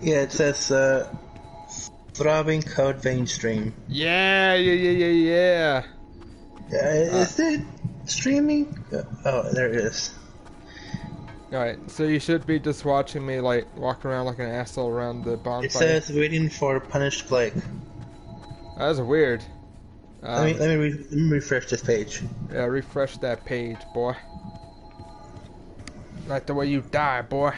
Yeah, it says Throbbing Code Vein Stream. Yeah. Is it streaming? Oh, there it is. Alright, so you should be just watching me, like, walk around like an asshole around the It bonfire. says waiting for Punished Blake. That's weird. Let me refresh this page. Yeah, refresh that page, boy. Like the way you die, boy.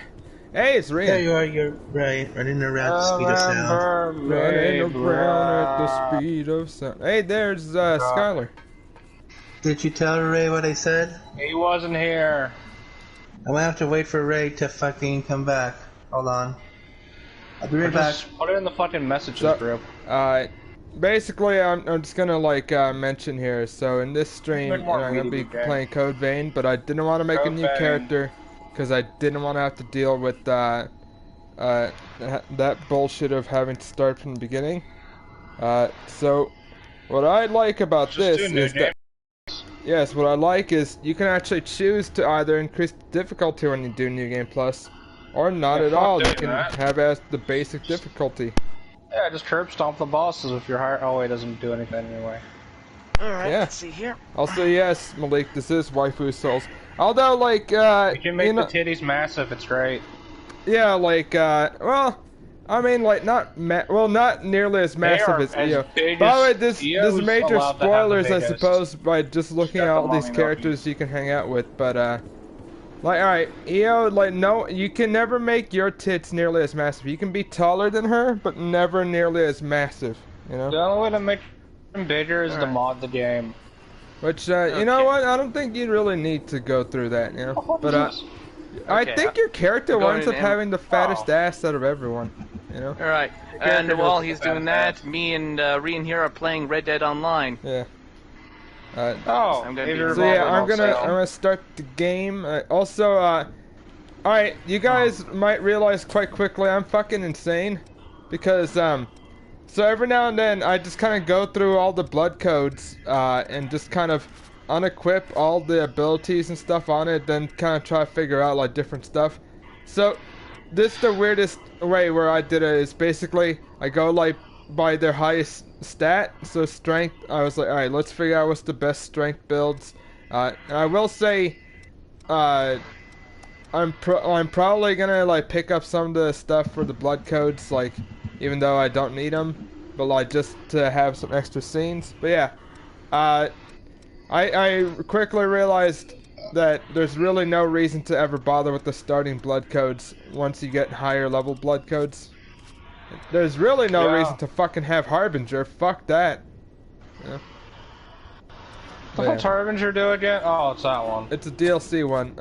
Hey, it's Reean. There you are, you're right. Running around at the speed of sound. Running around at the speed of sound. Hey, there's Skylar. Did you tell Ray what I said? He wasn't here. I'm gonna have to wait for Ray to fucking come back. Hold on. I'll be right back. Just put it in the fucking messages group. Basically, I'm just gonna like mention here. So in this stream, I'm gonna be playing Code Vein, but I didn't want to make a new character because I didn't want to have to deal with that bullshit of having to start from the beginning. So what I like about this is that what I like is you can actually choose to either increase the difficulty when you do New Game Plus, or not at all. You can have as the basic difficulty. Yeah, just curb stomp the bosses if you're higher. Oh, it doesn't do anything anyway. Alright, let's see here. Also, yes, Malik, this is Waifu Souls. Although, like, you can make the titties massive, it's great. Yeah, like, well, I mean, like, not nearly as massive as EO. By the way, this major spoilers, I suppose, by just looking at all these characters you can hang out with, but, like, alright, EO, like, no, you can never make your tits nearly as massive. You can be taller than her, but never nearly as massive, you know? The only way to make them bigger is to mod the game. Which, you know what, I don't think you really need to go through that, you know? But, I think your character winds up having the fattest ass out of everyone, you know? Alright, and while he's doing that, me and Reean here are playing Red Dead Online. Yeah. I'm gonna start the game. Alright, you guys might realize quite quickly I'm fucking insane, because so every now and then I just kind of go through all the blood codes and just kind of unequip all the abilities and stuff on it, then kind of try to figure out like different stuff. So this the weirdest way where I did it is basically I go like by their highest stat, so strength. I was like, alright, let's figure out what's the best strength builds. And I will say, I'm probably gonna like pick up some of the stuff for the blood codes, like even though I don't need them, but like just to have some extra scenes. But yeah, I quickly realized that there's really no reason to ever bother with the starting blood codes once you get higher level blood codes. There's really no reason to fucking have Harbinger. Fuck that. Yeah. What's Harbinger do again? Oh, it's that one. It's a DLC one.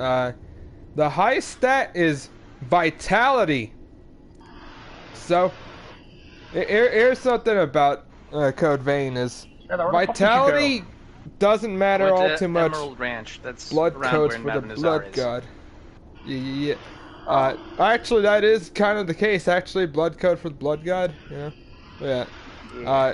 The highest stat is Vitality. So, here's something about Code Vein is Vitality doesn't matter all too much. Emerald Ranch. That's blood codes for the Blood God. Yeah. Actually, that is kind of the case. Actually, blood code for the Blood God. Yeah.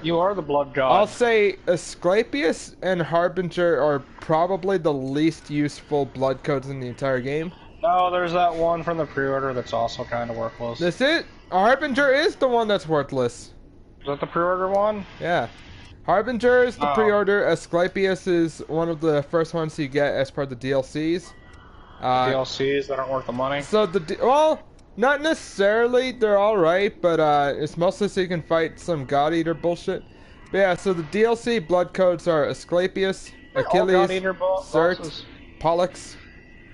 You are the Blood God. I'll say Asclepius and Harbinger are probably the least useful blood codes in the entire game. No, there's that one from the pre-order that's also kind of worthless. That's it? Harbinger is the one that's worthless. Is that the pre-order one? Yeah. Harbinger is the pre-order. Asclepius is one of the first ones you get as part of the DLCs. DLCs that aren't worth the money? So well, not necessarily. They're alright, but it's mostly so you can fight some God Eater bullshit. But yeah, so the DLC blood codes are Asclepius, Achilles, Xerxes, Pollux,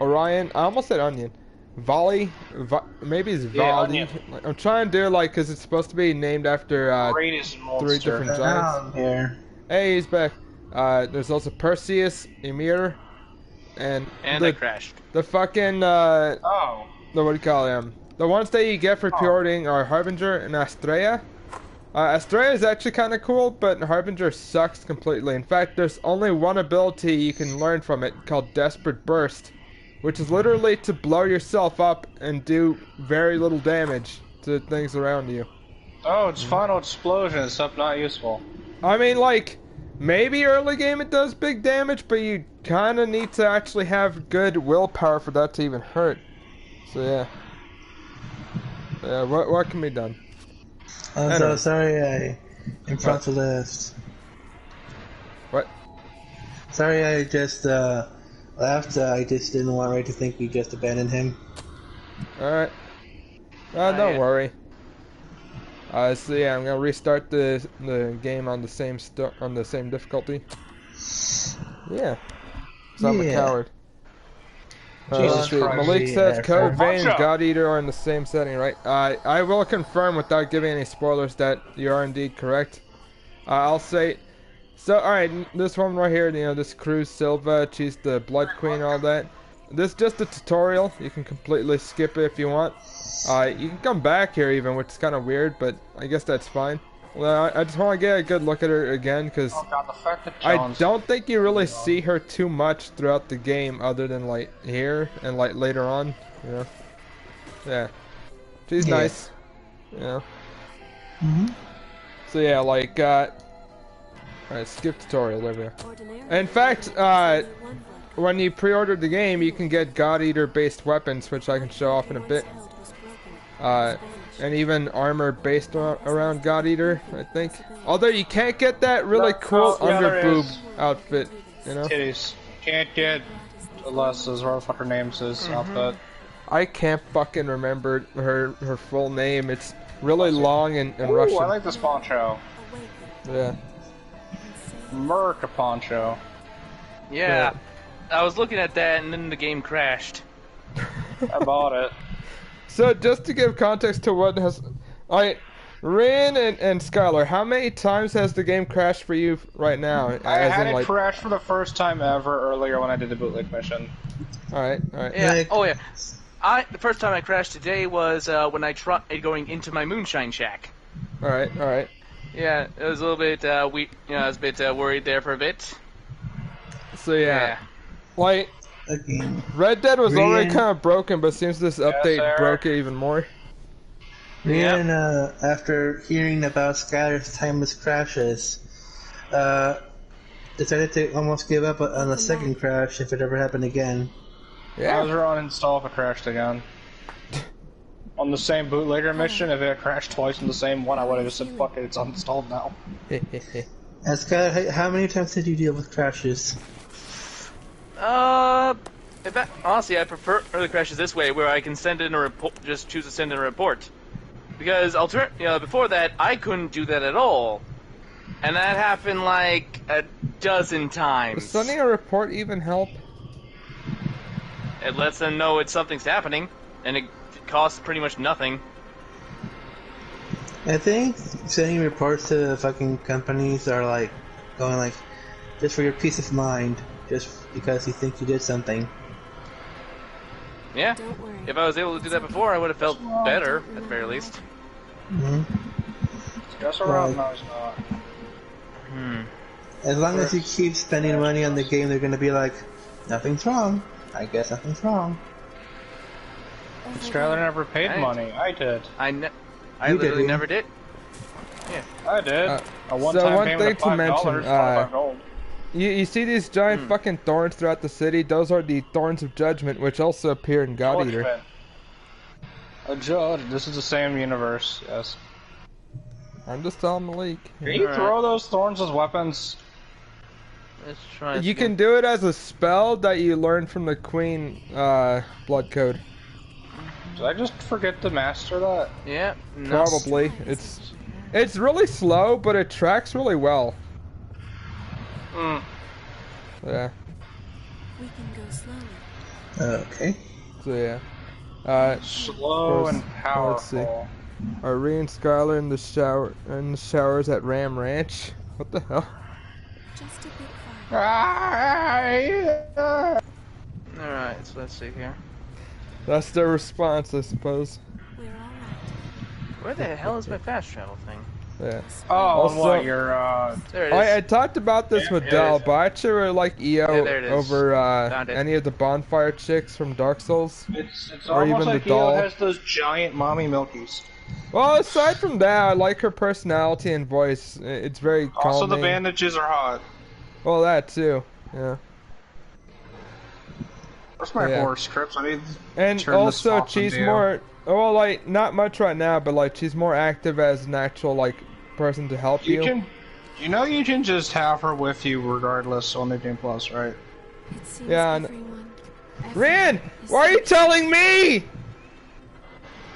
Orion. I almost said Onion. Volley, maybe it's Volley. Like, I'm trying to do like because it's supposed to be named after 3 different giants. Hey, he's back. There's also Perseus, Ymir, and I crashed. The fucking what do you call them? The ones that you get for pre-ordering are Harbinger and Astrea. Astrea is actually kind of cool, but Harbinger sucks completely. In fact, there's only one ability you can learn from it called Desperate Burst, which is literally to blow yourself up and do very little damage to things around you. Oh, it's final explosion, except not useful. I mean, like, maybe early game it does big damage, but you kind of need to actually have good willpower for that to even hurt. So yeah. Yeah, what can be done? I'm so sorry I impromptu left. What? Sorry I just left. I just didn't want Ray to think we just abandoned him. Alright. Don't worry. So yeah, I'm gonna restart the game on the same difficulty. Yeah. So I'm a coward. Jesus Christ. Malik says Code Vein and Poncho. God Eater are in the same setting, right? I will confirm without giving any spoilers that you are indeed correct. I'll say, so alright, this one right here, you know, this Cruz Silva, she's the Blood Queen and all that. This is just a tutorial. You can completely skip it if you want. You can come back here even, which is kind of weird, but I guess that's fine. Well, I just want to get a good look at her again, because I don't think you really see her too much throughout the game, other than like here and like later on, you know. Yeah, she's nice. Yeah. So yeah, like alright, skip tutorial over there. In fact, when you pre-ordered the game, you can get God Eater based weapons, which I can show off in a bit. And even armor based around God Eater, I think. Although you can't get that really cool underboob outfit, you know? Titties. Can't get Alessa's, or what her name's outfit. I can't fucking remember her full name. It's really long and Russian. I like this poncho. Yeah. Merc poncho. Yeah. I was looking at that and then the game crashed. I bought it. So just to give context to what has, Reean and Skylar, how many times has the game crashed for you right now? I had it crash for the first time ever earlier when I did the bootleg mission. Alright. Yeah. Oh yeah. The first time I crashed today was when I tried going into my moonshine shack. Alright. Yeah, it was a little bit I was a bit worried there for a bit. So yeah. Like, Red Dead was already kind of broken, but seems this update broke it even more. Reean, after hearing about Skylar's timeless crashes, decided to almost give up on the second crash if it ever happened again. Yeah. I was uninstall if it crashed again. On the same bootlegger mission, if it crashed twice on the same one, I would have just said, fuck it, it's uninstalled now. And Skylar, how many times did you deal with crashes? Honestly, I prefer early crashes this way, where I can send in a report. Just choose to send in a report, because before that I couldn't do that at all, and that happened like a dozen times. Does sending a report even help? It lets them know something's happening, and it costs pretty much nothing. I think sending reports to fucking companies are like going like just for your peace of mind. Just because you think you did something. Yeah. If I was able to do that before, I would have felt better, at the very least. Guess around now is not. As long as you keep spending money on the game, they're gonna be like, nothing's wrong. I guess nothing's wrong. Skylar never paid money. I did. I literally never did. Yeah. I did. A one thing to mention, you see these giant fucking thorns throughout the city? Those are the Thorns of Judgment, which also appear in God Eater. A judge. This is the same universe, yes. I'm just telling Malik. Can you throw those thorns as weapons? Let's try. You can do it as a spell that you learn from the Queen blood code. Did I just forget to master that? Yeah. Probably. It's really slow, but it tracks really well. Yeah. We can go slowly. Okay. So yeah. Slow and powerful. Let's see. Are Reean and Skylar in the showers at Ram Ranch? What the hell? Just a bit farther. Alright, so let's see here. That's their response, I suppose. We're all right. Where the hell is my fast travel thing? Yeah. Oh, also, what, your, there it is. I talked about this with Del, but I actually really like EO over any of the bonfire chicks from Dark Souls. It's or almost even like the doll. EO has those giant mommy milkies. Well, aside from that, I like her personality and voice. It's very calming. Also, the bandages are hot. Well, that too. Yeah. Where's my horse, Crips? I need and also, she's more well, like, not much right now, but like, she's more active as an actual, like, person to help you. You can just have her with you regardless on the Game Plus, right? It seems Yeah, everyone Reean, is why are you telling me?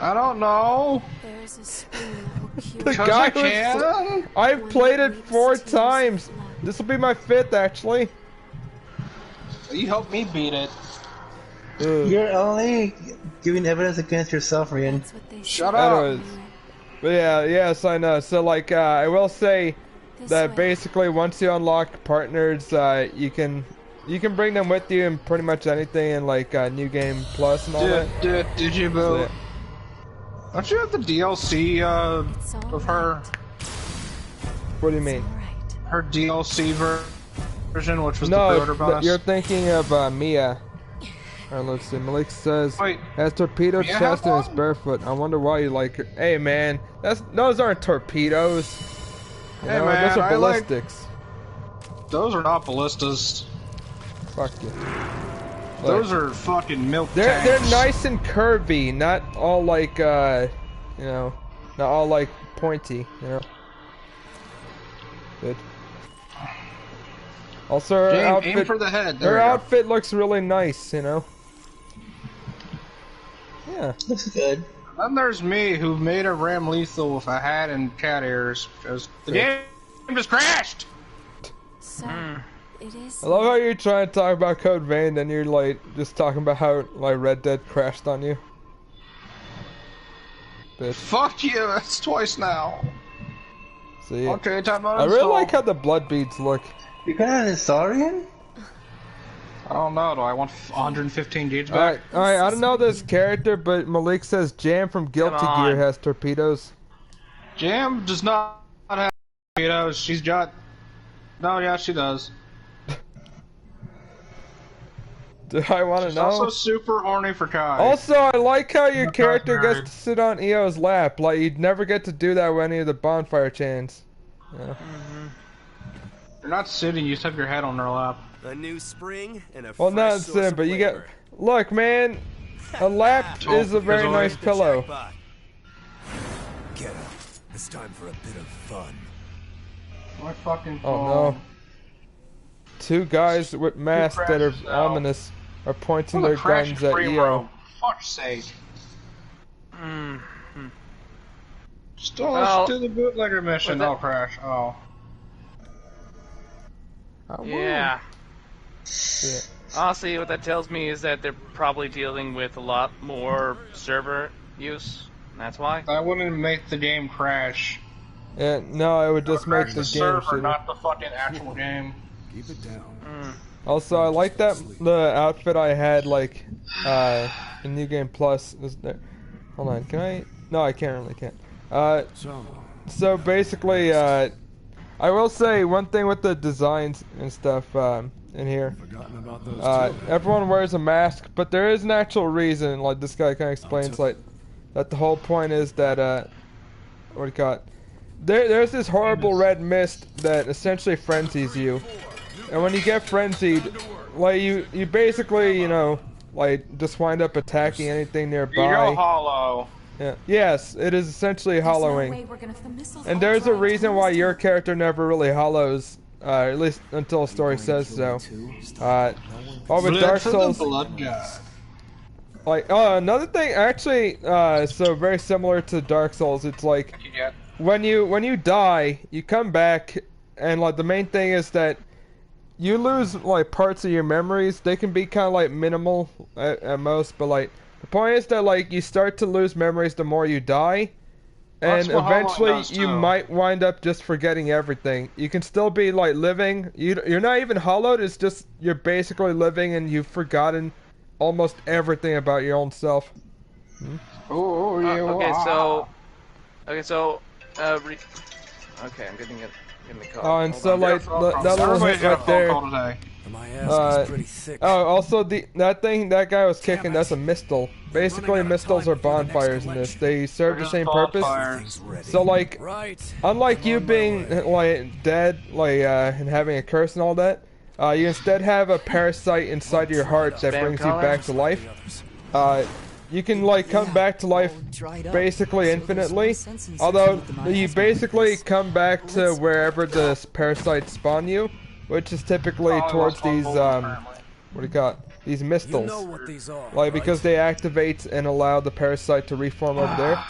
I don't know. There's a spring that will cure The Because guy I can. I've played it 4 times. This will be my 5th, actually. You helped me beat it. Ugh. You're only giving evidence against yourself, Reean. That's what they Shut say. up. Anyways. But yeah, yes, I know. So like, I will say This that way. basically once you unlock partners, you can bring them with you in pretty much anything in like New Game Plus and all that. Did you, So, Boo? yeah. Don't you have the DLC It's all of her? right. What do you It's mean? all right. Her DLC version, which was the No, pre-order bonus? you're thinking of Mia. Alright, let's see. Malik says Wait, has torpedo Mia chest have and is one? barefoot. I wonder why you like her. Hey man, those aren't torpedoes. You Hey, know, man, those are I like- ballistics. those are not ballistas. Fuck you. Those are fucking milk They're tanks. nice and curvy, not all like you know, not all like pointy, you know. Good. Also, her Aim outfit, for the head. There her we go. outfit looks really nice, you know. Yeah. Looks good. Then there's me, who made a ram lethal with a hat and cat ears, because the game just crashed! So, it is. I love how you're trying to talk about Code Vein, then you're like just talking about how like Red Dead crashed on you. Bitch. Fuck you, that's twice now. So yeah. Okay, time out. I really like how the blood beads look. You got an historian? I don't know, do I want 115 gauge back? Alright, I don't know this character, but Malik says Jam from Guilty Come on. Gear has torpedoes. Jam does not have torpedoes, she's got... No, yeah, she does. Do I want to She's know? also super horny for Kai. Also, I like how your Not character married. gets to sit on EO's lap. Like, you'd never get to do that with any of the bonfire chains. Yeah. You're not sitting, you just have your head on her lap. A new spring and a Well, fresh not source sitting, of but you get... flavor. Look, man, a lap Oh, is a very because nice I- pillow. Jackpot. Get up. It's time for a bit of fun. My fucking Oh, phone. no. 2 guys with masks that are crashes out. ominous are pointing What a their crash guns at free EO. roam. Fuck's sake. Still, Well- let's do the bootlegger mission. Was it- Oh, crash. Oh. Yeah. Yeah. Honestly, what that tells me is that they're probably dealing with a lot more server use. That's why. That wouldn't make the game crash. Yeah, no, it would just make Crash the the game server, shitty. not the fucking actual game. Keep it down. Also, I like that the outfit I had, like, in New Game Plus is there. Hold on, can I? No, I can't really, can't. So basically, I will say one thing with the designs and stuff, in here. Forgotten about those Everyone wears a mask, but there is an actual reason, like this guy kind of explains, like, that the whole point is that, what do you call it? There's this horrible red mist that essentially frenzies you. And when you get frenzied, like, you basically, you know, like, just wind up attacking anything You go nearby. hollow. Yeah. Yes, it is essentially hollowing. And there's a reason why your character never really hollows, at least until the story says so. While with Dark For the Souls, blood guy. like, another thing, actually, so very similar to Dark Souls, it's like, Yeah. when you die, you come back, and like the main thing is that you lose like parts of your memories. They can be kind of like minimal at most, but like the point is that like you start to lose memories the more you die, and That's what Hollow eventually does, you too. might wind up just forgetting everything. You can still be like living. You're not even hollowed. It's just you're basically living, and you've forgotten almost everything about your own self. Oh, yeah. Okay, so, okay, I'm getting the call. Oh, and Hold so on. like that little Everybody's hit got a right phone there. call today. My ass is pretty thick. Oh, also that thing that guy was kicking, that's a mistle. Basically, mistles are bonfires in this. They serve the same purpose. Everything's ready. So like, Right. unlike you being like dead, like and having a curse and all that, you instead have a parasite inside your heart that Spam brings you caller? back to life. you can like come back to life basically infinitely. Although you basically come back to wherever the parasites spawn you, which is typically towards these what do you call it? These mistles. Like because they activate and allow the parasite to reform over there.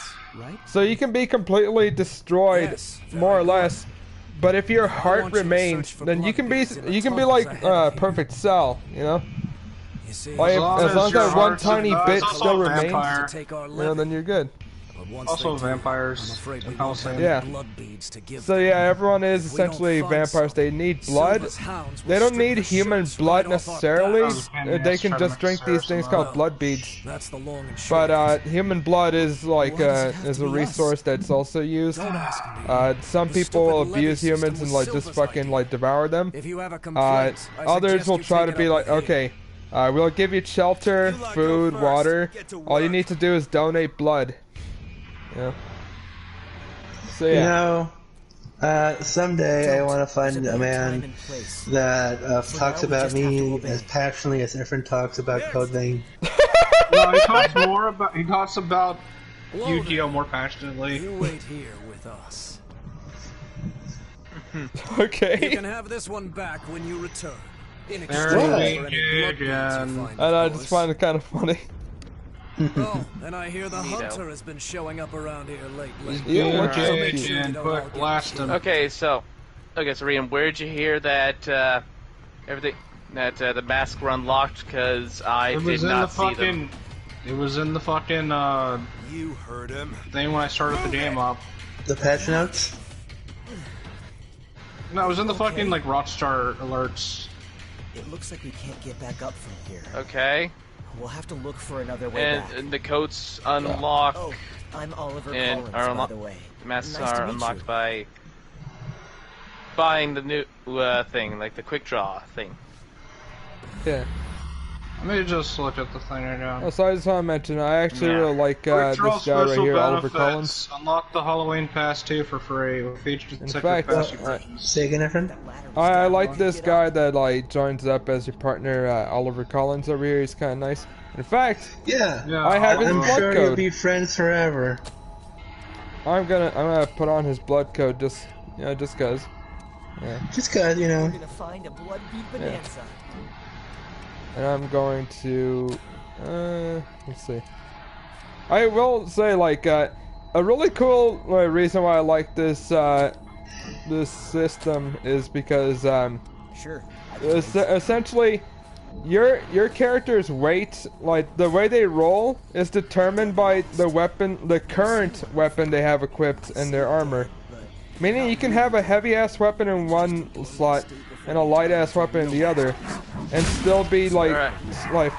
So you can be completely destroyed, more or less. But if your heart remains, then you can be like perfect cell, you know. Like as long as that one tiny bit still remains, then you're good. Also vampires. Yeah. So yeah, everyone is essentially vampires. They need blood. They don't need human blood necessarily. They can just drink these things called blood beads. But human blood is like is a resource that's also used. Some people abuse humans and like just fucking like devour them. Others will try to be like, okay, we'll give you shelter, food, water. All you need to do is donate blood. Yeah. So yeah. You know, someday I want to find a man that talks about me as passionately as Efren talks about Code Vein. No, he talks about Yu-Gi-Oh more passionately. You wait here with us. Okay. You can have this one back when you return. In There exchange we go. And I just find it kind of funny. Oh, and I hear the hunter has been showing up around here lately. Yeah, Okay, so Reean, where'd you hear that the masks were unlocked? Because I did not see them. It was in the fucking You heard him. thing when I started the game up. The patch notes? No, it was in the fucking like Rockstar alerts. It looks like we can't get back up from here. Okay. We'll have to look for another way back. And the coats unlock. Oh, I'm Oliver and Collins, by the way. The masks Nice to are meet unlocked you. by buying the new thing, like the quick draw thing. Yeah. Let me just look at the thing right now. Oh, so I just want to mention, I actually really like Quick draw this guy right special here, Oliver benefits. Collins. Unlock the Halloween Pass 2 for free with each In consecutive fact, pass you purchase. Say again, Efren? I like this guy that like joins up as your partner, Oliver Collins over here. He's kind of nice. In fact, Yeah. I have his I'm blood sure you'll code. be friends forever. I'm gonna put on his blood code just cause. Yeah. Just cause, you know. We're gonna find a blood bead bonanza. And I'm going to, let's see. I will say, like, a really cool reason why I like this, this system is because, Sure. essentially, your character's weight, like, the way they roll is determined by the weapon, the current weapon they have equipped in their armor. Meaning you can have a heavy-ass weapon in one slot and a light-ass weapon in the other, and still be like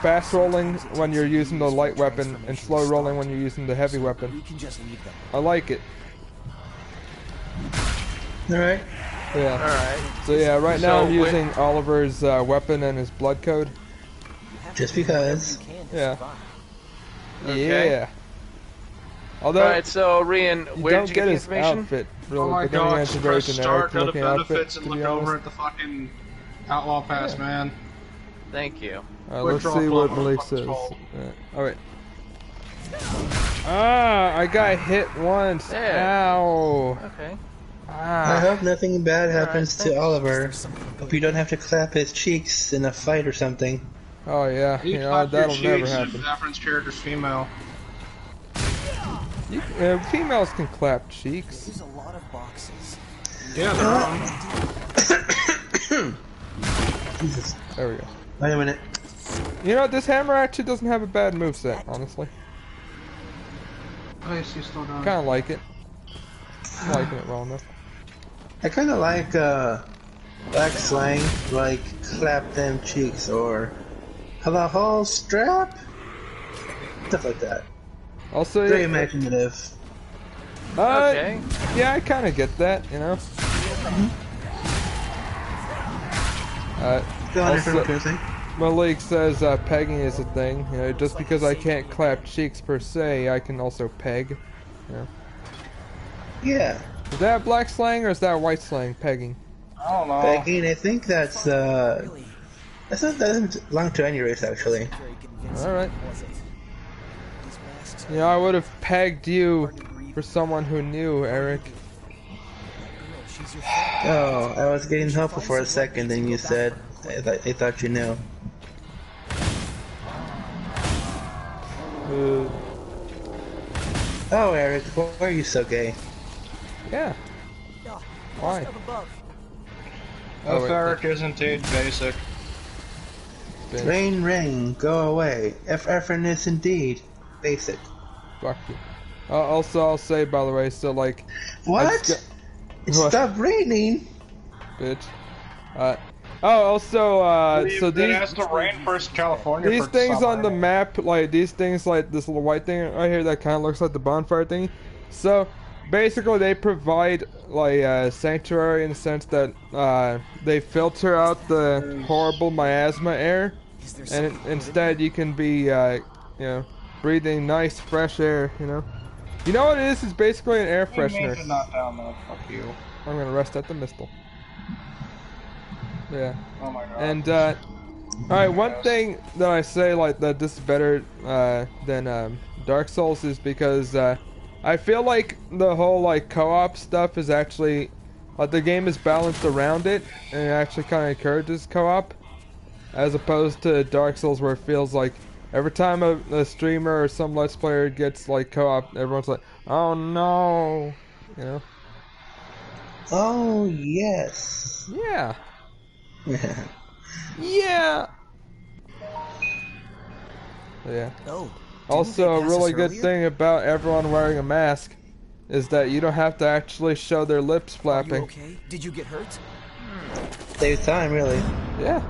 fast rolling when you're using the light weapon and slow rolling when you're using the heavy weapon. We can just leave them. I like it. Alright. Yeah. Alright. So yeah, right now So I'm using Oliver's weapon and his blood code. Just because. Yeah. Okay. Yeah. Although Alright, so Reean, you where don't did you get get the his information? outfit, really, Oh my but then he god, has a just very press start, generic go to looking outfit, benefits, to and be look honest. over at the fucking Outlaw Pass, man. Thank you. Let's Withdraw see what from Malik fucking says. fault. Alright. Ah, I got hit once. There. Ow. Okay. I hope nothing bad happens to Oliver. Hope you don't have to clap his cheeks in a fight or something. Oh yeah, You you know, clap your that'll never cheeks if happen. Efren's character's female. Females can clap cheeks. There's a lot of boxes. Yeah, they're on. Jesus. There we go. Wait a minute. You know, this hammer actually doesn't have a bad moveset, honestly. Oh, yes, he's still doing. Kinda like it. I'm liking it well enough. I kind of like black slang, like clap them cheeks or have a whole strap, stuff like that. Also, Very imaginative. Okay. Yeah, I kind of get that, you know. Go on, Also- Efren, what you're saying? Malik says pegging is a thing. You know, just because I can't clap cheeks per se, I can also peg. You know. Yeah. Is that black slang or is that white slang? Pegging. I don't know. Begging, I think that's that doesn't belong to any race actually. Very convincing, All right. was it? These You know, I would have pegged you for someone who knew, Eric. Girl, she's your friend. Oh, I was getting helpful for a second, and you said I thought you knew. Oh, Eric, why are you so gay? Yeah. No, Why? up above. Oh, wait, Eric is indeed basic. Rain, rain, go away. Effort is indeed basic. Fuck you. Also, I'll say, by the way, so like... What? It What? stopped raining. Bitch. Also, so It these... has to rain first in California. These for it to things stop on the raining. map, like these things like this little white thing right here that kind of looks like the bonfire thing. So basically they provide like sanctuary in the sense that they filter out the horrible miasma air, Is there and something good in instead you can be you know, breathing nice fresh air, you know. You know what it is? It's basically an air You mean freshener. to not down there. Fuck you. I'm gonna rest at the mistle. Yeah. Oh my god. And alright, one thing that I say like that this is better than Dark Souls is because I feel like the whole like co-op stuff is actually like the game is balanced around it and it actually kind of encourages co-op as opposed to Dark Souls where it feels like every time a streamer or some Let's Player gets like co-op, everyone's like, oh no, you know? Oh, yes. Yeah. Yeah. Yeah. Oh. Also, a didn't they pass really us good earlier? thing about everyone wearing a mask is that you don't have to actually show their lips Are you flapping. okay? Did you get hurt? Saves time, really. Yeah.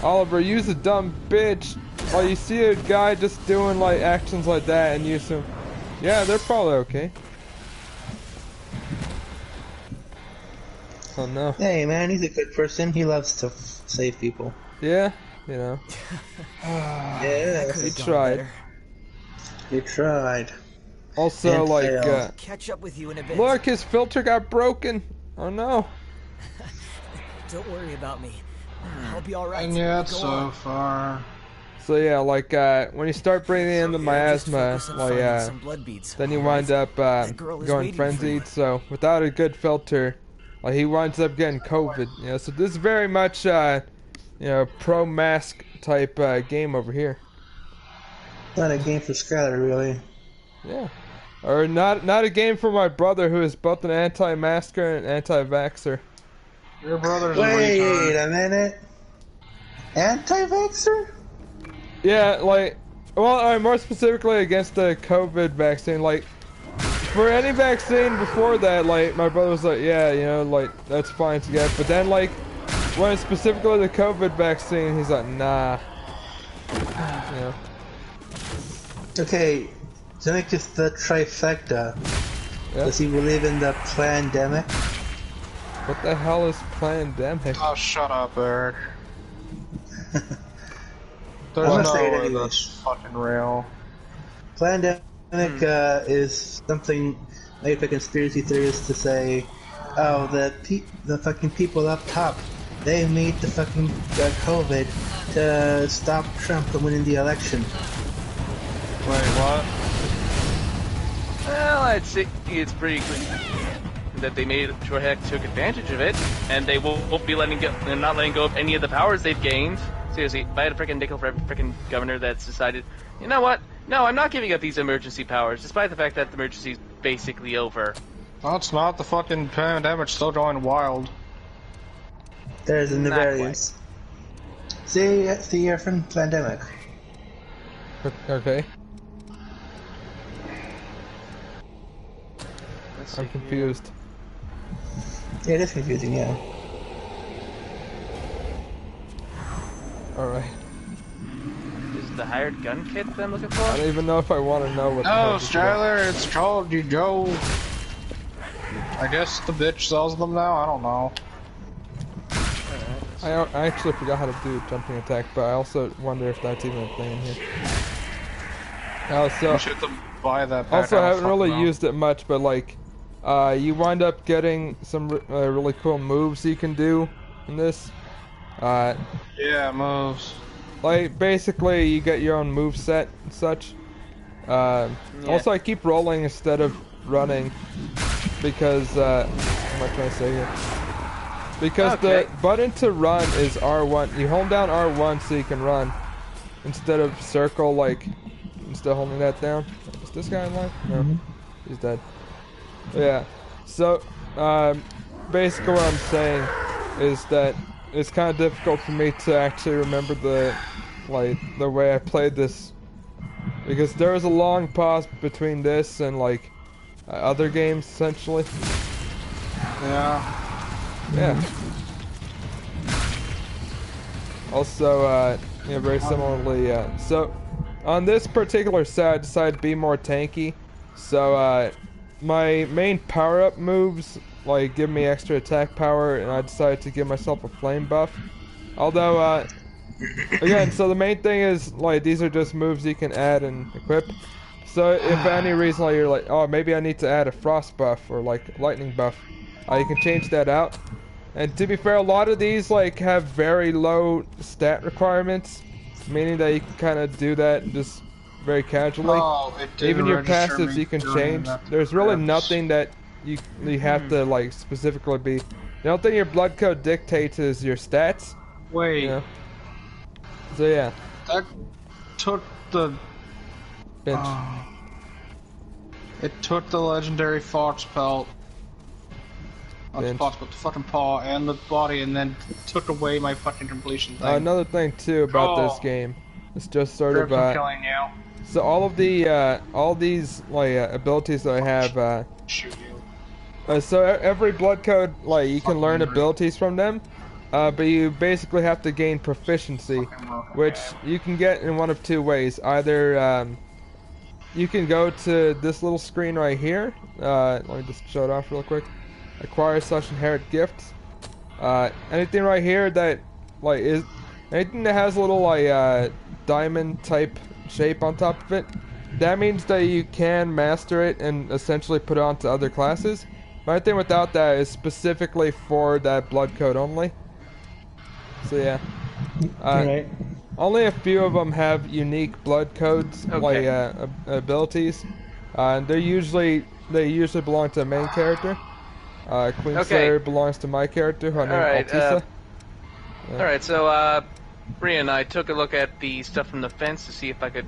Oliver, use a dumb bitch. Like, you see a guy just doing, like, actions like that and you assume, yeah, they're probably okay. Oh, no. Hey, man, he's a good person. He loves to save people. Yeah, you know. Yeah, Could've He done tried. better. he tried. Also, And like, failed. Catch up with you in a bit. look, his filter got broken. Oh, no. Don't worry about me. I'll be alright. And yet, Go so on. far. So, yeah, like, when you start breathing in the Just miasma, focus on like, finding some blood beads. then you alright? wind up girl is going waiting for frenzied. you. So without a good filter, like he winds up getting COVID. You know, so this is very much you know, pro mask type game over here. Not a game for Skylar, really. Yeah, or not a game for my brother who is both an anti-masker and anti-vaxxer. Your brother's a Wait retard. a minute. Anti-vaxxer? Yeah, like, well, more specifically against the COVID vaccine. Like, for any vaccine before that, like, my brother was like, yeah, you know, like, that's fine to get. But then, like, when it's specifically the COVID vaccine, he's like, nah. You know. Okay, to make this the trifecta, Yeah. does he believe in the pandemic? What the hell is pandemic? Oh, shut up, Eric. I'm There's gonna no say it way anyways. that's fucking real. Pandemic is something made by conspiracy theorists to say, oh, the fucking people up top, they made the fucking COVID to stop Trump from winning the election. Wait, what? Well, I'd say it's pretty clear that they made sure heck took advantage of it, and they won't be they're not letting go of any of the powers they've gained. Seriously, if I had a freaking nickel for every freaking governor that's decided, you know what? No, I'm not giving up these emergency powers, despite the fact that the emergency's basically over. No, it's not. The fucking pandemic's still going wild. There's a new Not variance. See your friend pandemic. Okay, Let's see I'm confused. Yeah, it is confusing, yeah. Alright. Is it the hired gun kit that I'm looking for? I don't even know if I want to know what the hell No, this is about. Skylar, it's called you, Joe. I guess the bitch sells them now. I don't know. I actually forgot how to do jumping attack, but I also wonder if that's even a thing in here. So, You should have to buy that. Back. also, I don't haven't really fucking know. used it much, but like, you wind up getting some really cool moves you can do in this. Yeah, moves. Like, basically, you get your own move set and such. Also, I keep rolling instead of running because what am I trying to say here? Because the button to run is R1. You hold down R1 so you can run instead of circle, like instead of holding that down. Is this guy alive? No, he's dead. Yeah. So basically, what I'm saying is that it's kind of difficult for me to actually remember the way I played this, because there was a long pause between this and like other games essentially. Yeah. Yeah. Also, very similarly, so on this particular set, I decided to be more tanky. So my main power-up moves like give me extra attack power, and I decided to give myself a flame buff. Although, again, so the main thing is like these are just moves you can add and equip. So if for any reason like, you're like, oh, maybe I need to add a frost buff or like lightning buff, you can change that out. And to be fair, a lot of these like have very low stat requirements, meaning that you can kind of do that just very casually. Oh, it did even your register passives me you can doing change. that. There's really nothing that you have to like specifically be. The only thing your blood code dictates is your stats. Wait. You know? So yeah. That took the... Bench. It took the legendary fox pelt. Not the Bench. fox, but the fucking paw and the body, and then took away my fucking completion thing. Another thing too about this game, it's just sort of killing you. so all of the all these like abilities that I have. Shoot you. So every blood code, like you can learn abilities from them, but you basically have to gain proficiency, which you can get in one of two ways. Either you can go to this little screen right here. Let me just show it off real quick. Acquire / inherit gifts. Anything right here that like is anything that has a little like diamond type shape on top of it, that means that you can master it and essentially put it onto other classes. But anything without that is specifically for that blood code only. So yeah. Right. Only a few of them have unique blood codes, like abilities, and they usually belong to the main character. Queen Slayer belongs to my character, who I named Altisa. Alright, so Reean, I took a look at the stuff from the fence to see if I could,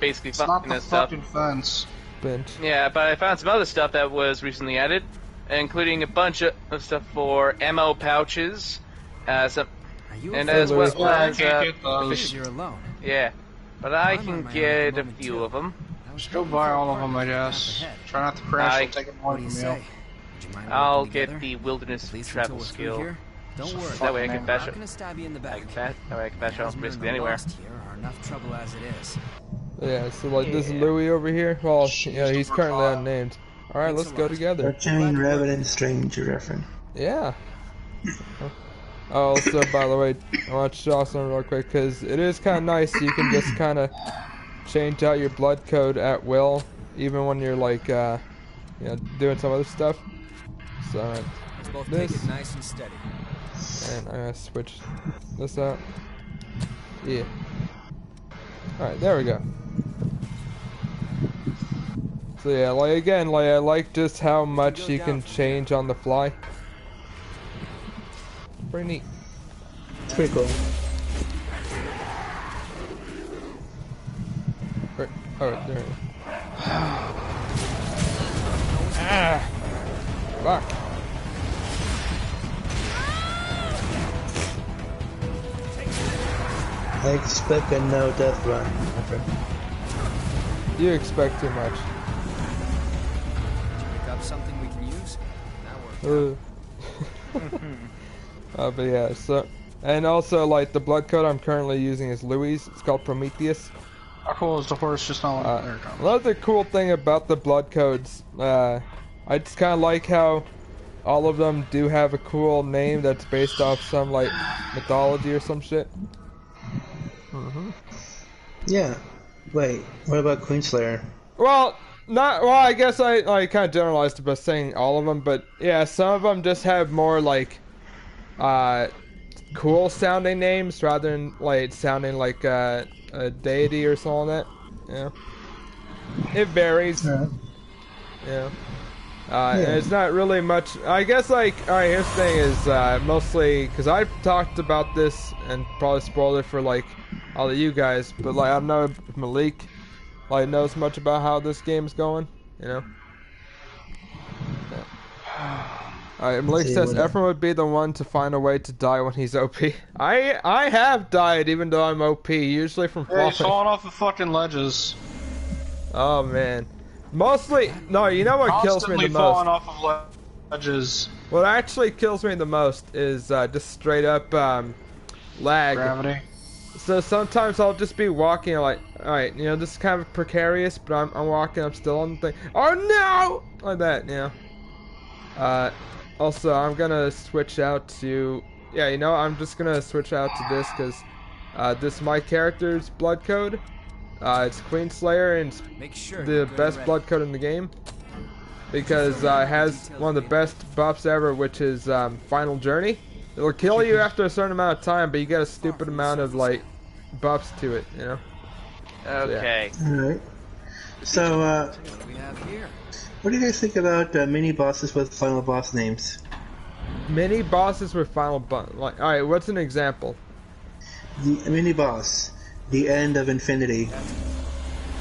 basically It's not the stuff. fucking fence. Bench. Yeah, but I found some other stuff that was recently added, including a bunch of stuff for ammo pouches, some, and as well as You're alone. yeah, but I can get a few of them. Just go buy all of them, I guess. Try not to crash and take them away from you. I'll get the wilderness travel skill. Don't worry. That way I can bash I'm it. gonna stab you in the back. That way I can bash out basically anywhere. Here are enough trouble as it is. Yeah, so like this Louis over here. Well, he's currently unnamed. All right, let's go together. Giant rabbit and stranger reference. Yeah. Also, by the way, I want to show something real quick because it is kind of nice. You can just kind of change out your blood code at will, even when you're like, doing some other stuff. So Let's both this, take it nice and steady. and I'm gonna switch this out. Yeah. All right, there we go. So yeah, like again, like I like just how much you can change on the fly. Pretty neat. It's pretty cool. Right. Oh, there. Fuck. I expect a no death run, my friend. You expect too much. Pick up something we can use. That worked. But yeah, so and also like the blood code I'm currently using is Louis. It's called Prometheus. How cool is the horse just not like there it comes. Another cool thing about the blood codes, I just kind of like how all of them do have a cool name that's based off some like mythology or some shit. Yeah. Wait, what about Queenslayer? Well, I guess I kind of generalized it by saying all of them, but yeah, some of them just have more like cool sounding names rather than like sounding like a deity or something like that. Yeah. It varies. Alright. Yeah. And it's not really much. I guess, like, alright, here's the thing is, mostly, because I've talked about this and probably spoiled it for, like, all of you guys, but, like, I don't know if Malik, like, knows much about how this game's going, you know? Alright, Malik says Ephraim would be the one to find a way to die when he's OP. I have died even though I'm OP, usually from falling. Yeah, he's falling off the fucking ledges. Oh, man. Mostly, no, you know what kills me the Constantly falling most? off of ledges. What actually kills me the most is just straight up lag. Gravity. So sometimes I'll just be walking like, alright, you know, this is kind of precarious, but I'm walking, I'm still on the thing. Oh no! Like that, you know. Also, I'm gonna switch out to, yeah, you know, I'm just gonna switch out to this because this is my character's blood code. It's Queenslayer and it's the best blood code in the game because it has one of the best buffs ever, which is Final Journey. It'll kill you after a certain amount of time, but you get a stupid amount of like buffs to it, you know. Okay. All right. So, what do you guys think about mini bosses with final boss names? Mini bosses with final boss. Like, all right, what's an example? The mini boss, the end of Infinity.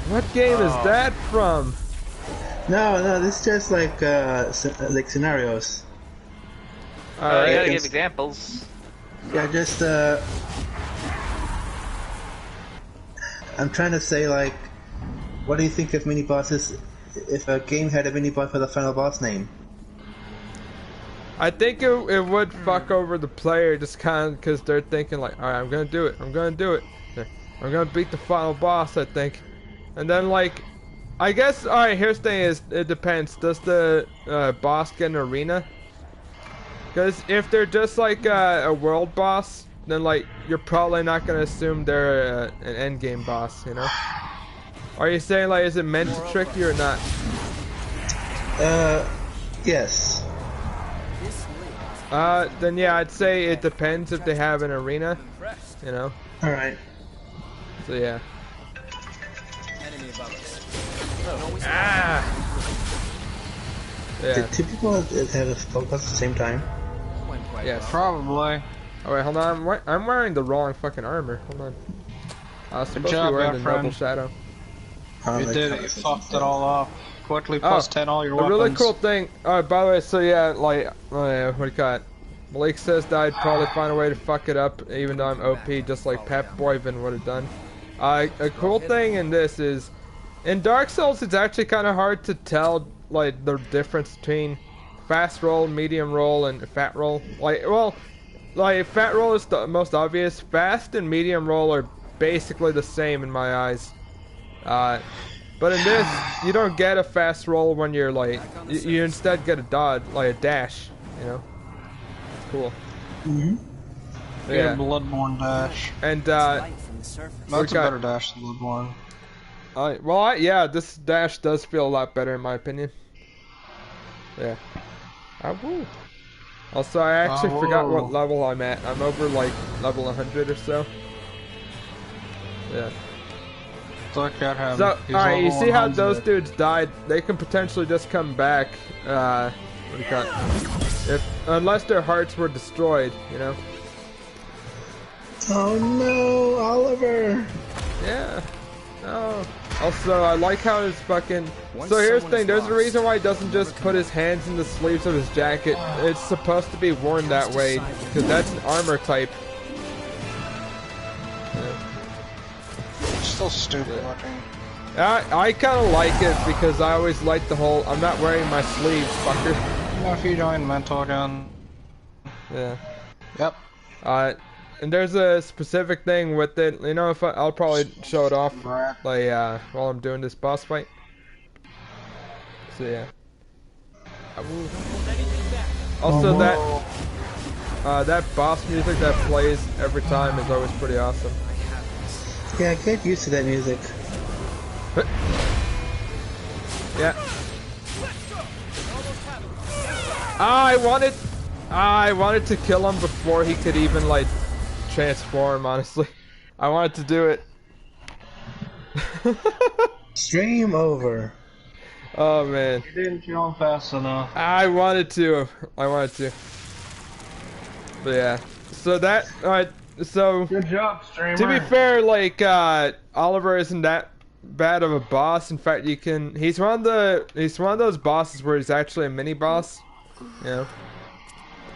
What game is that from? No, this is just like scenarios. All You right. gotta give examples. Yeah, just I'm trying to say, like, what do you think of mini bosses? If a game had a mini boss with a final boss name? I think it would fuck over the player just kind of because they're thinking like, all right, I'm gonna do it. I'm gonna do it. I'm gonna beat the final boss, I think. And then like, I guess, all right. Here's the thing: is it depends. Does the boss get an arena? Because if they're just like a world boss, then like you're probably not gonna assume they're an end game boss, you know? Are you saying like, is it meant to trick you or not? Yes. Then yeah, I'd say it depends if they have an arena, you know? Alright. So yeah. Yeah. Did two people have a spell boss at the same time? Yes. Probably. Oh wait, hold on. I'm wearing the wrong fucking armor. Hold on. I was supposed to job, be wearing my the friend. Noble Shadow. You did it. You fucked it all up. Quickly plus 10 all your a weapons. really cool thing. By the way, so yeah, like, what do you call it? Malik says that I'd probably find a way to fuck it up, even though I'm OP, just like Pep Boyven would have done. A cool thing in this is, in Dark Souls, it's actually kind of hard to tell, like, the difference between fast roll, medium roll, and fat roll. Like, well, like, fat roll is the most obvious. Fast and medium roll are basically the same in my eyes. But in this, you don't get a fast roll when you're like, you instead get a dodge, like a dash, you know? It's cool. Mm-hmm. Yeah. Bloodborne dash. And, That's a better dash than Bloodborne. yeah, this dash does feel a lot better in my opinion. Yeah. Woo. Also, I actually forgot what level I'm at. I'm over like level 100 or so. Yeah. Look at him. So, He's alright, you level see how 100. those dudes died? They can potentially just come back, what do you call it? Unless their hearts were destroyed, you know? Oh no, Oliver! Yeah. No. Also, I like how his fucking... So here's the thing, there's a reason why he doesn't just put his hands in the sleeves of his jacket. It's supposed to be worn that way, because that's an armor type. It's still stupid looking. I kind of like it, because I always like the whole, I'm not wearing my sleeves, fucker. Now if you join mental again. Yeah. Yep. And there's a specific thing with it, you know, if I'll probably show it off, like, while I'm doing this boss fight. So, yeah. Also, that boss music that plays every time is always pretty awesome. Yeah, I get used to that music. Yeah. I wanted to kill him before he could even, like, transform, honestly. I wanted to do it. Stream over. Oh man. You didn't jump fast enough. I wanted to. But yeah. So that alright, so Good job, streamer. to be fair, like Oliver isn't that bad of a boss. In fact, he's one of those bosses where he's actually a mini boss. You know?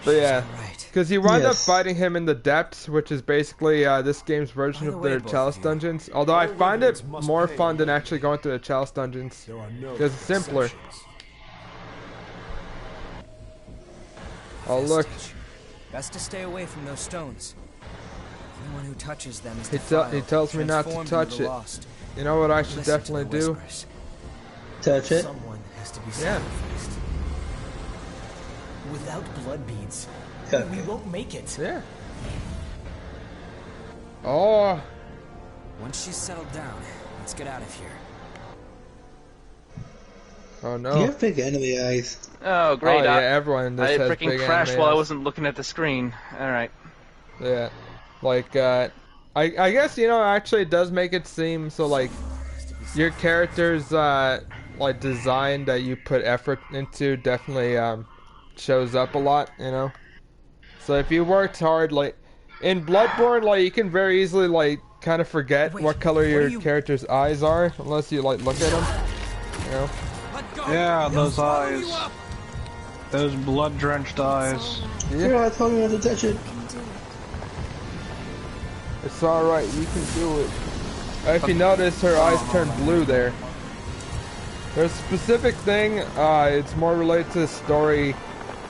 But yeah. Because you wind up fighting him in the depths, which is basically this game's version of the Chalice dungeons. Although I find it more fun than actually going through the Chalice dungeons, because it's simpler. Oh look, Best to stay away from those stones. Anyone who touches them is he tells me not to touch it. You know what I should definitely do? Touch it. Someone has to be Yeah. sacrificed. Without blood beads, Okay. we won't make it. Yeah. Oh. Once she's settled down, let's get out of here. Oh You no. have big enemy eyes. Oh, great. Oh yeah, everyone in this I has freaking big crashed anime while I eyes. wasn't looking at the screen. Alright. Yeah. Like, I guess, you know, actually it does make it seem so, like, your character's, like, design that you put effort into definitely, shows up a lot, you know? So if you worked hard, like, in Bloodborne, like, you can very easily, like, kind of forget what color your character's eyes are, unless you, like, look at them, you know? Yeah, those eyes. Those blood-drenched eyes. Yeah, I told you not to touch it. It's alright, you can do it. If you notice, her eyes turn blue there. There's a specific thing, it's more related to the story,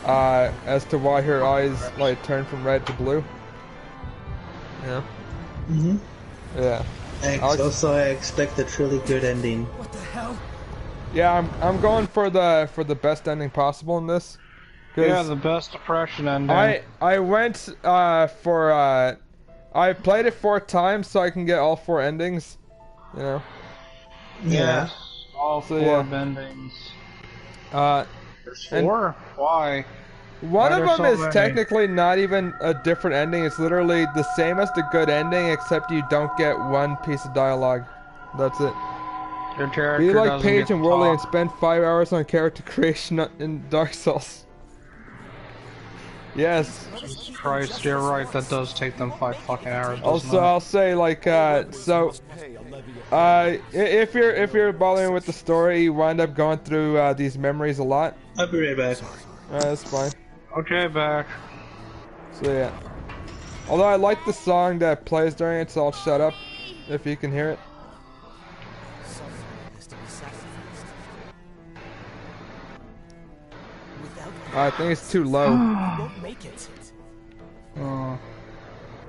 as to why her eyes, like, turn from red to blue. Yeah. Mm-hmm. Yeah. Also, I expect a truly good ending. What the hell? Yeah, I'm going for the best ending possible in this. Yeah, the best depression ending. I went for I played it 4 times so I can get all 4 endings. You know. Yeah. All So, 4 yeah. endings. There's 4? Why? One Why of there's them so is many? technically not even a different ending. It's literally the same as the good ending, except you don't get one piece of dialogue. That's it. Your character Be like doesn't Paige get and Wooly and talk. spend 5 hours on character creation in Dark Souls. Yes. Christ, you're right. That does take them 5 fucking hours. doesn't Also, it? I'll say like if you're bothering with the story, you wind up going through these memories a lot. I'll be right back. That's fine. Okay, back. So yeah. Although I like the song that plays during it, so I'll shut up if you can hear it. Someone has to be sacrificed. Without I think it's too low. we won't make it. Uh,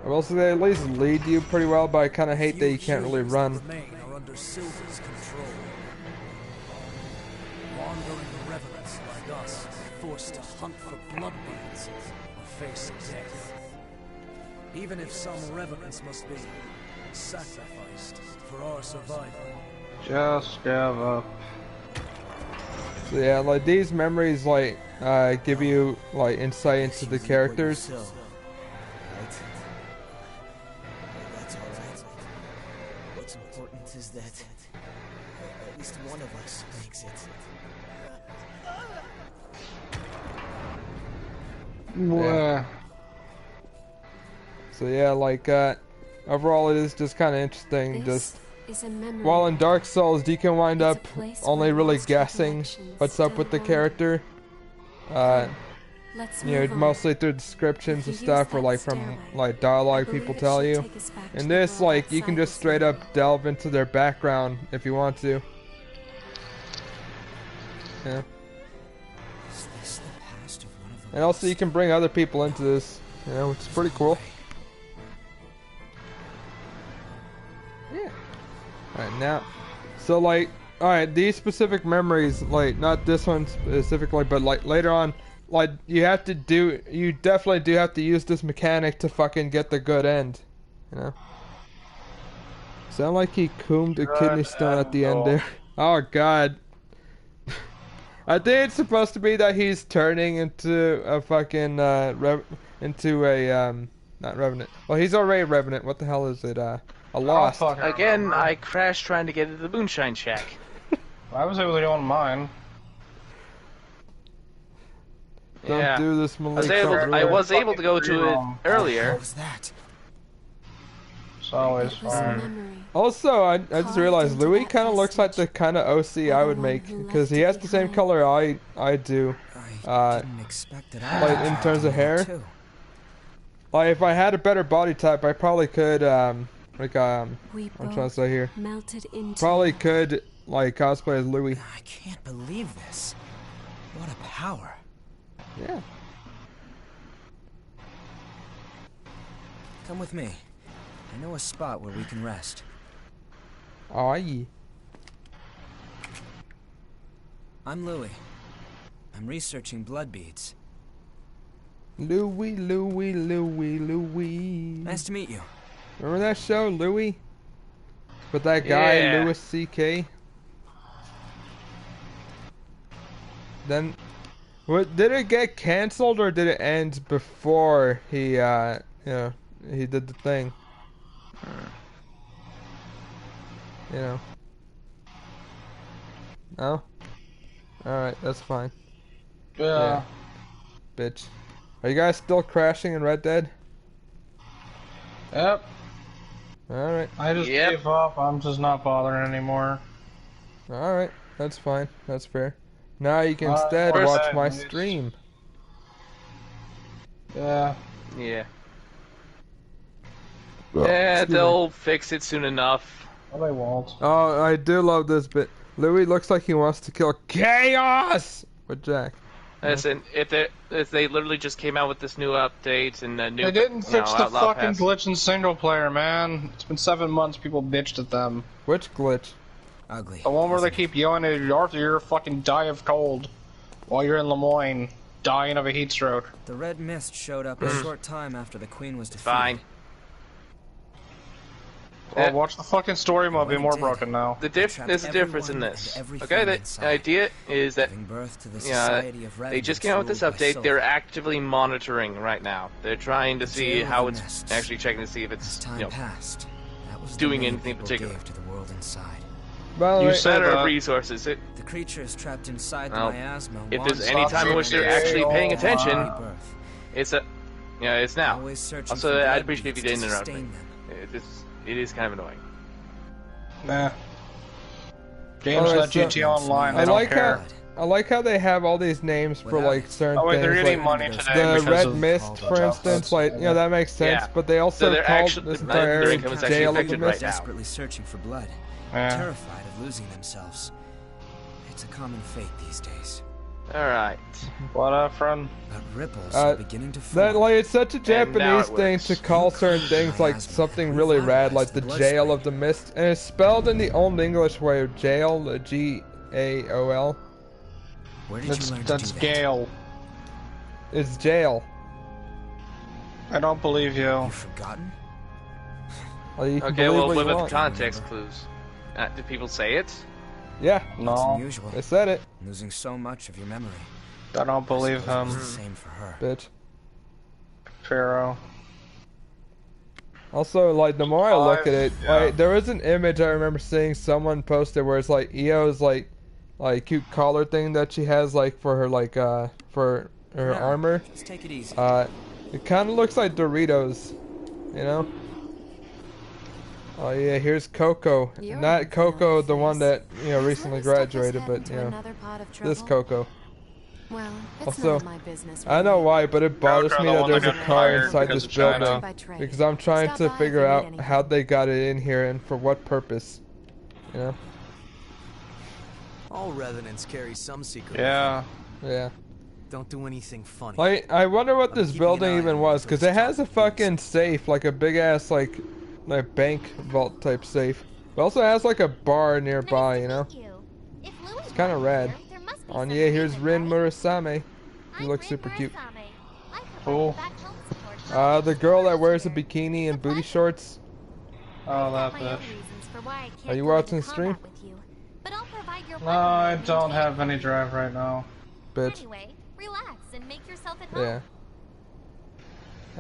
I will say they at least lead you pretty well, but I kind of hate that you can't really run. Remain are under Silver's control. Wandering revenants like us are forced to hunt for bloodbeads or face death. Even if some revenants must be sacrificed for our survival. just give up. So yeah, like these memories like give you like insight into the characters. So, right? That's all right. What's important is that at least one of us makes it. Yeah. So yeah, like overall it is just kind of interesting. Just is a memory. while in Dark Souls, you can wind It's a up place only where really lost guessing recollections what's up still with the haunt. character. Let's You know, move on. mostly through descriptions If and you stuff, use or that like from stairway, like I dialogue believe people it tell should you. take us back to In the this, world like, you can outside just the straight city. up delve into their background if you want to. Yeah. Is this the past of one of the And also you can bring other people into this, you know, which is pretty cool. Yeah. Alright, now, so like, alright, these specific memories, like, not this one specifically, but like later on, like, you definitely do have to use this mechanic to fucking get the good end, you know? Sound like he coomed a kidney stone at the end there. Oh god. I think it's supposed to be that he's turning into a fucking, not Revenant. Well, he's already Revenant. What the hell is it, I lost. fuck it. Again, I crashed trying to get into the Moonshine Shack. I was able to go on mine. Don't Yeah. do this, I Malik. was able to go to it What earlier. was that? It's always It was a fun. memory. Also, I just realized Louis kind of looks like the kind of OC I would make because he has the same color I do. I didn't expect it. Like in terms of hair. Too. Like if I had a better body type, I probably could We I'm trying to say here. melted into Probably could like cosplay as Louis. I can't believe this. What a power. Yeah. Come with me. I know a spot where we can rest. Aye. I'm Louis. I'm researching blood beads. Louis. Nice to meet you. Remember that show, Louis? With that guy, Yeah. Louis C.K.? Then, what, did it get canceled or did it end before he, he did the thing? You know. No? Alright, that's fine. Yeah. Bitch. Are you guys still crashing in Red Dead? Yep. Alright. I just Yep. gave up. I'm just not bothering anymore. Alright. That's fine. That's fair. Now you can Alright, instead where's watch that my news? stream. Yeah. Yeah. Yeah, they'll fix it soon enough. Well, they won't. Oh, I do love this bit. Louis looks like he wants to kill Chaos with Jack. Listen, if they literally just came out with this new update and a new, They didn't fix the Outlaw fucking Pass. glitch in single player, man. It's been 7 months. People bitched at them. Which glitch? Ugly. The one where they isn't it? keep yelling at you, Arthur, you're fucking die of cold, while you're in Lemoyne, dying of a heat stroke. The red mist showed up a short time after the queen was defeated. Fine. Well, watch the fucking story mode be Well, more they did. broken now. There's a difference in everyone this. and everything Okay, the inside. idea is that Giving birth to the yeah, society of they just revenants came out with this ruled by update. silver. They're actively monitoring right now. They're trying to see Jail of how the it's Mists. actually checking to see if As it's time passed, that was the doing name anything people particular. gave to the world inside. By the You way, said matter of that. resources. The creatures trapped inside the Well, miasma. if want there's any time in which they're Stop actually paying it. attention, rebirth. it's now. Always searching Also, for I'd blood appreciate if you beads didn't to interrupt me. sustain them. It is kind of annoying. Nah. Games Alright, like so- GTA Online, I they don't like care. how I like how they have all these names for Without like it. certain Oh wait, they're things. getting Like money today the because Red of Mist, for the instance, uploads. like that makes sense. Yeah. But they also So they're called actually- this their entire income is actually Jail of the affected right Mist. now. Desperately searching for blood. Yeah. Terrified of losing themselves. It's a common fate these days. All right. What up, friend? But ripples Uh, are beginning to form. That like it's such a now Japanese it thing works. to call certain things like Miasma something really rad, like the revitalized the Jail of bloodstream. the Mist, and it's spelled in the old English way of jail, G-A-O-L. Where did you That's, learn to that's do that? Gale. It's jail. I don't believe you. You've forgotten? Like, you can Okay. believe Well, what what you about the want. context clues? Did people say it? Yeah, It's No, unusual. they said it, Losing so much of your memory. I don't believe Suppose it was him. the same for her. bitch. Pharaoh. Also, like, the more I look at it, Yeah. like, there was an image I remember seeing someone posted where it's like Eo's like cute collar thing that she has like for her for her Yeah, armor. Just take it easy. It kind of looks like Doritos, you know. Oh yeah, here's Coco. You're Not a Coco, villain the one face. that recently graduated, but you know, Another pot of this trouble? Coco. Well, it's Also, none of my business. I know really. why, but it bothers Coco, me the that one that there's a got car fired inside because this of China. building By trade. because I'm trying Stop to by if figure you need out anything. how they got it in here and for what purpose. You know? All revenants carry some secret. Yeah. Yeah. Don't do anything funny. Like, I wonder what I'm this keeping an building eye even on was, those because it has a top fucking safe, like a big ass like bank vault type safe. It also has like a bar nearby, you know? It's kinda rad. On yeah, here's Rin Murasame. He looks super cute. Cool. The girl that wears a bikini and booty shorts. Oh, that bitch. Are you watching the stream? No, I don't have any drive right now. Bitch. Anyway, relax and make yourself at home. Yeah.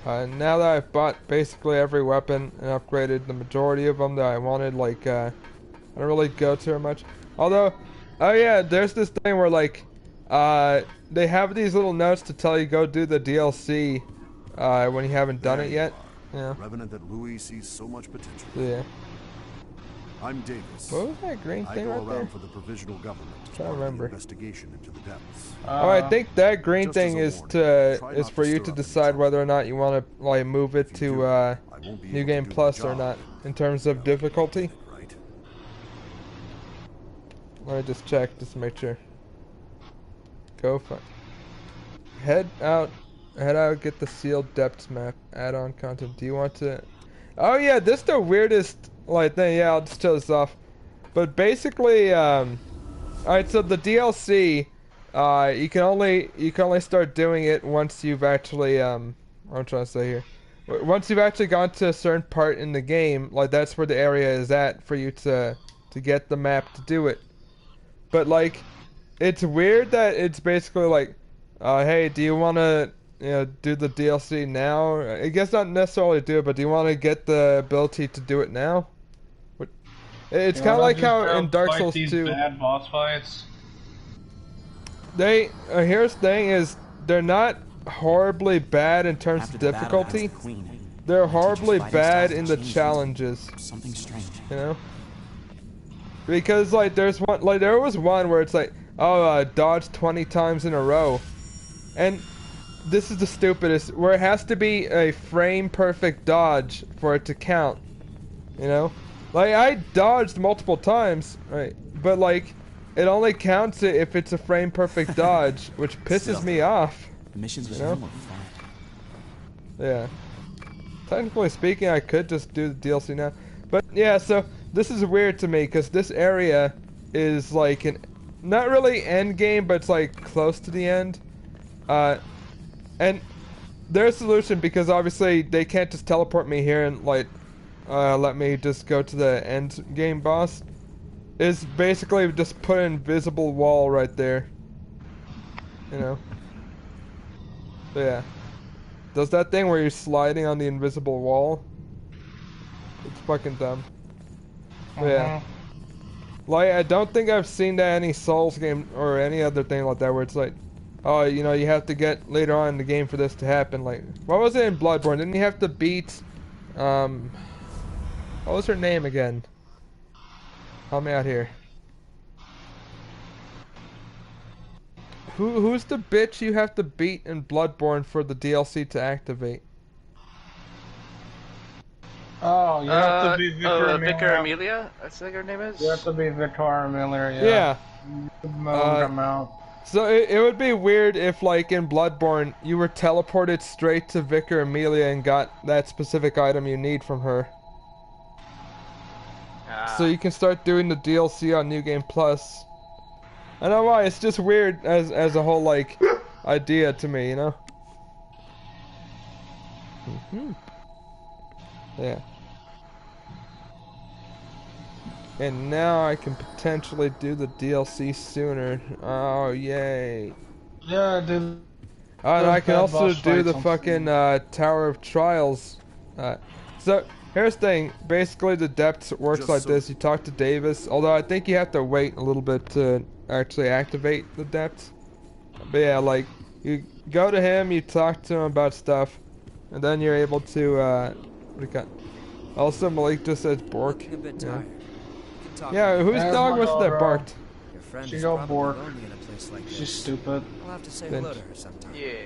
Now that I've bought basically every weapon and upgraded the majority of them that I wanted, like, I don't really go to much. Although, oh yeah, there's this thing where, like, they have these little notes to tell you go do the DLC, when you haven't done it yet. Yeah. Revenant that Louis sees so much potential. Yeah. I'm Davis. What was that green I thing go right around there? for the provisional government. I'm trying to remember. Investigation into the depths. Oh, I think that green just thing as a is warning, try is not for to you stir to up any decide trouble. whether or not you want to like move it If you do, to I won't be New able Game to do Plus my or job. not in terms of difficulty. Right? Let me just check just to make sure. Go for head out, get the sealed depths map, add-on content. Do you want to? Oh yeah, this is the weirdest like thing. Yeah, I'll just show this off. But basically, alright, so the DLC, you can only start doing it once you've actually, what I'm trying to say here. Once you've actually gone to a certain part in the game, like that's where the area is at for you to get the map to do it. But like, it's weird that it's basically like, hey, do you want to, do the DLC now? I guess not necessarily do it, but do you want to get the ability to do it now? It's kind of like how in Dark Souls 2, bad boss fights. here's the thing is, they're not horribly bad in terms of difficulty. They're horribly bad in the challenges. Something strange. You know? Because like there was one where it's like, oh, dodge 20 times in a row. And this is the stupidest, where it has to be a frame perfect dodge for it to count. You know? Like, I dodged multiple times, right? But, like, it only counts it if it's a frame-perfect dodge, which pisses me off. The missions was you know? fun. Yeah. Technically speaking, I could just do the DLC now. But, yeah, so, this is weird to me, because this area is, like, not really end game, but it's, like, close to the end. And their solution, because obviously they can't just teleport me here and, like, let me just go to the end game boss, is basically just put an invisible wall right there. You know? But yeah. Does that thing where you're sliding on the invisible wall? It's fucking dumb. But yeah. Like, I don't think I've seen that any Souls game or any other thing like that where it's like, oh, you know, you have to get later on in the game for this to happen. Like, what was it in Bloodborne? Didn't you have to beat, what was her name again? Help me out here. Who's the bitch you have to beat in Bloodborne for the DLC to activate? Oh, you have to be Vicar Amelia? I think her name is? You have to be Vicar Amelia, Yeah. So it would be weird if, like, in Bloodborne, you were teleported straight to Vicar Amelia and got that specific item you need from her. So you can start doing the DLC on New Game Plus. I don't know why, it's just weird as a whole, like, idea to me, you know? Yeah. And now I can potentially do the DLC sooner. Oh, yay. Yeah, dude. And I can also do the fucking Tower of Trials. So, here's the thing. Basically, the depths works like this. You talk to Davis, although I think you have to wait a little bit to actually activate the depths. But yeah, like, you go to him, you talk to him about stuff, and then you're able to, what do you got? Also, Malik just says Bork. Yeah, whose dog was that barked? Your friend She's is all probably bored. lonely in a place like this. She's stupid. I'll have to say hello to her sometime. Yeah.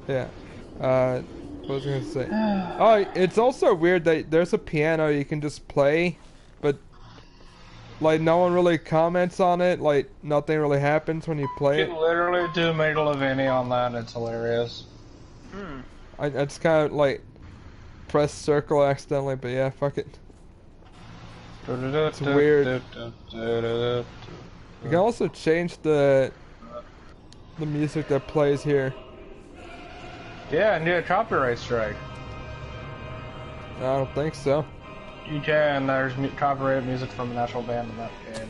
Yeah. What was I gonna say? Oh, it's also weird that there's a piano you can just play, but like no one really comments on it. Like nothing really happens when you play You it. can literally do Megalovania on that, it's hilarious. I just kind of like press circle accidentally, but yeah, fuck it. It's weird. You can also change the music that plays here. Yeah, and do a copyright strike. I don't think so. You can, there's copyright music from a national band in that game.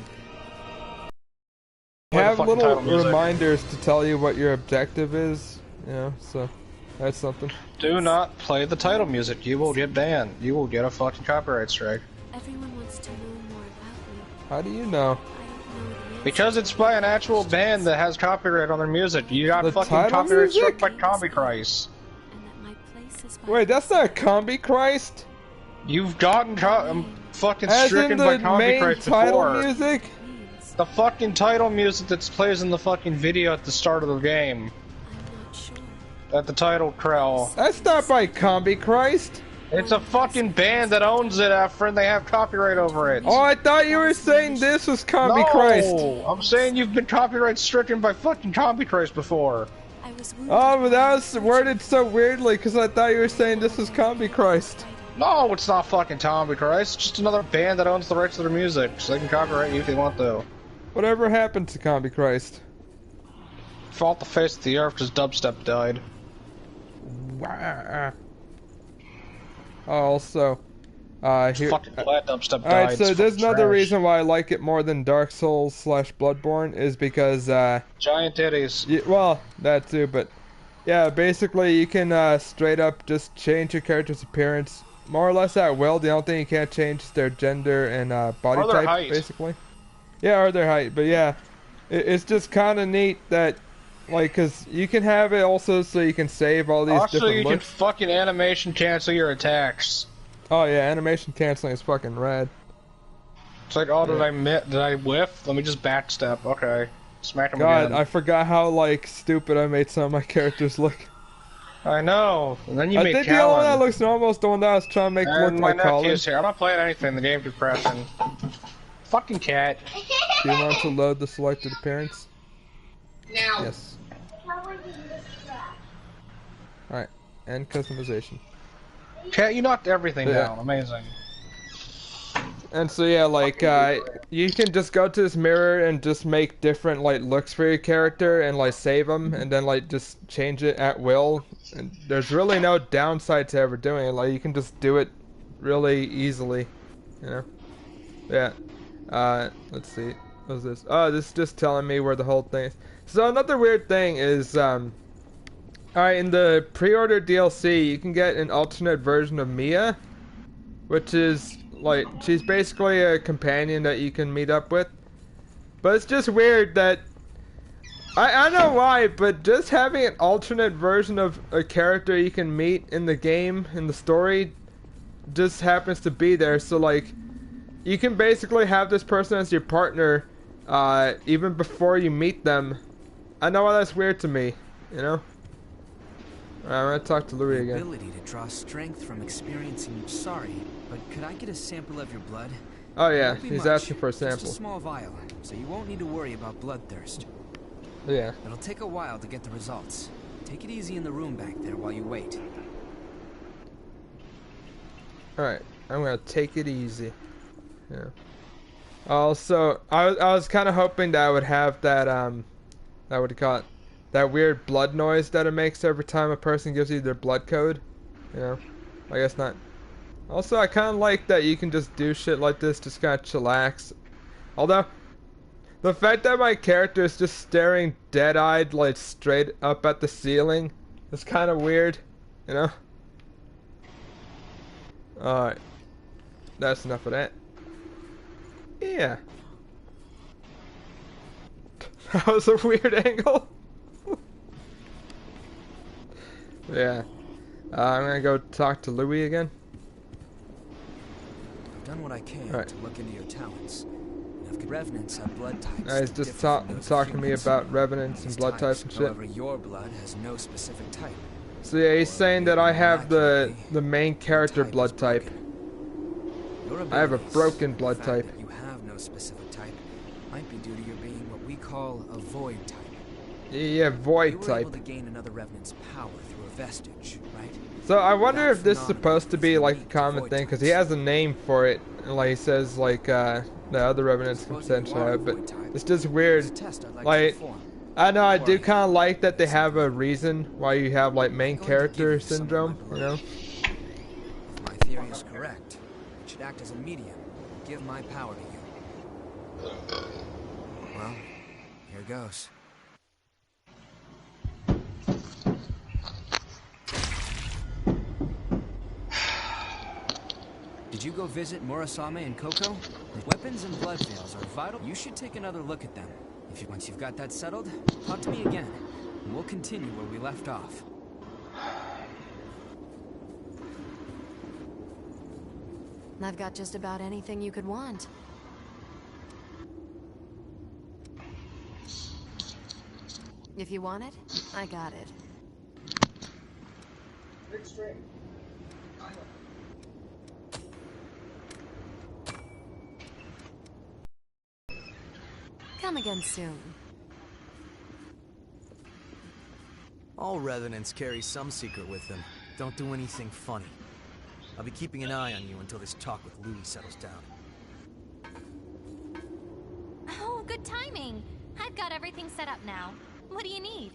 Have little reminders to tell you what your objective is, you know, so. That's something. Do not play the title music. You will get banned. You will get a fucking copyright strike. Everyone wants to know more about me. How do you know? I don't know the answer. Because it's by an actual band that has copyright on their music. You got The fucking title copyright music? struck by Combi Christ. And that my place is by Wait, that's not Combi Christ? You've gotten fucking As in stricken by the Combi main Christ title before. music? means. The fucking title music that plays in the fucking video at the start of the game. I'm not sure. At the title trail. That's not by Combi Christ. It's a fucking band that owns it, Efren. They have copyright over it. Oh, I thought you were saying this was Combi No, Christ. I'm saying you've been copyright stricken by fucking Combi Christ before. I was wounded. Oh, but that was worded so weirdly because I thought you were saying this was Combi Christ. No, it's not fucking Combi Christ. It's just another band that owns the rights to their music, so they can copyright you if they want to. Whatever happened to Combi Christ? Fought the face of the earth because dubstep died. Wah. Also, here. Fucking glad dubstep died. Alright, so It's there's fucking another trash. reason why I like it more than Dark Souls / Bloodborne is because, Giant titties. well, that too, but yeah, basically you can straight up just change your character's appearance more or less at will. The only thing you can't change is their gender and body Or their type, height. basically. Yeah, or their height, but yeah, it's just kind of neat that, like, cause you can have it also so you can save all these Also, different you can looks. fucking animation cancel your attacks. Oh yeah, animation canceling is fucking rad. It's like, oh, did I whiff? Let me just backstep. Okay. Smack him God, again. I forgot how like stupid I made some of my characters look. I know. And then you I make think the only one that Callan. looks normal is the one that I was trying to make look And my like Colin. nephew's here. I'm not playing anything. The game's depressing. Fucking cat. Do you want to load the selected appearance? Now. Yes. Alright, and customization. Cat, you knocked everything Yeah. down. Amazing. And so yeah, like you can just go to this mirror and just make different like looks for your character and like save them and then like just change it at will. And there's really no downside to ever doing it. Like you can just do it really easily, you know. Yeah. Let's see. What's this? Oh, this is just telling me where the whole thing is. So another weird thing is alright, in the pre-order DLC you can get an alternate version of Mia, which is like, she's basically a companion that you can meet up with. But it's just weird that I don't know why, but just having an alternate version of a character you can meet in the game, in the story, just happens to be there. So like, you can basically have this person as your partner even before you meet them. I know why that's weird to me, you know? Alright, I'm gonna talk to Louis The again. ability to draw strength from experiencing. Sorry, but could I get a sample of your blood? Oh yeah, Won't be he's much, asking for a Just sample. a small vial, so you won't need to worry about bloodthirst. Yeah. It'll take a while to get the results. Take it easy in the room back there while you wait. Alright, I'm gonna take it easy. Yeah. Also, I was kind of hoping that I would have that, that what do you call it? That weird blood noise that it makes every time a person gives you their blood code. You know? I guess not. Also, I kind of like that you can just do shit like this, just kind of chillax. Although, the fact that my character is just staring dead-eyed, like, straight up at the ceiling is kind of weird, you know? Alright. That's enough of that. Yeah. That was a weird angle. Yeah. I'm gonna go talk to Louis again. I've done what I can Right. to look into your talents. And if revenants have blood types, He's that just differ from those of talking to me humans. about revenants and These blood types and shit. However, your blood has no specific type. So yeah, he's saying that I have the main character Type is blood type. broken. Your I have a abilities, broken the blood fact type. that you have no specific type might be due to your being what we call a void type. Yeah, You void were type. able to gain another revenant's power through a vestige, right? So I wonder That if this is phenomenon supposed to be is like a unique to common void thing, because he types. has a name for it, and like he says like the other revenants can Suppose you potentially are a have, but void type. it's just There's weird. a test I'd like to Like, perform. I know I do Right. kind of like that they have a reason why you have like main I'm going to character give you some of syndrome, my you know? If my theory is correct, it should act as a medium and give my power to you. Well, here goes. you go visit Murasame and Koko? Weapons and blood vials are vital. You should take another look at them. Once you've got that settled, talk to me again, and we'll continue where we left off. I've got just about anything you could want. If you want it, I got it. Come again soon. All revenants carry some secret with them. Don't do anything funny. I'll be keeping an eye on you until this talk with Louis settles down. Oh, good timing. I've got everything set up now. What do you need?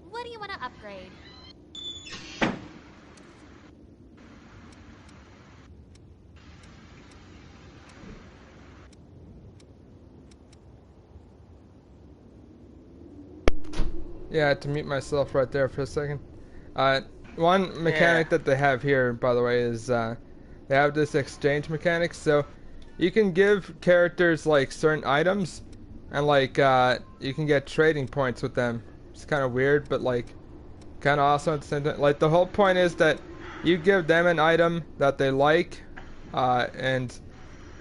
What do you want to upgrade? Yeah, I had to mute myself right there for a second. One mechanic that they have here, by the way, is they have this exchange mechanic. So you can give characters like certain items, and like you can get trading points with them. It's kind of weird, but like kind of awesome at the same time. Like the whole point is that you give them an item that they like, and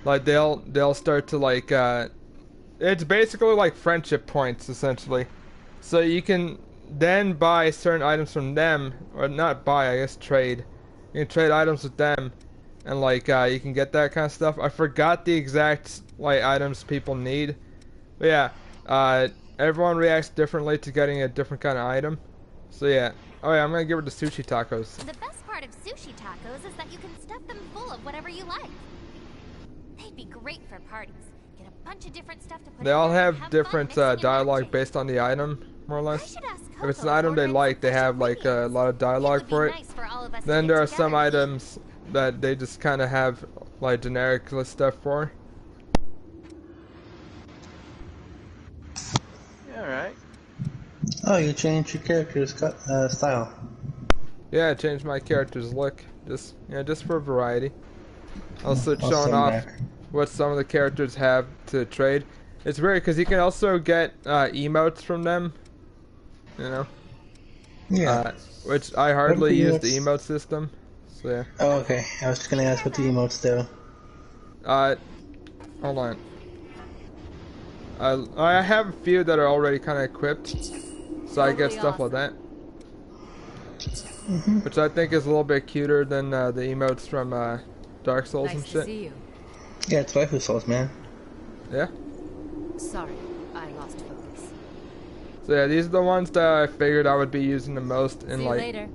like they'll start to like it's basically like friendship points essentially. So you can then buy certain items from them, or not buy, I guess trade. You can trade items with them, and like you can get that kind of stuff. I forgot the exact like items people need, but yeah, everyone reacts differently to getting a different kind of item. So yeah, oh yeah, I'm gonna give her the sushi tacos. The best part of sushi tacos is that you can stuff them full of whatever you like. They'd be great for parties. Get a bunch of different stuff to put They in all there and have different fun mixing and dialogue matching. based on the item, more or less. I should ask If it's an Coco item to they order like, they some have like a lot of dialogue It for would it. be nice for all of us to Then get there are together some and eat. items that they just kind of have like generic stuff for. Alright. Oh, you changed your character's style. Yeah, I changed my character's look, just just for variety. Also I'll showing send off back. what some of the characters have to trade. It's weird because you can also get emotes from them, you know. Yeah. Which I hardly the use the emotes? emote system. So yeah. Oh, okay. I was just gonna ask what the emotes do. Hold on. I have a few that are already kind of equipped, so I get Totally stuff like that. Mm-hmm. Which I think is a little bit cuter than the emotes from Dark Souls Nice and to shit. see you. Yeah, it's Waifu Souls, man. Yeah. Sorry, I lost focus. So yeah, these are the ones that I figured I would be using the most in See you like later.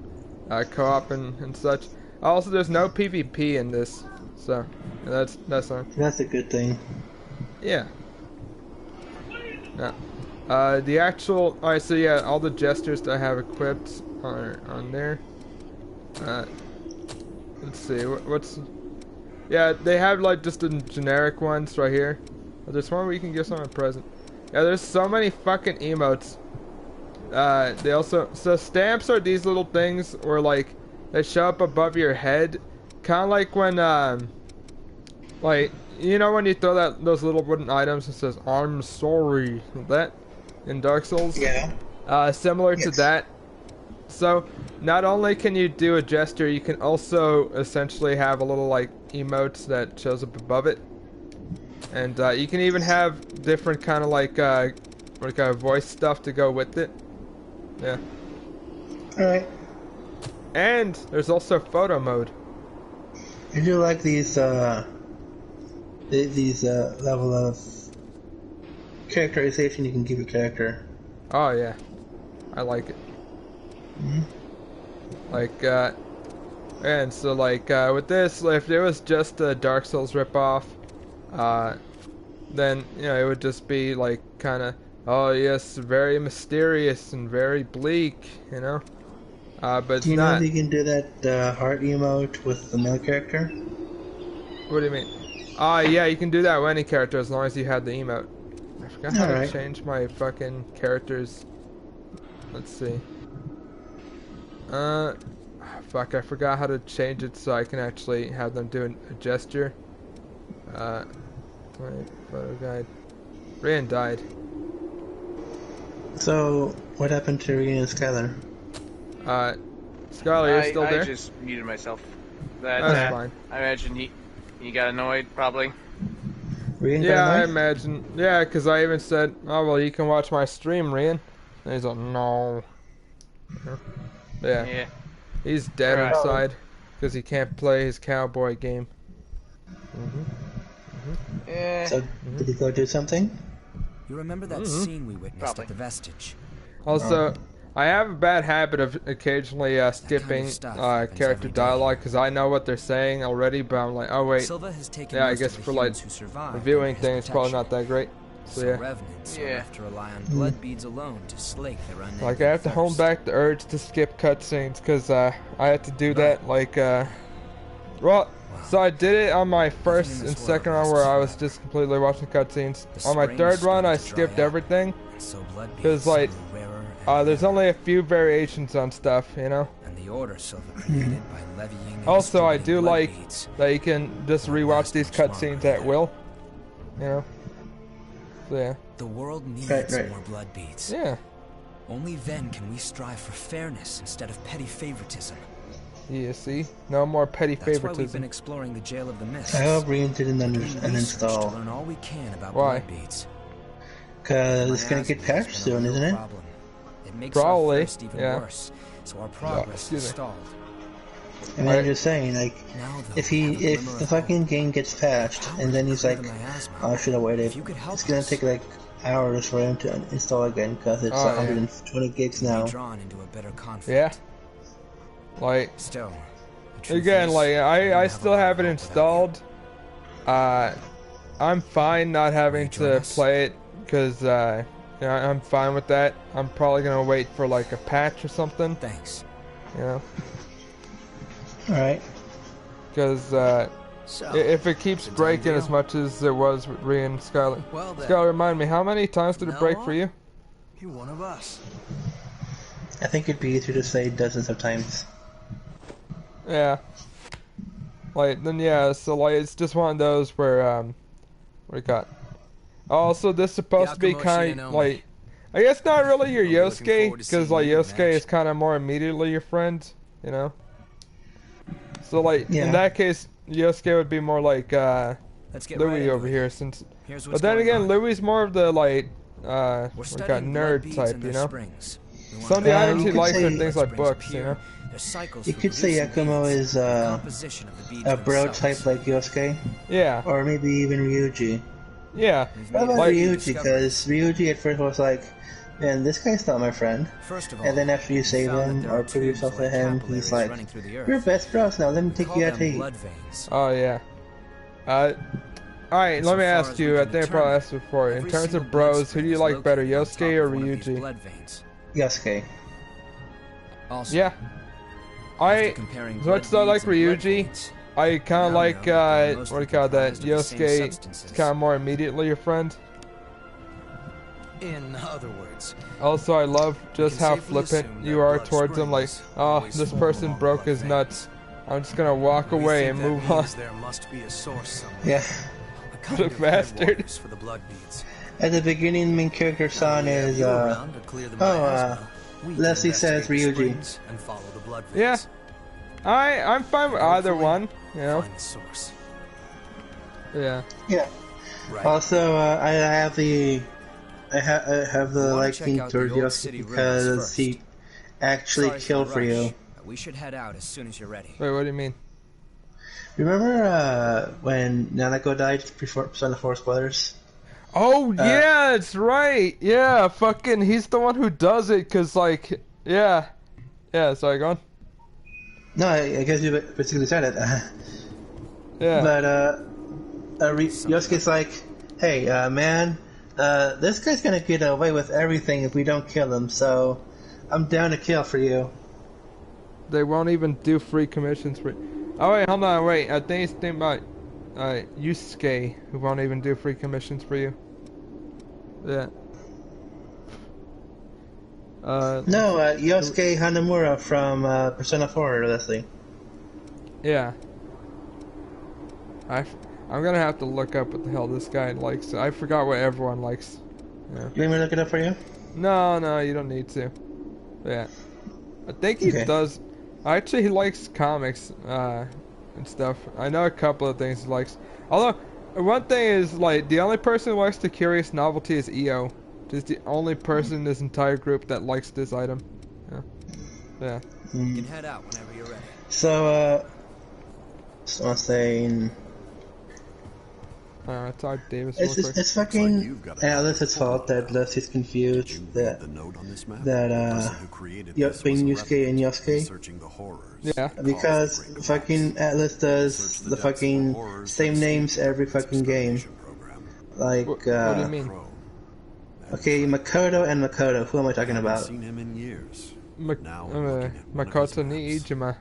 co-op and such. Also, there's no PvP in this, so that's fine. That's a good thing. Yeah. Yeah. The actual. Alright, so yeah, all the gestures that I have equipped are on there. Let's see, what's. Yeah, they have like just the generic ones right here. Oh, there's one where you can give someone a present. Yeah, there's so many fucking emotes. They also. So stamps are these little things where like they show up above your head. Kind of like when, like, you know when you throw those little wooden items and says, "I'm sorry," that in Dark Souls? Yeah. Similar to Yes. that. So, not only can you do a gesture, you can also essentially have a little, like, emotes that shows up above it. And, you can even have different kind of, like voice stuff to go with it. Yeah. Alright. And there's also photo mode. I do like these level of characterization you can give your character. Oh, yeah. I like it. Mm-hmm. Like, and so, like, with this, if there was just a Dark Souls ripoff, then, you know, it would just be, like, kind of, oh, yes, very mysterious and very bleak, you know? But it's Do you know not. if you can do that heart emote with the male character? What do you mean? Yeah, you can do that with any character as long as you have the emote. I forgot how Alright. to change my fucking characters. Let's see. fuck, I forgot how to change it so I can actually have them do a gesture. Right, photo guide. Reean died. So, what happened to Reean and Skylar? Skylar, you're still there? I just muted myself. That's fine. I imagine he got annoyed, probably. Reean Yeah, got I annoyed? imagine. Yeah, because I even said, oh, well, you can watch my stream, Reean. And he's like, no. Yeah. He's dead Right. inside because he can't play his cowboy game. So, did he go do something? You remember that scene we witnessed at the Vestige? Also, I have a bad habit of occasionally skipping character dialogue because I know what they're saying already, but I'm like, oh wait, Silva has taken yeah, I most guess of the for like humans who survived reviewing under his things, it's probably protection. not that great. So yeah, Revenants are left to rely on blood beads alone to slake their unending like I have to hold thirst. back the urge to skip cutscenes because I had to do that like well. So I did it on my first and second run where I was just completely watching cutscenes. On my third run, I skipped everything because like there's only a few variations on stuff, you know. And the order Silva created by levying and Also, I do distributing blood like beads. that you can just rewatch these cutscenes at will, you know. So yeah. The world needs more blood beads. Yeah. Only then can we strive for fairness instead of petty favoritism. Yeah, see? No more petty That's why we've been favoritism. exploring the Jail of the Mists. I hope Reean didn't Doing research to uninstall. learn all we can about Why? blood beads. Because it's gonna get patched soon, isn't it? It makes Probably, our thirst even yeah. worse, so our progress excuse is me. stalled. I mean, I'm just saying, like, if the fucking game gets patched, and then he's like, oh, I should have waited, it's gonna take like hours for him to install again, because it's 120 gigs now. Drawn into a better conflict. Yeah. Like, Still, again, like, I still have it installed. I'm fine not having to play it, because, you know, I'm fine with that. I'm probably gonna wait for, like, a patch or something. Thanks. You know? Alright. Because, if it keeps breaking as much as it was with Reean and Skylar. Well, then. Skylar, remind me, how many times did it break for you? You're one of us. I think it'd be easier to say dozens of times. Yeah. Like, then yeah, so like, it's just one of those where, what do you got? Also, this is supposed to be kind of, like, I guess not really your Yosuke, because, like, Yosuke is kind of more immediately your friend, you know? So, like, in that case, Yosuke would be more like, Louis over here, since, but then again, Louis is more of the, like, what do you got, nerd type, you know? Some of the items he likes are things like books, you know? You could say Yakumo is a bro type like Yosuke. Yeah. Or maybe even Ryuji. Yeah. What about like, Ryuji? Because Ryuji at first was like, man, this guy's not my friend. And then after you save him or prove yourself to him, he's like, you're best bros now, let me take you out to eat. Oh, yeah. Alright, let me ask you, I think I probably asked before, in terms of bros, who do you like better, Yosuke or Ryuji? Yosuke. Yeah. As much as I like Ryuji, I kind of like, what do you call that, Yosuke is kind of more immediately your friend. In other words, also, I love just how flippant you are towards him, like, oh, this person broke his nuts. I'm just gonna walk away and move on. There must be a source somewhere. Yeah. What a bastard. For the blood beads. At the beginning, main character San is, Leslie says Ryuji. And follow the blood veins. Yeah. I'm fine with either one, you know? Find the source. Yeah. Yeah. Right. Also, I have the liking towards Yosuke because he actually killed for you. We should head out as soon as you're ready. Wait, what do you mean? Remember when Nanako died before Persona 4 spoilers? Oh, yeah, that's right. Yeah, fucking, he's the one who does it, because, like, yeah. Yeah, sorry, go on. No, I guess you basically said it. Yeah. But, Yosuke's like, hey, man, this guy's gonna get away with everything if we don't kill him, so I'm down to kill for you. They won't even do free commissions for... Oh, wait, hold on, wait. I think it's thinking about Yusuke, who won't even do free commissions for you. Yeah. No, Yosuke Hanamura from Persona 4, Leslie. Yeah. I'm gonna have to look up what the hell this guy likes. I forgot what everyone likes. Yeah. You want me to look it up for you? No, you don't need to. Yeah. I think he does. Actually, he likes comics and stuff. I know a couple of things he likes. Although, one thing is, like, the only person who likes the Curious Novelty is EO. Just the only person in this entire group that likes this item. Yeah. You can head out whenever you're ready. So, I'm saying... Todd Davis. It's fucking Alice's fault that Leslie's confused that being Yusuke and Yosuke. Yeah. Because fucking Atlas does the fucking same names every fucking game. Like, what do you mean? Okay, Makoto and Makoto. Who am I talking about? Seen him in years. Makoto ni Ijima.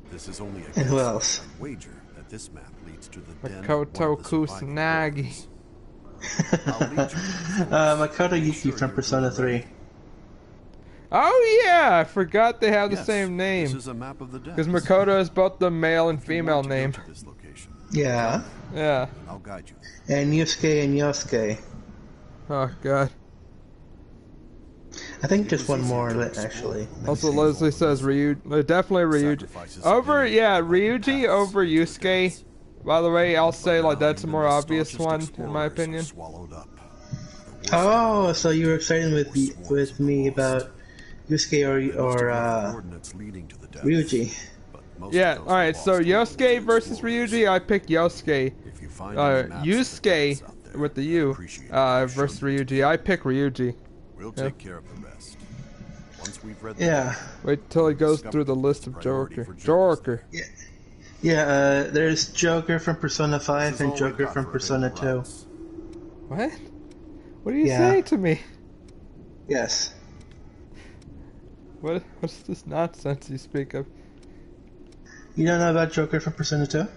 This is only and who else? Wager that this map leads to the Makoto Kusanagi. Makoto Yuki from Persona 3. Oh yeah, I forgot they have the same name. This is a map of the because Makoto is both the male and female name. Yeah. Yeah. I'll guide you. And Yusuke and Yosuke. Oh god. I think just one more, actually. Also, Leslie says Ryuji. Definitely Ryuji. Ryuji over Yusuke. By the way, I'll say like that's a more obvious one in my opinion. Oh, so you were excited with me about Yusuke or Ryuji? Yeah. All right. So Yosuke versus Ryuji, I pick Yosuke. Yusuke with the U versus Ryuji, I pick Ryuji. We'll take care of the rest. Once we've read Wait till he goes through the list of Joker. Yeah, there's Joker from Persona 5 and Joker from Persona 2. What? What do you say to me? Yes. What's this nonsense you speak of? You don't know about Joker from Persona 2?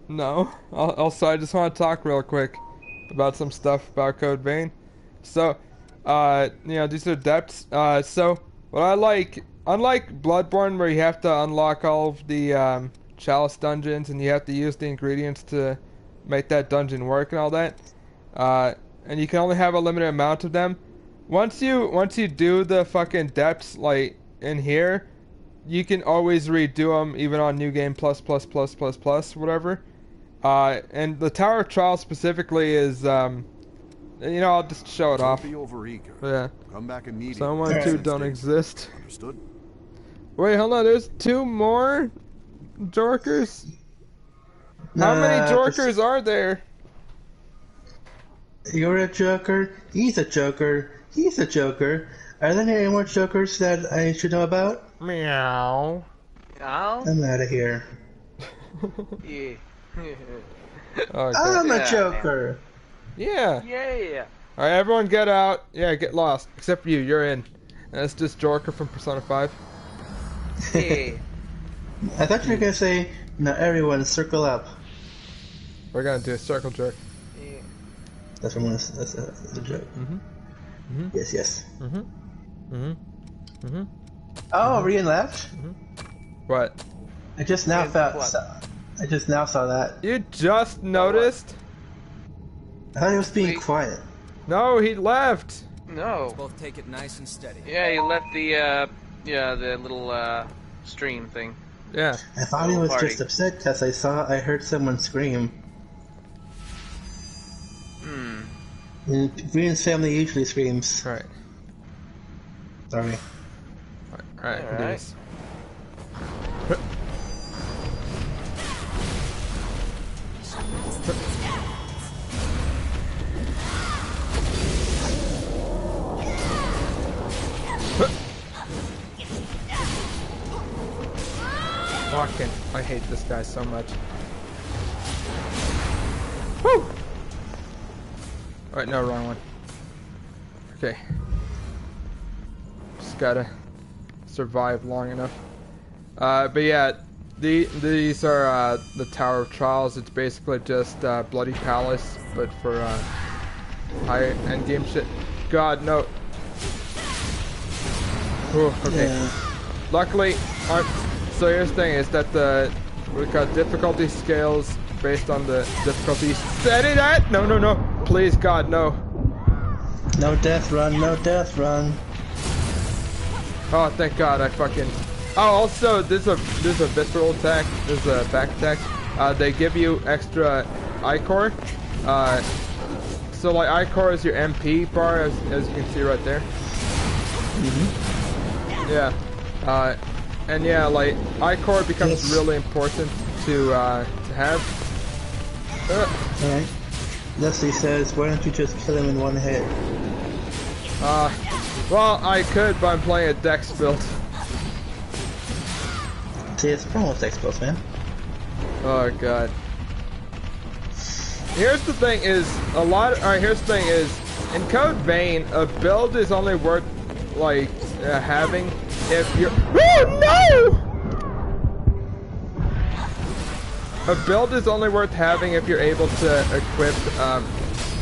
No. Also, I just want to talk real quick about some stuff about Code Vein. So, these are depths. So, what I like, unlike Bloodborne where you have to unlock all of the Chalice dungeons and you have to use the ingredients to make that dungeon work and all that, and you can only have a limited amount of them. Once you do the fucking depths, like in here, you can always redo them, even on New Game Plus, whatever. And the Tower of Trial specifically is, I'll just show it off. Don't be overeager. Yeah. Come back immediately. So 1 and 2 don't exist. Understood? Wait, hold on. There's 2 more Jorkers? How many Jorkers are there? You're a Joker. He's a Joker. He's a Joker. Are there any more Jokers that I should know about? Meow. Meow? I'm out of here. Yeah. I'm a Joker. Yeah. Yeah. Alright, everyone get out. Yeah, get lost. Except for you. You're in. And it's just Joker from Persona 5. Yeah. I thought you were going to say, now everyone circle up. We're going to do a circle jerk. Yeah. That's what I'm going to say. That's a joke. Yes. Oh, Reean left? What? I just now saw that. You just noticed? I thought he was being quiet. No, he left. No. Let's both take it nice and steady. Yeah, he left the little stream thing. Yeah. I thought he was just upset because I heard someone scream. And Reean's family usually screams. Right. Sorry. Alright, do this. Fucking, I hate this guy so much. Woo! Alright, no, wrong one. Okay. Just gotta survive long enough. But yeah, these are the Tower of Trials. It's basically just Bloody Palace, but for high end game shit. God, no. Ooh, okay. Yeah. Luckily, so here's the thing is that we got difficulty scales based on the difficulty setting that. No, no, no. Please, God, no. No death run, no death run. Oh, thank God, I fucking... Oh, also, there's a visceral attack. There's a back attack. They give you extra ichor. So like ichor is your MP bar, as you can see right there. Yeah. And yeah, like ichor becomes really important to have. Alright. Leslie says, why don't you just kill him in one hit? Well, I could, but I'm playing a dex build. See, it's almost dex builds, man. Oh God. Here's the thing is, here's the thing is, in Code Vein, a build is only worth, like, having if you're... Oh, no! A build is only worth having if you're able to equip,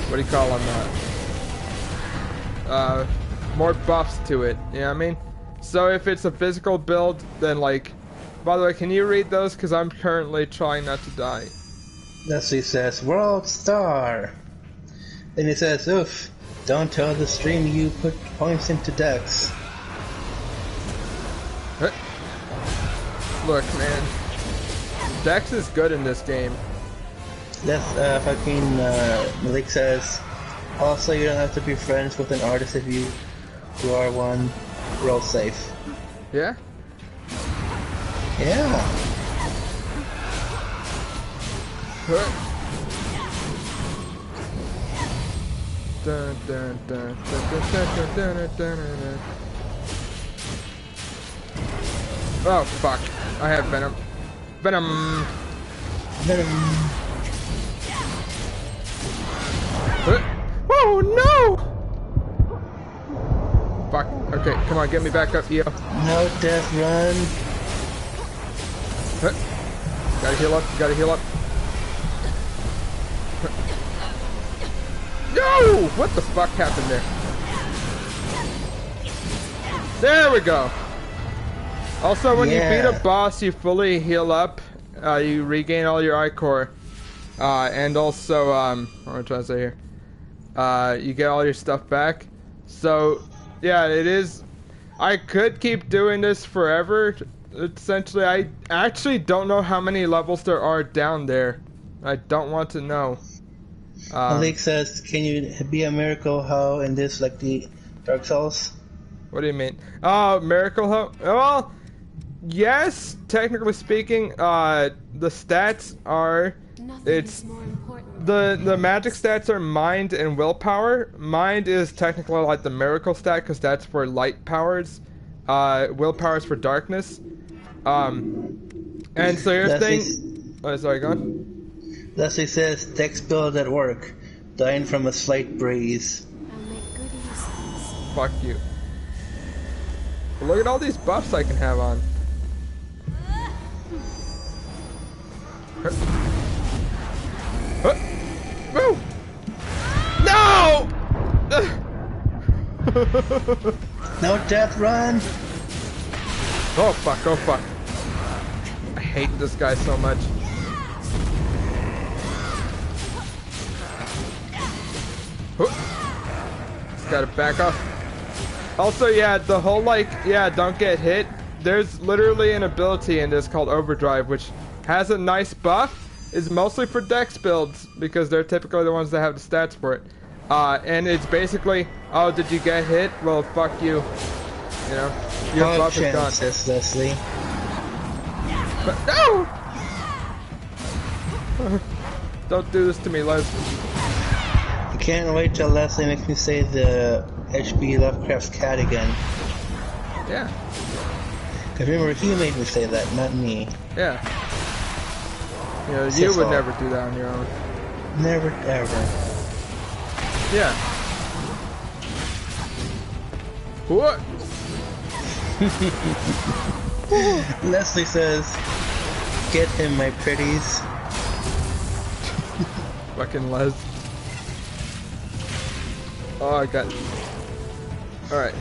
what do you call them, more buffs to it, you know what I mean? So if it's a physical build, then like... By the way, can you read those? Because I'm currently trying not to die. Leslie says, Rockstar! Then he says, oof, don't tell the stream you put points into Dex. Look, man. Dex is good in this game. That's, fucking, Malik says, also you don't have to be friends with an artist if you are one. Roll safe. Yeah? Yeah. Dun, dun, dun, dun, dun, dun, dun, dun, dun, dun. Oh fuck! I have venom. Venom. Venom. Oh no! Fuck. Okay, come on, get me back up, Eo. No death run. Gotta heal up. Gotta heal up. No! What the fuck happened there? There we go. Also, when you beat a boss, you fully heal up. You regain all your ichor. And also, what am I trying to say here? You get all your stuff back. So, yeah, it is... I could keep doing this forever. Essentially, I actually don't know how many levels there are down there. I don't want to know. Malik says, can you be a miracle hoe in this like the Dark Souls? What do you mean? Oh, miracle hoe? Well, yes, technically speaking, the stats are... It's... The magic stats are mind and willpower. Mind is technically like the miracle stat because that's for light powers. Willpower is for darkness. And so here's the thing... Oh, sorry, go on. Leslie says, Dex build at work. Dying from a slight breeze. Fuck you. But look at all these buffs I can have on. Move! No! No death run! Oh fuck, oh fuck. I hate this guy so much. Just gotta back off. Also, yeah, the whole like, yeah, don't get hit. There's literally an ability in this called Overdrive, which has a nice buff. It's mostly for dex builds because they're typically the ones that have the stats for it. And it's basically, oh, did you get hit? Well, fuck you. You know, your buff is gone. Says Leslie. But no! Don't do this to me, Les. I can't wait till Leslie makes me say the H.P. Lovecraft's cat again. Yeah. Because remember, he made me say that, not me. Yeah. You know, you would never do that on your own. Never, ever. Yeah. What? Leslie says, get him, my pretties. Fucking Les. Oh, I got... Alright.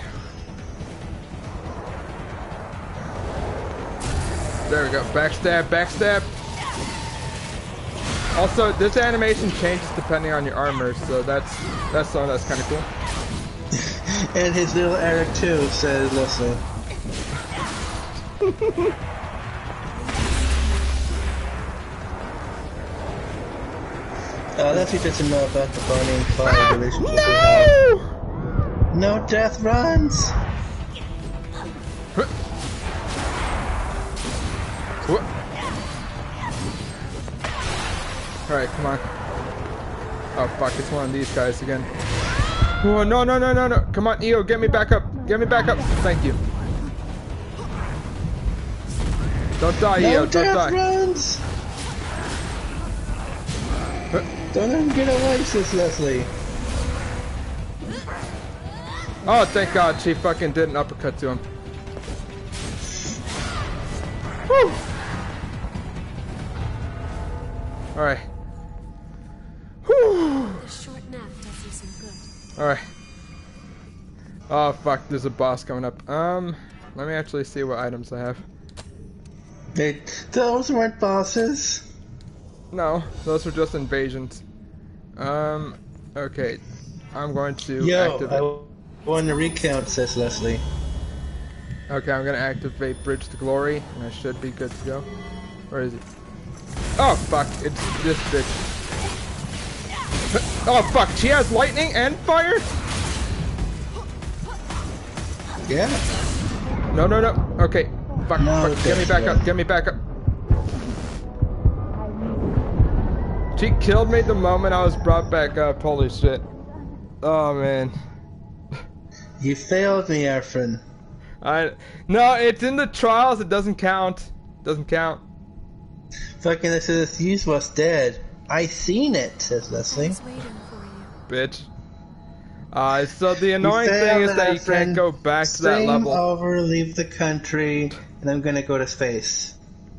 There we go. Backstab, backstab. Also, this animation changes depending on your armor, so that's something that's kind of cool. And his little Eric too says, "Listen." That's interesting to know about the Bonnie and Clyde relationship they have. No death runs. Alright, come on. Oh fuck, it's one of these guys again. Oh no no no no no! Come on, EO, get me back up! Get me back up! Thank you. Don't die, EO, don't die. Runs. Don't let him get away, sis Leslie. Oh, thank God, she fucking did an uppercut to him. Woo! Alright. A short nap does you some good. Alright. Oh fuck, there's a boss coming up. Let me actually see what items I have. Those weren't bosses. No, those were just invasions. Okay. I'm going to activate. I want to recount, says Leslie. Okay, I'm gonna activate Bridge to Glory, and I should be good to go. Where is he? Oh fuck, it's this bitch. Oh fuck, she has lightning and fire? Yeah. No, no, no. Okay. Fuck, No, fuck. Get me back up, get me back up. She killed me the moment I was brought back up, holy shit. Oh man. You failed me, Efren. No, it's in the trials, it doesn't count. Doesn't count. Fucking this is you was dead. I seen it, says Leslie. Bitch. So the annoying thing is that you can't go back to that level. Over, leave the country, and I'm gonna go to space.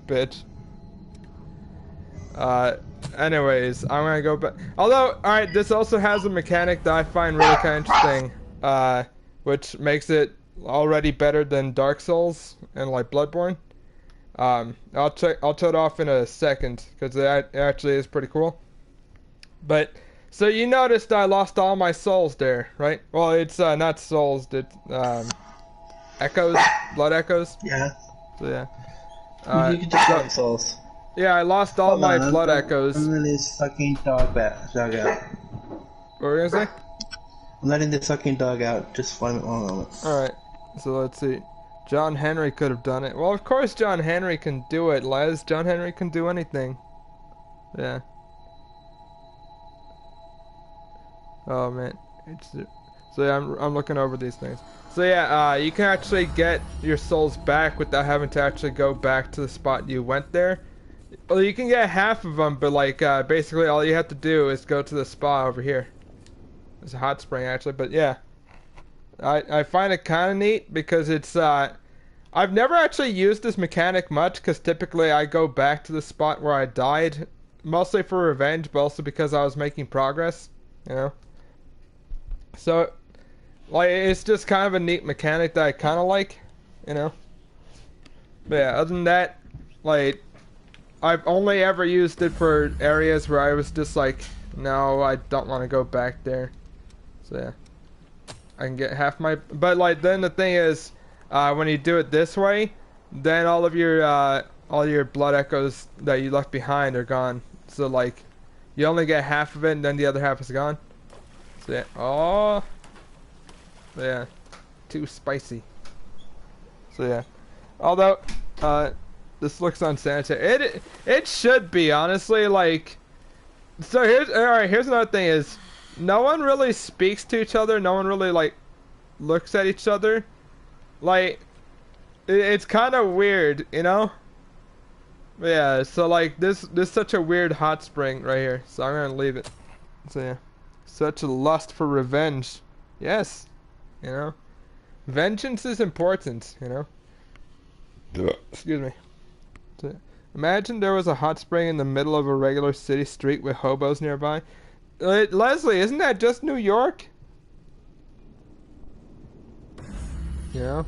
Bitch. Anyways, I'm gonna go back. Although, alright, this also has a mechanic that I find really kind of interesting, which makes it already better than Dark Souls and like Bloodborne. I'll tell it off in a second because it actually is pretty cool. But so you noticed I lost all my souls there, right? Well, it's not souls, it's echoes, blood echoes. Yeah. So yeah. You can just call them souls. Yeah, I lost all my blood echoes. I'm letting this fucking dog out. What were you gonna say? I'm letting this fucking dog out. Just one moment. Alright, so let's see. John Henry could have done it. Well, of course John Henry can do it, Les. John Henry can do anything. Yeah. Oh man. So yeah, I'm looking over these things. So yeah, you can actually get your souls back without having to actually go back to the spot you went there. Well, you can get half of them, but like basically all you have to do is go to the spa over here. There's a hot spring actually, but yeah. I find it kind of neat because it's I've never actually used this mechanic much because typically I go back to the spot where I died, mostly for revenge, but also because I was making progress, you know. So like it's just kind of a neat mechanic that I kind of like, you know. But yeah, other than that, like I've only ever used it for areas where I was just like, no, I don't want to go back there. So yeah. I can get half my, but like then the thing is, when you do it this way, then all your blood echoes that you left behind are gone. So like, you only get half of it, and then the other half is gone. So yeah, oh, yeah, too spicy. So yeah, although this looks unsanitary. It should be, honestly. Like, so here's another thing is, no one really speaks to each other. No one really like looks at each other. Like, it's kind of weird, you know. Yeah. So like this such a weird hot spring right here. So I'm gonna leave it. So yeah, such a lust for revenge. Yes, you know, vengeance is important. You know. Excuse me. So, imagine there was a hot spring in the middle of a regular city street with hobos nearby. Leslie, isn't that just New York? You know?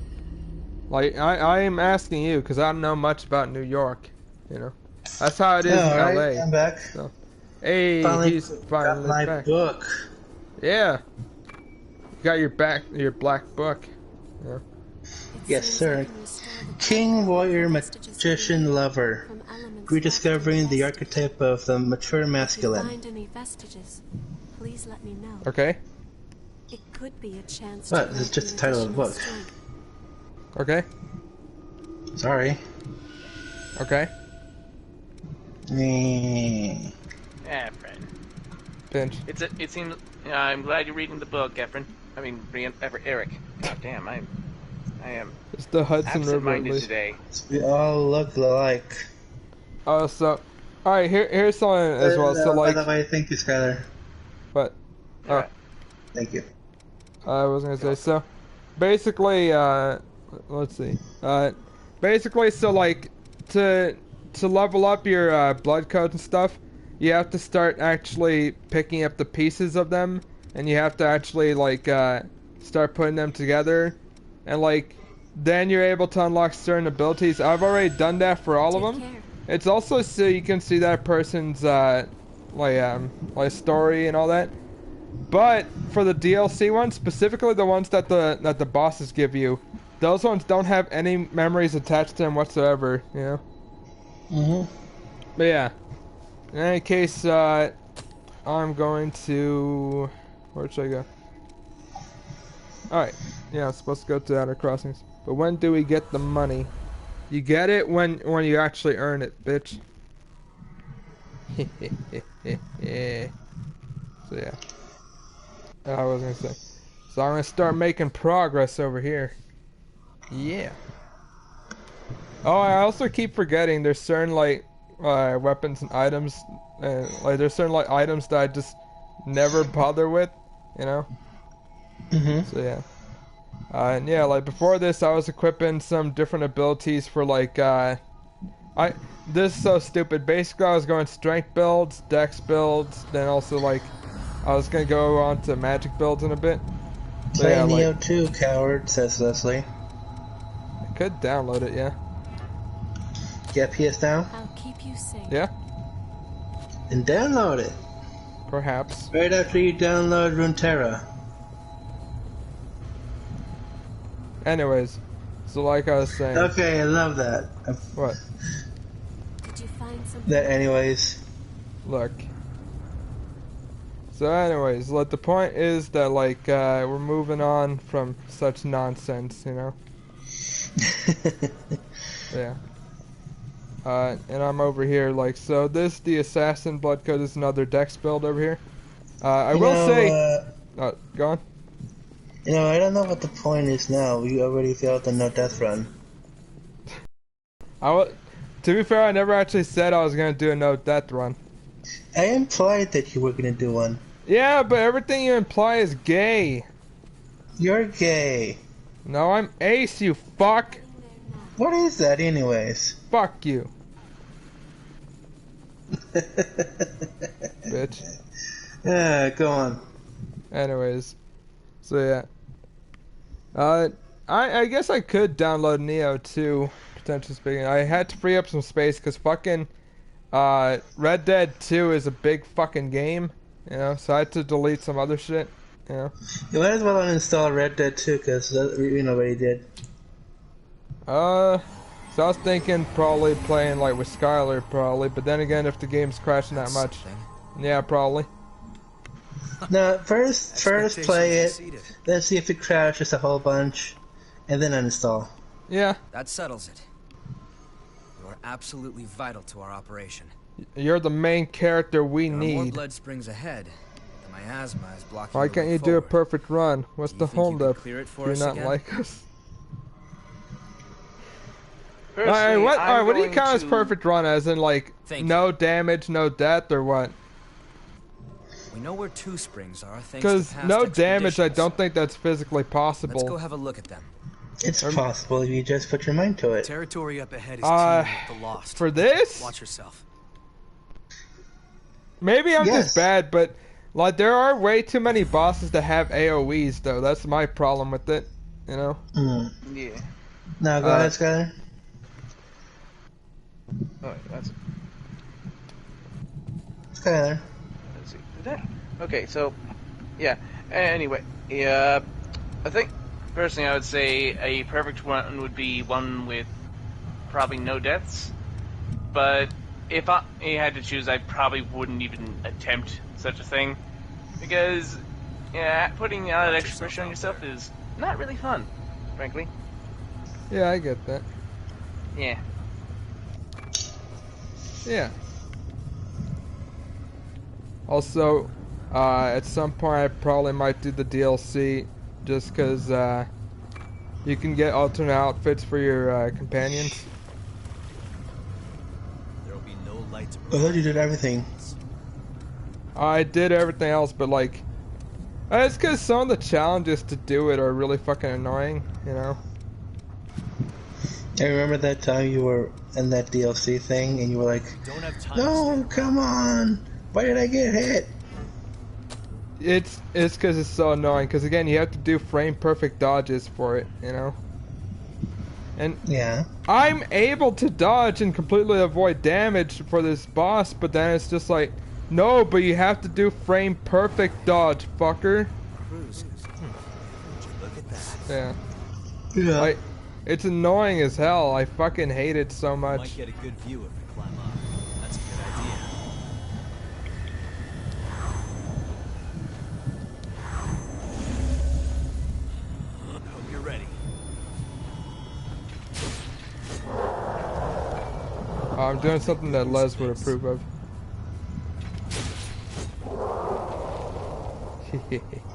Like, I am asking you, because I don't know much about New York, you know? That's how it is in Alright, LA. I'm back. So. Hey, Finally he's got finally my back. book. Yeah. You got your black book. Yeah. Yes, sir. King, warrior, magician, lover. Rediscovering the archetype of the mature masculine. Find any vestiges, please let me know. Okay. It could be a chance. What? This is just the title of the book. Okay. Sorry. Okay. Yeah, Fred. Pinch. It seems. I'm glad you're reading the book, Efren. I mean, Eric. God damn, I am. It's the Hudson River. Absent-minded today. We all look alike. Oh, so, all right. Here's something as well. So, like, by the way, thank you, Skylar. What? Oh, Right. Thank you. I was gonna say so. Basically, let's see. Basically, so like to level up your blood codes and stuff, you have to start actually picking up the pieces of them, and you have to actually like start putting them together, and like then you're able to unlock certain abilities. I've already done that for all of them. It's also so you can see that person's like story and all that. But for the DLC ones, specifically the ones that the bosses give you, those ones don't have any memories attached to them whatsoever, you know? Mhm. But yeah. In any case, I'm going to... Where should I go? Alright. Yeah, I'm supposed to go to Outer Crossings. But when do we get the money? You get it when you actually earn it, bitch. So yeah. I was gonna say. So I'm gonna start making progress over here. Yeah. Oh, I also keep forgetting there's certain like weapons and items, like there's certain like items that I just never bother with, you know. Mhm. So yeah. And yeah, like before this, I was equipping some different abilities for like this is so stupid. Basically, I was going strength builds, dex builds, then also like I was gonna go on to magic builds in a bit. Play yeah, Neo like, 2, coward, says Leslie. I could download it, yeah. Get PS now? I'll keep you safe. Yeah. Then download it. Perhaps. Right after you download Runeterra. Anyways, so like I was saying. Okay, I love that. What? Did you find something? That anyways. Look. So anyways, like the point is that like we're moving on from such nonsense, you know? Yeah. And I'm over here like, so this, the Assassin Blood Code is another dex build over here. I will say... go on. You know, I don't know what the point is now. We already failed the no death run. To be fair, I never actually said I was gonna do a no death run. I implied that you were gonna do one. Yeah, but everything you imply is gay. You're gay. No, I'm ace, you fuck. What is that anyways? Fuck you. Bitch. Yeah, go on. Anyways. So yeah. I guess I could download Neo too, potentially speaking. I had to free up some space because fucking Red Dead 2 is a big fucking game, you know, so I had to delete some other shit, you know. You might as well uninstall Red Dead 2 because you know what he did. So I was thinking probably playing like with Skylar probably, but then again if the game's crashing that much. Yeah, probably. No, first play it, then see if it crashes a whole bunch, and then uninstall. Yeah. That settles it. You are absolutely vital to our operation. You're the main character we There are more need. blood springs ahead. The miasma is blocking. Why can't you do a perfect run? What's the holdup? Do you not like us? Alright, what do you count as perfect run? As in like no damage, no death, or what? We know where two springs are. Because no damage, I don't think that's physically possible. Let's go have a look at them. It's possible if you just put your mind to it. Territory up ahead is teeming with the lost. For this? Watch yourself. Maybe I'm just bad, but like there are way too many bosses that have AoEs though. That's my problem with it, you know? Mm. Yeah. No, go ahead, Skyler. Oh, that's. Skyler. Let's see. Okay, so, yeah. Anyway, yeah. I think personally, I would say a perfect one would be one with probably no deaths. But if I had to choose, I probably wouldn't even attempt such a thing because, yeah, putting that extra pressure on yourself is not really fun, frankly. Yeah, I get that. Yeah. Yeah. Also, at some point I probably might do the DLC just because you can get alternate outfits for your companions. There'll be no lights. I thought you did everything. I did everything else, but like, it's because some of the challenges to do it are really fucking annoying, you know? I remember that time you were in that DLC thing and you were like, no, come on! Why did I get hit? It's because it's so annoying, because again, you have to do frame perfect dodges for it, you know? And yeah, I'm able to dodge and completely avoid damage for this boss, but then it's just like, no, but you have to do frame perfect dodge, fucker. Look at that. Yeah. Yeah. Like, it's annoying as hell. I fucking hate it so much. Might get a good view if we climb up. That's a good idea. Hope you're ready. I'm doing something that Les would approve of.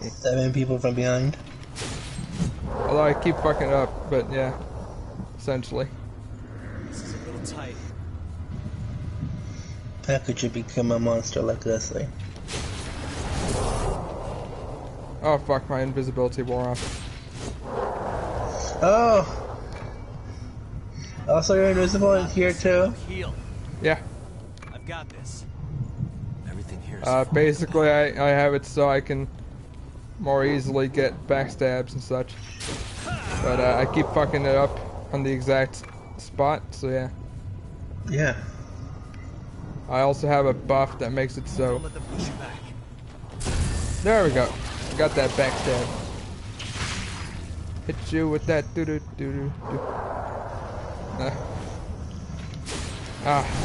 7 people from behind. Although I keep fucking it up, but yeah, essentially. This is a little tight. How could you become a monster like Leslie? Oh fuck, my invisibility wore off. Oh! Also, you're invisible in here too? Heal. Yeah. I've got this. Everything here is basically I have it so I can more easily get backstabs and such. But I keep fucking it up on the exact spot, so yeah. Yeah. I also have a buff that makes it so. Don't let them push you back. There we go. Got that backstab. Hit you with that doo doo doo doo doo.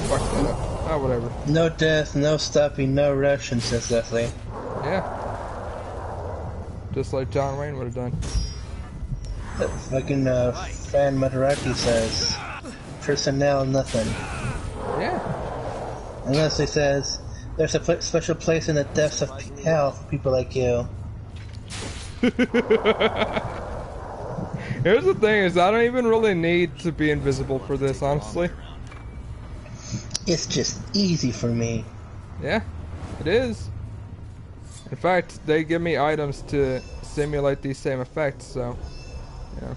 Fuck that up. Oh, whatever. No death, no stopping, no rushing, says Leslie. Yeah. Just like John Wayne would have done. That fucking Fran Mataraki says, personnel, nothing. Yeah. And Leslie says, there's a special place in the depths of hell for people like you. Here's the thing is I don't even really need to be invisible for this, honestly. It's just easy for me. Yeah, it is. In fact, they give me items to simulate these same effects, so, yeah.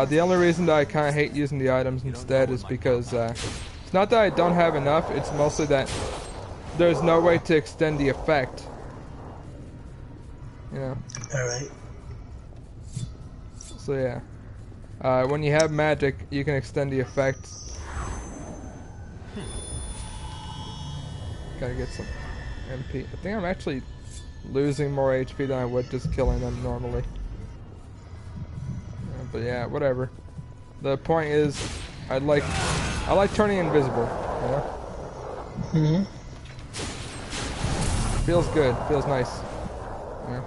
The only reason that I kind of hate using the items instead is because it's not that I don't have enough, it's mostly that there's no way to extend the effect. You know? Alright. So yeah. When you have magic, you can extend the effect. Gotta get some MP. I think I'm actually losing more HP than I would just killing them normally. But yeah, whatever. The point is, I like turning invisible. You know? Mm-hmm. Feels good. Feels nice. Yeah.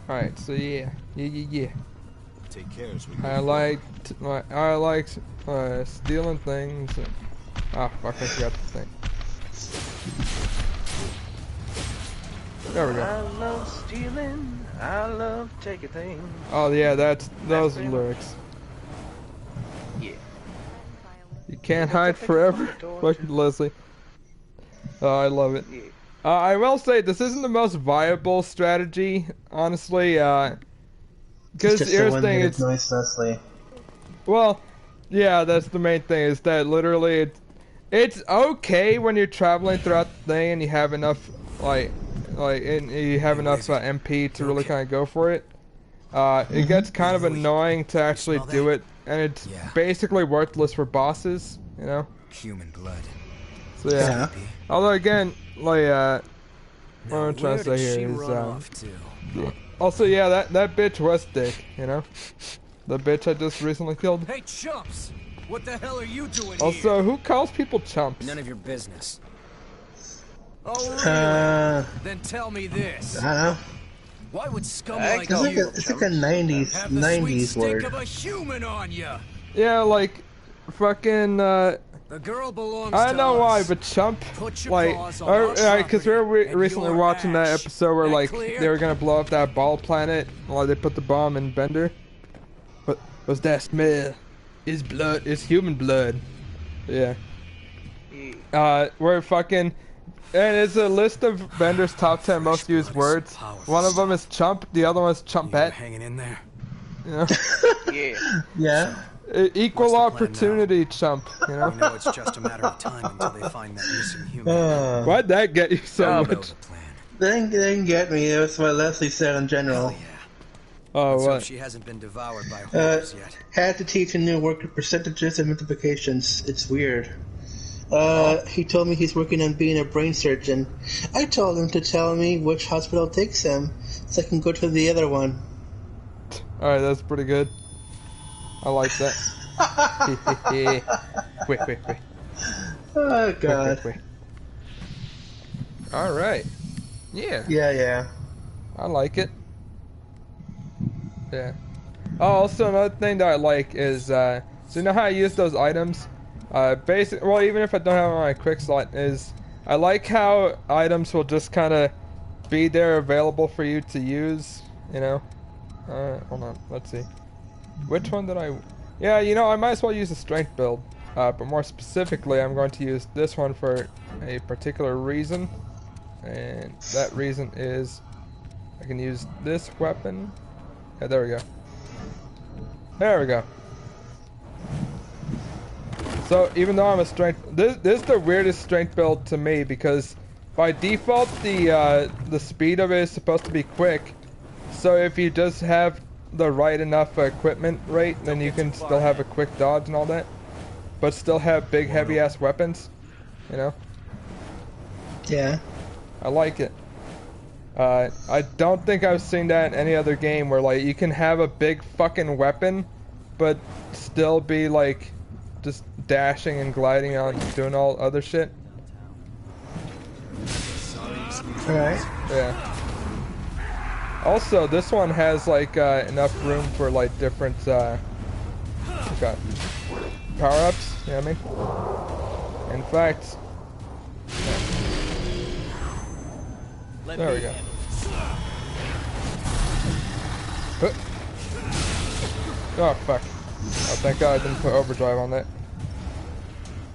Alright, so yeah. Yeah. Take care as we I like stealing things. Ah, fuck, I forgot the thing. There we I go. love stealing. I love taking things. Oh yeah, those are lyrics. Yeah. You can't hide forever. Fucking Leslie. Oh, I love it. I will say this isn't the most viable strategy, honestly. Because here's the thing, it's nice, Leslie. Well, yeah, that's the main thing. Is that literally it's okay when you're traveling throughout the thing and you have enough like like, and you have enough MP to really kind of go for it. It gets kind of annoying to actually do it, and it's basically worthless for bosses, you know? Human blood. So yeah. Although again, like, what I'm trying to say here is, also yeah, that bitch was dick, you know? The bitch I just recently killed. Hey, chumps! What the hell are you doing also, here? who calls people chumps? None of your business. Oh, really? Then tell me this. I don't know. Why would scum like It's like you it's like a 90s have the sweet 90s stink word. of a human on ya? Yeah, like, fucking, The girl belongs I don't to know why, us. but chump, Put your like, paws on our because we were property and recently your watching that ash. episode where, That like, clear? they were gonna blow up that ball planet while they put the bomb in Bender. What was that smell? It's blood, it's human blood. Yeah. We're fucking, and it's a list of Bender's top 10 most used words. One of them is chump, the other one is chumpette. Hanging in there. You know? Yeah. Equal opportunity chump, you know? We know it's just a matter of time until they find that missing human. Why'd that get you so much? They didn't get me. That's what Leslie said in general. Oh, So what? she hasn't been devoured by horrors yet. Had to teach a new worker percentages and multiplications. It's weird. He told me he's working on being a brain surgeon. I told him to tell me which hospital takes him, so I can go to the other one. Alright, that's pretty good. I like that. Wait. Oh, God. Wait. Alright. Yeah. Yeah. I like it. Yeah. Oh, also another thing that I like is, so you know how I use those items? Well, even if I don't have it on my quick slot, is I like how items will just kind of be there available for you to use, you know? Hold on, let's see. Which one did I... Yeah, you know, I might as well use a strength build. But more specifically, I'm going to use this one for a particular reason. And that reason is I can use this weapon. Yeah, there we go. There we go. So even though I'm a strength, this is the weirdest strength build to me because by default the speed of it is supposed to be quick. So if you just have the right enough equipment rate, then you can still have a quick dodge and all that, but still have big heavy ass weapons. You know? Yeah. I like it. I don't think I've seen that in any other game where like you can have a big fucking weapon, but still be like just dashing and gliding on, doing all other shit. Alright. Yeah. Also, this one has like enough room for like different power-ups. You know what I mean? In fact, there we go. Oh fuck! Oh, thank God I didn't put overdrive on that.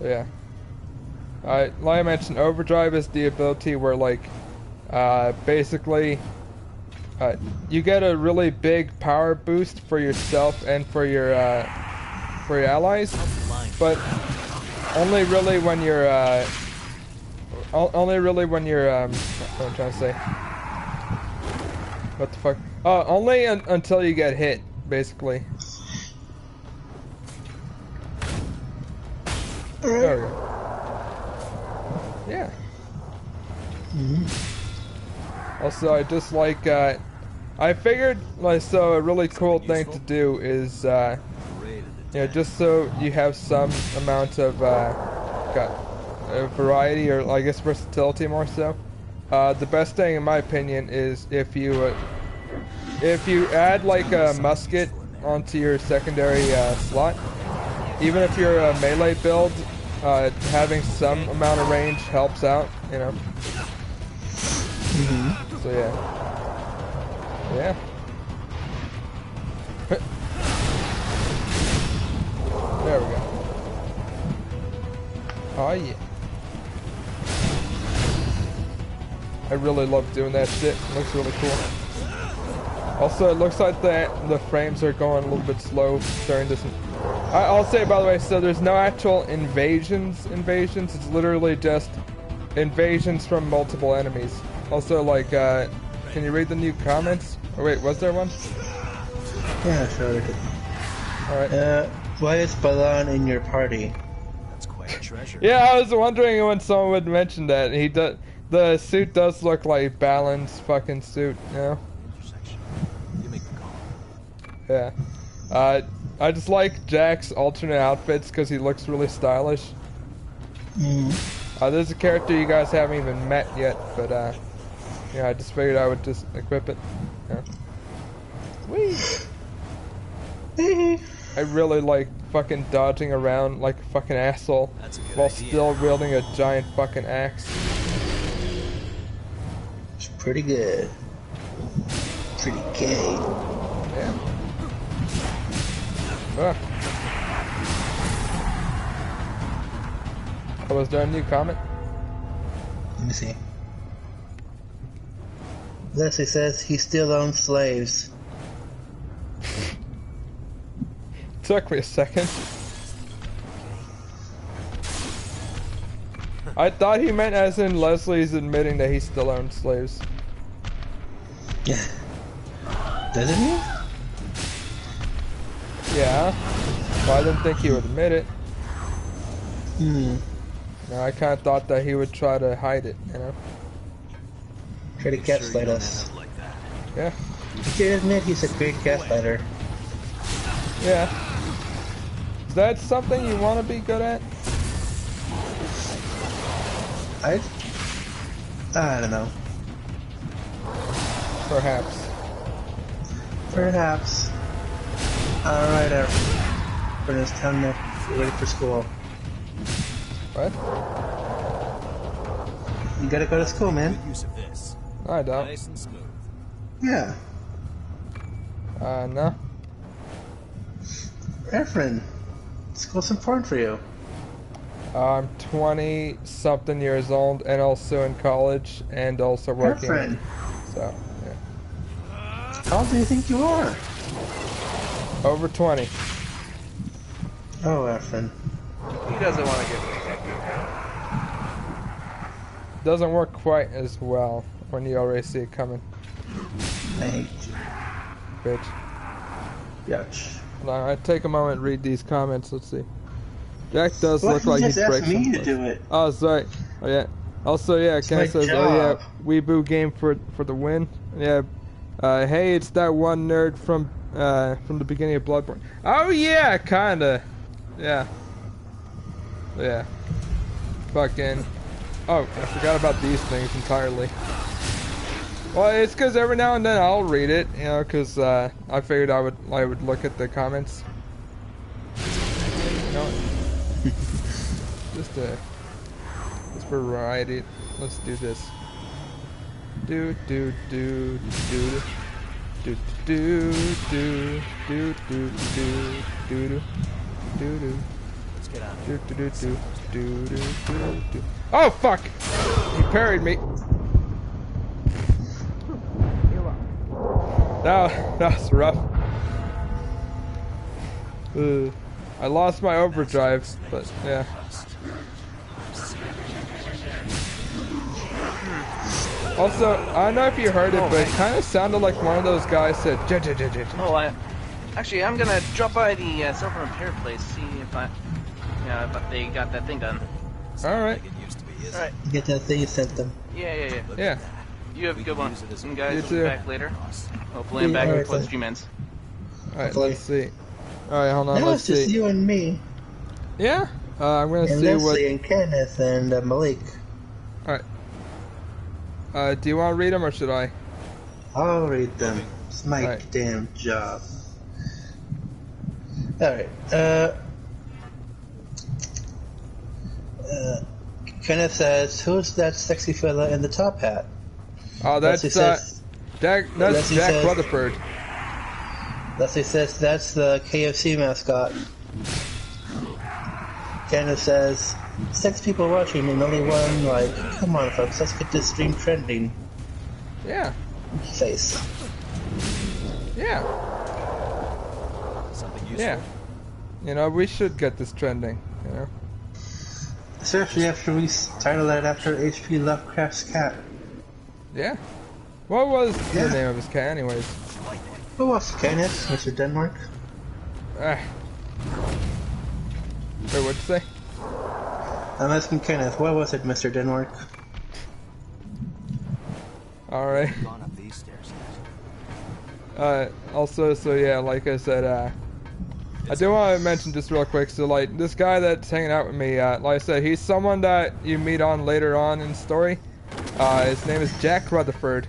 Yeah. Like I mentioned, overdrive is the ability where like, basically, you get a really big power boost for yourself and for your allies, but only really when you're what I'm trying to say. What the fuck? Only until you get hit, basically. There we go. Yeah. Also, I just like, I figured, like, so a really cool thing to do is, you know, just so you have some amount of, variety, or I guess versatility more so. The best thing, in my opinion, is if you add like a musket onto your secondary slot, even if you're a melee build, having some amount of range helps out, you know. So yeah. There we go. Oh yeah. I really love doing that shit. It looks really cool. Also, it looks like the frames are going a little bit slow during this. I'll say, by the way, so there's no actual invasions. It's literally just invasions from multiple enemies. Also, like, can you read the new comments? Oh wait, was there one? Yeah, sure. Alright. Why is Balan in your party? That's quite a treasure. Yeah, I was wondering when someone would mention that. He does. The suit does look like Balan's fucking suit, you know? Intersection. You make the call. Yeah. I just like Jack's alternate outfits because he looks really stylish. There's a character you guys haven't even met yet, but yeah, I just figured I would just equip it. Yeah. Whee! I really like fucking dodging around like a fucking asshole while still wielding a giant fucking axe. It's pretty good. Pretty gay. Yeah. Oh, was there a new comment? Let me see. Leslie says he still owns slaves. Took me a second. I thought he meant as in Leslie's admitting that he still owns slaves. Yeah. Doesn't he? Yeah. Well, I didn't think he would admit it. No, I kind of thought that he would try to hide it, you know? Try to gaslight us. Like that. Yeah. You should admit he's a great gaslighter. Yeah. Is that something you want to be good at? I don't know. Perhaps. Perhaps. Alright, everyone. It's time to get ready for school. What? You gotta go to school, man. Good use of this. I don't. Nice and smooth. Yeah. No. Efren, school's important for you. I'm 20-something years old and also in college and also working. Efren, So, yeah. how old do you think you are? Over 20. Oh, Efren. He doesn't want to get me. Doesn't work quite as well when you already see it coming. I hate you. Bitch. Yuck. Hold on, I take a moment and read these comments. Let's see. Jack does look like he'd break me some to do it. Oh, sorry. Oh, yeah. Also, yeah, Ken says, job. oh, yeah, Weeboo game for the win. Yeah. Hey, it's that one nerd from the beginning of Bloodborne. Oh, yeah, kinda. Yeah. Yeah. Fucking. Oh, I forgot about these things entirely. Well, it's because every now and then I'll read it, you know, because I figured I would look at the comments. You know, just for variety. Let's do this. Do do do do do do do do do do do do. Let's get out of Do here. do do do do do do do. Oh fuck! He parried me. That was rough. I lost my overdrive, but yeah. Also, I don't know if you heard it, but it kind of sounded like one of those guys said. Oh, actually, I'm gonna drop by the silver repair place, see if if they got that thing done. All right. All right. Get that thing you sent them. Yeah. Yeah. You have a good one. Some guys You will too. be back later. Hopefully, I'm back Alright, before the then. stream ends. All right. Let's see. All right. Hold on. Now Let's it's just see. you and me. Yeah. I'm gonna And see Leslie what. and Kenneth and Malik. All right. Do you want to read them or should I? I'll read them. It's my Alright. damn job. Alright, Kenneth says, who's that sexy fella in the top hat? Oh, that's Leslie says, Jack. That's Leslie Jack says- Rutherford. Leslie says, that's the KFC mascot. Kenneth says, 6 people watching and only one like. Come on, folks, let's get this stream trending. Yeah. Face. Yeah. Something useful. Yeah. You know, we should get this trending. You know. Especially after we title it after H.P. Lovecraft's cat. Yeah. What was the name of his cat, anyways? Who was Kenneth, Mr. Denmark? Wait, what'd you say? I'm asking Kenneth, what was it, Mr. Denmark? Alright. Gone up these stairs. Also, so yeah, like I said, I do want to mention just real quick, so like, this guy that's hanging out with me, like I said, he's someone that you meet on later on in the story. His name is Jack Rutherford.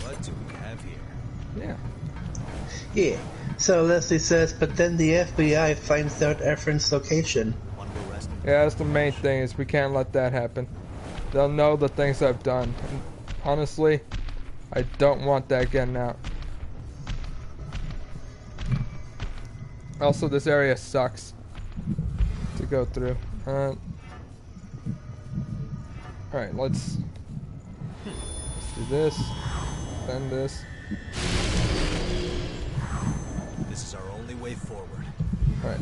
What do we have here? Yeah. Yeah. So Leslie says, but then the FBI finds out Efren's location. Yeah, that's the main thing, is we can't let that happen. They'll know the things I've done. And honestly, I don't want that getting out. Also, this area sucks to go through. Alright, let's do this, then this. This is our only way forward. Alright.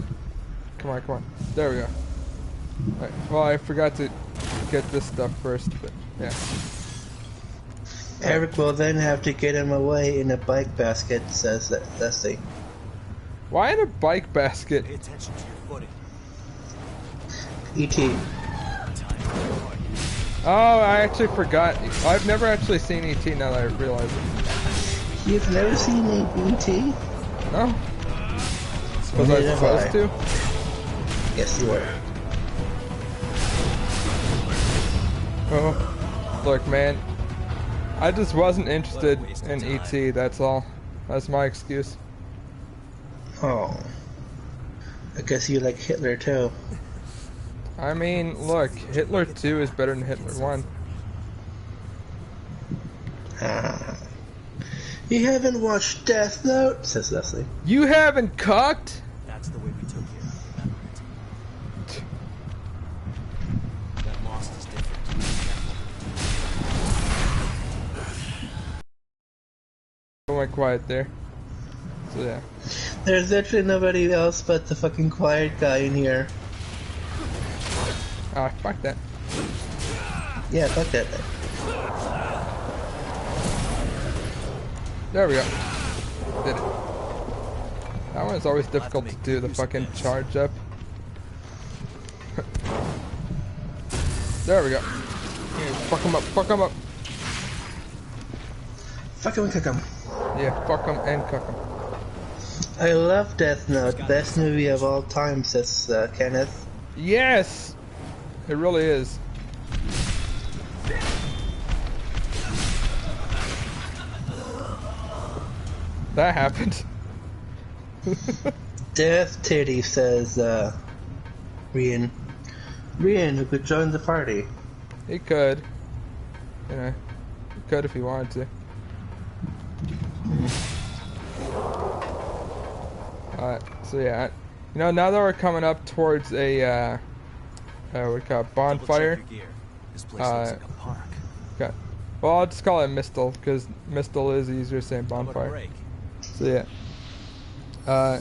Come on, come on. There we go. Alright, well, I forgot to get this stuff first, but yeah. Eric will then have to get him away in a bike basket, says Leslie. Why in a bike basket? Pay attention to your footing. E.T. Oh, I actually forgot. I've never actually seen E.T. now that I realize it. You've never seen E.T.? No. Was I supposed to? Yes, you were. Oh, look, man. I just wasn't interested in E.T., that's all. That's my excuse. Oh. I guess you like Hitler too. I mean, look, Hitler 2 is better than Hitler 1. You haven't watched Death Note, says Leslie. You haven't cocked? That's the way we took care of it. That lost is different. I went quiet there. So yeah. There's literally nobody else but the fucking quiet guy in here. Ah, fuck that. Yeah, fuck that thing. There we go. Did it. That one is always difficult to do, the fucking charge up. There we go. Fuck him up, fuck him up. Fuck him and cook him. Yeah, fuck him and cook him. I love Death Note, best movie of all time, says Kenneth. Yes! It really is. That happened. Death Titty, says Reean. Reean, who could join the party. He could. You know, he could if he wanted to. Alright, so yeah, you know, now that we're coming up towards a, what do you call it, bonfire. This place looks like a park. Okay. Well, I'll just call it Mistle, because Mistle is easier saying bonfire. So yeah.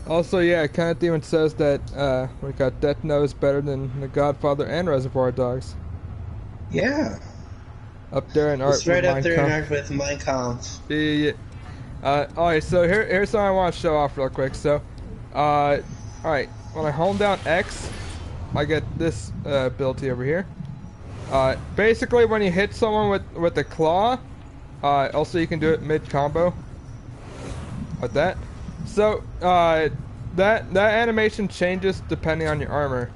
Also, yeah, Kenneth even says that, we got Death Note is better than The Godfather and Reservoir Dogs. Yeah. Up there in art. It's right up there in art with Mein Kampf. Yeah. Alright, so here's something I want to show off real quick. So, alright, when I hold down X, I get this ability over here. Basically, when you hit someone with the claw, also you can do it mid-combo. Like that. So, that animation changes depending on your armor.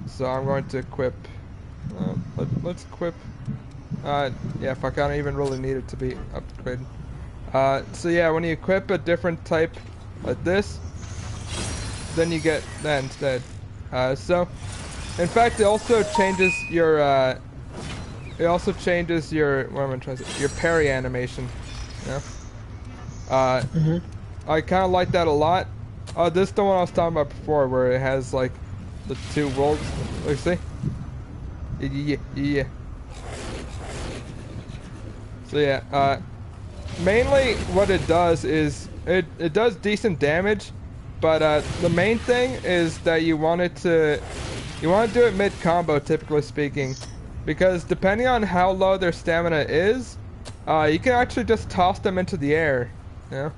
So I'm going to equip. Let's equip. Yeah, fuck, I don't even really need it to be upgraded. So yeah, when you equip a different type like this, then you get that instead. So, in fact, it also changes your, what am I trying to say? Your parry animation, you know? I kind of like that a lot. This is the one I was talking about before, where it has, like, the two worlds. Look, see? Yeah. So yeah, mainly what it does is it does decent damage, but the main thing is that you want to do it mid combo, typically speaking, because depending on how low their stamina is, you can actually just toss them into the air. You know?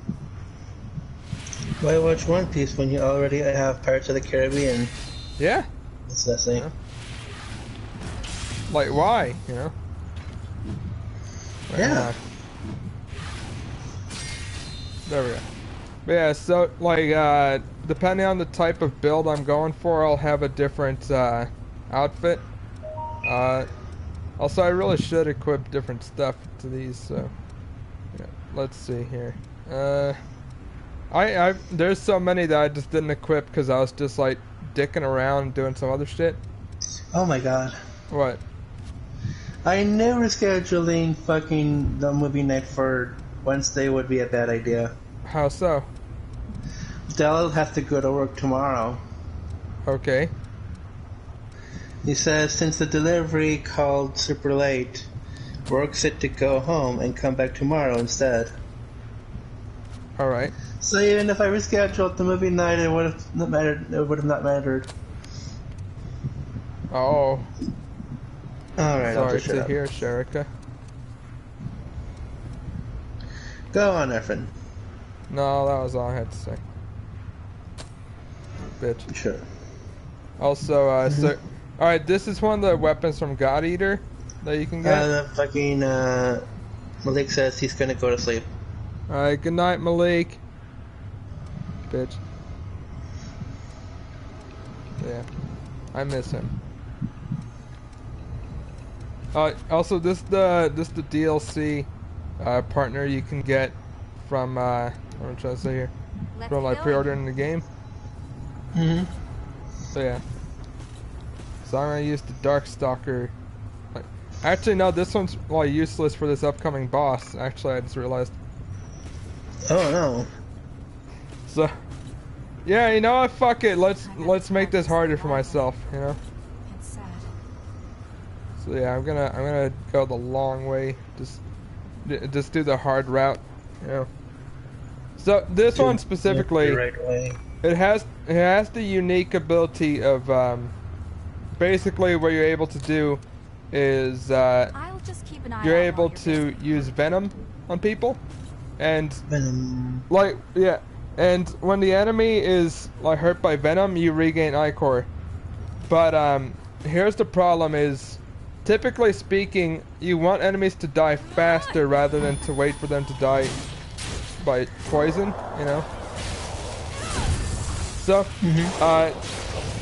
Why watch One Piece when you already have Pirates of the Caribbean? Yeah. That's the thing. Yeah. Like, why? You know? Yeah. There we go. But yeah, so, like, depending on the type of build I'm going for, I'll have a different, outfit. Also, I really should equip different stuff to these, so... Yeah, let's see here. There's so many that I just didn't equip because I was just, like, dicking around and doing some other shit. Oh my god. What? I knew rescheduling fucking the movie night for Wednesday would be a bad idea. How so? Dell has to go to work tomorrow. Okay. He says since the delivery called super late, work's it to go home and come back tomorrow instead. Alright. So even if I rescheduled the movie night, it would have not mattered. It would have not mattered. Oh. Alright, I'll Sorry just shut to up. hear, Sherika. Go on, Efren. No, that was all I had to say. Bitch. Sure. Also, so... Alright, this is one of the weapons from God Eater that you can get. The fucking, Malik says he's gonna go to sleep. Alright, good night, Malik. Bitch. Yeah. I miss him. Also, this the DLC partner you can get from what am I trying to say here? From like pre-ordering the game. Mm-hmm. So yeah. So I'm gonna use the Darkstalker. Actually, no, this one's like useless for this upcoming boss. Actually, I just realized. Oh no. So, yeah, you know what? Fuck it. Let's make this harder for myself. You know. It's sad. So yeah, I'm gonna go the long way. Just do the hard route. You know. So this one specifically, right way. it has the unique ability of basically what you're able to do is I'll just keep an eye you're out able while you're to use venom on people, and Venom. like yeah, and when the enemy is like hurt by venom, you regain ichor. But here's the problem: is typically speaking, you want enemies to die faster rather than to wait for them to die by poison. You know. So,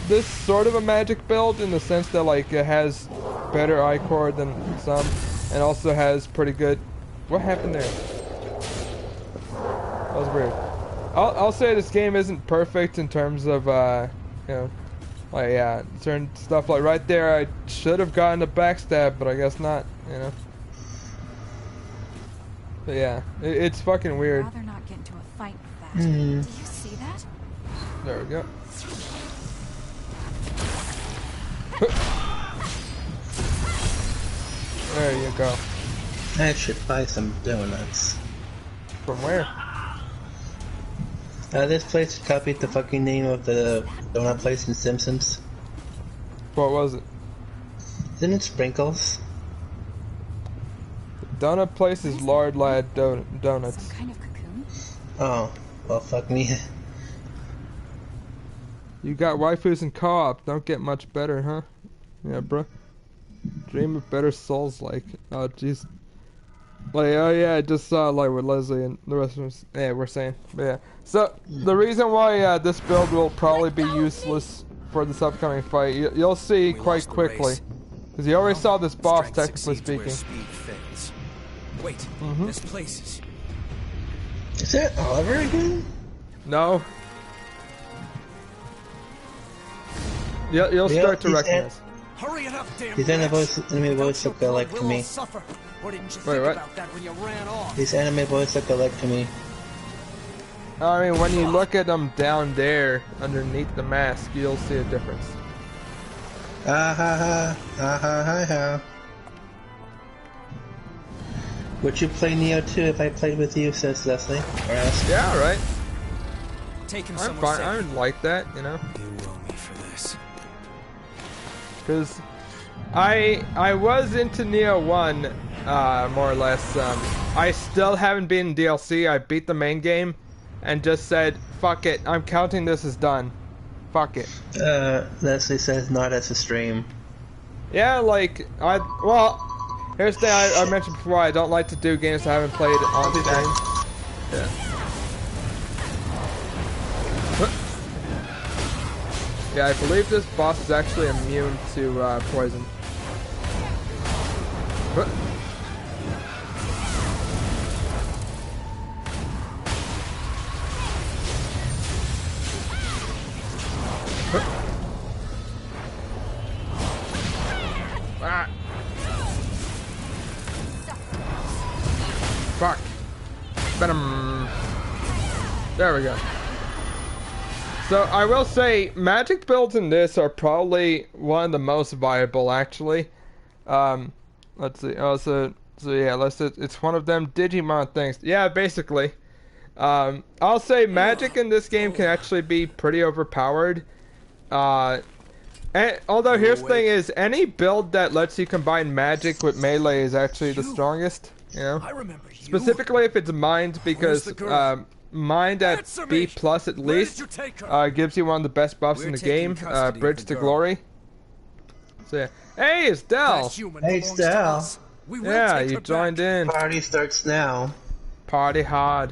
this sort of a magic build in the sense that like it has better ichor than some, and also has pretty good. What happened there? That was weird. I'll say this game isn't perfect in terms of you know, like certain stuff. Like right there, I should have gotten a backstab, but I guess not. You know. But yeah, it's fucking weird. I'd rather not get into a fight with that. Do you see that? There we go. There you go. I should buy some donuts. From where? This place copied the fucking name of the donut place in Simpsons. What was it? Isn't it Sprinkles? Donut place is Lard Lad Donuts. Some kind of cocoon? Oh, well, fuck me. You got waifus in co-op. Don't get much better, huh? Yeah, bro. Dream of better souls like. Oh, jeez. Like, oh yeah, I just saw like what Leslie and the rest of us, yeah, we're saying. But yeah. So the reason why this build will probably be useless for this upcoming fight, you'll see quite quickly, because you already saw this boss, technically speaking. Wait, this place is. Is that Oliver again? No. You'll start to recognize. Hurry it up, damn. These anime boys look alike to me. Wait, what? These anime boys look alike to me. I mean, when you look at them down there, underneath the mask, you'll see a difference. Ah ha ha, ah ha ha ha. Would you play Neo 2 if I played with you, says Leslie? Or else? Yeah, right. I'm fine. I would like that, you know. You owe me for this. Because I was into Neo 1, more or less. I still haven't been in DLC. I beat the main game and just said, fuck it, I'm counting this as done. Fuck it. Leslie says not as a stream. Yeah, like, well, here's the thing I mentioned before, I don't like to do games I haven't played on stream. Yeah. Yeah, I believe this boss is actually immune to poison. Fuck. Venom. There we go. So I will say, magic builds in this are probably one of the most viable, actually. Let's see. Oh, so yeah, it's one of them Digimon things. Yeah, basically. I'll say magic in this game can actually be pretty overpowered. And, although here's the thing is, any build that lets you combine magic with melee is actually the strongest. You know, specifically if it's mind, because mind at B+ at least gives you one of the best buffs in the game, Bridge to Glory. So yeah. Hey, it's Del. Hey, it's Del. Yeah, you joined in. Party starts now. Party hard.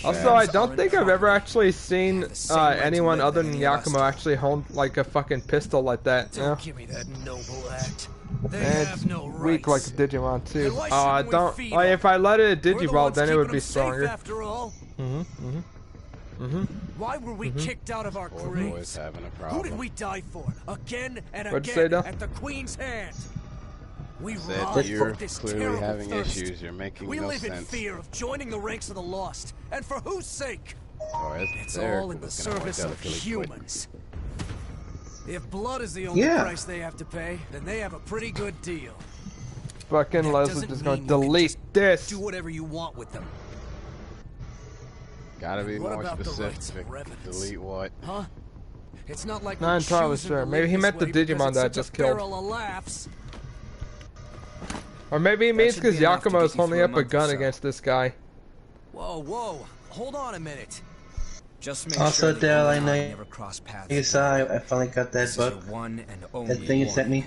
Also, I don't think I've ever actually seen anyone other than Yakumo actually hold like a fucking pistol like that. You know? Give me that noble act. It's weak like a Digimon too. Don't. If I let it a Digivolve, then it would be stronger. Why were we kicked out of our graves? Who did we die for? Again and What'd you say, again Del? at the Queen's hand. We Said you're this clearly having thirst. issues. You're making we no live sense. in fear of joining the ranks of the lost, and for whose sake? It's there, all in the was gonna more service of delicately humans. If blood is the only price they have to pay, then they have a pretty good deal. Fucking Leslie just gonna delete this. Do whatever you want with them. Gotta be What more about the rights specific. of revenants? Delete what? Huh? It's not like Not entirely sure. Maybe he meant the Digimon that I just killed. Or maybe he means because Yakumo is holding up a gun against this guy. Whoa, hold on a minute. Just make Also, sure Del, I know never cross paths. you saw I finally got that book. That thing you sent me.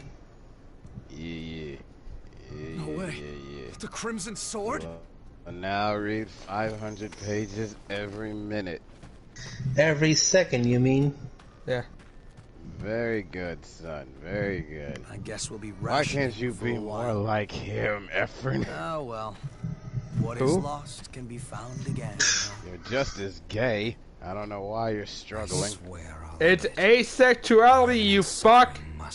Yeah. No way. The Crimson Sword? I now read 500 pages every minute. Every second, you mean? Yeah. Very good, son. Very good. I guess we'll be Why can't you be more like him, Efren? Oh well. What is lost can be found again. You're just as gay. I don't know why you're struggling. It's asexuality, you fuck! What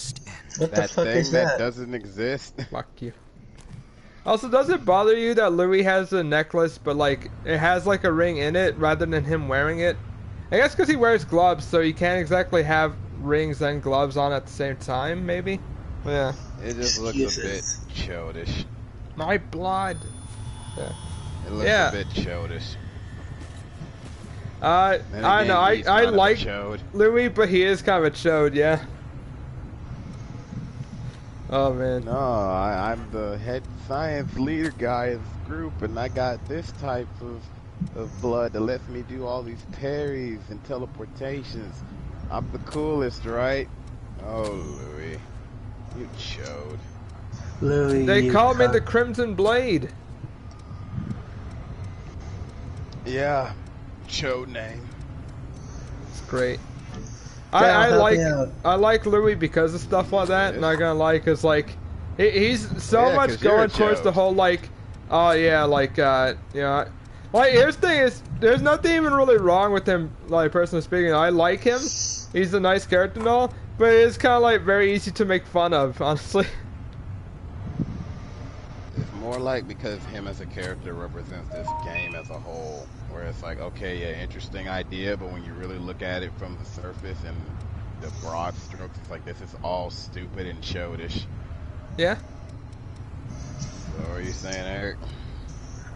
the That fuck thing is that that? doesn't exist. Fuck you. Also, does it bother you that Louis has a necklace, but like, it has like a ring in it rather than him wearing it? I guess because he wears gloves, so you can't exactly have rings and gloves on at the same time, maybe? Yeah. It just looks a bit childish. My blood. Yeah. It looks a bit childish. I don't know, I like Louis, but he is kind of a chode, yeah. Oh man. No, I'm the head science leader guy of this group, and I got this type of blood that lets me do all these parries and teleportations. I'm the coolest, right? Oh, Louis. You chode. Louis, they call me the Crimson Blade. Yeah. Chode name. It's great. I like Louis because of stuff like that. Not gonna lie, cause like he's so much going towards the whole like, oh yeah, like you know, like here's the thing is there's nothing even really wrong with him, like personally speaking. I like him. He's a nice character and all, but it's kind of like very easy to make fun of, honestly. It's more like because him as a character represents this game as a whole, where it's like, okay, yeah, interesting idea, but when you really look at it from the surface and the broad strokes, it's like, this is all stupid and childish. Yeah. So what are you saying, Eric?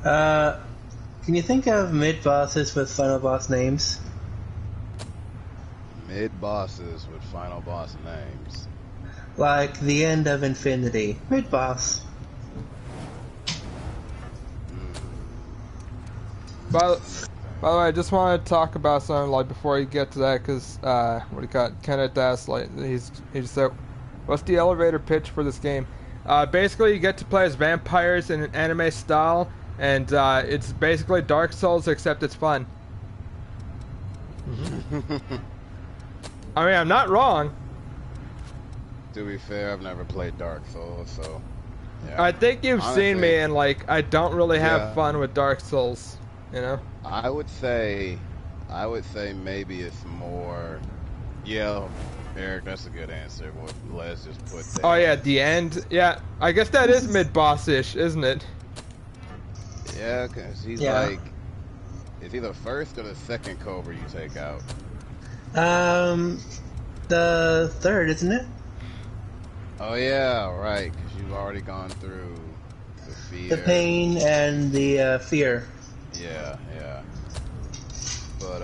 Can you think of mid-bosses with final boss names? Mid-bosses with final boss names. Like the end of Infinity. Mid boss. By the way, I just want to talk about something like before you get to that, because what do you call it? Kenneth asked, like he said, "What's the elevator pitch for this game?" Basically, you get to play as vampires in an anime style, and it's basically Dark Souls except it's fun. I mean, I'm not wrong. To be fair, I've never played Dark Souls, so yeah. I think you've Honestly, seen me, and like I don't really have fun with Dark Souls. You know. I would say maybe it's more. Yeah, Eric, that's a good answer. Well, let's just put that. Oh yeah, the end. Yeah, I guess that is mid-boss-ish, isn't it? Yeah, because he's like, it's either first or the second Cobra you take out. The third, isn't it? Oh yeah, right. Because you've already gone through the fear, the pain, and the fear. Yeah. But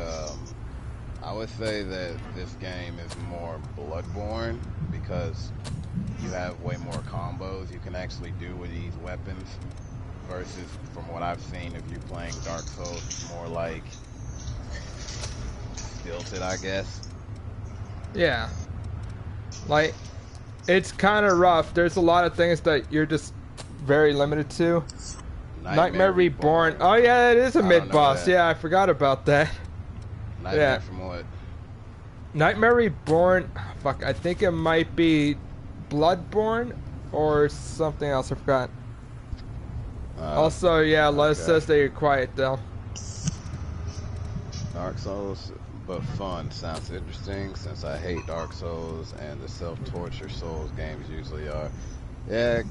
I would say that this game is more Bloodborne because you have way more combos you can actually do with these weapons versus, from what I've seen, if you're playing Dark Souls, it's more like stilted, I guess. Yeah. Like, it's kind of rough. There's a lot of things that you're just very limited to. Nightmare Reborn. Oh yeah, it is a mid-boss. Yeah, I forgot about that. Nightmare from what? Nightmare Reborn. Fuck, I think it might be Bloodborne or something else. I forgot. Also, yeah, Les says that you're quiet, though. Dark Souls, but fun. Sounds interesting since I hate Dark Souls and the self-torture Souls games usually are. Yeah,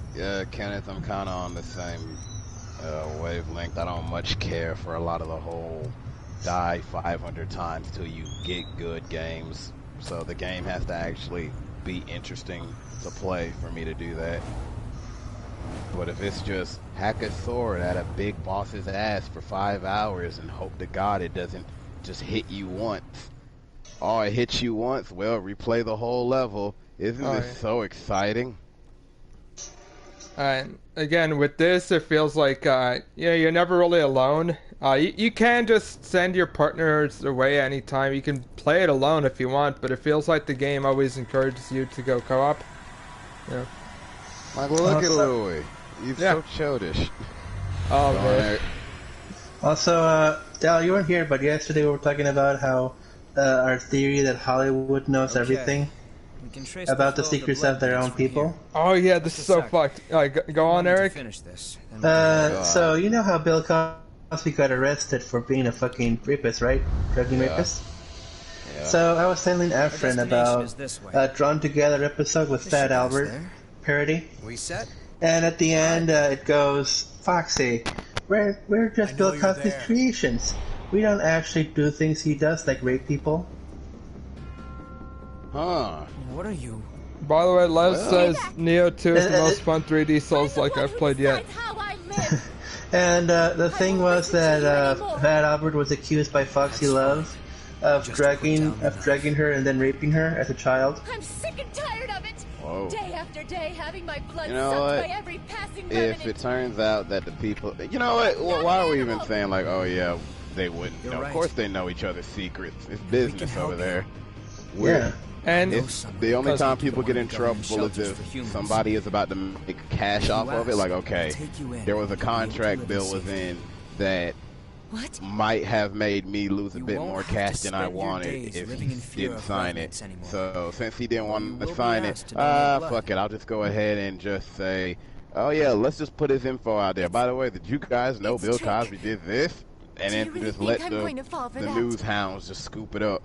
Kenneth, I'm kind of on the same wavelength. I don't much care for a lot of the whole die 500 times till you get good games. So the game has to actually be interesting to play for me to do that. But if it's just hack a sword at a big boss's ass for 5 hours and hope to God it doesn't just hit you once. Oh, it hits you once? Well, replay the whole level. Isn't this so exciting? Again, with this, it feels like you're never really alone. You can just send your partners away anytime. You can play it alone if you want, but it feels like the game always encourages you to go co-op. Yeah. Like, look at Louis. He's so childish. Oh, man. Also, Dal, you weren't here, but yesterday we were talking about how our theory that Hollywood knows everything about the secrets of their own people. Oh yeah, this is so fucked. Go on, Eric. So you know how Bill Cosby got arrested for being a fucking rapist, right? Drug rapist. Yeah. So I was telling Efren about a drawn together episode with Fat Albert parody. And at the end, it goes, Foxy, we're just Bill Cosby's creations. We don't actually do things he does, like rape people. Huh. What are you? By the way, Les says Neo 2 is the most fun 3D Souls-like I've played yet. And the thing was that Fat Albert was accused by Foxy Love of dragging her and then raping her as a child. I'm sick and tired of it. Whoa. Day after day, having my blood sucked by every passing if it turns out that the people, you know what? Why are we even saying like, oh yeah, they wouldn't know? Of course they know each other's secrets. It's business over there. Yeah. And the only time people get in trouble is if somebody is about to make cash off of it. Like, okay, there was a contract Bill was in that might have made me lose a bit more cash than I wanted if he didn't sign it. So since he didn't want to sign it, fuck it, I'll just go ahead and just say, oh yeah, let's just put his info out there. By the way, did you guys know Bill Cosby did this? And then just let the news hounds just scoop it up.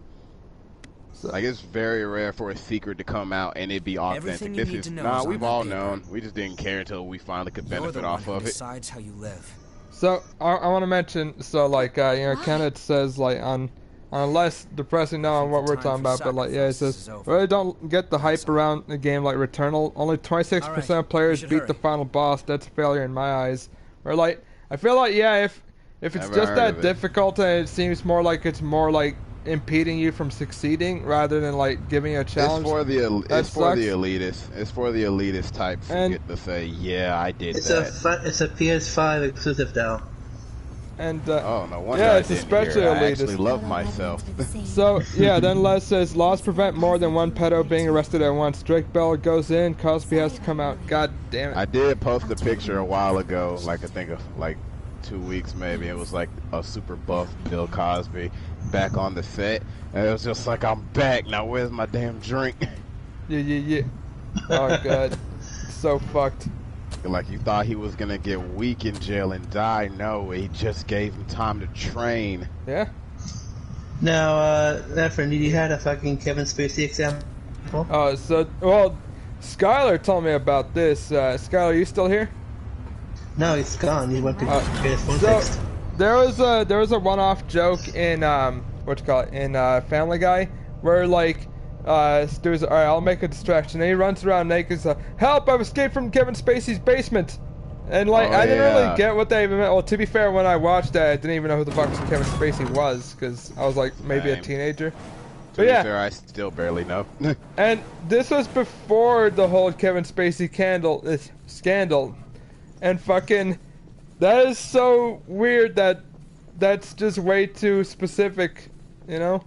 Like, it's very rare for a secret to come out and it be authentic. This is we've all known. We just didn't care until we finally could benefit off of it. Decides how you live. So I want to mention, so like Kenneth says like on a less depressing note on what we're talking about, but like it says really don't get the hype around a game like Returnal. Only 26% of players beat the final boss. That's a failure in my eyes. Or like I feel like if it's just that difficult and it seems more like it's more like impeding you from succeeding rather than like giving you a challenge. It's for the elitists. It's for the elitist types who And- get to say, "Yeah, I did It's that." it's a PS5 exclusive now. And Oh, no wonder yeah, I it's didn't especially hear. I elitist. actually love myself. So yeah, then Les says laws prevent more than one pedo being arrested at once. Drake Bell goes in, Cosby has to come out. God damn it! I did post a picture a while ago, like I think of like 2 weeks maybe. It was like a super buff Bill Cosby back on the set, and it was just like, I'm back now. Where's my damn drink? Yeah. Oh god, so fucked. Like you thought he was gonna get weak in jail and die. No, he just gave him time to train. Yeah. Now, Efren, you had a fucking Kevin Spacey example? Well, Skylar told me about this. Skylar, you still here? No, he's gone. He went to get his phone So fixed. there was a one-off joke in Family Guy where like Stu's alright, I'll make a distraction. And he runs around naked. So, help! I've escaped from Kevin Spacey's basement. And like I didn't really get what they even meant. Well, to be fair, when I watched that, I didn't even know who the fuck Kevin Spacey was because I was like maybe a teenager. To be fair, I still barely know. And this was before the whole Kevin Spacey scandal. And fucking, that is so weird that that's just way too specific, you know?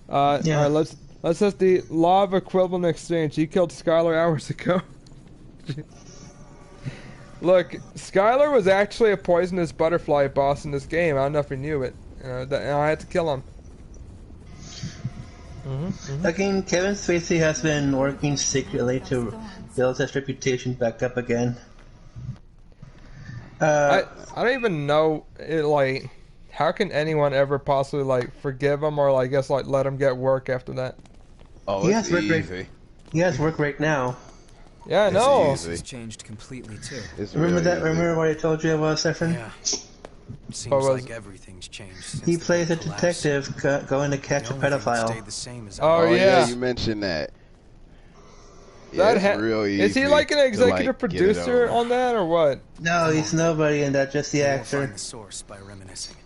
Yeah. Alright, let's just the law of equivalent exchange. He killed Skylar hours ago. Look, Skylar was actually a poisonous butterfly boss in this game. I don't know if you knew it. And I had to kill him. Again, Kevin Spacey has been working secretly to build his reputation back up again. I don't even know, like, how can anyone ever possibly, like, forgive him or, like, guess, like, let him get work after that? Oh, it's easy. He has work right now. Yeah, I know. It's changed completely too. Remember that? Remember what I told you about Efren? Yeah. Seems like everything's changed. Since He plays a detective going to catch a pedophile. Oh yeah, you mentioned that. That it's real easy. Is he like an executive producer on that or what? No, he's nobody in that. Just the actor. The source by reminiscing.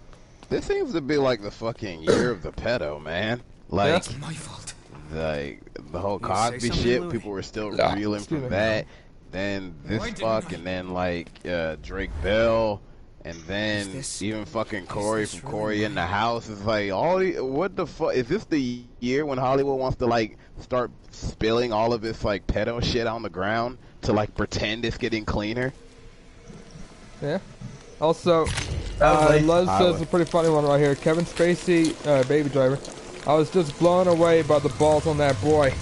This seems to be like the fucking year of the pedo, man. Like, It's my fault. Like the whole You say Cosby something, shit, Louis? people were still Nah, reeling excuse from me. that. Then this fuck, and then like Drake Bell, and then even fucking Corey from Corey in the House. Is like what the fuck? Is this the year when Hollywood wants to like start spilling all of this like pedo shit on the ground to like pretend it's getting cleaner? Yeah. Also, Les says a pretty funny one right here. Kevin Spacey, Baby Driver. I was just blown away by the balls on that boy.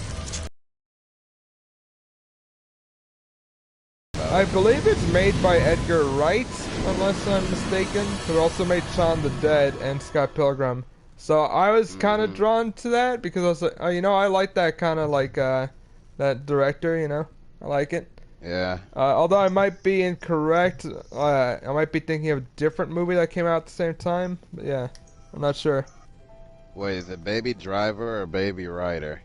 I believe it's made by Edgar Wright, unless I'm mistaken. Who also made Shaun the Dead and Scott Pilgrim. So I was kind of drawn to that because I was like, oh, you know, I like that kind of like that director. You know, I like it. Yeah. Although I might be incorrect, I might be thinking of a different movie that came out at the same time. But yeah, I'm not sure. Wait, is it Baby Driver or Baby Rider?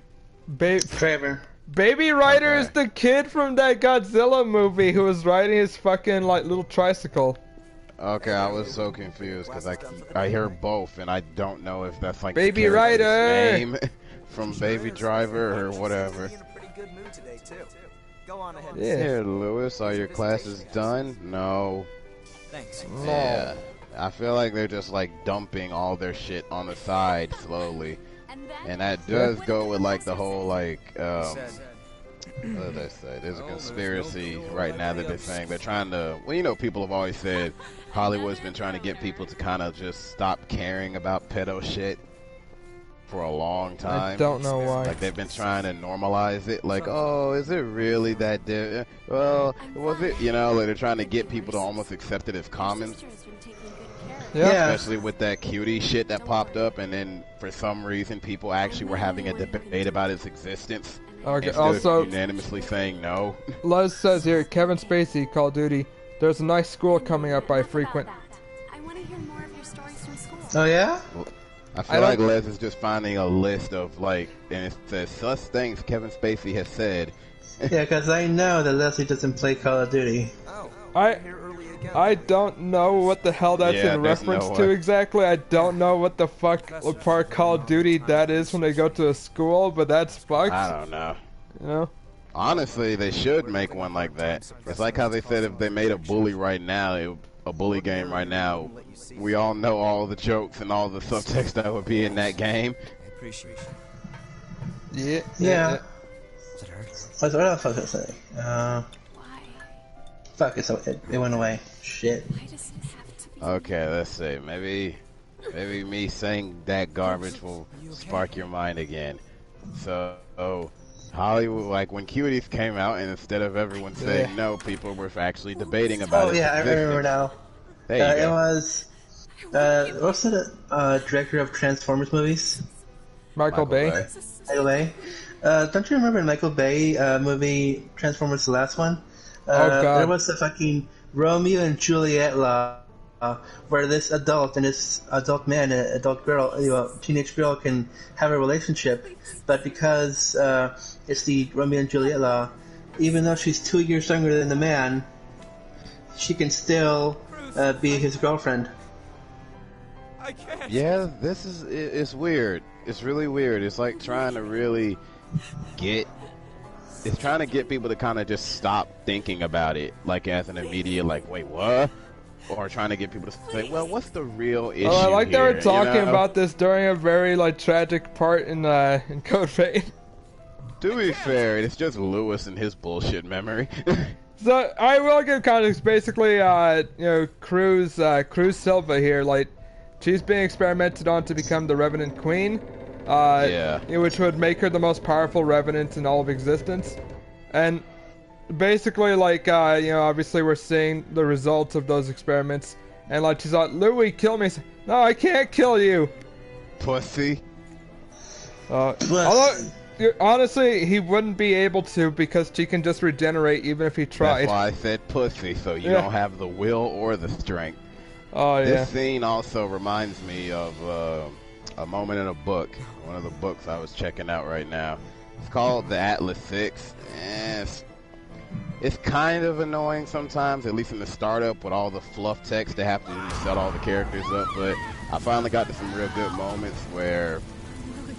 Driver. Baby Rider is the kid from that Godzilla movie who was riding his fucking like little tricycle. Okay, I was so confused because I hear both and I don't know if that's like Baby the character's Rider name from Baby Driver or whatever. Yeah. Here, Lewis, are your classes done? No. Thanks. Yeah. I feel like they're just like dumping all their shit on the side slowly. And that does go with like the whole like what did I say? There's a conspiracy right now that they're saying they're trying to, well, you know, people have always said Hollywood's been trying to get people to kind of just stop caring about pedo shit for a long time. I don't know why. Like they've been trying to normalize it. Like, oh, is it really that well, was it? You know, like they're trying to get people to almost accept it as common. Yeah. Especially with that cutie shit that popped up, and then for some reason people actually were having a debate about its existence. Okay, instead also of unanimously saying no. Les says here, Kevin Spacey, Call of Duty. There's a nice school coming up I frequent. I want to hear more of your stories from school. Oh yeah? I feel like Les is just finding a list of like, and it says such things Kevin Spacey has said. Yeah, because I know that Leslie doesn't play Call of Duty. Oh, I don't know what the hell that's in reference to exactly. I don't know what the fuck part Call of Duty that is when they go to a school, but that's fucked. I don't know. You know? Honestly, they should make one like that. It's like how they said if they made a bully right now, a bully game right now, we all know all the jokes and all the subtext that would be in that game. Yeah. Yeah. What else was I say? Fuck it, so it went away. Shit. Okay, let's see. Maybe me saying that garbage will spark your mind again. So, Hollywood, like when Cuties came out, and instead of everyone saying no, people were actually debating about it. Oh yeah, I remember now. There you go. It was what's the director of Transformers movies? Michael Bay. Michael Bay. Don't you remember Michael Bay movie Transformers, the last one? Oh god. There was a fucking Romeo and Juliet law where this adult and this adult man, an adult girl, teenage girl can have a relationship, but because it's the Romeo and Juliet law, even though she's 2 years younger than the man, she can still be his girlfriend. Yeah, it's weird. It's really weird. It's like trying to really get people to kind of just stop thinking about it, like as an immediate, like, wait, what? Or trying to get people to say, well, what's the real issue? I like here? they were talking about this during a very like tragic part in Code Vein. To be fair, it's just Lewis and his bullshit memory. So I will give context. Basically, Cruz Silva here, like, she's being experimented on to become the Revenant Queen. Which would make her the most powerful Revenant in all of existence. And basically, like, obviously we're seeing the results of those experiments. And, like, she's like, Louis, kill me. No, I can't kill you. Pussy. Although, honestly, he wouldn't be able to because she can just regenerate even if he tried. That's why I said pussy, so you don't have the will or the strength. Oh, yeah. This scene also reminds me of a moment in a book, one of the books I was checking out right now. It's called The Atlas 6. It's kind of annoying sometimes, at least in the startup, with all the fluff text they have to set all the characters up, but I finally got to some real good moments where,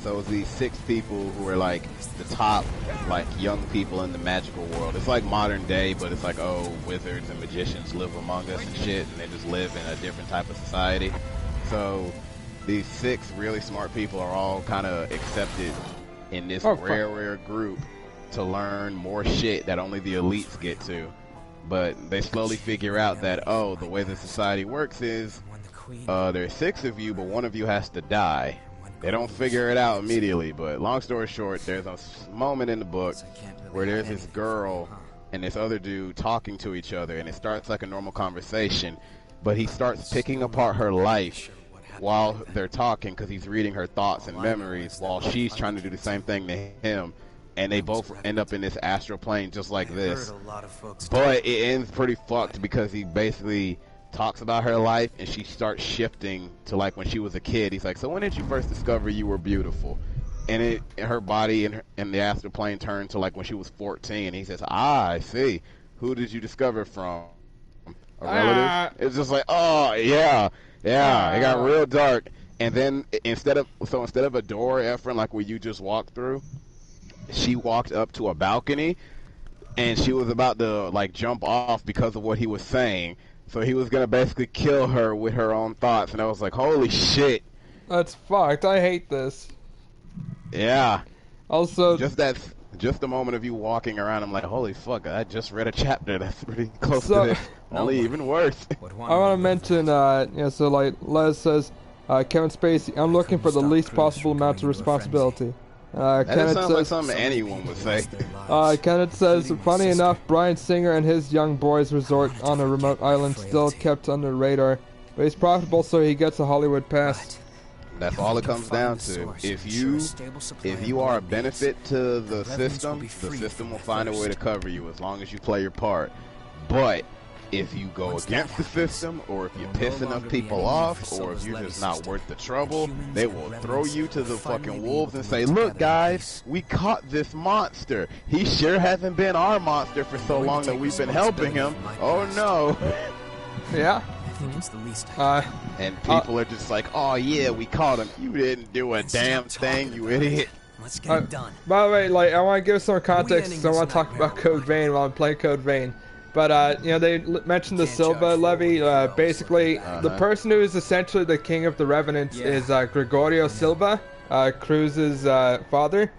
so these 6 people who are like the top, like, young people in the magical world. It's like modern day, but it's like, oh, wizards and magicians live among us and shit, and they just live in a different type of society. So these 6 really smart people are all kind of accepted in this rare group to learn more shit that only the elites get to. But they slowly figure out that, oh, the way the society works is there's 6 of you, but one of you has to die. They don't figure it out immediately, but long story short, there's a moment in the book where there's this girl and this other dude talking to each other, and it starts like a normal conversation, but he starts picking apart her life while they're talking because he's reading her thoughts and memories while she's trying to do the same thing to him, and they both end up in this astral plane just like this. But it ends pretty fucked because he basically talks about her life and she starts shifting to like when she was a kid. He's like, so when did you first discover you were beautiful? And her body and the astral plane turned to like when she was 14. He says, I see. Who did you discover from? A relative? It's just like, oh yeah. It got real dark. And then instead of a door, Efren, like where you just walked through, she walked up to a balcony and she was about to like jump off because of what he was saying. So he was gonna basically kill her with her own thoughts, and I was like, holy shit. That's fucked. I hate this. Yeah. Also, just the moment of you walking around, I'm like, holy fuck, I just read a chapter that's pretty close to this. Only even worse. I want to mention, so like Les says, Kevin Spacey, I'm looking for the least possible amount of responsibility. That sounds like something anyone would say. Kenneth says, funny enough, Bryan Singer and his young boys resort on a remote island still kept under radar, but he's profitable, so he gets a Hollywood pass. That's all it comes down to. If you are a benefit to the system will find a way to cover you as long as you play your part. But if you go against the system, or if you piss enough people off, or if you're just not worth the trouble, they will throw you to the fucking wolves and say, look guys, we caught this monster. He sure hasn't been our monster for so long that we've been helping him. Oh no. Yeah. It's the least. And people are just like, oh yeah, we caught him. You didn't do a damn thing, you idiot. Let's get it done. By the way, like, I want to give some context, so I want to talk about Code Vein while I'm playing Code Vein. But, you know, they mentioned the Silva levy. Basically, the person who is essentially the king of the Revenants is Gregorio Silva, Cruz's father.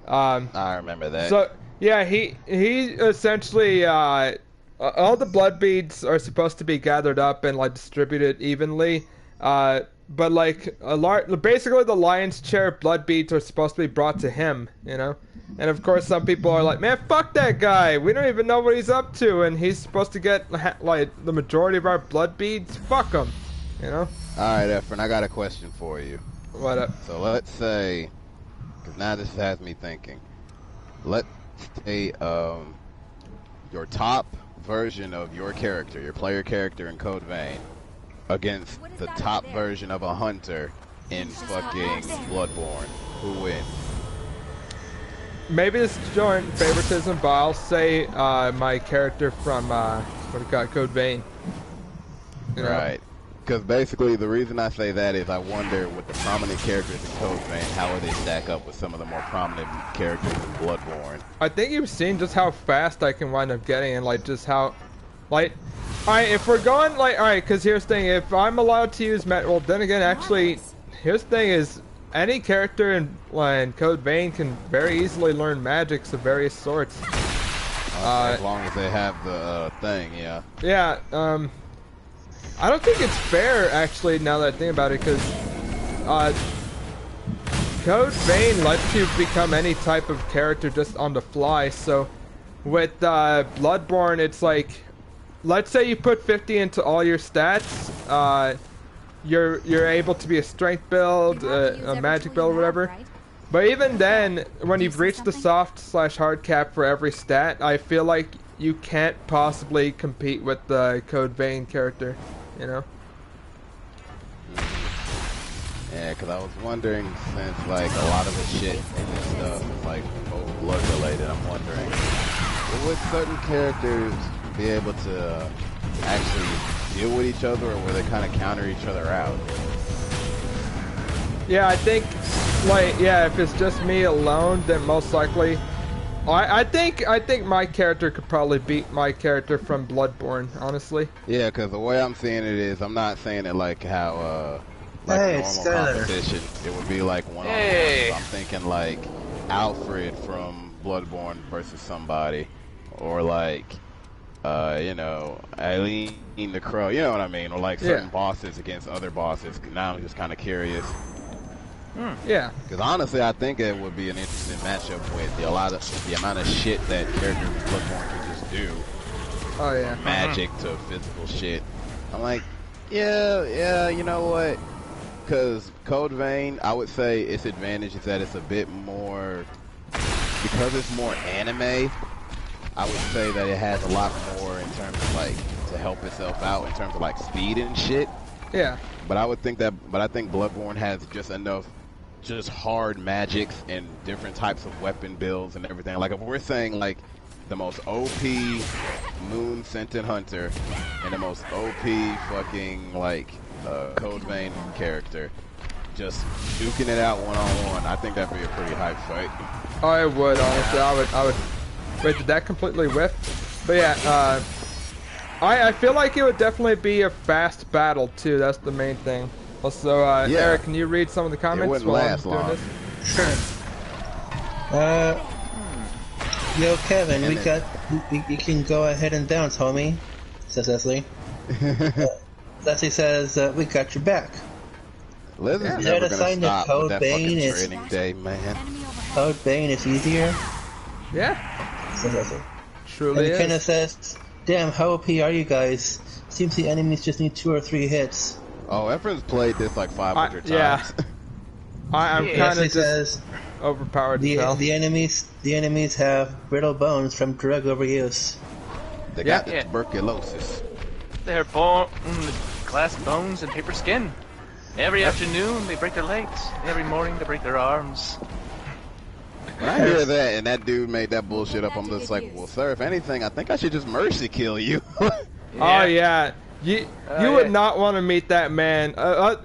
I remember that. So, yeah, he essentially, all the blood beads are supposed to be gathered up and, like, distributed evenly. But, like, basically the lion's share of blood beads are supposed to be brought to him, you know? And of course some people are like, man, fuck that guy! We don't even know what he's up to, and he's supposed to get, like, the majority of our blood beads? Fuck him! You know? Alright, Efren, I got a question for you. What up? So let's say, because now this has me thinking. Let's say, your top version of your character, your player character in Code Vein, against the top version of a hunter in fucking Bloodborne. Who wins? Maybe it's joint favoritism, but I'll say my character from Code Vein. You know? Right. Because basically the reason I say that is I wonder with the prominent characters in Code Vein, how will they stack up with some of the more prominent characters in Bloodborne? I think you've seen just how fast I can wind up getting, and like just how, like, alright, if we're going like, alright, because here's the thing, if I'm allowed to use well, then again, actually, here's the thing is, any character in Code Vein can very easily learn magics of various sorts. As long as they have the thing, yeah. Yeah, I don't think it's fair, actually, now that I think about it, because Code Vein lets you become any type of character just on the fly, so with Bloodborne, it's like, let's say you put 50 into all your stats, you're able to be a strength build, a magic build, or whatever. But even then, when you've reached the soft/hard cap for every stat, I feel like you can't possibly compete with the Code Vein character, you know? Yeah, because I was wondering, since like a lot of the shit in this stuff is like blood related, I'm wondering, would certain characters be able to actually deal with each other, or will they kind of counter each other out? Yeah, I think, like, yeah, if it's just me alone, then most likely, I think my character could probably beat my character from Bloodborne, honestly. Yeah, because the way I'm seeing it is, I'm not saying it like how, like hey, normal competition. It would be like one-on-one. So I'm thinking like Alfred from Bloodborne versus somebody, or like, you know, Eileen the Crow, you know what I mean? Or like certain bosses against other bosses. Now I'm just kind of curious. Yeah. Because honestly, I think it would be an interesting matchup with the amount of shit that characters in Bloodborne can just do. Oh yeah. Magic to physical shit. I'm like, yeah, you know what? Because Code Vein, I would say its advantage is that it's a bit more, because it's more anime, I would say that it has a lot more in terms of like to help itself out in terms of like speed and shit. Yeah. But I think Bloodborne has just enough just hard magics and different types of weapon builds and everything. Like if we're saying like the most OP Moon Sentient Hunter and the most OP fucking like Code Vein character, just duking it out one-on-one, I think that'd be a pretty hype fight. I would, honestly, I would. Wait, did that completely whiff? But yeah, I feel like it would definitely be a fast battle too. That's the main thing. Also, Eric, can you read some of the comments? It wouldn't last long. Sure. Yo, Kevin, you can go ahead and bounce, homie, says Leslie. Leslie says, we got your back. Leslie's never gonna stop with that fucking training day, man. Code Vein is easier? Yeah. Says Leslie. Truly and is. Kenna says, damn, how OP are you guys? Seems the enemies just need 2 or 3 hits. Oh, Efren's played this like 500 times. Yeah. I'm kind of just overpowered. The enemies have brittle bones from drug overuse. They got the tuberculosis. They're born with glass bones and paper skin. Every afternoon they break their legs. Every morning they break their arms. When I hear that and that dude made that bullshit up, I'm just like, well, sir, if anything, I think I should just mercy kill you. Oh yeah, you would not want to meet that man.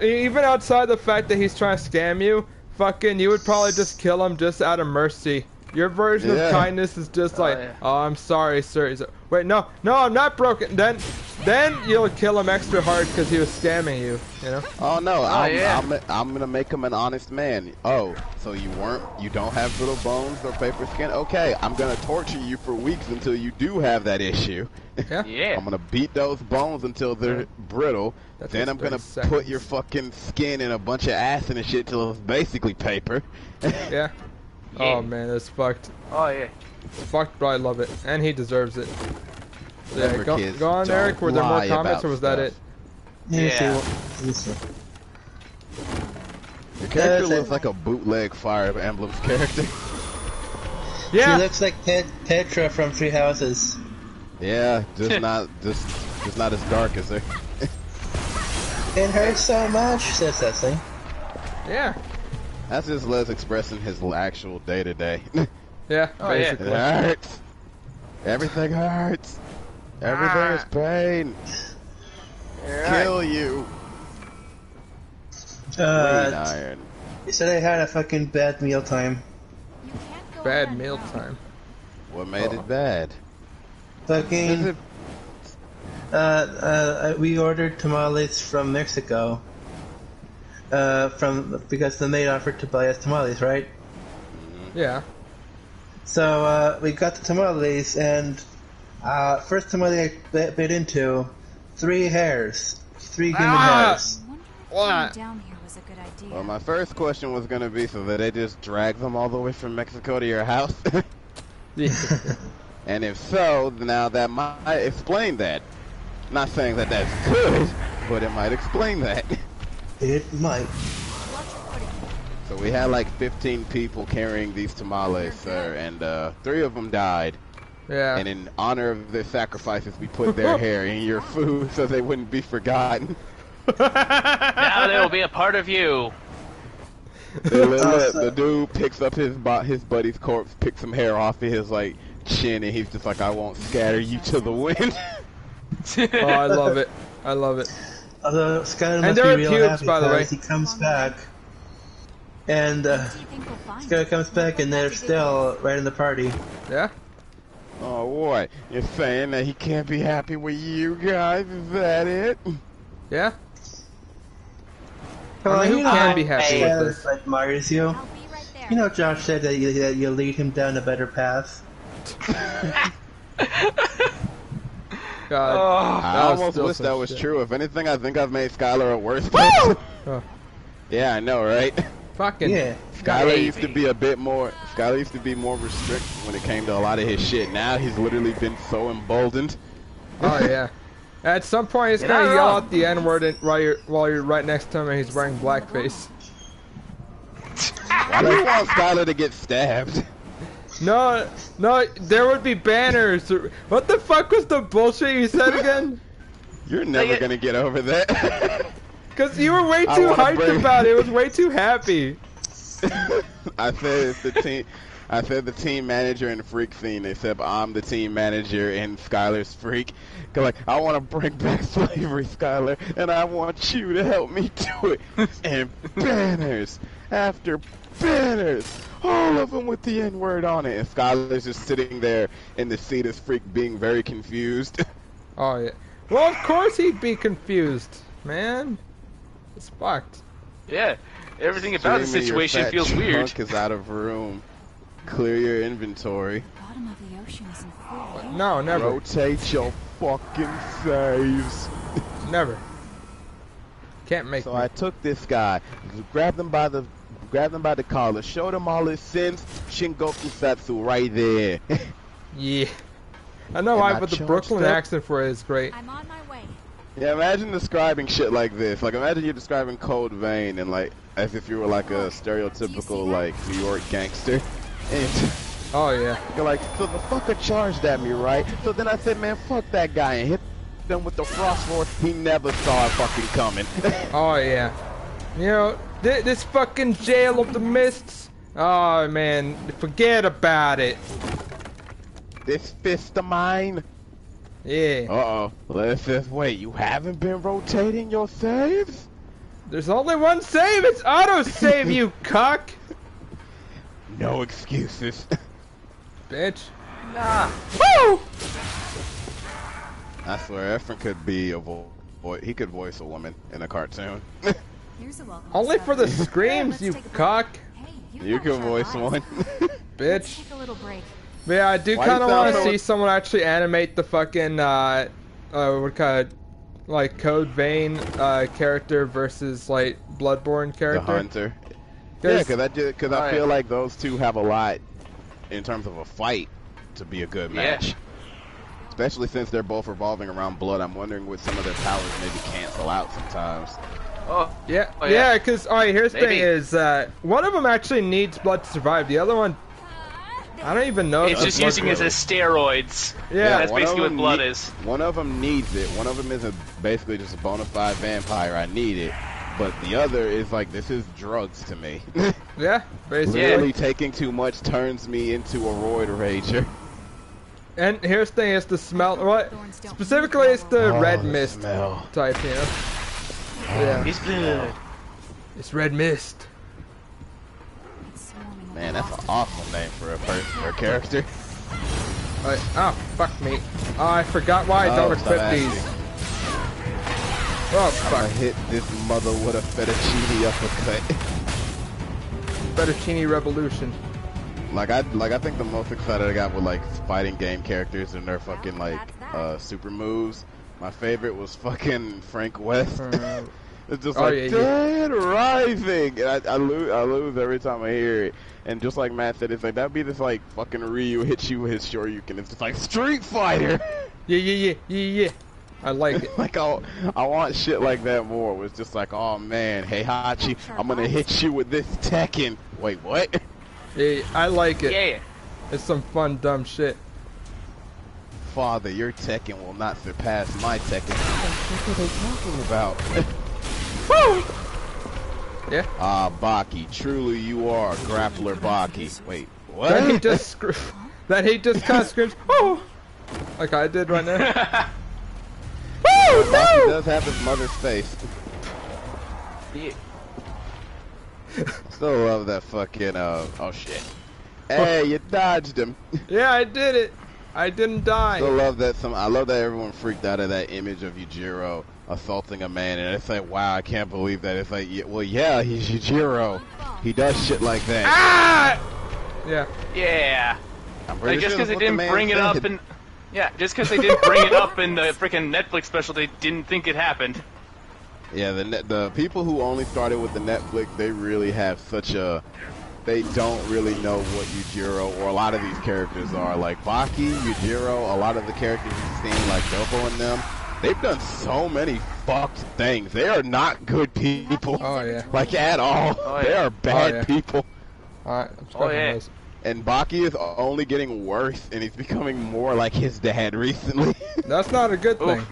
Even outside the fact that he's trying to scam you, fucking, you would probably just kill him just out of mercy. Your version of kindness is just like, oh, I'm sorry, sir. He's like, wait, no, I'm not broken. Then you'll kill him extra hard because he was scamming you. You know? Oh no, I'm gonna make him an honest man. Oh, so you don't have little bones or paper skin? Okay, I'm gonna torture you for weeks until you do have that issue. Yeah. I'm gonna beat those bones until they're brittle. Then I'm gonna put your fucking skin in a bunch of acid and shit till it's basically paper. Yeah. Oh man, that's fucked. Oh yeah. It's fucked, but I love it, and he deserves it. Yeah, go on, don't Eric. Were there more comments, or was that it? Yeah. Your character looks like a bootleg Fire Emblem's character. Yeah. She looks like Petra from Three Houses. Yeah, just not as dark as her. It hurts so much, says that thing. Yeah. That's just Les expressing his actual day-to-day. Yeah, basically. It hurts. Everything hurts. Everything is pain. Kill you. Iron. He said I had a fucking bad mealtime. Bad mealtime. What made it bad? Fucking. We ordered tamales from Mexico. Because the maid offered to buy us tamales, right? Yeah. So we got the tamales, and first tamale I bit into, 3 hairs, 3 human hairs. What? Down here was a good idea. Well, my first question was gonna be, so that they just drag them all the way from Mexico to your house? And if so, now that might explain that. Not saying that that's good, but it might explain that. It might. So we had like 15 people carrying these tamales, sir, and 3 of them died. Yeah. And in honor of their sacrifices, we put their hair in your food so they wouldn't be forgotten. Now they will be a part of you. The dude picks up his buddy's corpse, picks some hair off of his like chin, and he's just like, "I won't scatter you to the wind." Oh, I love it. I love it. Although Skyler And must there be are real pubes, happy by the way. because he comes back, and Skyler comes back, and they're still right in the party. Yeah. Oh, what? You're saying that he can't be happy with you guys? Is that it? Yeah. Well, I mean, who can be happy with Skyler this? admires you. You know, Josh said that you lead him down a better path. God, I almost wish that was true. If anything, I think I've made Skylar a worse person. Yeah, I know, right? Fucking yeah. Skylar used to be a bit more. Skylar used to be more restricted when it came to a lot of his shit. Now he's literally been so emboldened. Oh yeah. At some point, he's gonna yell out the N-word while you're right next to him, and he's wearing blackface. Why do you want Skylar to get stabbed? No, there would be banners. What the fuck was the bullshit you said again? You're never gonna get over that. Cause you were way too hyped about it. It was way too happy. I said it's the team. I said the team manager in the freak scene, except I'm the team manager in Skylar's freak. Cause like, I want to bring back slavery, Skylar, and I want you to help me do it. And banners after banners, all of them with the N-word on it. And Skylar's just sitting there in the seat as freak, being very confused. Oh yeah. Well, of course he'd be confused, man. It's fucked. Yeah, everything about the situation feels weird. Trunk is out of room. Clear your inventory. Bottom of the ocean isn't full. No, never. Rotate your fucking saves. Never. Can't make. So I took this guy, grabbed him by the collar, showed him all his sins. Shingoku Satsu right there. Yeah. I know why, but the Brooklyn accent for it is great. I'm on my way. Yeah, imagine describing shit like this. Like, imagine you're describing Code Vein and like as if you were like a stereotypical like New York gangster. And oh yeah. You're like, so the fucker charged at me, right? So then I said, man, fuck that guy, and hit him with the frost sword, he never saw it fucking coming. Oh yeah. You know, this fucking jail of the mists. Oh man, forget about it. This fist of mine. Yeah. Uh-oh. Let's just wait. You haven't been rotating your saves? There's only one save. It's auto-save, you cuck. No excuses. Bitch. Nah. Woo! I swear, Efren could be a he could voice a woman in a cartoon. Only for the screams, you cuck. You can voice one. Bitch. Take a little break. But yeah, I do Why kind of you want to sound so- see someone actually animate the fucking, what kind of, like, Code Vein, character versus, like, Bloodborne character. The Hunter. Yeah, because I feel like those two have a lot in terms of a fight to be a good match. Yeah. Especially since they're both revolving around blood. I'm wondering what some of their powers maybe cancel out sometimes. Oh. Yeah, Oh, yeah, because, alright, here's the Maybe. thing is, one of them actually needs blood to survive. The other one, I don't even know if It's just blood using it as steroids. Yeah, That's one of basically what them blood is. One of them needs it. One of them is basically just a bona fide vampire. I need it. But the other is like, this is drugs to me. Yeah, basically. Literally taking too much turns me into a roid rager. And here's the thing, is the smell, what? Specifically, it's the red the mist smell. type, you know? Yeah. It's blood. It's red mist. Man, that's an awful name for a character. Oh, fuck me. Oh, I forgot why I don't stop equip asking. these. Oh, I fuck. hit this mother with a fettuccine uppercut. Fettuccine Revolution. Like I think the most excited I got with like fighting game characters and their fucking like super moves. My favorite was fucking Frank West. It's just like Dead Rising, and I lose every time I hear it. And just like Matt said, it's like that'd be this like fucking Ryu hits you with his Shoryuken. It's just like Street Fighter. Yeah. I like it. Like I want shit like that more. It's just like, oh man, hey Hachi, I'm gonna hit you with this Tekken. Wait, what? Yeah, I like it. Yeah. It's some fun, dumb shit. Father, your Tekken will not surpass my Tekken. What are they talking about? Woo! Yeah. Ah, Baki, truly you are grappler Baki. Wait, what? Then he just kind of screams, oh! Like I did right now. Woo! Baki No! does have his mother's face. Yeah. Still love that fucking, oh shit. Hey, you dodged him. Yeah, I did it. I didn't die. Still love that I love that everyone freaked out at that image of Yujiro assaulting a man, and it's like, wow, I can't believe that. It's like, well, yeah, he's Yujiro. He does shit like that. Ah! Yeah. Yeah. I'm pretty Like, just sure because that's they what the didn't man bring it up said. in... Yeah, just because they didn't bring it up in the freaking Netflix special, they didn't think it happened. Yeah, the people who only started with the Netflix, they really have such a... They don't really know what Yujiro or a lot of these characters are. Like Baki, Yujiro, a lot of the characters you've seen, like Dopo and them, they've done so many fucked things. They are not good people. Oh, yeah. Like, at all. Oh, yeah. They are bad Oh, yeah. people. Alright, Oh, yeah. And Baki is only getting worse, and he's becoming more like his dad recently. That's not a good thing.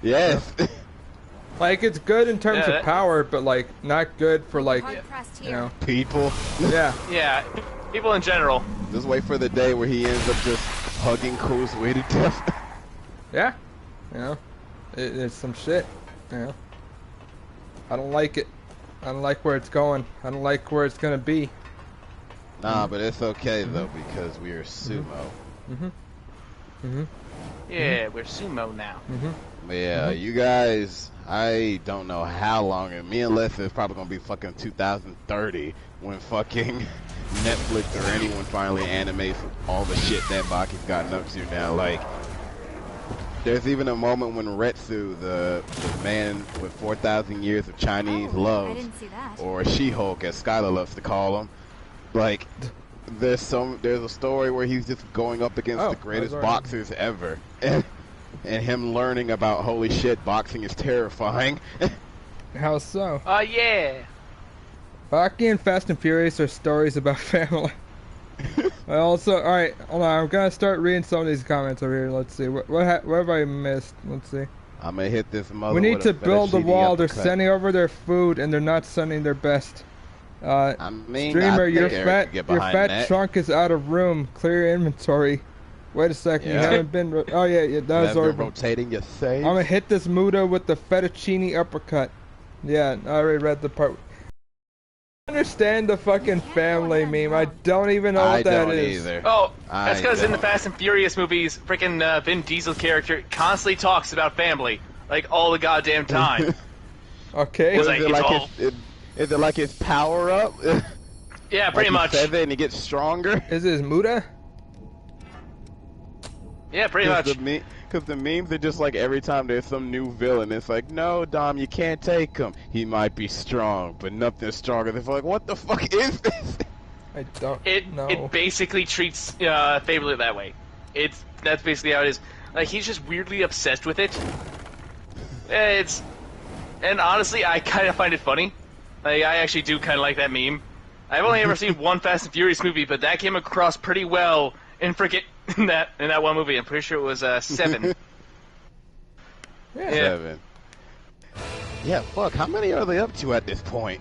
Yes. Like, it's good in terms Yeah, of power, but, like, not good for, like, you know. People. Yeah. Yeah, people in general. Just wait for the day where he ends up just hugging Kozue to death. Yeah. You know. It's some shit. You know. I don't like it. I don't like where it's going. I don't like where it's gonna be. Nah, but it's okay, though, because we are sumo. Yeah, we're sumo now. But yeah, you guys, I don't know how long, and me and Les is probably gonna be fucking 2030 when fucking Netflix or anyone finally animates all the shit that Baki's gotten up to now. Like, there's even a moment when Retsu, the man with 4,000 years of Chinese love, or She-Hulk as Skylar loves to call him, like, there's a story where he's just going up against the greatest boxers ever. And him learning about, holy shit, boxing is terrifying. How so? Yeah. Baki and Fast and Furious are stories about family. I also, alright, hold on, I'm gonna start reading some of these comments over here. Let's see, what have I missed? Let's see. I'm gonna hit this mother. We need to build a wall. They're uppercut. sending over their food, and they're not sending their best. I mean, Streamer, I your think Eric fat, could get your behind fat that. trunk is out of room. Clear your inventory. Wait a second, you haven't been. Oh yeah, that was horrible. Rotating your saves. I'm gonna hit this Muda with the fettuccine uppercut. Yeah, I already read the part. I understand the fucking family meme. I don't even know what that is. Either. Oh, that's because in the Fast and Furious movies, freaking Vin Diesel character constantly talks about family, like all the goddamn time. Okay. Is it like his power up? Yeah, pretty like much. He said it and he gets stronger. Is it Muda? Yeah, pretty much. Because the memes are just like every time there's some new villain, it's like, no, Dom, you can't take him. He might be strong, but nothing stronger. They're like, what the fuck is this? I don't know. It basically treats favorably that way. That's basically how it is. Like, he's just weirdly obsessed with it. And honestly, I kind of find it funny. Like, I actually do kind of like that meme. I've only ever seen one Fast and Furious movie, but that came across pretty well in that one movie. I'm pretty sure it was 7. Yeah. 7. Yeah, fuck. How many are they up to at this point?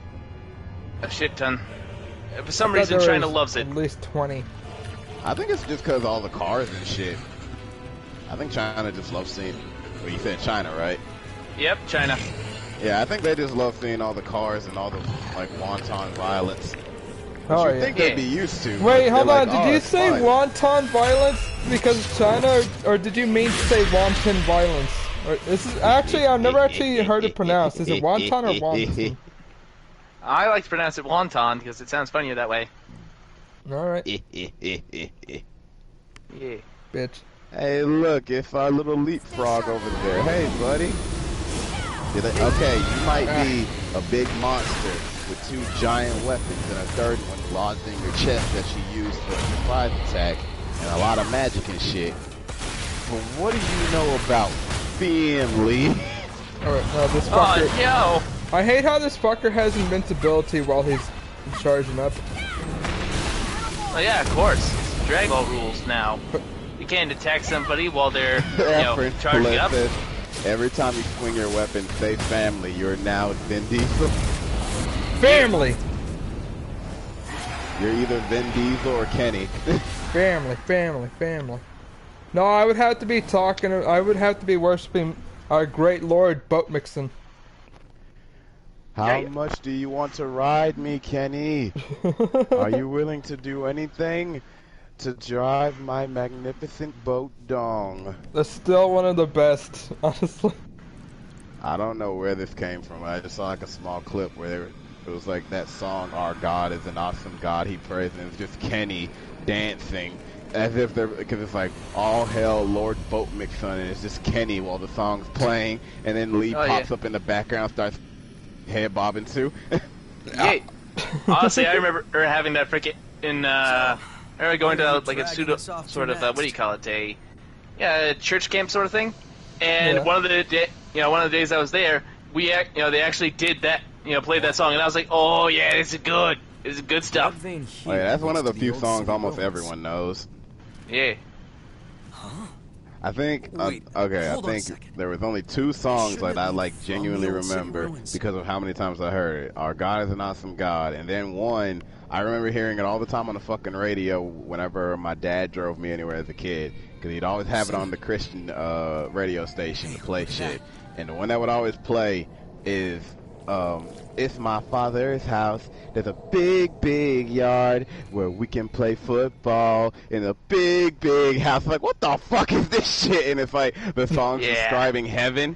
A shit ton. For some reason, China loves it. At least 20. I think it's just because all the cars and shit. I think China just loves seeing. Well, you said China, right? Yep, China. Yeah, I think they just love seeing all the cars and all the like wanton violence. Oh, Which you think they'd be used to. Wait, hold on. Like, Did you say wanton violence because of China, or did you mean to say wanton violence? Or, this is actually I've never actually heard it pronounced. Is it wonton or wonton? I like to pronounce it wonton because it sounds funnier that way. All right. Yeah. Bitch. Hey, look, it's our little leapfrog over there. Hey, buddy. Okay, you might be a big monster with 2 giant weapons and a third one lodged in your chest that you use for a surprise attack and a lot of magic and shit. But what do you know about family? Alright, now this fucker... Oh, yo! I hate how this fucker has invincibility while he's charging up. Oh yeah, of course. It's Dragon Ball rules now. You can't attack somebody while they're, charging up. Every time you swing your weapon, say family, you're now Vin Diesel. Family! You're either Vin Diesel or Kenny. Family, family, family. No, I would have to be I would have to be worshipping our great Lord Boat Mixon. How much do you want to ride me, Kenny? Are you willing to do anything to drive my magnificent boat dong? That's still one of the best, honestly. I don't know where this came from. I just saw like a small clip where it was like that song, Our God is an Awesome God, He Prays, and it's just Kenny dancing as if they're, because it's like all hail Lord Boat Mixon, and it's just Kenny while the song's playing, and then Lee pops up in the background, starts head bobbing too. Yeah. Honestly, I remember having that freaking I remember going to like a pseudo sort of what do you call it, a church camp sort of thing, and one of the days I was there, they actually did that, played that song, and I was like, oh yeah, this is good. This is good stuff. Oh, yeah, that's one of the few songs almost everyone knows. Yeah. I think, I think there was only 2 songs that I like genuinely remember because of how many times I heard it. Our God is an Awesome God, and then one, I remember hearing it all the time on the fucking radio whenever my dad drove me anywhere as a kid, because he'd always have it on the Christian radio station to play shit. And the one that would always play is, it's my father's house. There's a big, big yard where we can play football in a big, big house. Like, what the fuck is this shit? And it's like, the song's describing heaven.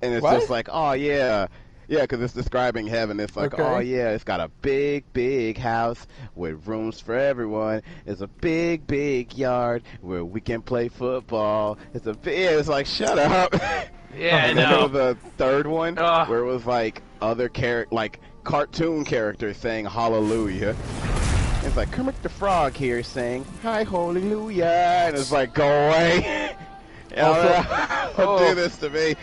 And it's just like, oh yeah. Yeah, because it's describing heaven. It's like, oh yeah, it's got a big, big house with rooms for everyone. It's a big, big yard where we can play football. It's like, shut up. Yeah, I know. There was a third one where it was like other cartoon characters saying hallelujah. It's like Kermit the Frog here saying hi hallelujah, and it's like, go away. Don't do this to me.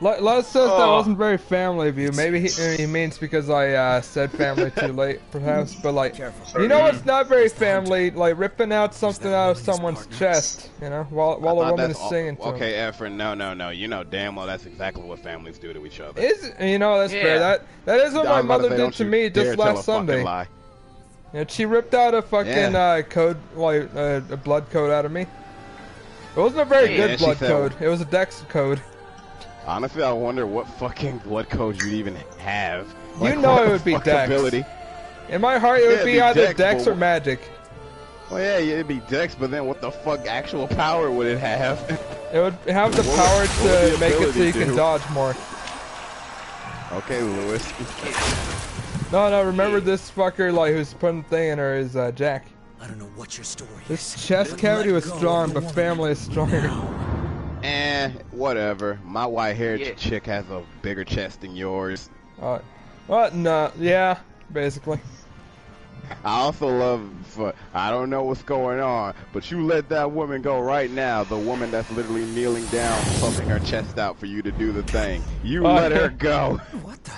Les says that wasn't very family of you. Maybe he means because I said family too late, perhaps. But like, you know, it's not very family. Like ripping out something out of someone's chest, you know, while a woman is singing to him. Okay, Efren, no. You know damn well that's exactly what families do to each other. You know, that's fair. That is what my mother did to me just last Sunday. Lie. Yeah, she ripped out a fucking code, like a blood code out of me. It wasn't a very good blood code. It was a dex code. Honestly, I wonder what fucking blood code you'd even have. Like, you know it would be dex. Ability? In my heart, it would be either dex or magic. Well, yeah, it'd be dex, but then what the fuck actual power would it have? It would have the power to make it so you can dodge more. Okay, Lewis. No, remember this fucker, like, who's putting the thing in her is, Jack. I don't know what your story is. This chest cavity was strong, but family is stronger. Whatever. My white-haired chick has a bigger chest than yours. What? No, yeah, basically. I also love, I don't know what's going on, but you let that woman go right now, the woman that's literally kneeling down, puffing her chest out for you to do the thing. You let her go. What the?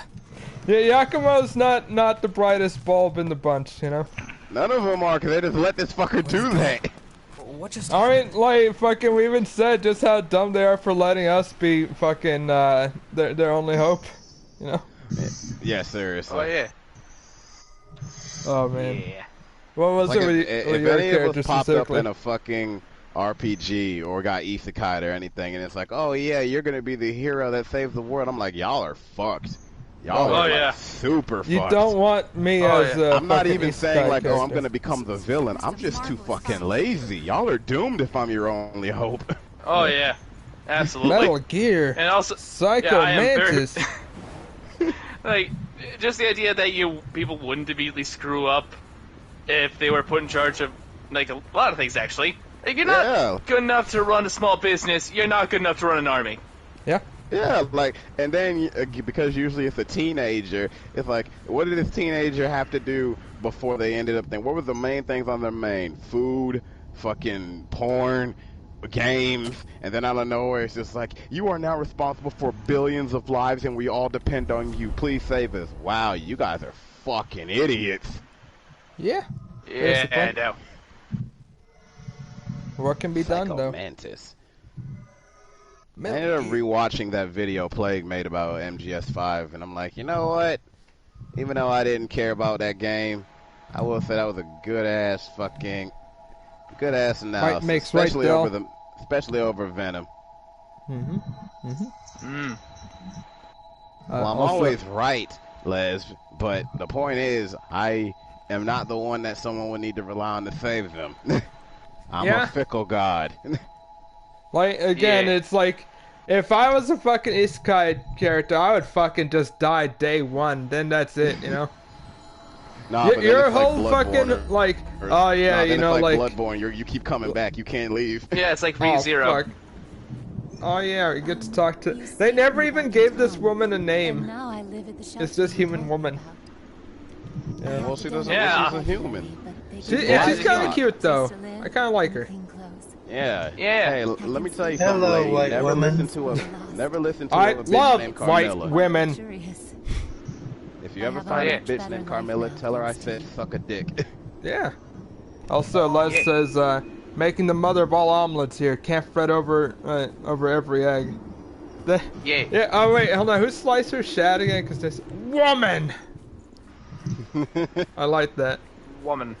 Yeah, Yakumo's not the brightest bulb in the bunch, you know? None of them are, because they just let this fucker do that. What just I mean, like, fucking, we even said just how dumb they are for letting us be fucking, their only hope, you know? Yeah, seriously. Oh, yeah. Oh, man. Yeah. What was like it if your any character of us popped up specifically? in a fucking RPG or got isekai'd or anything, and it's like, oh, yeah, you're going to be the hero that saves the world, I'm like, y'all are fucked. Y'all are like, super fucked. You don't want me as a I'm not even saying like, character. oh, I'm gonna become the villain. I'm just too fucking lazy. Y'all are doomed if I'm your only hope. Oh yeah, absolutely. Metal Gear. And also, Psycho Mantis. Like, just the idea that people wouldn't immediately screw up if they were put in charge of like a lot of things. Actually, if you're not good enough to run a small business, you're not good enough to run an army. Yeah. Yeah, like, and then, because usually it's a teenager, it's like, what did this teenager have to do before they ended up thinking? What were the main things on their main? Food, fucking porn, games, and then out of nowhere it's just like, you are now responsible for billions of lives and we all depend on you. Please save us. Wow, you guys are fucking idiots. Yeah. Yeah, I know. What can be done, though? Mantis. I ended up rewatching that video Plague made about MGS5, and I'm like, you know what? Even though I didn't care about that game, I will say that was a good ass analysis, especially over Venom. Mm-hmm. Well, I'm always right, Les, but the point is, I am not the one that someone would need to rely on to save them. I'm a fickle god. Like, again, it's like, if I was a fucking isekai character, I would fucking just die day one, then that's it, you know? Nah, but your then it's whole like fucking, like, you know, like... Bloodborne, you keep coming back, you can't leave. Yeah, it's like ReZero. Oh yeah, you get to talk to... They never even gave this woman a name. It's just human woman. Yeah. Well, she doesn't know she's a human. She's kind of cute, though. I kind of like her. Yeah. Yeah. Hey, let me tell you Hello, something, lady. white woman. Never listen to I a bitch love named white Carmilla. women. If you ever find a bitch named Carmilla, tell her I said suck a dick. Yeah. Also, Les says, making the mother of all omelets here. Can't fret over every egg. Yeah. Oh wait, hold on. Who's Slicer Shad again? Because this woman. I like that. Woman.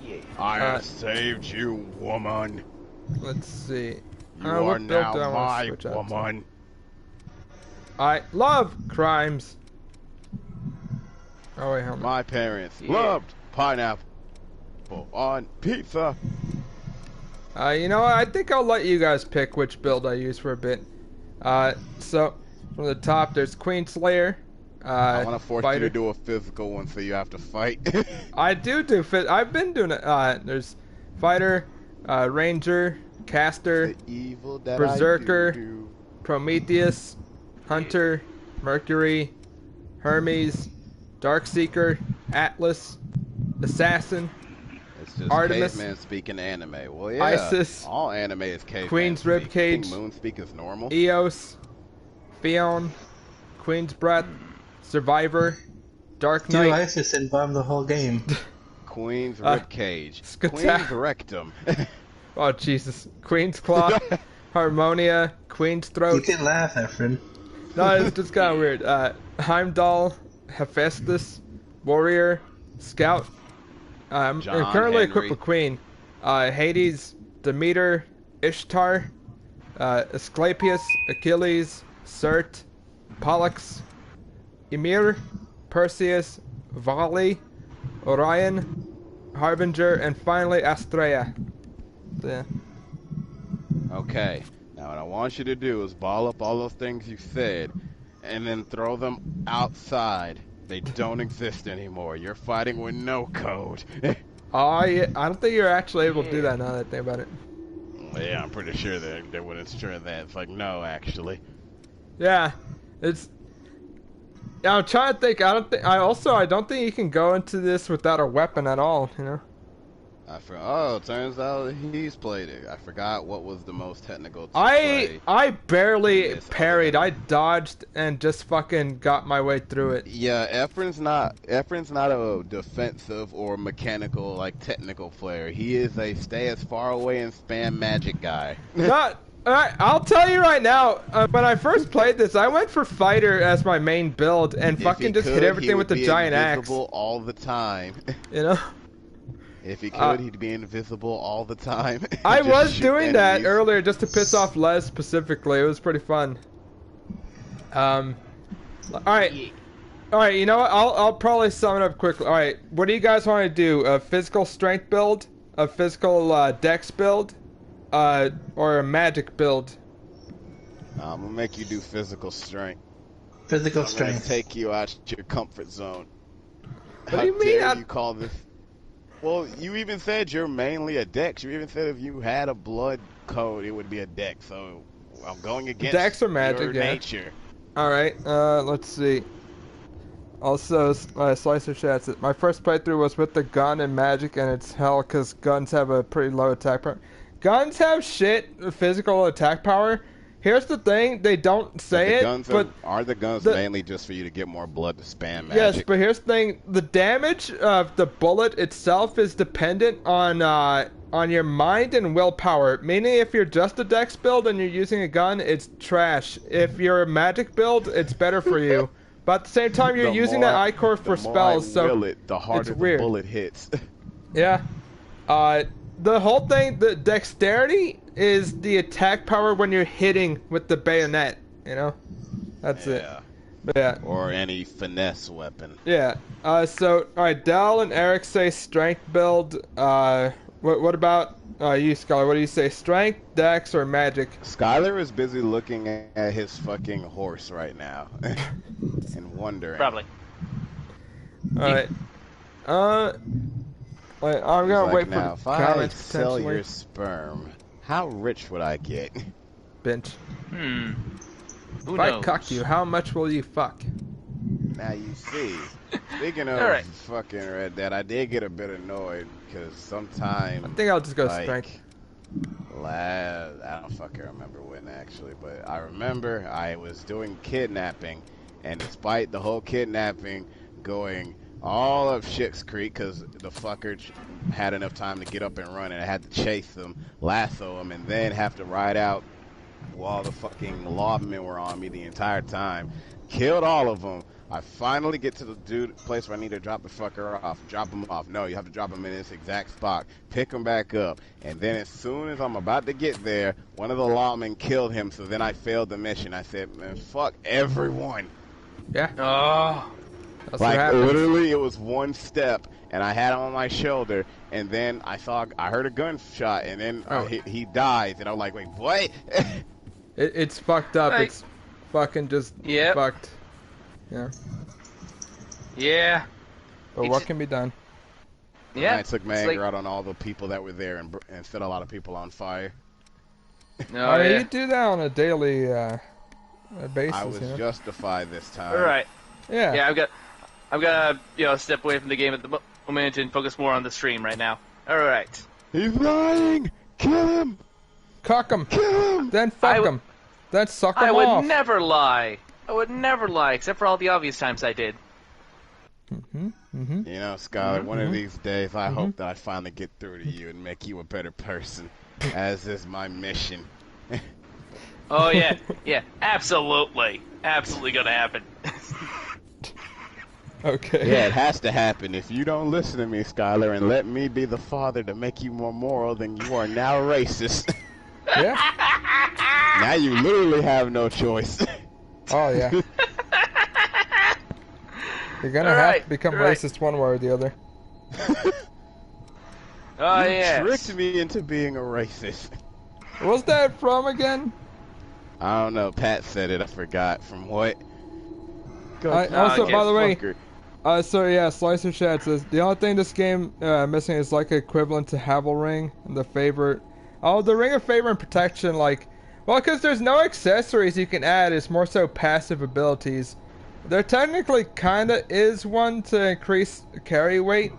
Yeah. I have saved you, woman. Let's see. You are now my woman. I love crimes. Oh wait, hold on. My parents loved pineapple on pizza. You know what? I think I'll let you guys pick which build I use for a bit. So from the top, there's Queen Slayer. I want to force you to do a physical one, so you have to fight. I do fit. I've been doing it. There's Fighter, Ranger, Caster, Berserker, Prometheus, Hunter, Mercury, Hermes, Darkseeker, Atlas, Assassin, it's just Artemis, caveman speaking anime. Well, yeah, Isis, all anime is caveman Queen's speak. Ribcage, Moon speak is normal. Eos, Fion, Queen's Breath, Survivor, Dark Steal Knight. ISIS and bomb the whole game. Queen's ribcage. Skata- Queen's rectum. Oh Jesus! Queen's Claw, Harmonia, Queen's You Throat. can laugh, Efren. No, it's just kind of weird. Heimdall, Hephaestus, Warrior, Scout. I'm John currently Henry. equipped with Queen. Hades, Demeter, Ishtar, Asclepius, Achilles, Surt, Pollux, Ymir, Perseus, Vali, Orion, Harbinger, and finally Astrea. Yeah. Okay. Now what I want you to do is ball up all those things you said, and then throw them outside. They don't exist anymore. You're fighting with no code. Oh, yeah, I don't think you're actually able to do that now that I think about it. Yeah, I'm pretty sure they wouldn't sure that. It's like, no, actually. Yeah, it's. Yeah, I'm trying to think. I don't think you can go into this without a weapon at all. You know. Oh, turns out he's played it. I forgot what was the most technical. I barely This parried. other I dodged and just fucking got my way through it. Yeah, Efren's not a defensive or mechanical like technical player. He is a stay as far away and spam magic guy. Not. Alright, I'll tell you right now, when I first played this, I went for fighter as my main build and fucking just hit everything with the giant axe. Invisible all the time. You know? If he could, he'd be invisible all the time. I Just was shoot doing that enemies. earlier just to piss off Les specifically. It was pretty fun. Alright, you know what? I'll probably sum it up quickly. Alright, what do you guys want to do? A physical strength build? A physical dex build? Or a magic build? I'm gonna make you do physical strength. Physical I'm strength. gonna take you out your comfort zone. What do you mean? Dare you call this? Well, you even said you're mainly a dex. You even said if you had a blood code, it would be a dex. So I'm going against Dex or magic, your yeah. nature. Alright, let's see. Also, Slicer Chats, my first playthrough was with the gun and magic, and it's hell because guns have a pretty low attack power. Guns have shit physical attack power. Here's the thing, they don't say but are the guns mainly just for you to get more blood to spam magic? Yes, but here's the thing, the damage of the bullet itself is dependent on your mind and willpower. Meaning if you're just a dex build and you're using a gun, it's trash. If you're a magic build, it's better for you. But at the same time, you're using that I-core for spells, so the harder it's weird. the bullet hits. Yeah. The whole thing, the dexterity is the attack power when you're hitting with the bayonet, you know? That's it. Yeah. Or any finesse weapon. Yeah. So, alright, Dell and Eric say strength build. What about you, Scholar? What do you say? Strength, dex, or magic? Skylar is busy looking at his fucking horse right now. And wondering. Probably. Alright. I'm gonna wait now, for if comments I sell potentially. your sperm, how rich would I get? Bench. Who If I knows? cuck you, how much will you fuck? Now you see. Speaking of Alright. fucking Red Dead, I did get a bit annoyed because sometime. I think I'll just go like, strength. I don't fucking remember when actually, but I remember I was doing kidnapping, and despite the whole kidnapping going all of Schitt's Creek, because the fucker had enough time to get up and run, and I had to chase them, lasso them, and then have to ride out while the fucking lawmen were on me the entire time. Killed all of them. I finally get to the place where I need to drop the fucker off. Drop him off. No, you have to drop him in this exact spot. Pick him back up. And then as soon as I'm about to get there, one of the lawmen killed him, so then I failed the mission. I said, man, fuck everyone. Yeah. Oh. That's Like, what happens. literally, it was one step, and I had him on my shoulder, and then I heard a gunshot, and then he dies, and I'm like, wait, what? It's fucked up. Like- It's fucking just Yep. fucked. Yeah. Yeah. But what can be done? Yeah. I took my it's anger like- out on all the people that were there and set a lot of people on fire. No, I mean, yeah. you do that on a daily basis. I was you know? justified this time. All right. Yeah. Yeah, I'm gonna step away from the game at the moment and focus more on the stream right now. All right. He's lying! Kill him! Cock him. Kill him! Then fuck him. Then suck them I off. would never lie. I would never lie, except for all the obvious times I did. You know, Skylar, one of these days I hope that I finally get through to you and make you a better person, as is my mission. Oh, yeah. Yeah, absolutely. Absolutely gonna happen. Okay. Yeah, it has to happen. If you don't listen to me, Skylar, and let me be the father to make you more moral, then you are now racist. Yeah. Now you literally have no choice. Oh, yeah. You're gonna have to become racist one way or the other. Oh, you yeah. tricked me into being a racist. What's that from again? I don't know. Pat said it. I forgot. From what? Also, by the way, so yeah, Slicer Chat says the only thing this game missing is like equivalent to Havel Ring, the favorite. Oh, the Ring of Favor and Protection, like, well, because there's no accessories you can add. It's more so passive abilities. There technically kind of is one to increase carry weight,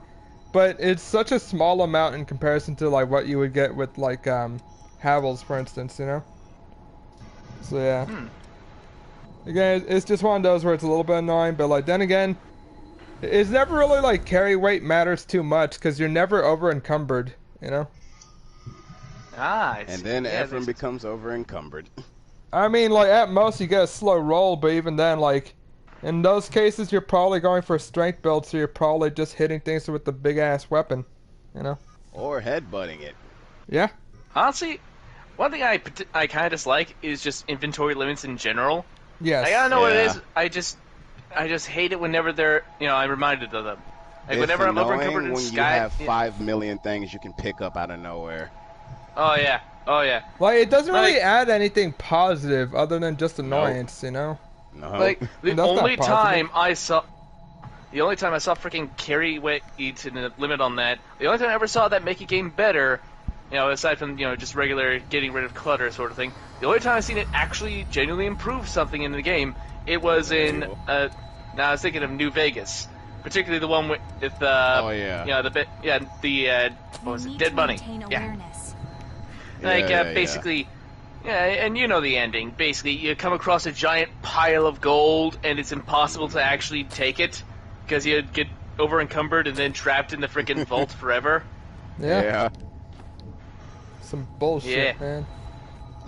but it's such a small amount in comparison to like what you would get with like Havel's, for instance, you know. So yeah. Again, it's just one of those where it's a little bit annoying, but like then again, it's never really like carry weight matters too much because you're never over encumbered, you know. And then Ephraim becomes over encumbered. I mean, like at most you get a slow roll, but even then, like in those cases, you're probably going for a strength build, so you're probably just hitting things with the big ass weapon, you know. Or headbutting it. Yeah. Honestly, one thing I kind of dislike is just inventory limits in general. Yes. I gotta know what it is. I just hate it whenever they're, I'm reminded of them. Like It's whenever I'm over encumbered annoying in when Sky. you have 5 million things you can pick up out of nowhere. Oh yeah. Oh yeah. Like it doesn't really add anything positive other than just annoyance, you know. No. Like the only time I saw freaking carry weight to the limit on that. The only time I ever saw that make a game better, aside from just regular getting rid of clutter sort of thing. The only time I've seen it actually genuinely improve something in the game, it was in now I was thinking of New Vegas, particularly the one with what was it, Dead Bunny? Yeah. Basically. Yeah, and you know the ending. Basically, you come across a giant pile of gold, and it's impossible to actually take it because you get over encumbered and then trapped in the freaking vault forever. Yeah. Some bullshit, man.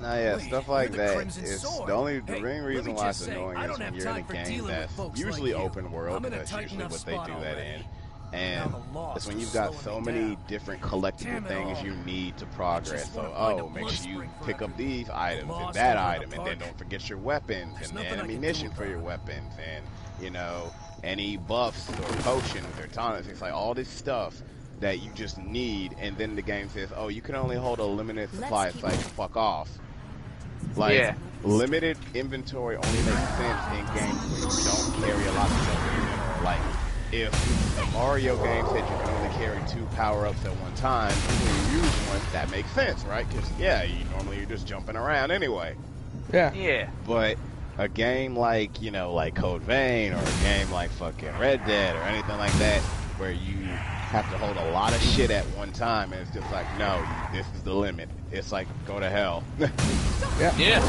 Nah, yeah, stuff like that is the main reason why it's annoying is when you're in a game that's usually open world, that's usually what they do that in. And it's when you've got so many different collectible things you need to progress. So, make sure you pick up these items and that item, and then don't forget your weapons and the ammunition for your weapons, and any buffs or potions or tonics. It's like all this stuff that you just need, and then the game says, "Oh, you can only hold a limited supply." It's like, fuck off. Like, limited inventory only makes sense in games where you don't carry a lot of stuff in general. Like, if the Mario game said you can only carry 2 power-ups at one time, when you use one, that makes sense, right? Because, you're just jumping around anyway. Yeah. Yeah. But a game like, like Code Vein, or a game like fucking Red Dead, or anything like that, where you have to hold a lot of shit at one time, and it's just like, no, this is the limit. It's like, go to hell. Yeah.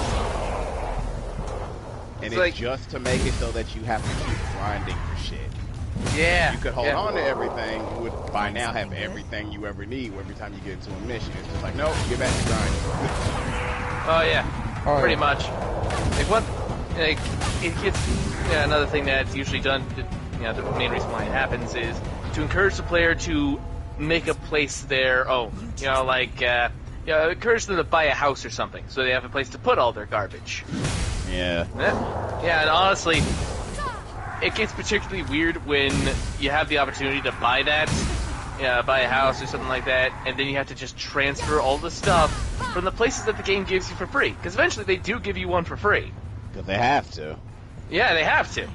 And it's just to make it so that you have to keep grinding for shit. Yeah. You could hold on to everything. You would by now have everything you ever need every time you get into a mission. It's just like, no, get back to grinding. Oh yeah. Pretty much. It gets another thing that's usually done. The main reason why it happens is to encourage the player to make a place there. Encourage them to buy a house or something, so they have a place to put all their garbage. Yeah. Yeah, and honestly, it gets particularly weird when you have the opportunity to buy that, buy a house or something like that, and then you have to just transfer all the stuff from the places that the game gives you for free. Because eventually they do give you one for free. Because they have to. Yeah, they have to.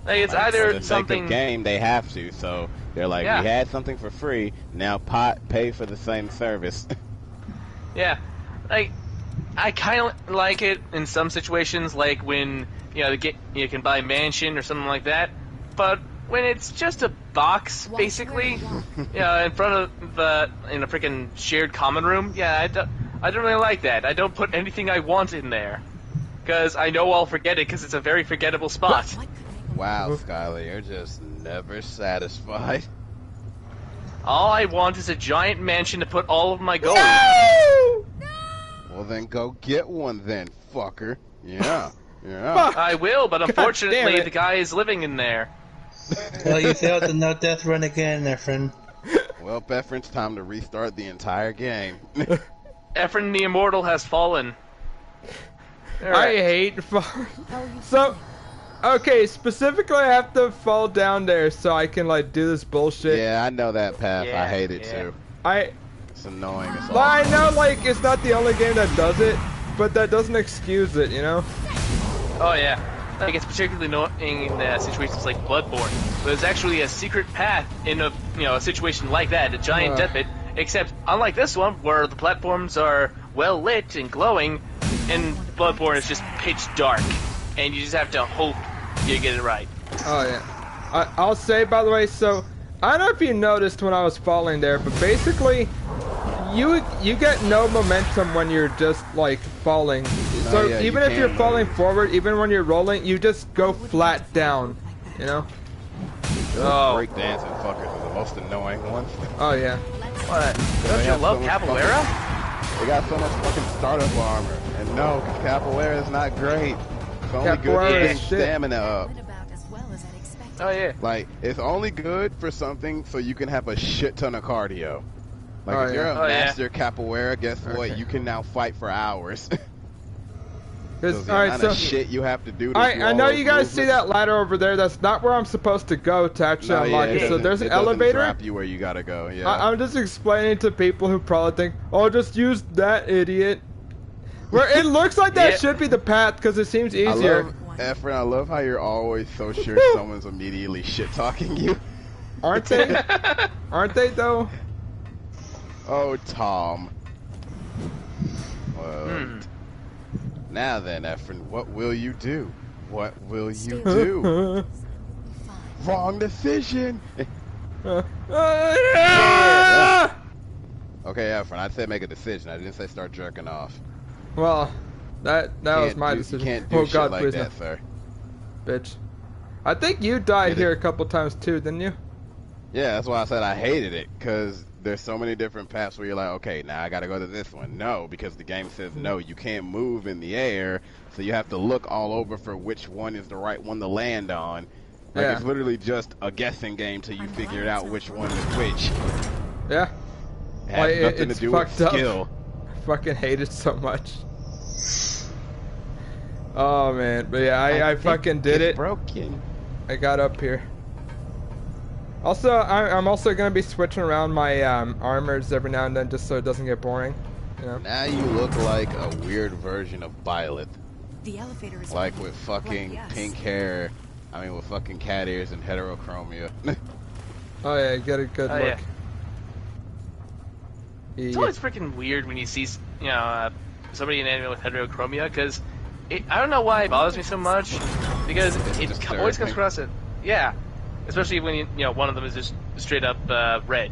Like, it's either for the something... sake of game, they have to, so they're like, we had something for free, now pay for the same service. Yeah. Like, I kind of like it in some situations, like when, you can buy a mansion or something like that, but when it's just a box, basically, in front of in a freaking shared common room, I don't really like that. I don't put anything I want in there. because I know I'll forget it because it's a very forgettable spot. Wow, Skylar, you're just never satisfied. All I want is a giant mansion to put all of my gold. No! Well, then go get one then, fucker. Yeah. Yeah. I will, but unfortunately the guy is living in there. Well, you failed the no death run again, there, friend. Well, Befren's time to restart the entire game. Efren the Immortal has fallen. I Alright. hate falling. So, okay, specifically I have to fall down there so I can, like, do this bullshit. Yeah, I know that path. Yeah, I hate it yeah. too. I It's annoying as Well, I know, like, it's not the only game that does it, but that doesn't excuse it, you know? Oh yeah. Like, it's particularly annoying in situations like Bloodborne, but there's actually a secret path in a a situation like that, a giant death pit. Except, unlike this one, where the platforms are well lit and glowing, in Bloodborne it's just pitch dark, and you just have to hope you get it right. Oh yeah. I'll say, by the way, so I don't know if you noticed when I was falling there, but basically, you get no momentum when you're just like falling. So yeah, even you if you're can't falling move. forward, even when you're rolling, you just go flat down. You know? Break dancing fuckers are the most annoying ones. Oh yeah. What? They Don't you have love so much Capoeira? They got so much fucking startup armor. And no, Capoeira is not great. It's only Capoeira good for is getting shit. stamina up. Oh yeah. Like, it's only good for something so you can have a shit ton of cardio. Like, Oh, if you're yeah. a Oh, yeah. master Capoeira, guess what? Okay. You can now fight for hours. Because the all right, amount so of shit you have to do to I do all know those you guys see movements. that ladder over there. That's not where I'm supposed to go to actually No, unlock yeah, it. So doesn't- there's an it doesn't elevator. drop you where you gotta go. Yeah. I'm just explaining to people who probably think, "Oh, just use that, idiot." Where it looks like that Yeah. should be the path because it seems I easier. love, Efren, I love how you're always so sure someone's immediately shit talking you. Aren't they? Aren't they though? Oh, Tom. Well, now then, Efren, what will you do? What will you do? Wrong decision. Okay, Efren, I said make a decision. I didn't say start jerking off. Well, that was Can't my do- decision. You can't do Oh shit God, like please that, no. sir. Bitch. I think you died Get it. here a couple times too, didn't you? Yeah, that's why I said I hated it, because there's so many different paths where you're like, okay, now I gotta go to this one. No, because the game says no, you can't move in the air, so you have to look all over for which one is the right one to land on. Like, Yeah. it's literally just a guessing game till you figure out which one is which. Yeah. It has Like, nothing to it's do with fucked up. skill. I fucking hate it so much. Oh man, but yeah, I think fucking did it's it. broken. I got up here. Also, I'm also gonna be switching around my armors every now and then just so it doesn't get boring. You know? Now you look like a weird version of Violet. The elevator is Like with fucking yes. pink hair. I mean, with fucking cat ears and heterochromia. Oh yeah, get a good Oh, look. yeah. It's Yeah. always freaking weird when you see, somebody in anime with heterochromia, because I don't know why it bothers me so much, because it always comes disturbing. across it. Yeah, especially when one of them is just straight up red.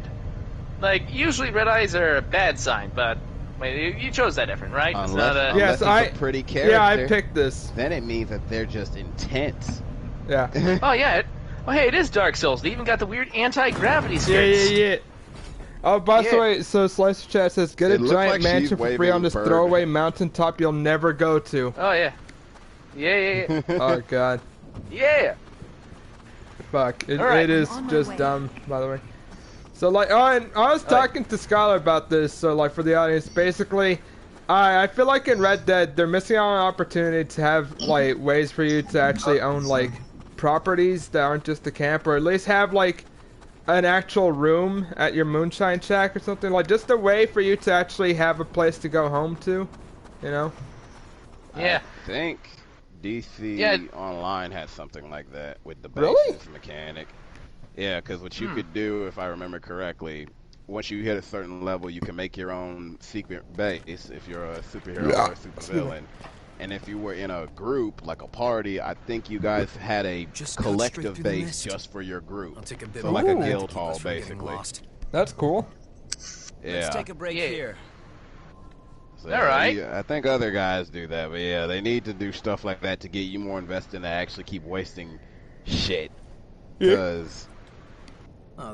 Like usually red eyes are a bad sign, but wait, you chose that different, right? It's not a, Yes, unless it's a pretty character. Yeah, I picked this. Then it means that they're just intense. Yeah. Oh yeah. Hey, it is Dark Souls. They even got the weird anti-gravity Yeah, skirts. yeah. Oh, by the Yeah. way, so Slicer Chat says, get a It looks giant like she's mansion for free waving on this bird. throwaway mountaintop you'll never go to. Oh yeah. Yeah. Oh god. Yeah. Fuck. It, All right. it is On my just way. dumb, by the way. So, like, oh, and I was talking to Skylar about this, so, like, for the audience, basically, I feel like in Red Dead, they're missing out on an opportunity to have, like, ways for you to actually own, like, properties that aren't just a camp, or at least have, like, an actual room at your moonshine shack or something. Like, just a way for you to actually have a place to go home to, you know? Yeah. I think DC Yeah. Online has something like that with the Really? basis mechanic. Yeah, because what you could do, if I remember correctly, once you hit a certain level, you can make your own secret base if you're a superhero or a supervillain. And if you were in a group, like a party, I think you guys had a Just cut collective straight through the base mist. just for your group. I'll take a bit So more like a time to guild keep hall, us from getting basically. lost. That's cool. Yeah. Let's take a break Yeah. here. So, All right. I think other guys do that, but yeah, they need to do stuff like that to get you more invested and to actually keep wasting shit. Because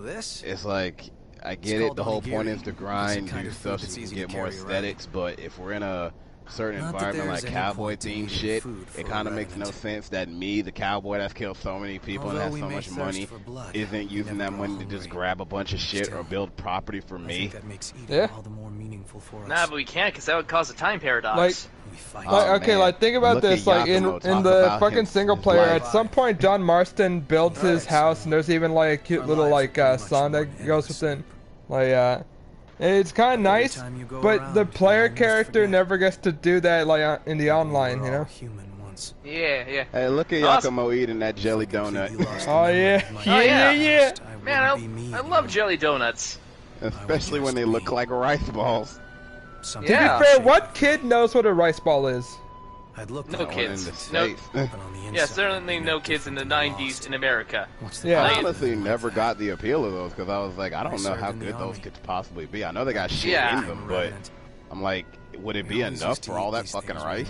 this? it's like, I get it, the whole point is to grind, do stuff so you can get more aesthetics, but if we're in a certain environment like cowboy themed shit, it kind of makes no sense that me, the cowboy that's killed so many people and has so much money, isn't using that money to just grab a bunch of shit or build property for me. Yeah. Nah, but we can't because that would cause a time paradox. Like think about this. Like in the fucking single player, at some point John Marston builds his house, and there's even like a cute little like song that goes within. Like it's kind of nice, but the player character never gets to do that like in the online, you know. Yeah, yeah. Hey, look at Yakumo eating that jelly donut. Oh yeah, yeah. Man, I love jelly donuts. Especially when they look like rice balls. To be fair, what kid knows what a rice ball is? No kids. No. Yeah, certainly no kids in the 90s in America. Yeah, I honestly never got the appeal of those because I was like, I don't know how good those could possibly be. I know they got shit in them, but I'm like, would it be enough for all that fucking rice?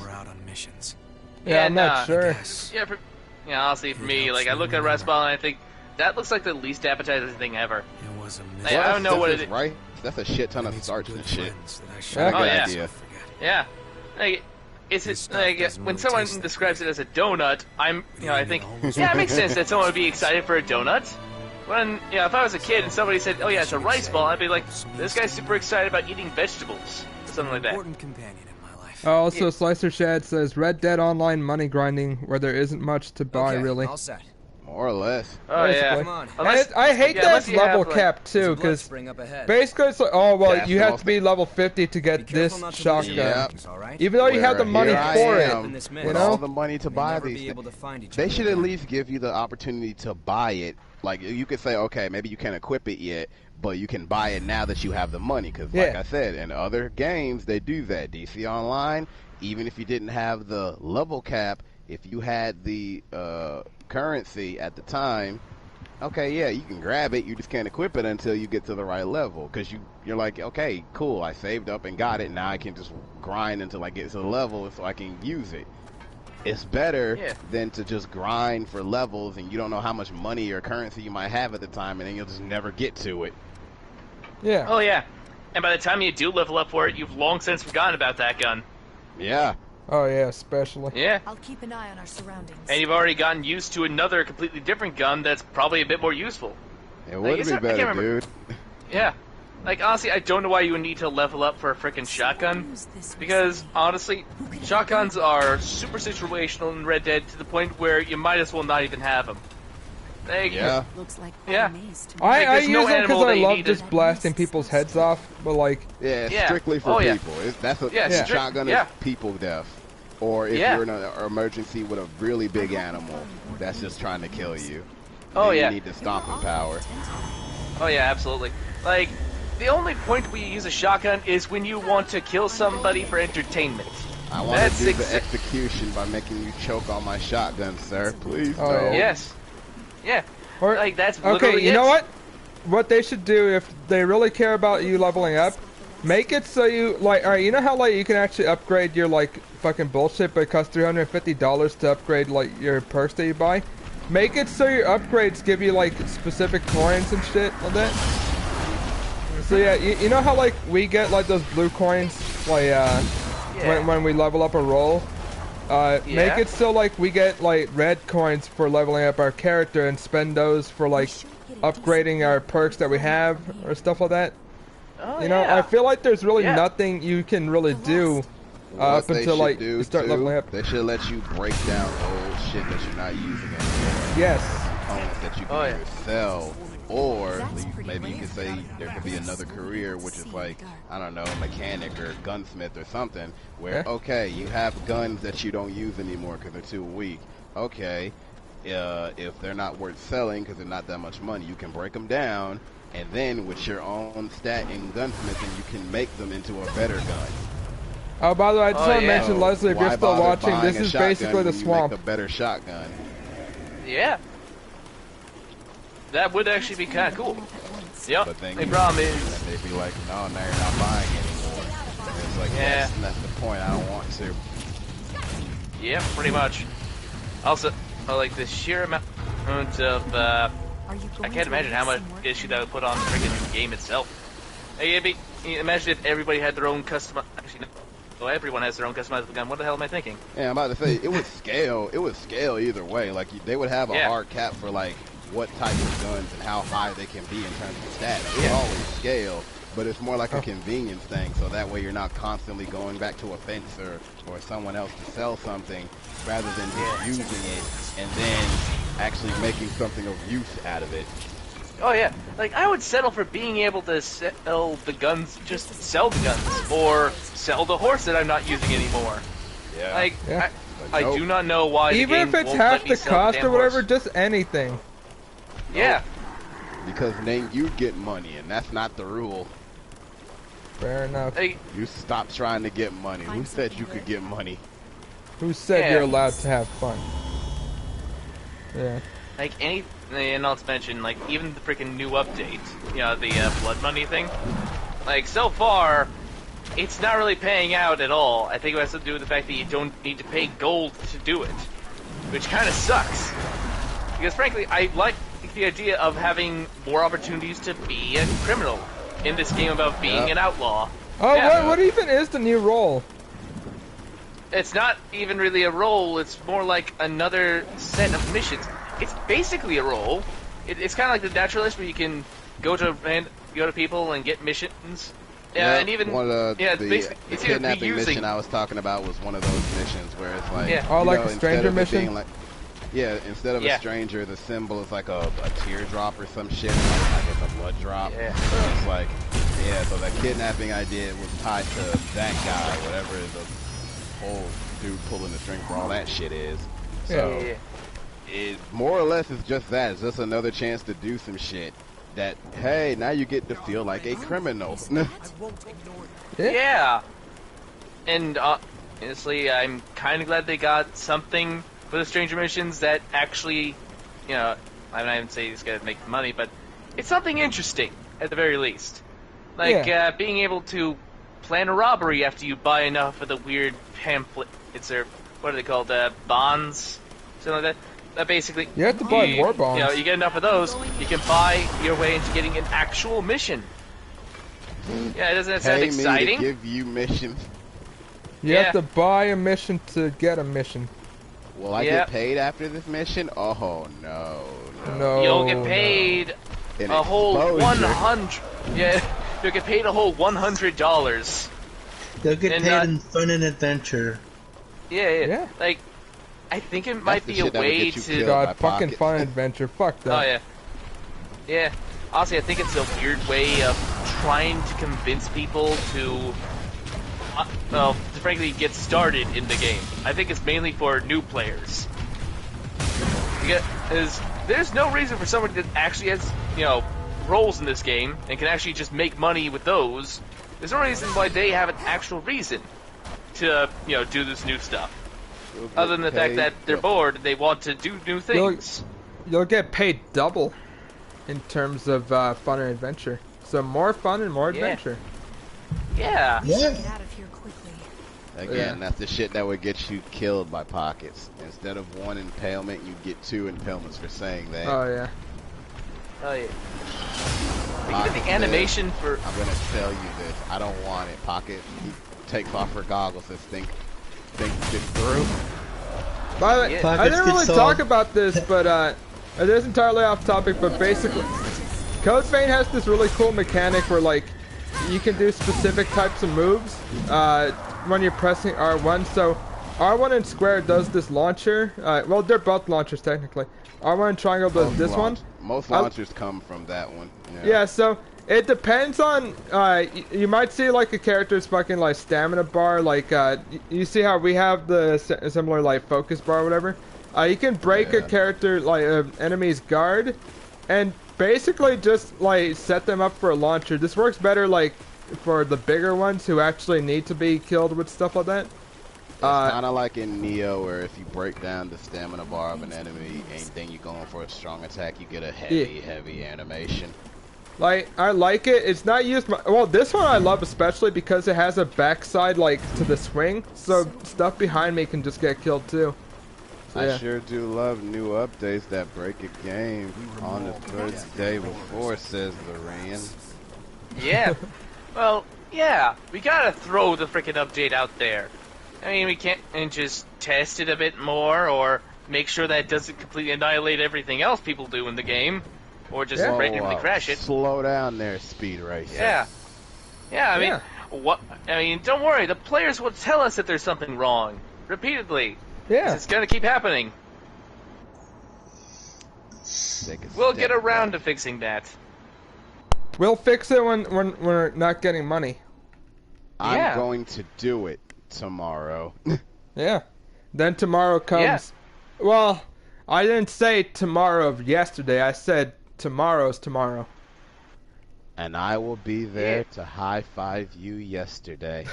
Yeah, I'm not sure. Yeah, honestly, for me, like I look at a rice ball and I think that looks like the least appetizing thing ever. Like, I don't know what it is. Right? That's a shit ton of starch and shit. Oh yeah. Yeah. Like, it's like when someone describes it as a donut, I think, yeah, it makes sense that someone would be excited for a donut. When, if I was a kid and somebody said, oh yeah, it's a rice ball, I'd be like, this guy's super excited about eating vegetables, or something like that. Also, Slicer Shad says Red Dead Online money grinding where there isn't much to buy really. All set. More or less. Oh yeah. Come on. I hate that level cap too, because basically it's like, oh well, you have to be level 50 to get this shotgun, even though you have the money for it. You know, all the money to buy these. They should at least give you the opportunity to buy it. Like you could say, okay, maybe you can't equip it yet, but you can buy it now that you have the money. Because like I said, in other games they do that. DC Online, even if you didn't have the level cap, if you had the currency at the time, okay, yeah, you can grab it, you just can't equip it until you get to the right level, because you're like, okay, cool, I saved up and got it, now I can just grind until I get to the level so I can use it. It's better than to just grind for levels and you don't know how much money or currency you might have at the time, and then you'll just never get to it. Yeah. Oh yeah, and by the time you do level up for it, you've long since forgotten about that gun. Yeah. Oh yeah, especially. Yeah. I'll keep an eye on our surroundings. And you've already gotten used to another completely different gun that's probably a bit more useful. It would be better, dude. Yeah. Like, honestly, I don't know why you would need to level up for a freaking shotgun. Because, honestly, shotguns are super situational in Red Dead to the point where you might as well not even have them. Like, yeah. I use them because I love just blasting people's heads off, but like... Yeah, it's strictly for people. Shotgun is people death. Or if you're in an emergency with a really big animal that's just trying to kill you. You need the stomping power. Oh yeah, absolutely. Like, the only point we use a shotgun is when you want to kill somebody for entertainment. I want to do the execution by making you choke on my shotgun, sir. Please no. Yes. Yeah. Or, like, that's okay, you know what? What they should do, if they really care about you leveling up, make it so you, like, alright, you know how, like, you can actually upgrade your, like, fucking bullshit, but it costs $350 to upgrade, like, your perks that you buy? Make it so your upgrades give you, like, specific coins and shit like that. So, yeah, you know how, like, we get, like, those blue coins, like, when we level up a role? Make it so, like, we get, like, red coins for leveling up our character and spend those for, like, upgrading our perks that we have or stuff like that. You know, I feel like there's really nothing you can really do up until, like, you start leveling up. They should let you break down old shit that you're not using anymore. Yes. Components that you can either sell, or maybe you could say there could be another career, which is like, I don't know, mechanic or gunsmith or something, where, okay, you have guns that you don't use anymore because they're too weak. Okay, if they're not worth selling because they're not that much money, you can break them down, and then with your own stat in gunsmithing, you can make them into a better gun. Oh, by the way, I just want to mention, Leslie, if you're still watching, this is basically the swamp. Make a better shotgun. Yeah. That would actually be kind of cool. Yep. But then the problem is... they'd be like, no, now you're not buying anymore. It's like, Yeah. that's the point. I don't want to. Yeah, pretty much. Also, like the sheer amount of I can't imagine how much issue that would put on the freaking game itself. Hey, imagine if everybody had their own custom. Actually, no, everyone has their own customizable gun. What the hell am I thinking? Yeah, I'm about to say it would scale. It would scale either way. Like they would have a hard cap for like what type of guns and how high they can be in terms of stats. It would always scale, but it's more like a convenience thing. So that way you're not constantly going back to a fence or someone else to sell something, rather than just using it and then actually making something of use out of it. Oh yeah, like I would settle for being able to sell the guns, just sell the guns, or sell the horse that I'm not using anymore. Yeah. Like, I do not know why. Even the game if it's won't half let me the sell cost damn or whatever, horse. just anything. Yeah. Because then you get money, and that's not the rule. Fair enough. Like, you stop trying to get money. Who said you could get money? Who said you're allowed to have fun? Yeah. Like and not to mention, like even the freaking new update, you know, the blood money thing. Like so far, it's not really paying out at all. I think it has to do with the fact that you don't need to pay gold to do it, which kind of sucks. Because frankly, I like the idea of having more opportunities to be a criminal in this game about being an outlaw. Oh, what even is the new role? It's not even really a role, it's more like another set of missions. It's basically a role. It's kind of like the Naturalist, where you can go to people and get missions. Yeah, and even the it's kidnapping mission I was talking about was one of those missions where it's like, like a stranger mission. Instead of a stranger, the symbol is like a teardrop or some shit. Like it's a blood drop. Yeah. So it's like, so the kidnapping idea was tied to that guy, whatever the whole dude pulling the string for all that shit is. So it more or less is just that. It's just another chance to do some shit that, hey, now you get to feel like a criminal. Yeah. And honestly, I'm kind of glad they got something for the stranger missions that actually, you know, I'm not even saying it's gonna make money, but it's something interesting at the very least. Like being able to plan a robbery after you buy enough of the weird pamphlets, or what are they called, bonds, something like that. That basically you have to buy more bonds. You know, you get enough of those, you can buy your way into getting an actual mission. Yeah, doesn't that sound exciting? Me to give you missions. You have to buy a mission to get a mission. Will I get paid after this mission? Oh no. You'll get paid a whole 100. Yeah, you'll get paid a whole $100. They'll get paid in fun and adventure. Yeah. Like, I think it might be a way to. God, fucking fun and adventure. Fuck that. Oh yeah. Yeah. Honestly, I think it's a weird way of trying to convince people to, to frankly get started in the game. I think it's mainly for new players. Because there's no reason for somebody that actually has, you know, roles in this game and can actually just make money with those. There's no reason why they have an actual reason to, you know, do this new stuff. Other than the fact that they're bored and they want to do new things. You'll get paid double in terms of fun and adventure. So more fun and more adventure. Yeah. Get out of here quickly. Again, that's the shit that would get you killed by pockets. Instead of one impalement, you get 2 impalements for saying that. Oh yeah. Oh yeah. Even the animation for. I'm gonna tell you this. I don't want it. Pocket. He takes off her goggles and think this through. By the way, I didn't really talk about this, but it is entirely off topic. But basically, Code Vein has this really cool mechanic where like you can do specific types of moves when you're pressing R1. So R1 and square does this launcher. Well, they're both launchers technically. R1 and triangle does this one. Most launchers come from that one. Yeah, so it depends on, you might see like a character's fucking like stamina bar, like, you see how we have the similar like focus bar or whatever? You can break a character, like, enemy's guard, and basically just like set them up for a launcher. This works better like for the bigger ones who actually need to be killed with stuff like that. It's kind of like in Neo, where if you break down the stamina bar of an enemy and then you're going for a strong attack, you get a heavy animation. Like, I like it. It's not used. Well, this one I love especially because it has a backside like to the swing, so stuff behind me can just get killed too. So, yeah. I sure do love new updates that break a game on the first day before, says the Reean. Yeah. Well, yeah. We gotta throw the freaking update out there. I mean, we can't and just test it a bit more, or make sure that it doesn't completely annihilate everything else people do in the game, or just randomly crash it. Slow down there, Speed Racer. Yeah. Yeah, I mean, what? I mean, don't worry. The players will tell us if there's something wrong repeatedly. Yeah. It's gonna keep happening. We'll get around to fixing that. We'll fix it when we're not getting money. I'm going to do it tomorrow. Yeah. Then tomorrow comes. Yeah. Well, I didn't say tomorrow of yesterday. I said tomorrow's tomorrow. And I will be there to high-five you yesterday.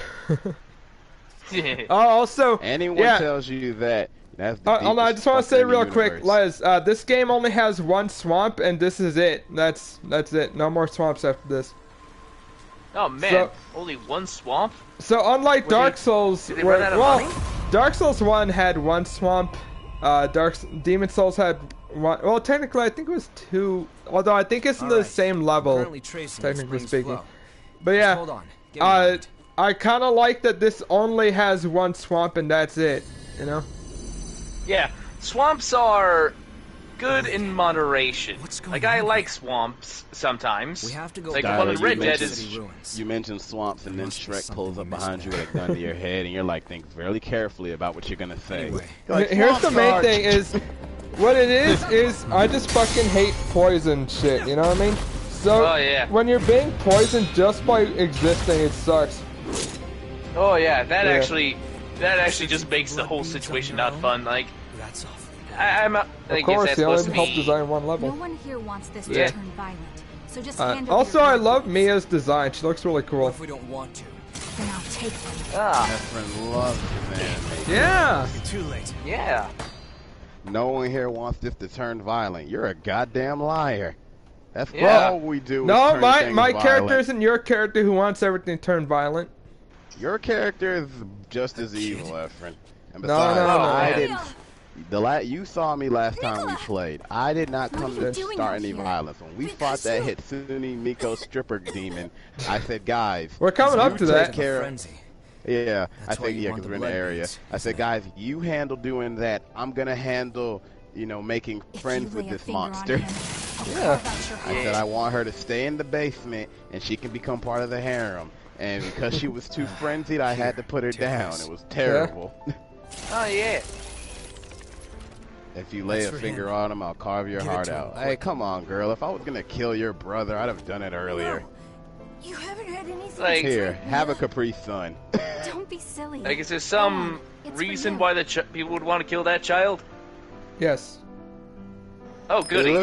Also, anyone tells you that, that's the I just want to say real quick, Les, this game only has one swamp, and this is it. That's it. No more swamps after this. Oh man, only one swamp? So unlike Dark Souls, did they run out of money? Dark Souls 1 had one swamp. Demon Souls had one. Well, technically, I think it was two. Although I think it's in the same level, technically speaking. But yeah, hold on. I kind of like that this only has one swamp and that's it. You know? Yeah, swamps are good in moderation. Like, I like swamps sometimes. We have to go. Like one in Red Dead is. You mentioned swamps, and then Shrek pulls up behind you with a gun to your head, and you're like, think very carefully about what you're gonna say. Anyway. Like, here's the main thing: is what it is I just fucking hate poison shit. You know what I mean? So when you're being poisoned just by existing, it sucks. Oh yeah, that actually just makes the whole situation not fun. Like, I'm not. Of course, they only helped design one level. No one here wants this to turn violent, so just handle also, I love Mia's design. She looks really cool. What if we don't want to? Then I'll take them. My friend loves it, man. Yeah. Too late. Yeah. No one here wants this to turn violent. You're a goddamn liar. That's all we do. No, my character isn't your character who wants everything turned violent. Your character is just as evil, Efren. And No. I didn't. You saw me last time we played. I did not come to start any violence. When we fought that Hitsune Miko stripper demon, I said, guys, we're coming up to that. Yeah, I think because we're in the area. I said, guys, you handle doing that. I'm gonna handle, making friends with this monster. Yeah. I said I want her to stay in the basement, and she can become part of the harem. And because she was too frenzied, I had to put her down. It was terrible. Oh yeah. If you lay a finger on him, I'll carve your heart out. Hey, come on, girl. If I was gonna kill your brother, I'd have done it earlier. You haven't had anything. Like, here, have a Capri Sun. Don't be silly. Like, is there some reason why the people would want to kill that child? Yes. Oh, goody.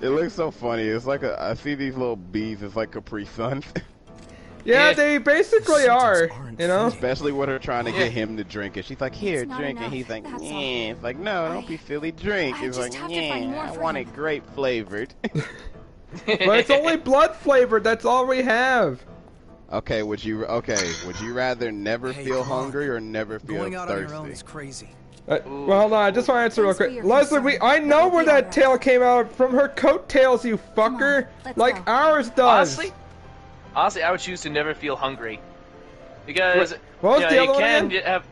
It looks so funny. It's like I see these little bees. It's like Capri Suns. Yeah, they basically are, Especially when they're trying to get him to drink it. She's like, here, drink it. He's like, yeah. It's like, no, don't be silly, drink. He's like, yeah, I want it grape flavored. But it's only blood flavored, that's all we have. Okay, would you rather never feel hungry or never feel Going out on your own thirsty? is crazy. Well, hold on, I just want to answer real quick. Leslie, I know where that tail came out from her coattails, you fucker. Like ours does. Honestly, I would choose to never feel hungry. Because what was the other you can one have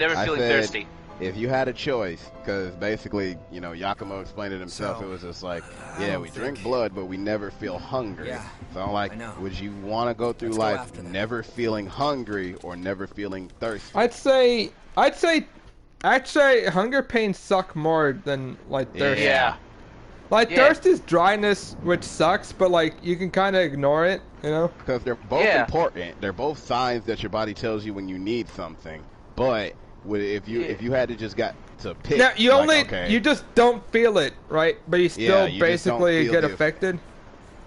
never feeling thirsty. If you had a choice, because basically, Yakumo explained it himself, it was just like, yeah, we drink blood, but we never feel hungry. Yeah, so I'm like, would you want to go through life never feeling hungry or never feeling thirsty? I'd say, actually, hunger pains suck more than, like, thirst. Yeah. Like, thirst is dryness, which sucks, but, like, you can kind of ignore it, Because they're both important. They're both signs that your body tells you when you need something. But if you had to just got to pick, now, you just don't feel it, right? But you still basically get affected.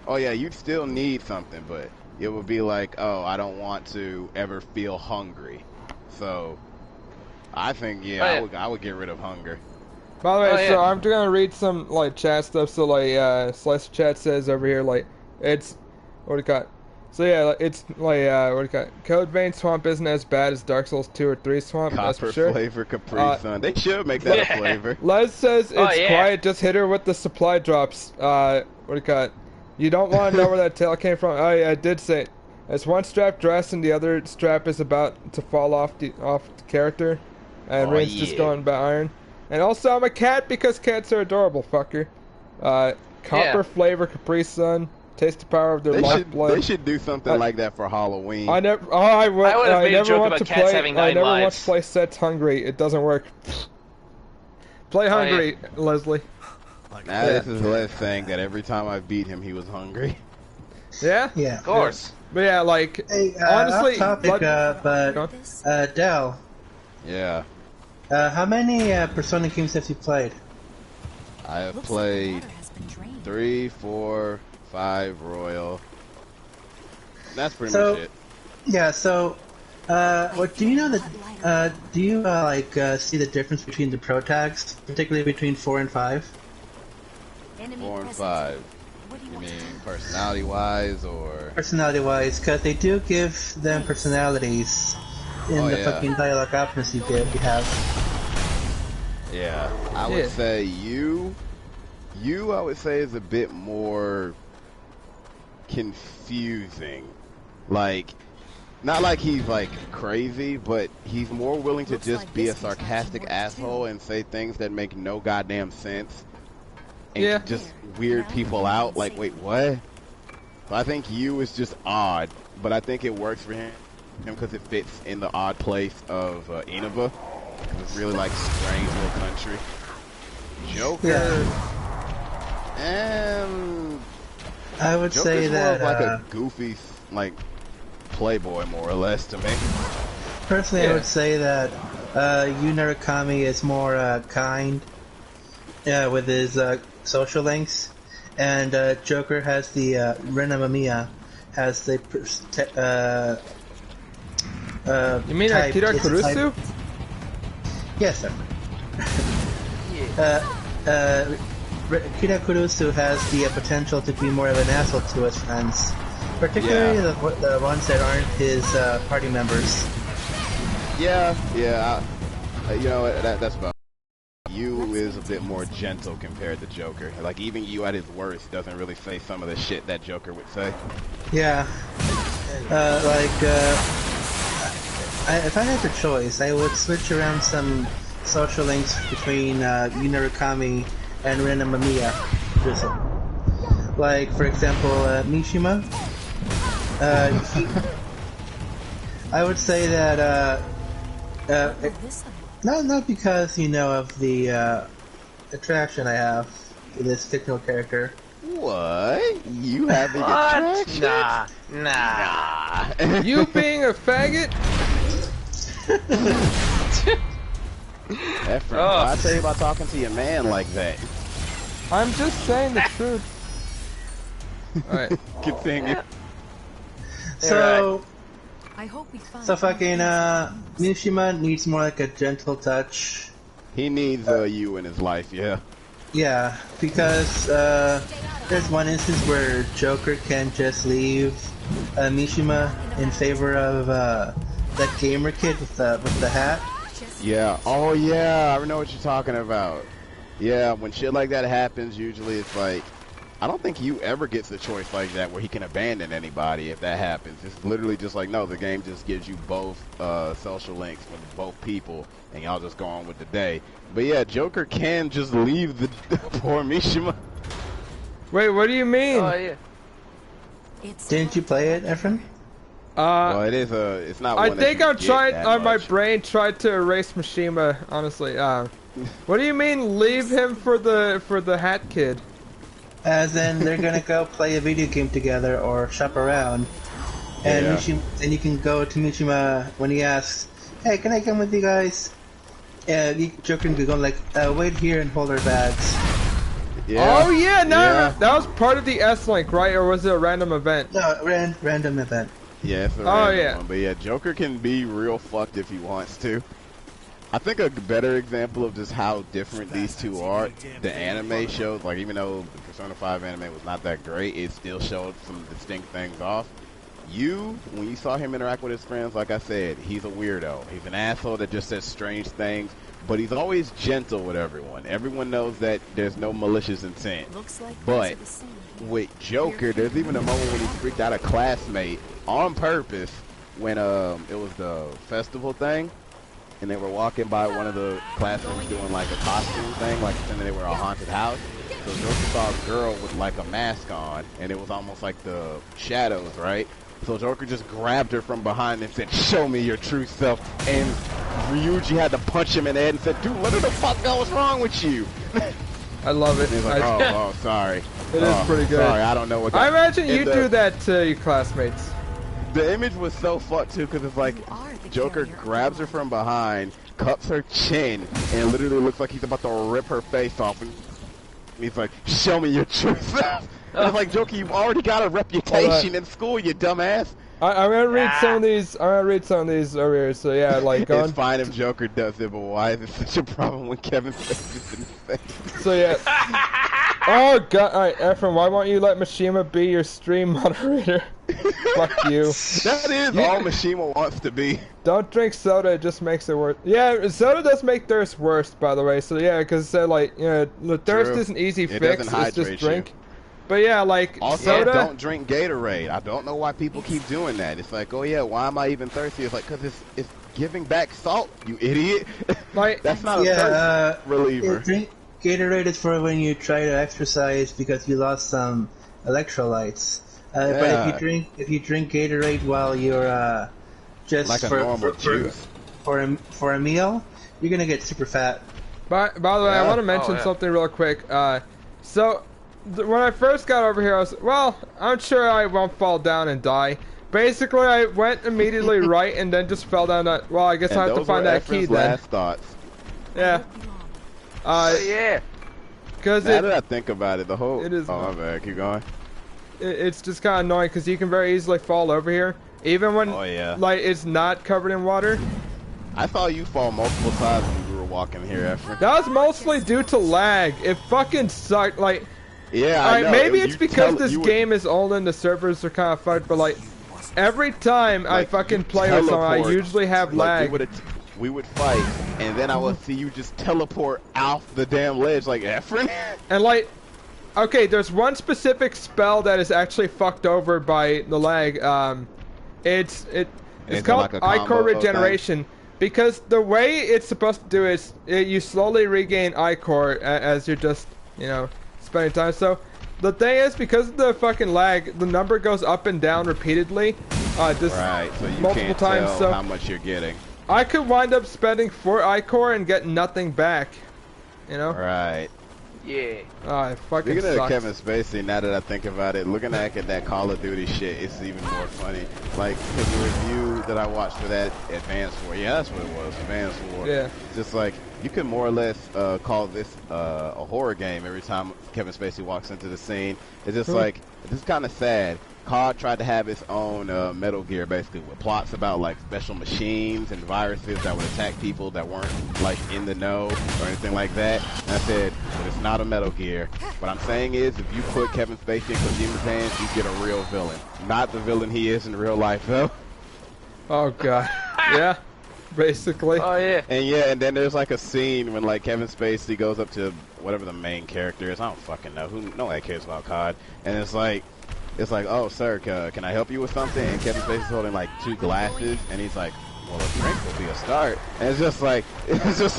Oh yeah, you still need something, but it would be like, oh, I don't want to ever feel hungry. So I think I would get rid of hunger. By the way, Oh, yeah. so I'm gonna read some like chat stuff. So like, Slice Chat says over here, like it's what do you call it? So yeah, like, it's like what do you call it? Code Vein Swamp isn't as bad as Dark Souls 2 or 3 Swamp. That's Copper for sure. flavor Capri Sun. They should make that a flavor. Les says it's Oh, yeah. quiet. Just hit her with the supply drops. What do you call it? You don't want to know where that tail came from. Oh yeah, I did say it. It's one strap dressed and the other strap is about to fall off the character, and Reean's just going about iron. And also, I'm a cat because cats are adorable, fucker. Copper flavor Capri Sun. Taste the power of their lifeblood. They should do something like that for Halloween. I never. Oh, I would. have made a never joke want about to cats play. having I 9 never want lives. to play sets hungry. It doesn't work. Play hungry, Leslie. Now this is Les saying that every time I beat him, he was hungry. Yeah. Yeah. Of course. But yeah, like Hey, honestly, off topic, but Del. Yeah. How many Persona games have you played? I have played 3, 4, 5 Royal. That's pretty much it. Yeah. So, what do you know that? Do you see the difference between the pro tags, particularly between 4 and 5? 4 and 5. You mean personality-wise, or Personality-wise, because they do give them personalities in the fucking dialogue options you have. Yeah, I would say you I would say is a bit more confusing. Like, not like he's like crazy, but he's more willing to just be a sarcastic asshole and say things that make no goddamn sense. And just weird people out. Like, wait, what? So I think you is just odd, but I think it works for him because it fits in the odd place of Inaba. It's really like strange little country. Joker. I would say that more of like a goofy, like playboy, more or less to me. Personally, I would say that Yu Narukami is more kind with his social links, and Joker has the Rena Mamiya has the you mean type, Akira Kurusu? Yes, sir. Akira Kurusu has the potential to be more of an asshole to his friends, particularly the ones that aren't his party members. Yeah, you know, that's about. You is a bit more gentle compared to Joker. Like, even you at his worst doesn't really say some of the shit that Joker would say. Yeah. If I had the choice, I would switch around some social links between Yu Narukami and Rena Mamiya. Like, for example, Mishima. I would say that not because of the attraction I have to this fictional character. What? You have an attraction? Nah. You being a faggot? Efren, I tell you about talking to your man like that. I'm just saying the truth. Alright. Continue. So, I hope we find fucking Mishima needs more like a gentle touch. He needs you in his life, yeah. Yeah, because there's one instance where Joker can just leave Mishima in favor of that gamer kid with the hat. Yeah. Oh yeah, I know what you're talking about. Yeah, when shit like that happens, usually it's like, I don't think you ever gets a choice like that where he can abandon anybody if that happens. It's literally just like, no, the game just gives you both social links with both people, and y'all just go on with the day. But yeah, Joker can just leave the poor Mishima. Wait, what do you mean? Oh yeah. Didn't you play it, Efren? Well, it is it's not. I one think that I'm you trying. get that My much. brain tried to erase Mishima. Honestly, what do you mean leave him for the hat kid? As in, they're gonna go play a video game together or shop around, and and you can go to Mishima when he asks, "Hey, can I come with you guys?" Joker can go like, "Wait here and hold our bags." Yeah. Oh yeah, that was part of the S-Link, right? Or was it a random event? No, random event. Yeah, it's a random one. But yeah, Joker can be real fucked if he wants to. I think a better example of just how different these two are, the anime shows, like even though the Persona 5 anime was not that great, it still showed some distinct things off. When you saw him interact with his friends, like I said, he's a weirdo. He's an asshole that just says strange things, but he's always gentle with everyone. Everyone knows that there's no malicious intent. But with Joker, there's even a moment when he freaked out a classmate on purpose when it was the festival thing, and they were walking by one of the classrooms doing like a costume thing, like pretending they were a haunted house. So Joker saw a girl with like a mask on, and it was almost like the shadows, right? So Joker just grabbed her from behind and said, "Show me your true self." And Ryuji had to punch him in the head and said, "Dude, what the fuck what's wrong with you?" I love it. And he's like, oh, sorry. It is pretty good. Sorry, I don't know what. I imagine you do that to your classmates. The image was so fucked too, because it's like Joker grabs her from behind, cups her chin, and it literally looks like he's about to rip her face off. And he's like, "Show me your true self." And it's like, Joker, you've already got a reputation in school, you dumbass. I'm gonna read some of these. I'm gonna read some of these over here. So yeah, like it's fine if Joker does it, but why is it such a problem when Kevin Spacey's in his face? So yeah. Oh god! All right, Ephraim, why won't you let Mishima be your stream moderator? Fuck you. That is all Mishima wants to be. Don't drink soda; it just makes it worse. Yeah, soda does make thirst worse, by the way. So yeah, because like the thirst is an easy fix. It's just drink. You. But yeah, like also soda. Don't drink Gatorade. I don't know why people keep doing that. It's like, oh yeah, why am I even thirsty? It's like, because it's giving back salt, you idiot. Like that's not a thirst reliever. Drink Gatorade is for when you try to exercise because you lost some electrolytes. But if you drink Gatorade while you're just like for a meal, you're gonna get super fat. By the way, I want to mention something real quick. When I first got over here, I was, well, I'm sure I won't fall down and die. Basically, I went immediately right and then just fell down that, well, I guess I have to find that key then. Last thoughts. Yeah. Yeah. Because now that I think about it, the whole... It is... Oh, my bad. Keep going. It's just kind of annoying because you can very easily fall over here. Even when, like, it's not covered in water. I saw you fall multiple times when we were walking here after. That was mostly due to lag. It fucking sucked, like... Yeah, I know. Maybe it's because this game is old and the servers are kind of fucked, but like every time I fucking play with someone, I usually have lag. We would fight, and then I would see you just teleport off the damn ledge like Efren. And like, okay, there's one specific spell that is actually fucked over by the lag. It's called like Ichor Regeneration. Because the way it's supposed to do is you slowly regain Ichor as you're just, spending time. So the thing is, because of the fucking lag, the number goes up and down repeatedly, just right, so you multiple can't times. Tell so how much you're getting. I could wind up spending 4 Ichor and get nothing back. Right. Yeah. Oh, it fucking Speaking sucks. of Kevin Spacey, now that I think about it, looking back at that Call of Duty shit, it's even more funny. Like, the review that I watched for that Advanced War, that's what it was, Advanced War. Yeah. Just like, you could more or less call this a horror game every time Kevin Spacey walks into the scene. It's just like, this is kind of sad. COD tried to have its own Metal Gear, basically, with plots about like special machines and viruses that would attack people that weren't like in the know or anything like that. And I said, but it's not a Metal Gear. What I'm saying is, if you put Kevin Spacey in Kojima's hands, you get a real villain. Not the villain he is in real life, though. Oh god. Yeah. Basically. Oh yeah. And then there's like a scene when like Kevin Spacey goes up to whatever the main character is. I don't fucking know. No one cares about COD. And it's like, oh, sir, can I help you with something? And Kevin Spacey's holding like 2 glasses, and he's like, well, a drink will be a start. And it's just like, this is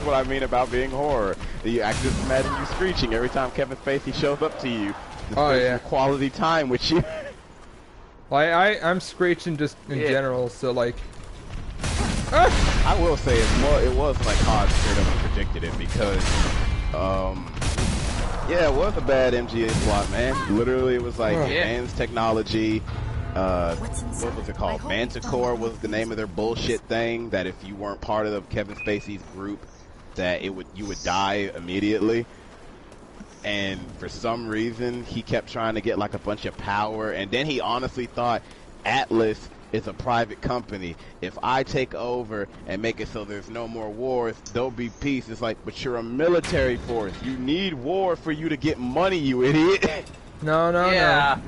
what I mean about being horror. I can just imagine you screeching every time Kevin Spacey shows up to you. Quality time with you. Like, I'm screeching just in general, so like... I will say it was like COD straight up predicted it because, it was a bad MGA plot, man. Literally, it was like advanced technology. What was it called? Manticore was the name of their bullshit thing. That if you weren't part of Kevin Spacey's group, that you would die immediately. And for some reason, he kept trying to get like a bunch of power. And then he honestly thought Atlas is a private company. If I take over and make it so there's no more wars, there'll be peace. It's like, but you're a military force. You need war for you to get money, you idiot. No.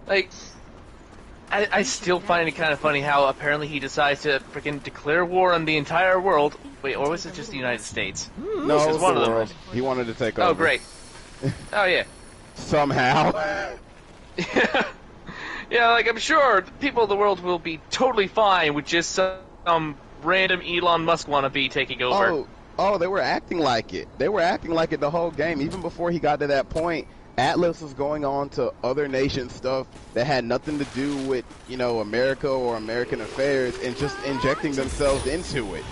Like, I still find it kind of funny how apparently he decides to freaking declare war on the entire world. Wait, or was it just the United States? No, it was one the of them. world. He wanted to take over. Oh, great. Oh, yeah. Somehow. Yeah, like, I'm sure people of the world will be totally fine with just some random Elon Musk wannabe taking over. Oh, they were acting like it. They were acting like it the whole game. Even before he got to that point, Atlas was going on to other nations stuff that had nothing to do with, America or American affairs and just injecting themselves into it.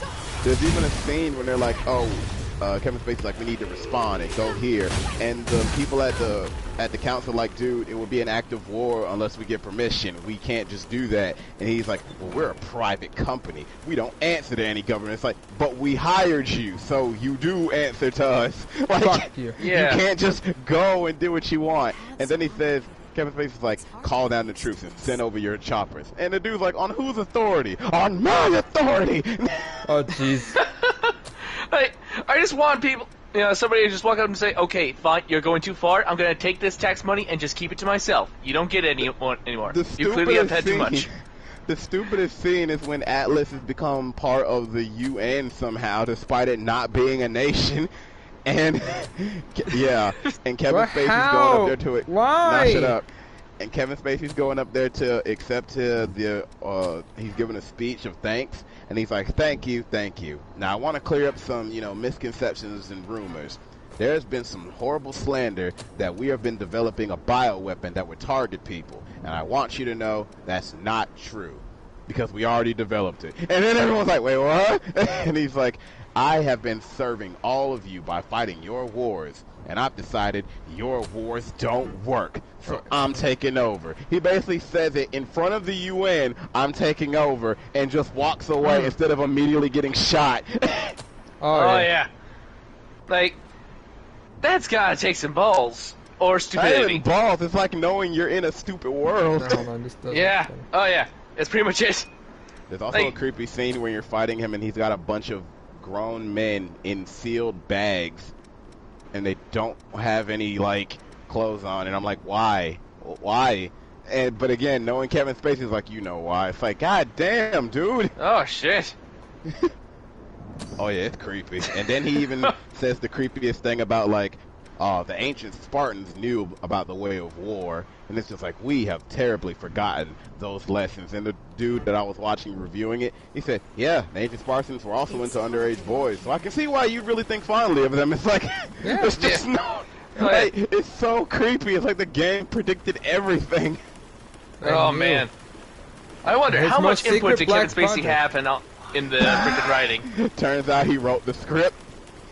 There's even a scene when they're like, Kevin Spacey's like, we need to respond and go here. And the people at the council like, dude, it would be an act of war unless we get permission. We can't just do that. And he's like, well, we're a private company. We don't answer to any government. It's like, but we hired you, so you do answer to us. Like, fuck you. Yeah. You can't just go and do what you want. And then he says, Kevin Spacey's like, call down the troops and send over your choppers. And the dude's like, on whose authority? On my authority! Oh, jeez. I just want people, somebody to just walk up and say, okay, fine, you're going too far. I'm going to take this tax money and just keep it to myself. You don't get any anymore. You clearly have had too much. The stupidest scene is when Atlas has become part of the UN somehow, despite it not being a nation. And, yeah, and Kevin Spacey's going up there to it. Why? Nah, shut up. And Kevin Spacey's going up there to accept he's giving a speech of thanks. And he's like, thank you. Now, I want to clear up some, misconceptions and rumors. There's been some horrible slander that we have been developing a bioweapon that would target people. And I want you to know that's not true. Because we already developed it. And then everyone's like, wait, what? And he's like, I have been serving all of you by fighting your wars. And I've decided your wars don't work. So I'm taking over. He basically says it in front of the UN, I'm taking over, and just walks away instead of immediately getting shot. Oh, yeah. Like, that's gotta take some balls. Or stupidity. Balls. It's like knowing you're in a stupid world. Yeah. Oh, yeah. That's pretty much it. There's also a creepy scene where you're fighting him and he's got a bunch of grown men in sealed bags. And they don't have any, clothes on. And I'm like, why? Why? But again, knowing Kevin Spacey's like, you know why. It's like, god damn, dude. Oh, shit. Oh, yeah, it's creepy. And then he even says the creepiest thing about, the ancient Spartans knew about the way of war. And it's just like, we have terribly forgotten those lessons. And the dude that I was watching reviewing it, he said, yeah, the ancient Spartans were also into underage boys. So I can see why you really think fondly of them. It's like, it's just it's so creepy. It's like the game predicted everything. Oh, man. I wonder, how much input did Kevin Spacey have in the freaking writing? Turns out he wrote the script.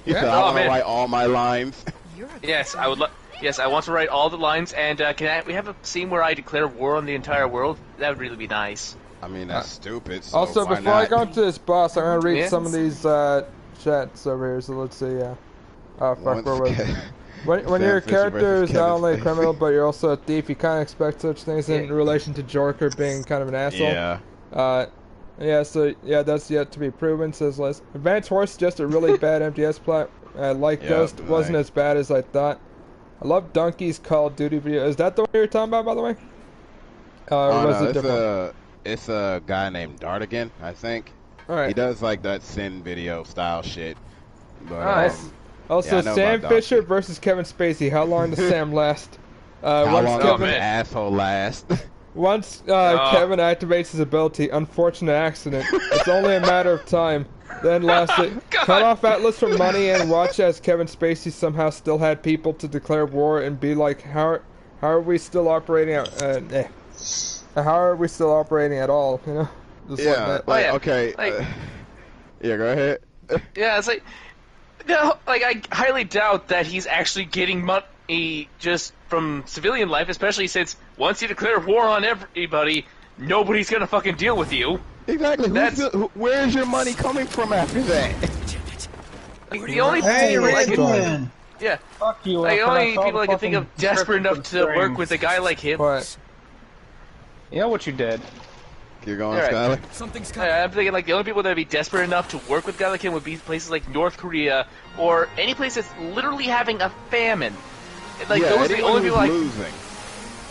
He said, I want to write all my lines. Yes, I would. Yes, I want to write all the lines, and we have a scene where I declare war on the entire world? That would really be nice. I mean, that's stupid. So also, before I go into this boss, I'm gonna read some of these chats over here. So let's see. Oh fuck, where was it? When your character is not only a criminal but you're also a thief, you kind of expect such things in relation to Jorker being kind of an asshole. Yeah. That's yet to be proven. Says Les. Advanced Horse is just a really bad MTS plot. Ghost wasn't as bad as I thought. I love Donkey's Call of Duty video. Is that the one you were talking about, by the way? It's a guy named Dartigan, I think. Alright. He does that Sin video style shit. But, nice. Also, Sam Fisher versus Kevin Spacey. How long does Sam last? How long does an asshole last? Once Kevin activates his ability, unfortunate accident. It's only a matter of time. Then lastly, cut off Atlas for money and watch as Kevin Spacey somehow still had people to declare war and be like, how are we still operating how are we still operating at all? You know? Just okay. Yeah, go ahead. Yeah, it's like, I highly doubt that he's actually getting money just from civilian life, especially since once you declare war on everybody, nobody's gonna fucking deal with you. Exactly. Where's your money coming from after that? The only people I can, fuck you. The only people I can think of desperate enough to work with a guy like him. What? You know what you did? You're going, All right. Skylar? Something's coming. I'm thinking like the only people that would be desperate enough to work with Galakin would be places like North Korea or any place that's literally having a famine. Like those are the only people like losing.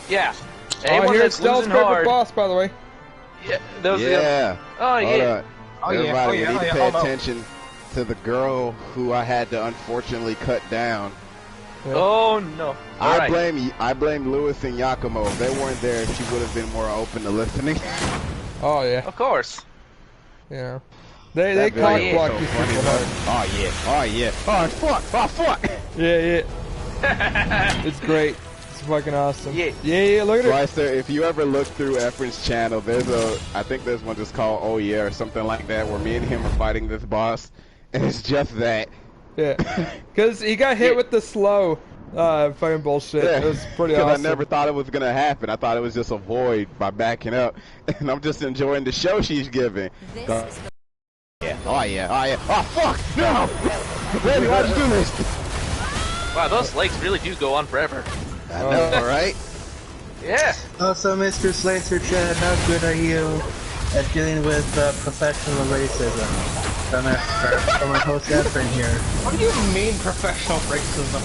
Yeah. Oh, Anyone here's that's Stell's losing favorite hard. boss, by the way. Yeah. Those Yeah. Oh Hold yeah. on. Everybody, we need to pay attention to the girl who I had to unfortunately cut down. Yeah. Oh no. I blame Lewis and Yakumo. If they weren't there, she would have been more open to listening. Oh yeah. Of course. Yeah. They cock block these people hard. Oh yeah. Oh yeah. Oh fuck. Oh fuck. Yeah. It's great. It's fucking awesome. Yeah. Look at it. Slicer, if you ever look through Efren's channel, I think there's one just called Oh Yeah or something like that, where me and him are fighting this boss, and it's just that. Yeah. Because he got hit with the slow fucking bullshit. Yeah. It was pretty awesome. Because I never thought it was gonna happen. I thought it was just a void by backing up, and I'm just enjoying the show she's giving. Yeah. Oh yeah. Oh yeah. Oh fuck! No! Baby, why'd you do this? Wow, those legs really do go on forever. I know, right? Yeah. Also, Mr. Slicer Chad, how good are you at dealing with professional racism? From our host Efren here. What do you mean professional racism?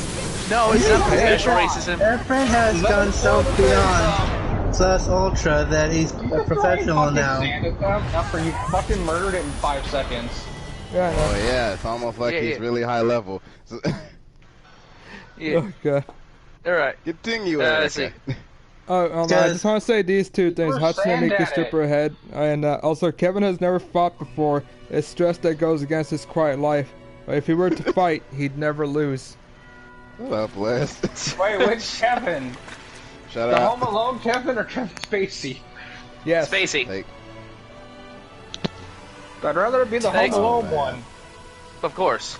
No, it's not professional racism. Efren has gone so beyond Plus Ultra that he's a professional now. After you fucking murdered it in 5 seconds. Yeah, I know. Oh yeah, it's almost like he's really high level. So Yeah. Oh god. Alright. Continue, let's see. I just want to say these two things. Hatsune Miku super ahead, and also Kevin has never fought before. It's stress that goes against his quiet life. But if he were to fight, he'd never lose. Shut up, Les. Wait, which Kevin? Shut the up. Home Alone Kevin or Kevin Spacey? Yes. Spacey. I'd rather it be the Home Alone one. Of course.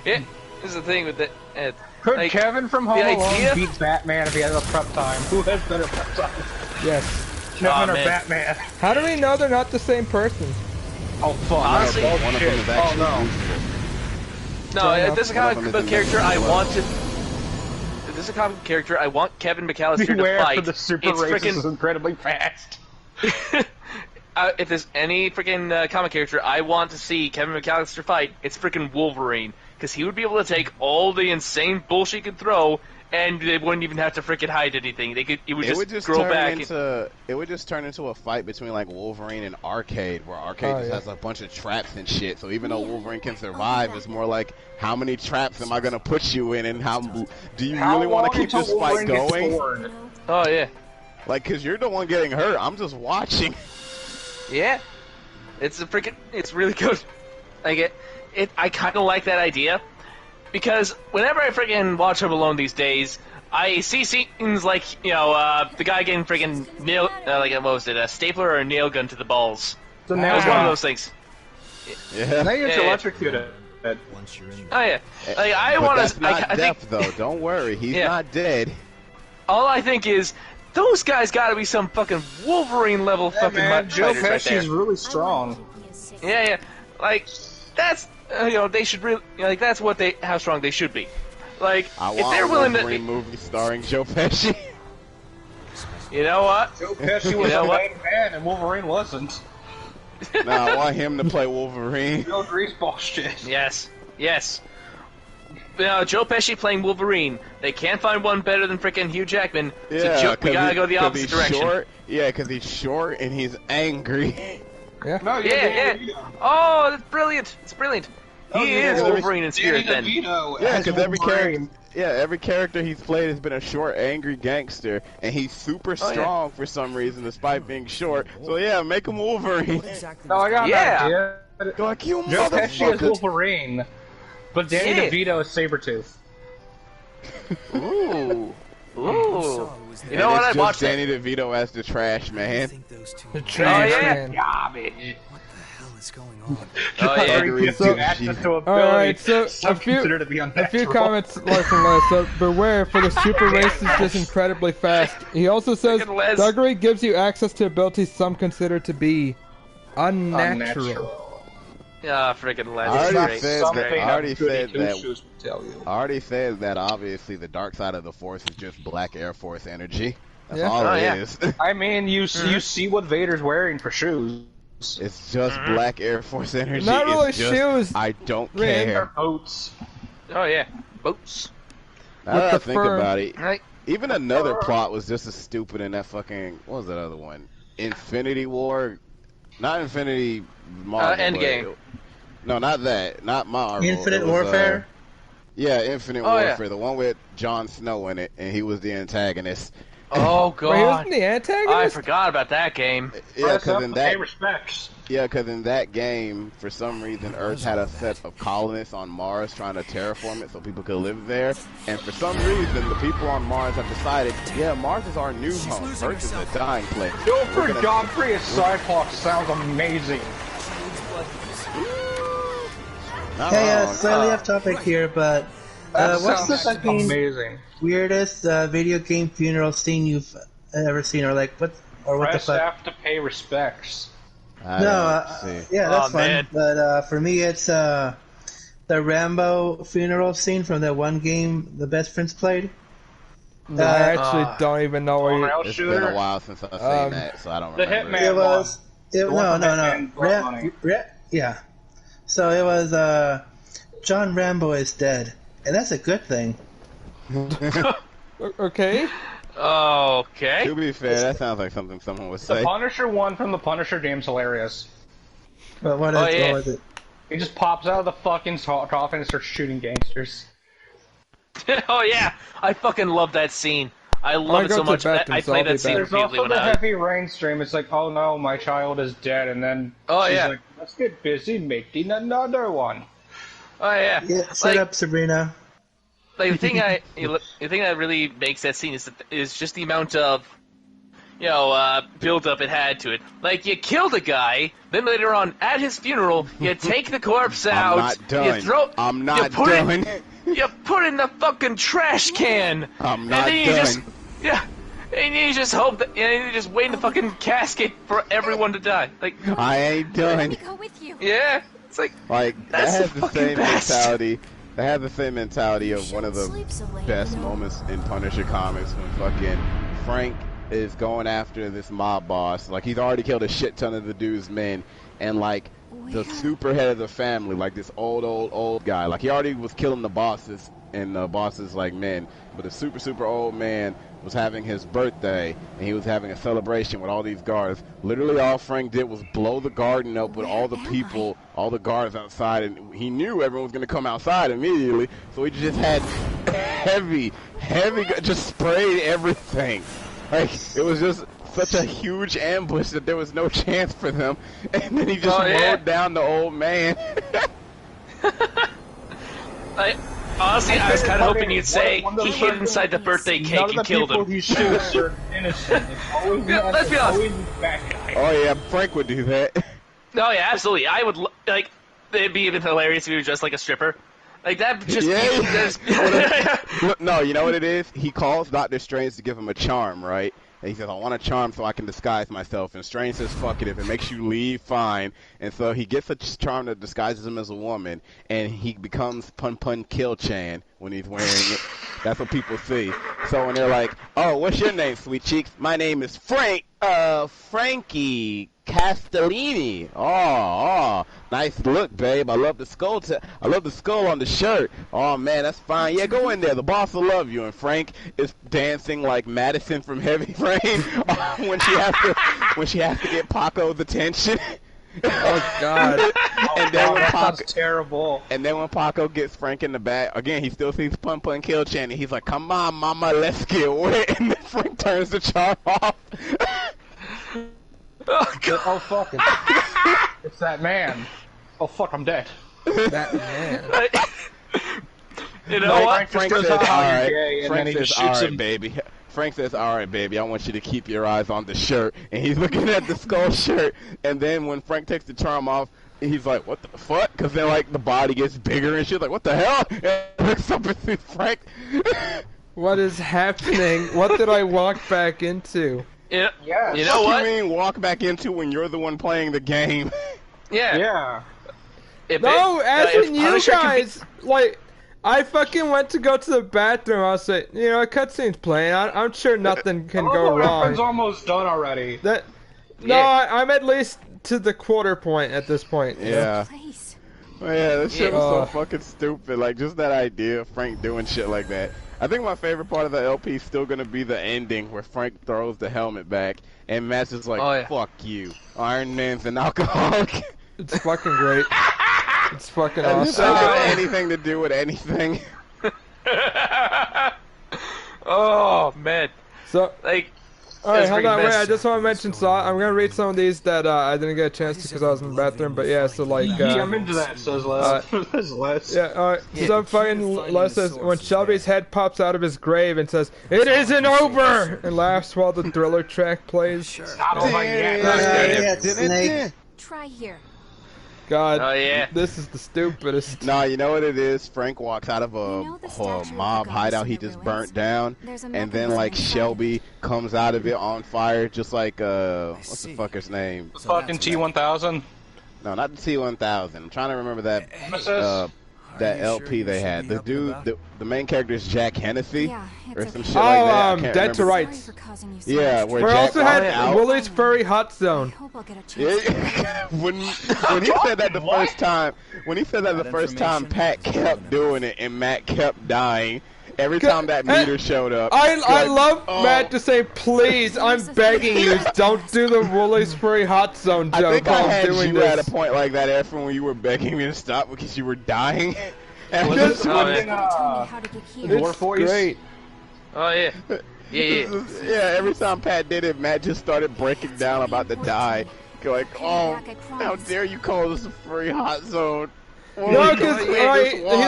Yeah. This is the thing with the. Could like, Kevin from Home Alone beat Batman if he had a prep time? Who has better prep time? Yes. Kevin or Batman? How do we know they're not the same person? Oh fuck! Honestly, one of them is actually No, this is a comic book character I wanted. This is a comic book character I want Kevin McAllister Beware to fight. for the super racist is incredibly fast. If there's any freaking comic character I want to see Kevin McAllister fight, it's freaking Wolverine. Because he would be able to take all the insane bullshit he could throw, and they wouldn't even have to freaking hide anything. It would just grow back. It would just turn into a fight between like Wolverine and Arcade, where Arcade just has a bunch of traps and shit. So even though Wolverine can survive, it's more like how many traps am I gonna put you in, and how do you really want to keep this fight going? Oh yeah. Like, cause you're the one getting hurt. I'm just watching. Yeah. It's really good. I kind of like that idea, because whenever I freaking watch Home Alone these days, I see scenes like, the guy getting freaking nail, what was it, a stapler or a nail gun to the balls. It was one of those things. Yeah. Now you get electrocuted. Once you're in. Oh yeah. Like, I want to. I think though. Don't worry, he's not dead. All I think is, those guys got to be some fucking Wolverine level fucking Joe fighters right there. Pesci's really strong. Yeah. Like, that's. They should really, that's how strong they should be. Like, if they're willing to. Wolverine movie starring Joe Pesci. You know what? Joe Pesci was the main man and Wolverine wasn't. No, I want him to play Wolverine. No greaseball shit. Yes. Joe Pesci playing Wolverine. They can't find one better than frickin' Hugh Jackman. Yeah, so we gotta go the opposite direction. Short. Yeah, because he's short and he's angry. Yeah. No, yeah. Oh, that's brilliant. It's brilliant. He is Wolverine in spirit then. Yeah, because every character he's played has been a short, angry gangster, and he's super strong for some reason, despite being short. So yeah, make him Wolverine. No, I got an idea. Like, you Joe Pesci is Wolverine, but Danny DeVito is Sabretooth. Ooh. You know what? I watched Danny DeVito as the trash man. The trash man. What the hell is going on? Oh yeah. Alright, so a few comments like from Les. So beware, for the super race is just incredibly fast. He also says Thuggery gives you access to abilities some consider to be unnatural. Yeah, freaking Les. I already said that obviously the dark side of the Force is just black Air Force energy. That's all it is. I mean, you see what Vader's wearing for shoes. It's just black Air Force energy. Not really it's just, shoes. I don't Reean. care. Boots. Oh yeah, boots. Now that I the think fur. about it, Right. even another plot was just as stupid in that fucking, what was that other one? Infinity War? Not Infinity Marvel. Endgame. No, not that. Not Marvel. Infinite Warfare? Yeah, Infinite Oh, Warfare. yeah. The one with Jon Snow in it, and he was the antagonist. Oh god. Wait, he wasn't the antagonist? I forgot about that game. Yeah, because in that, Pay respects. in that game, for some reason, Earth had a set of colonists on Mars trying to terraform it so people could live there. And for some reason, the people on Mars have decided, yeah, Mars is our new home. Earth is a dying place. Wilfred Godfrey as Cyclops sounds amazing. Hey, slightly off topic here, but what's the fucking amazing weirdest video game funeral scene you've ever seen, or like what the fuck? Have to pay respects. Yeah, that's fun. Man. But for me, it's the Rambo funeral scene from that one game the best friends played. I actually don't even know where you... It's been a while since I've seen that, so I don't remember. Hitman It was no. Yeah. So it was John Rambo is dead, and that's a good thing. Okay. Okay. To be fair, that sounds like something someone would The say. Punisher one from the Punisher game's hilarious. But what was it? He just pops out of the fucking coffin and starts shooting gangsters. Oh yeah, I fucking love that scene. I love it so much. I played that scene There's repeatedly also when the I was... heavy rain stream. It's like, oh no, my child is dead, and then she's like, let's get busy making another one. Oh yeah. Yeah, set up Sabrina. Like the thing that really makes that scene is just the amount of build up it had to it. Like you killed a guy, then later on at his funeral, you take the corpse out. I'm not done. You throw. I'm not done. You put it in the fucking trash can. I'm not and then done. And you just hope that you just wait in the fucking casket for everyone to die. Like I ain't done. Let me go with you. Yeah, it's like that that's has the the same best. mentality. They have the same mentality of one of the best moments in Punisher comics when fucking Frank is going after this mob boss. Like he's already killed a shit ton of the dude's men, and like the super head of the family, like this old guy, like he already was killing the bosses and the bosses like men, but a super old man was having his birthday and he was having a celebration with all these guards. Literally all Frank did was blow the garden up with all the people, all the guards outside, and he knew everyone was going to come outside immediately, so he just had heavy just sprayed everything. Like it was just such a huge ambush that there was no chance for them, and then he just mowed down the old man. Honestly, I was kind of hoping you'd say he hid inside the birthday cake and killed him. He shoots are innocent. Let's be honest. Oh yeah, Frank would do that. No, yeah, absolutely. I would like. It'd be even hilarious if he was dressed like a stripper. Like that. Just No, you know what it is? He calls Dr. Strange to give him a charm, right? And he says, I want a charm so I can disguise myself. And Strange says, fuck it, if it makes you leave, fine. And so he gets a charm that disguises him as a woman, and he becomes Pun Pun Kill Chan when he's wearing it. That's what people see. So when they're like, oh, what's your name, sweet cheeks? My name is Frankie Castellini. Oh, nice look, babe. I love the skull. I love the skull on the shirt. Oh man, that's fine. Yeah, go in there. The boss will love you. And Frank is dancing like Madison from Heavy Rain when she has to get Paco's attention. Oh God! And then when Paco, terrible. And then when Paco gets Frank in the back, again he still sees Pun Pun Kill Chan, and he's like, "Come on, mama, let's get wet." And then Frank turns the charm off. Oh fuck it! It's that man. Oh fuck, I'm dead. That man. You know what? Frank says, "All right." Frank says, "All right, baby." Frank says, all right, baby, I want you to keep your eyes on the shirt. And he's looking at the skull shirt. And then when Frank takes the charm off, he's like, what the fuck? Because then, like, the body gets bigger and shit. Like, what the hell? And looks up and sees Frank. What is happening? What did I walk back into? Yeah. Yes. You know what? What do you mean walk back into when you're the one playing the game? Yeah. Yeah. No, as in you guys, like, I fucking went to go to the bathroom. I was like, you know, a cutscene's playing. I'm sure nothing can go wrong. Weapon's almost done already. No, I'm at least to the quarter point at this point. Yeah. Oh, yeah, this shit was so fucking stupid. Like, just that idea of Frank doing shit like that. I think my favorite part of the LP is still gonna be the ending where Frank throws the helmet back and Matt's just like, fuck you. Iron Man's an alcoholic. It's fucking great. It's fucking and awesome. This doesn't have anything to do with anything. Oh, man. So, like... Alright, hold on, wait, I just want to mention, so I'm gonna read some of these that I didn't get a chance to because I was in the bathroom, but yeah, so like... I'm into that, says Les. Yeah, alright, so fucking Les says, when Shelby's head pops out of his grave and says, "It isn't over!" and laughs while the Thriller track plays. Oh my god. Snake. Try here. God, oh, yeah. This is the stupidest. Nah, you know what it is? Frank walks out of a mob hideout he just burnt down, and then like Shelby comes out of it on fire, just like what's the fucker's name? The fucking T-1000. No, not the T-1000. I'm trying to remember that that LP they had. The dude, the main character is Jack Hennessy, or some shit like that. Dead to Rights. Yeah, where we Jack also had Willie's Furry Hot Zone. Yeah, when he said that the first time, Pat kept doing it and Matt kept dying. Every time that meter showed up. I love Matt to say, "Please, I'm begging you, don't do the Willie's Furry Hot Zone joke." I think I had doing you this. at a point like that, Efren, when you were begging me to stop because you were dying. And it's great. Oh yeah. Yeah, every time Pat did it, Matt just started breaking down about to die. Like, oh, how dare you call this a furry hot zone? No, because he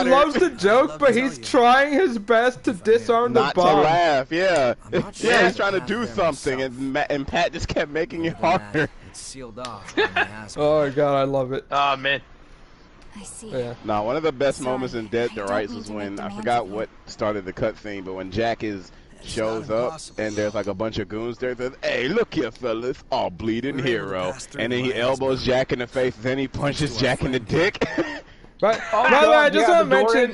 loves the joke, but he's trying his best to disarm the bomb. Not to laugh, yeah. Yeah, he's trying to do something, and Pat just kept making it harder. It's sealed off. Oh god, I love it. Oh man. I see. Yeah. No, one of the best moments in Dead to Rights was when, I forgot what started the cutscene, but when Jack shows up and there's like a bunch of goons there that says, "Hey, look here, fellas, all bleeding hero," and then he elbows Jack in the face, then he punches Jack in the dick. But I just want to mention.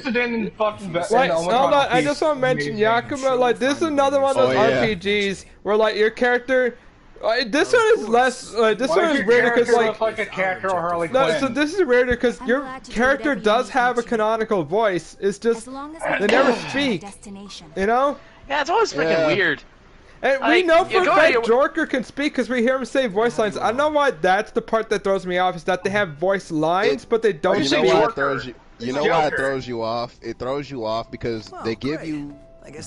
I just want to mention Yakuza. Like, this is another one of those RPGs where like your character. This one is less. This one is weirder because like a character or Harley no, Quinn. so this is weirder because your character does have a canonical voice. It's just they never speak. You know? Yeah, it's always freaking weird. And we know for a fact Jorker can speak because we hear him say voice lines. I don't know why that's the part that throws me off, is that they have voice lines, but they don't speak. You know why it throws you off? It throws you off because they give you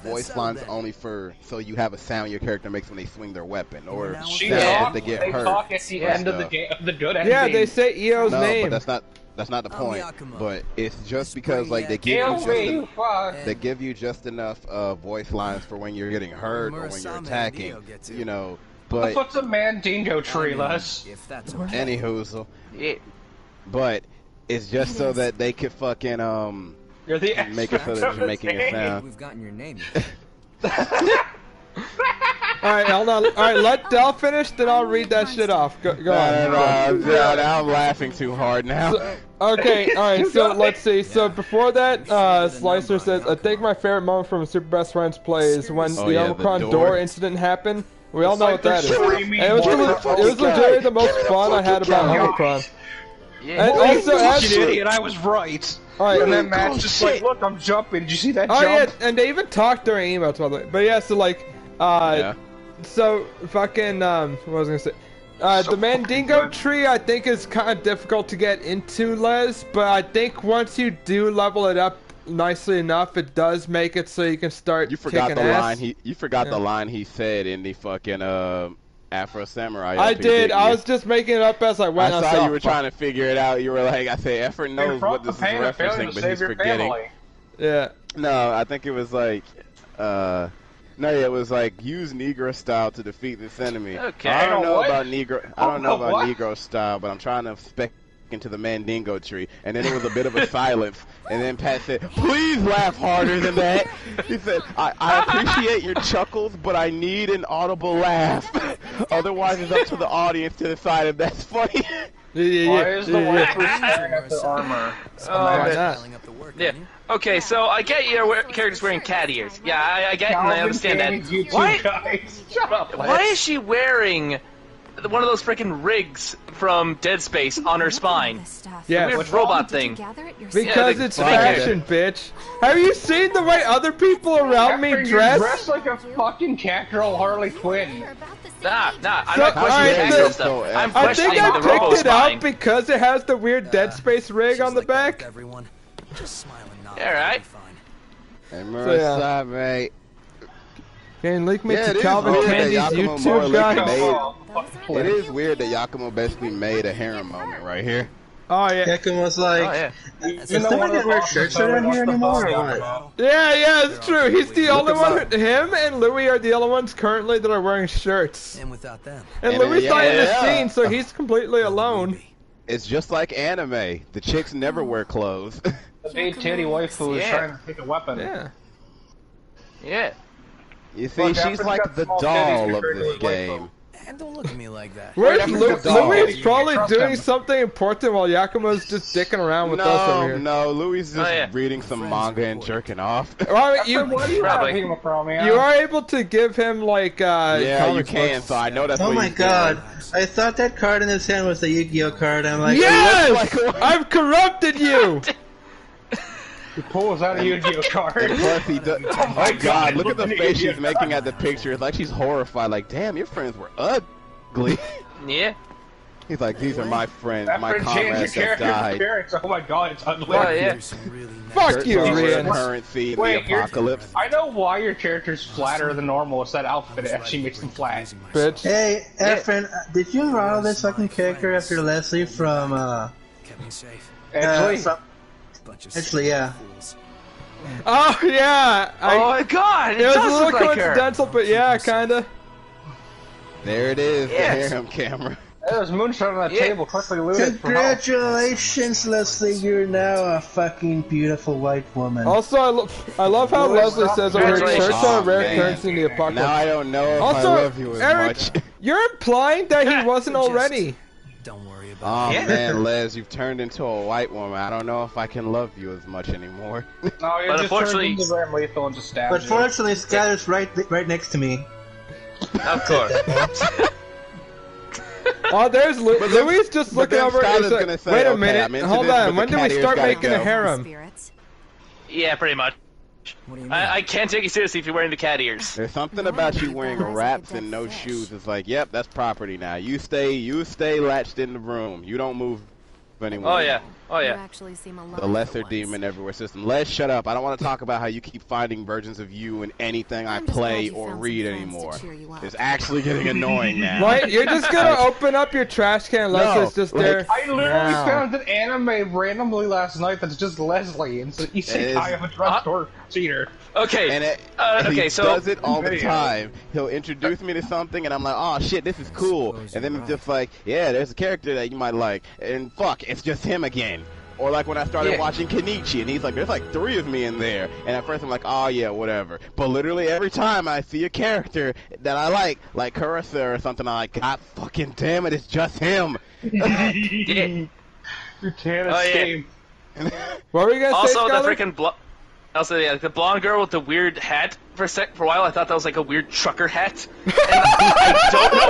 voice lines only so you have a sound your character makes when they swing their weapon, or if they get hurt. Talk at the end of the game, the good ending. Yeah, they say Io's name. But that's not the point. But it's just because like they give you just enough voice lines for when you're getting hurt or when you're attacking, you know. But what's a Mandingo tree, Les? Any hoozle. But it's just so that they could fucking You're the make it so that you're making a sound. We've gotten your name. Alright, hold on. Alright, let Del finish, then I'll read that shit off. Go on. Now I'm laughing too hard now. Okay, alright, so let's see. So before that, Slicer says, I think my favorite moment from Super Best Friends play is when the Omicron door incident happened. We all know what that is. And it was legitimately the most fun I had about Omicron. Yeah. And also, and I was right. Alright, and then Matt's just like, look, I'm jumping. Did you see that jump? Yeah, and they even talked during emails, by the way. But yeah, so like, so fucking, what was I gonna say? The Mandingo tree, I think, is kind of difficult to get into, Les, but I think once you do level it up nicely enough, it does make it so you can start kicking ass. You forgot the line he said in the fucking Afro Samurai. I did. I was just making it up as I went. I saw you were trying to figure it out. You were like, I say, Effort knows what this is referencing, but he's forgetting. Yeah. No, I think it was like, no, it was like use Negro style to defeat this enemy. Okay. I don't know about Negro. I don't know about Negro style, but I'm trying to spec into the Mandingo tree, and then there was a bit of a silence, and then Pat said, "Please laugh harder than that." He said, I appreciate your chuckles, but I need an audible laugh. Otherwise, it's up to the audience to decide if that's funny. Why is the waifu staring at the armor? Why not? Yeah. Okay, so I get your character's wearing cat ears. Yeah, I get and I understand that. Why? Shut up, Les. Why is she wearing one of those freaking rigs from Dead Space on her spine? Yeah, the weird robot thing. Because it's fashion, bitch. Have you seen the way other people around me dress? Dressed like a fucking cat girl Harley Quinn. Nah, I'm not questioning the stuff. I'm I think questioning I the robo picked it spine. out because it has the weird Dead Space rig on the back. Everyone, just smile and nod. Alright. Hey, Marissa, mate. Can link me Yeah, to it is Calvin weird that Candy's Yakumo YouTube more guy? It is weird that Yakumo basically made a harem moment right here. Oh yeah. Yakumo's like, is someone gonna wear shirts around here anymore or what? Yeah, it's true. He's the only one. Him and Louis are the only ones currently that are wearing shirts. And without them. And Louis not in the scene, so he's completely alone. It's just like anime. The chicks never wear clothes. The big titty waifu is trying to pick a weapon. Yeah. Yeah. You see, she's like the doll of this game. And don't look at me like that. Where's Louis is probably doing something important while Yakumo's just dicking around with us over here. No, Louis is just reading some manga and jerking off. Well, you are able to give him like yeah, you can. books. So I know that's. Oh what my he's god! doing. I thought that card in his hand was the Yu-Gi-Oh card. I'm like, yes, I've corrupted you. He pulls out a Yu-Gi-Oh card. And plus he does. Oh god, look at the face she's making at the picture. It's like she's horrified. Like, damn, your friends were ugly. Yeah. He's like, these are my friends, That my friend changed comrades your that died. appearance. Oh my god, it's ugly. Oh, yeah. Fuck you, Reean. Reean. Currency in Wait, the apocalypse. I know why your character's flatter than normal. It's that outfit. It actually makes them flat. Bitch. hey, Efren, did you model this fucking character after Leslie from Kept me safe. Actually, yeah. Oh yeah. Oh my god, It was a does little look like her. coincidental, but yeah, kinda. There it is, Yes. the harem camera. There's moonshine on that table. Quickly loot it for help. Congratulations, Leslie. You're now a fucking beautiful white woman. Also, I love how Leslie says over here, Congratulations. shirts are a rare man. currency in the apocalypse. Now I don't know if Also, I love you as Eric, much. you're implying that he wasn't already. Don't worry about Oh it. man, Les, you've turned into a white woman. I don't know if I can love you as much anymore. No, you But just unfortunately- turned into Ram Lethal and just stabbed But you. fortunately, Skyler's right next to me. Of course. Oh, there's Louis. But then- Louis just but looking then over. Skyler's He's like, gonna say, wait a okay, minute. I'm into Hold this, on. but When the do we cat ears start gotta making a go. harem? Yeah, pretty much. What do you mean? I can't take you seriously if you're wearing the cat ears. There's something about you wearing wraps and no shoes. It's like, yep, that's property now. You stay latched in the room. You don't move anymore. Oh yeah. Oh You yeah. actually seem alive The lesser for demon once. everywhere system. Les, shut up. I don't want to talk about how you keep finding versions of you in anything I I'm just play glad you or found read some friends to anymore. cheer you up. It's actually getting annoying now. Right? You're just gonna open up your trash can. Leslie's just like, there. I literally Now. found an anime randomly last night that's just Leslie, and so you say It I is- am a drugstore cheater. Okay. And okay, he so does it all the Video. time. He'll introduce me to something, and I'm like, oh shit, this is cool. And then it's just like, yeah, there's a character that you might like, and fuck, it's just him again. Or like when I started Yeah. watching Kenichi, and he's like, there's like 3 of me in there. And at first I'm like, oh yeah, whatever. But literally every time I see a character that I like Kurasa or something, I'm like, God fucking damn it, it's just him. yeah. You can't Oh, yeah. escape. What were you gonna say, Also, the Skylar? freaking also, yeah, the blonde girl with the weird hat. For a while, I thought that was like a weird trucker hat, and I don't know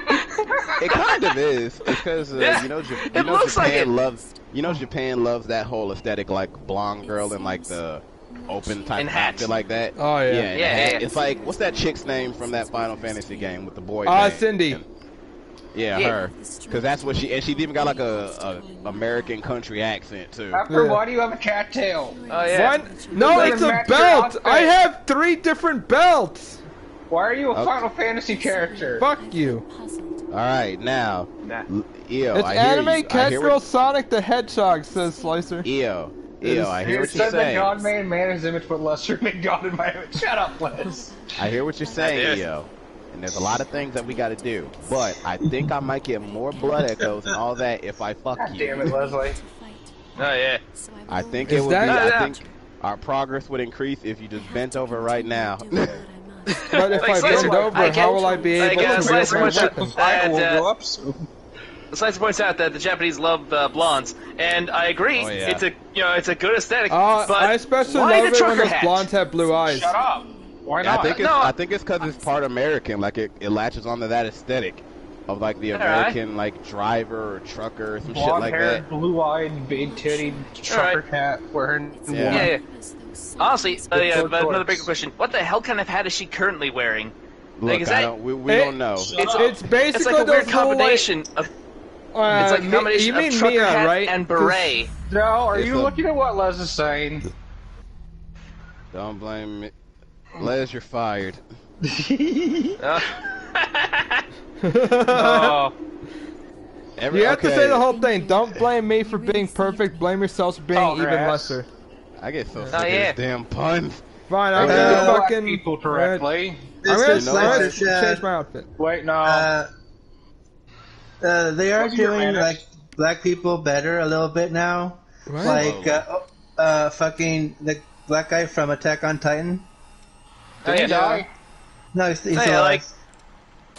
why. It kind of is. It's because Yeah, you know, it looks like Japan it. loves. You know, Japan loves that whole aesthetic, like blonde girl and like the open type And of hats. outfit like that. Oh, yeah. and Yeah, a hat. yeah. It's like, what's that chick's name from that Final Fantasy game with the boy? band? Cindy. Yeah, Yeah. her. Because that's what she, and she's even got like a American country accent too. After Yeah. why do you have a cat tail? Oh yeah. One? No, Doesn't it's a match your belt. outfit. I have 3 different belts. Why are you a Okay. Final Fantasy character? Fuck you. All right, now, Nah. Eo, It's I hear anime you. cat I hear girl what, Sonic the Hedgehog, says Slicer. Eo, It is- I hear You what you're said that saying. God made man in his image, but Lester made God in my image. Shut up, Les. I hear what you're I saying, did. Eo. And there's a lot of things that we gotta do. But I think I might get more blood echoes and all that if I fuck God you. damn it, Leslie. Oh yeah. I think Is it would that- be, No, I no. think our progress would increase if you just bent over right now. But if Like I Slicer, bend over, I get- how will I be I able guess to wield Slicer my wants to- weapon? Fire will And, go up soon. Slicer points out that the Japanese love blondes, and I agree. Oh, yeah. It's a good aesthetic. But I especially why love the it when trucker those hat? blondes have blue eyes. Shut up. Why Yeah, not? I think it's because it's part American. Like it latches onto that aesthetic of like the American like driver or trucker or some shit like Blonde-haired, that. blue-eyed, big-titted trucker cat wearing. Yeah. Honestly, but another bigger question: what the hell kind of hat is she currently wearing? Look, Like, is that, we don't know. It's basically it's like a weird those little, combination of. It's like a combination you mean of trucker Mia, hat right? and beret. No, are It's you a- looking at what Les is saying? Don't blame me. Les, you're fired. Oh. You have to say the whole thing. Don't blame me for being perfect. Blame yourselves for being even lesser. I get so sick Oh, of yeah. this damn puns. Fine, I'm Black gonna fucking people correctly. I'm This gonna, is I'm gonna Slicer Shad. change my outfit. Wait, no. They are Those are your doing manners. like black people better a little bit now. What? Like fucking the black guy from Attack on Titan. Did he die? No, he's Yeah, alive. like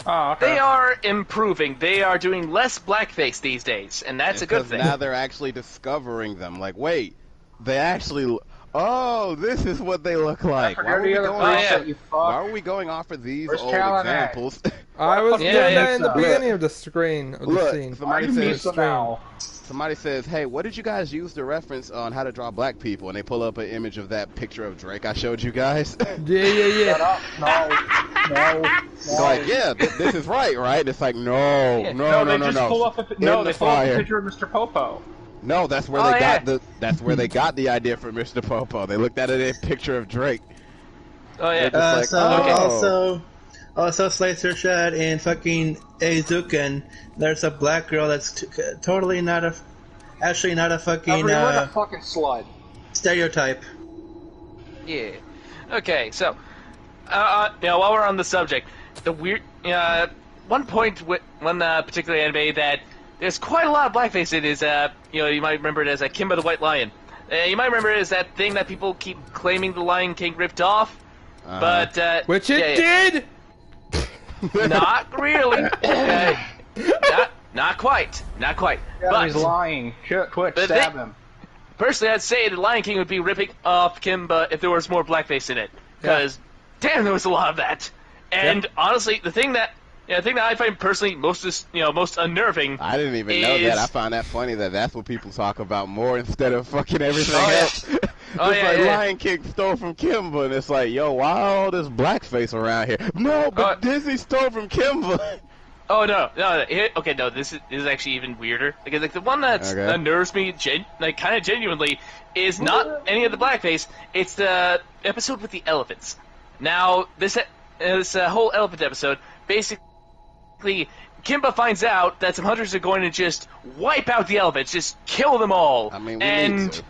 Oh, okay. they are improving. They are doing less blackface these days, and that's a good Because thing. now they're actually discovering them. Like, wait, they actually. Oh, this is what they look like. Why are we going off? Why are we going off of these Where's old Callahan at? examples? I was Yeah, doing yeah, that in the look. beginning of the screen of the Look, scene. somebody Are you says, Misa now? somebody says, hey, what did you guys use to reference on how to draw black people? And they pull up an image of that picture of Drake I showed you guys. Yeah. Shut up. No. Like, yeah, this is right? And it's like, no. They just pull up they pull up a fire. picture of Mr. Popo. No, that's where that's where they got the idea for Mr. Popo. They looked at a picture of Drake. Oh yeah. They're just Also Slicer Shad and fucking Azuken. There's a black girl that's totally not a fucking Everyone a fucking slut. stereotype. Yeah. Okay, so, while we're on the subject, the weird, one point with one particular anime that there's quite a lot of blackface in is, you might remember it as Kimba the White Lion. You might remember it as that thing that people keep claiming the Lion King ripped off, but, Which it did! Not really. Not quite. Not quite. Yeah, but he's lying. Quick, the stab thing- him. Personally, I'd say the Lion King would be ripping off Kimba if there was more blackface in it. Because, damn, there was a lot of that. And honestly, the thing that I find personally most unnerving. I didn't even know that. I find that funny that that's what people talk about more instead of fucking everything else. Lion King stole from Kimba, and it's like, yo, why all this blackface around here? No, but Disney stole from Kimba. Oh no! Okay, no. This is actually even weirder because the one that unnerves me, kind of genuinely, is not any of the blackface. It's the episode with the elephants. Now, this whole elephant episode, basically, Kimba finds out that some hunters are going to just wipe out the elephants, just kill them all. I mean, we need to.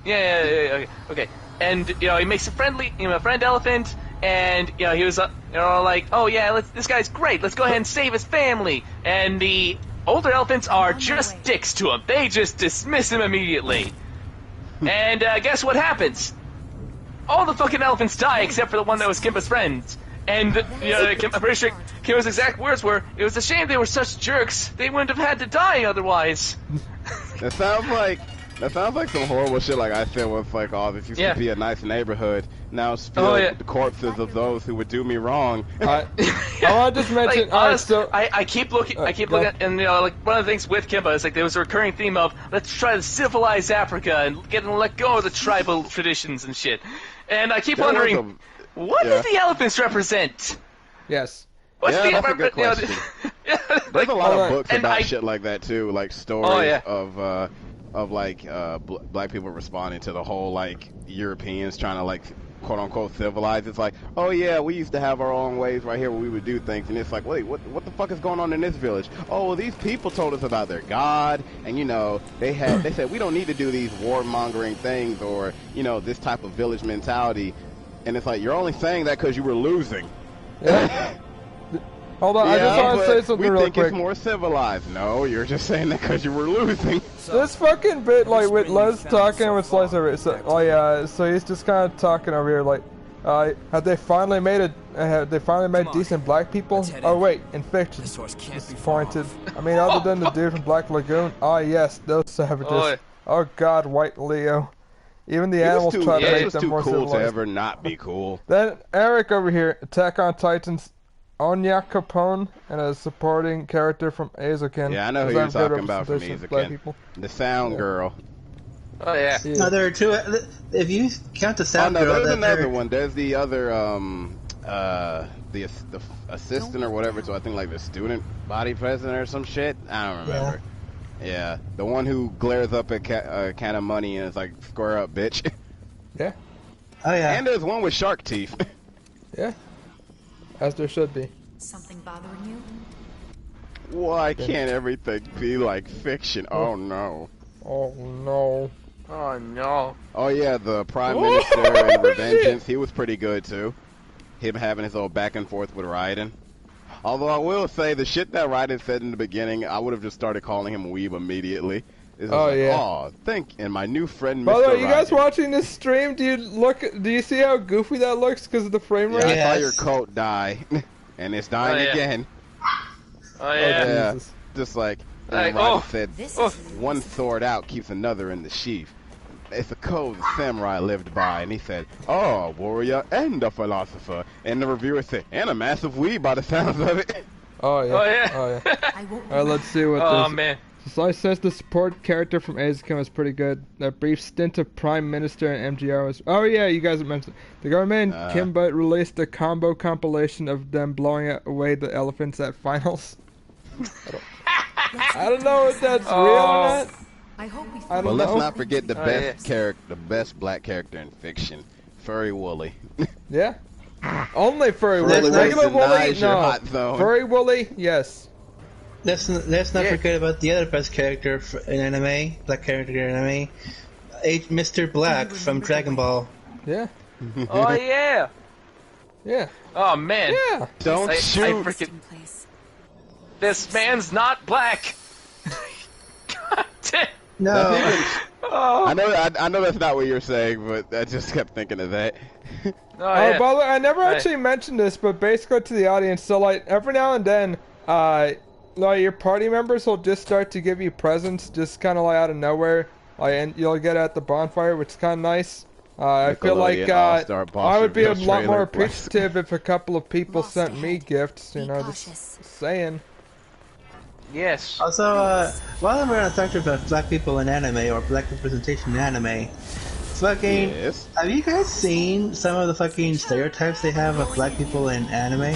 Yeah, okay. And he makes a friend elephant. And he was like, oh yeah, this guy's great. Let's go ahead and save his family. And the older elephants are just dicks to him. They just dismiss him immediately. And guess what happens? All the fucking elephants die except for the one that was Kimba's friend. And I'm pretty sure Kimba's exact words were, "It was a shame they were such jerks. They wouldn't have had to die otherwise." That sounds like some horrible shit like I said with like, oh, this used to be a nice neighborhood. Now it's filled with the corpses of those who would do me wrong. I want to just mention, I keep looking, and like one of the things with Kimba is like there was a recurring theme of let's try to civilize Africa and get them to let go of the tribal traditions and shit. And I keep wondering, what do the elephants represent? Yes. That's a good question. There's a lot of books about shit like that too, like stories of like black people responding to the whole like Europeans trying to like quote unquote civilize. It's like, oh yeah, we used to have our own ways right here where we would do things, and it's like, wait, what the fuck is going on in this village? Oh, well, these people told us about their god, and they said we don't need to do these warmongering things or this type of village mentality, and it's like you're only saying that because you were losing. Yeah. Hold on, I just want to say something real quick. We think it's more civilized. No, you're just saying that because you were losing. This fucking bit, like, with Les talking with Slicer, so he's just kind of talking over here, like, Have they finally made decent black people? Oh wait, in fiction. Disappointed. I mean, other than the dude from Black Lagoon. Ah yes, those savages. Oh god, White Leo. Even the animals try to make them more civilized. It was too cool to ever not be cool. Then Eric over here, Attack on Titan's Anya Capone, and a supporting character from Azukin. Yeah, I know who you're talking about from Azukin. The sound girl. Oh yeah. No, there are two. If you count the sound girl, there's another one. There's the other the assistant or whatever. So I think like the student body president or some shit. I don't remember. Yeah, the one who glares up at can of money and is like, "Square up, bitch." Yeah. Oh yeah. And there's one with shark teeth. Yeah. As there should be. Something bothering you? Why can't everything be like fiction? Oh no. Oh no. Oh no. Oh yeah, the Prime Minister in Revengeance, he was pretty good too. Him having his old back and forth with Raiden. Although I will say, the shit that Raiden said in the beginning, I would have just started calling him Weeb immediately. And my new friend, Mr. By the way, you guys Raiden. Watching this stream, do you see how goofy that looks because of the frame rate? Yeah, I saw your coat die, and it's dying again. Oh yeah. Jesus. Just like Raiden said, one sword out keeps another in the sheath. It's a code the samurai lived by, and he said, "Oh, a warrior and a philosopher." And the reviewer said, "And a massive weeb by the sounds of it." Oh yeah. Oh yeah. Alright, let's see what. Oh man. Slice says the support character from Azukin was pretty good. That brief stint of Prime Minister and MGR was... Oh yeah, you guys mentioned it. The government in Kimba released a combo compilation of them blowing away the elephants at finals. I don't know if that's real or not. I hope we But let's not forget the best black character in fiction, Furry Wooly. Yeah. Only Furry Wooly. Regular Wooly, no. Furry Wooly, yes. Let's not forget about the other best character in anime, black character in anime, Mr. Black from Dragon Ball. Yeah. Oh yeah. Yeah. Oh man. Yeah. Don't shoot. I freaking... This man's not black. God damn. No. Oh. I know that's not what you're saying, but I just kept thinking of that. Oh, yeah. By the way, I never actually mentioned this, but basically to the audience, so like every now and then, like your party members will just start to give you presents, just kind of like out of nowhere, and you'll get at the bonfire, which is kind of nice. I feel like I would be a lot more appreciative if a couple of people sent me gifts. You know, just saying. Yes. Also, while we're on the subject about black people in anime or black representation in anime, fucking, have you guys seen some of the fucking stereotypes they have of black people in anime?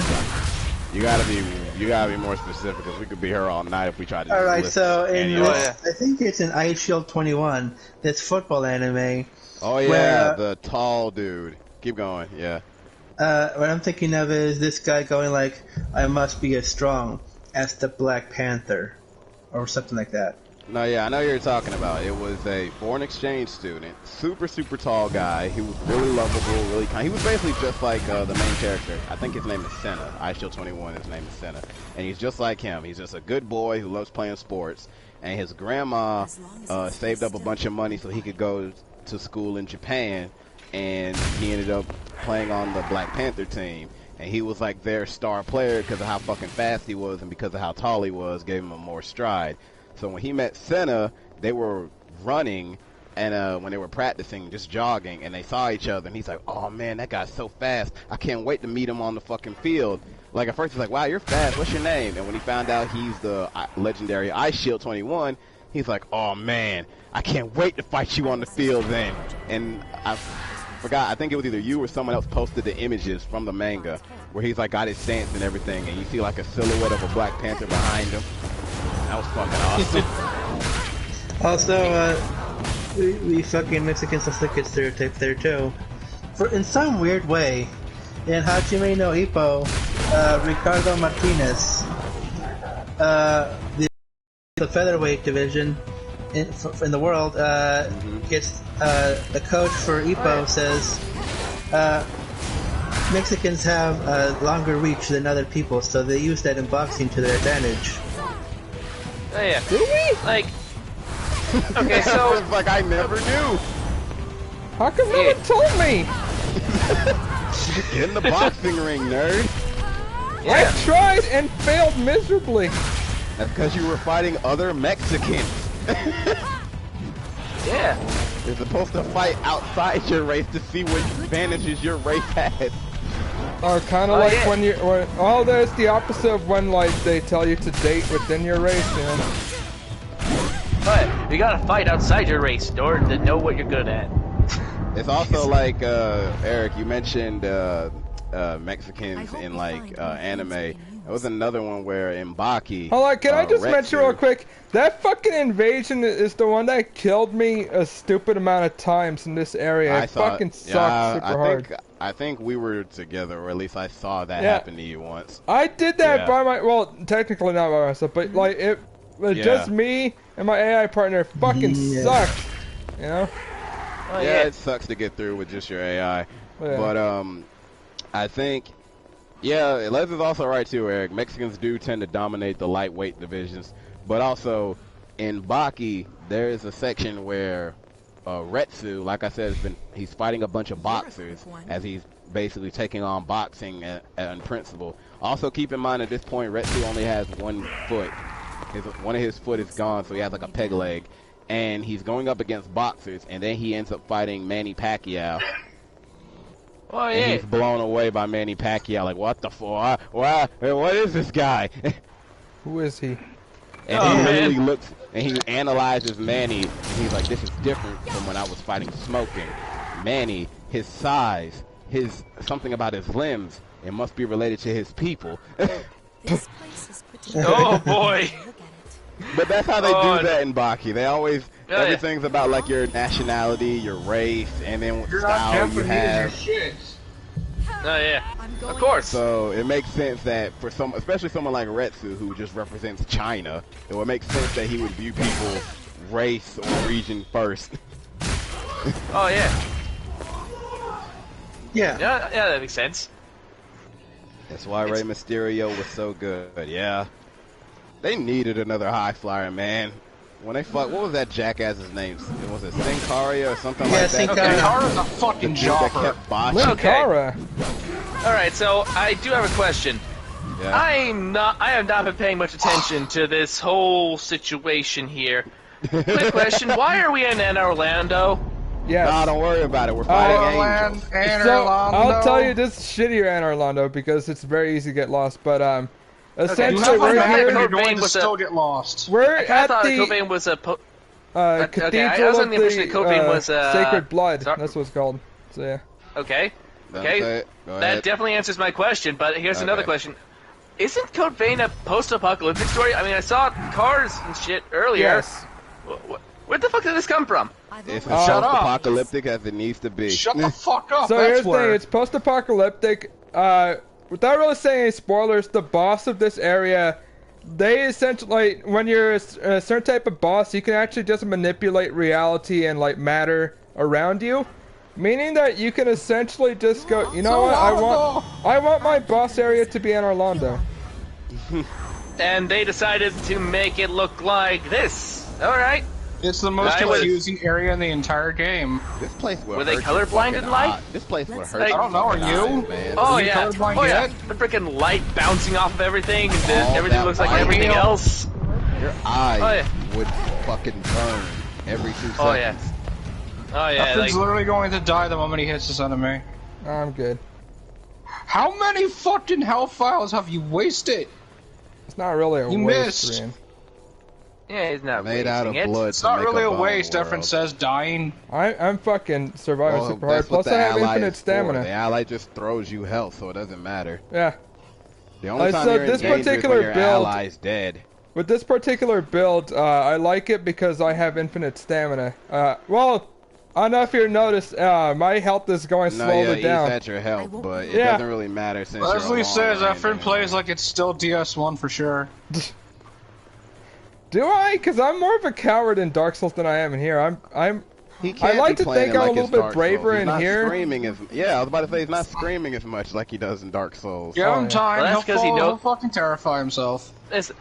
You gotta be more specific, because we could be here all night if we tried to. All right, so in this, I think it's in Ice Shield 21, this football anime. Oh yeah, where, the tall dude. Keep going, yeah. What I'm thinking of is this guy going like, "I must be as strong as the Black Panther," or something like that. No, yeah, I know what you're talking about. It was a foreign exchange student, super tall guy. He was really lovable, really kind. He was basically just like the main character. I think his name is Senna. Ice Shield 21, his name is Senna. And he's just like him. He's just a good boy who loves playing sports. And his grandma saved up a bunch of money so he could go to school in Japan. And he ended up playing on the Black Panther team. And he was like their star player because of how fucking fast he was and because of how tall he was, gave him a more stride. So when he met Senna, they were running, and when they were practicing, just jogging, and they saw each other, and he's like, "Oh man, that guy's so fast! I can't wait to meet him on the fucking field." Like at first he's like, "Wow, you're fast. What's your name?" And when he found out he's the legendary Ice Shield 21, he's like, "Oh man, I can't wait to fight you on the field then." And I forgot, I think it was either you or someone else posted the images from the manga where he's like got his stance and everything, and you see like a silhouette of a Black Panther behind him. That was fucking awesome. Also, we fucking Mexicans have a stereotype there too. In some weird way, in Hajime no Ippo, Ricardo Martinez, the featherweight division in the world, gets the coach for Ippo says Mexicans have a longer reach than other people, so they use that in boxing to their advantage. Oh yeah. Do we? Like, okay, so it's like I never knew. How come no one told me? Get in the boxing ring, nerd. I tried and failed miserably. That's because you were fighting other Mexicans. Yeah. You're supposed to fight outside your race to see what advantages your race has. Or kind of when you, oh, there's the opposite of when like they tell you to date within your race, you know. But you gotta fight outside your race in order to know what you're good at. It's also like Eric, you mentioned Mexicans in like anime. There was another one where in Baki. Hold on, can I just mention real quick? That fucking invasion is the one that killed me a stupid amount of times in this area. It fucking sucked super hard. I think we were together, or at least I saw that happen to you once. I did that by my, well, technically not by myself, but like it was just me and my AI partner. Fucking sucked, you know? Yeah, it sucks to get through with just your AI. But I think, Les is also right too, Eric. Mexicans do tend to dominate the lightweight divisions, but also in Baki there is a section where Retsu, like I said, he's fighting a bunch of boxers as he's basically taking on boxing in principle. Also keep in mind at this point Retsu only has one foot. One of his foot is gone, so he has like a peg leg. And he's going up against boxers, and then he ends up fighting Manny Pacquiao. Oh, yeah. And he's blown away by Manny Pacquiao. Like, what the fuck? What is this guy? Who is he? And he literally looks, and he analyzes Manny, and he's like, this is different from when I was fighting Smoking. Manny, his size, something about his limbs, it must be related to his people. Oh, boy. But that's how they do that in Baki. They always, everything's about like your nationality, your race, and then what style you have. Oh yeah, of course. So it makes sense that for especially someone like Retsu, who just represents China, it would make sense that he would view people race or region first. Oh yeah. Yeah, that makes sense. That's why Rey Mysterio was so good. Yeah. They needed another high flyer, man. When they fought, what was that jackass's name? Was it Sin Cara or something like that? Sin Cara's a fucking jobber. Cara. Alright, so I do have a question. Yeah. I have not been paying much attention to this whole situation here. Quick question, why are we in Orlando? Yes. Nah, don't worry about it. We're fighting angels. So, I'll tell you, this is shittier in Orlando because it's very easy to get lost, but essentially, we're here. You're going to still get lost. We're at thought the Cobain was a Cathedral of of the Cobain was Sacred Blood. That's what it's called. So yeah. Okay. That definitely answers my question. But here's another question: isn't Code Vein a post-apocalyptic story? I mean, I saw cars and shit earlier. Yes. Where the fuck did this come from? It's as post-apocalyptic as it needs to be. Shut the fuck up. So here's the thing: it's post-apocalyptic. Without really saying any spoilers, the boss of this area, they essentially, when you're a certain type of boss, you can actually just manipulate reality and like matter around you, meaning that you can essentially just go, you know what, I want my boss area to be in Orlando. And they decided to make it look like this. All right. It's the most confusing area in the entire game. This place will Were they colorblind in light? This place will hurt. I don't know. Are you? Oh yeah. The freaking light bouncing off of everything, and everything looks like everything else. Your eyes would fucking burn every 2 seconds. Oh yeah. Oh yeah. He's literally going to die the moment he hits this enemy. I'm good. How many fucking health files have you wasted? It's not really a waste, Reean. Yeah, he's not made out of blood. It's not really a waste. Efren says dying. I'm fucking surviving super hard. Plus, I have infinite stamina. The ally just throws you health, so it doesn't matter. Yeah. The only time you're in danger is when your ally's dead. With this particular build, I like it because I have infinite stamina. Well, I don't know if you noticed, my health is going slowly down. He's at your health, but it doesn't really matter since Leslie says Efren plays like it's still DS1 for sure. Do I? Because I'm more of a coward in Dark Souls than I am in here. I like to think I'm a little bit braver in here. Screaming I was about to say he's not screaming as much like he does in Dark Souls. Give him time. He'll fucking terrify himself. It's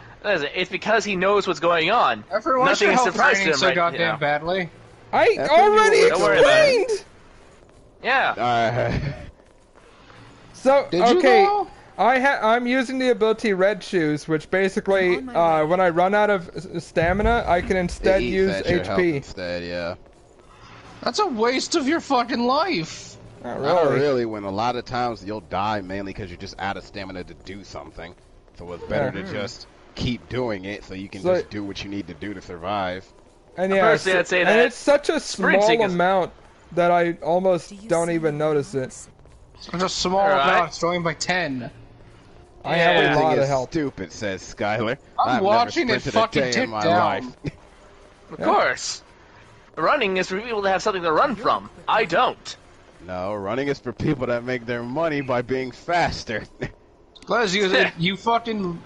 because he knows what's going on. Efren, why should help Reean so goddamn badly? I already explained. Yeah. So Did you okay, though? I'm using the ability Red Shoes, which basically when I run out of stamina, I can instead use at your health HP. instead, yeah. That's a waste of your fucking life. Not Not really. really, when a lot of times you'll die mainly because you're just out of stamina to do something. So it's better to just keep doing it so you can just do what you need to do to survive. And yeah, Personally, I'd say and that it's such a small sprinting is- amount that I almost don't even notice it. Such a small amount, it's going by 10. I have a Sprinting lot of is help. Stupid, says Skylar. I'm I've watching never it sprinted fucking a day tick in my down. life. Of course. Running is for people to have something to run from. I don't. No, running is for people that make their money by being faster. Glaz, you fucking...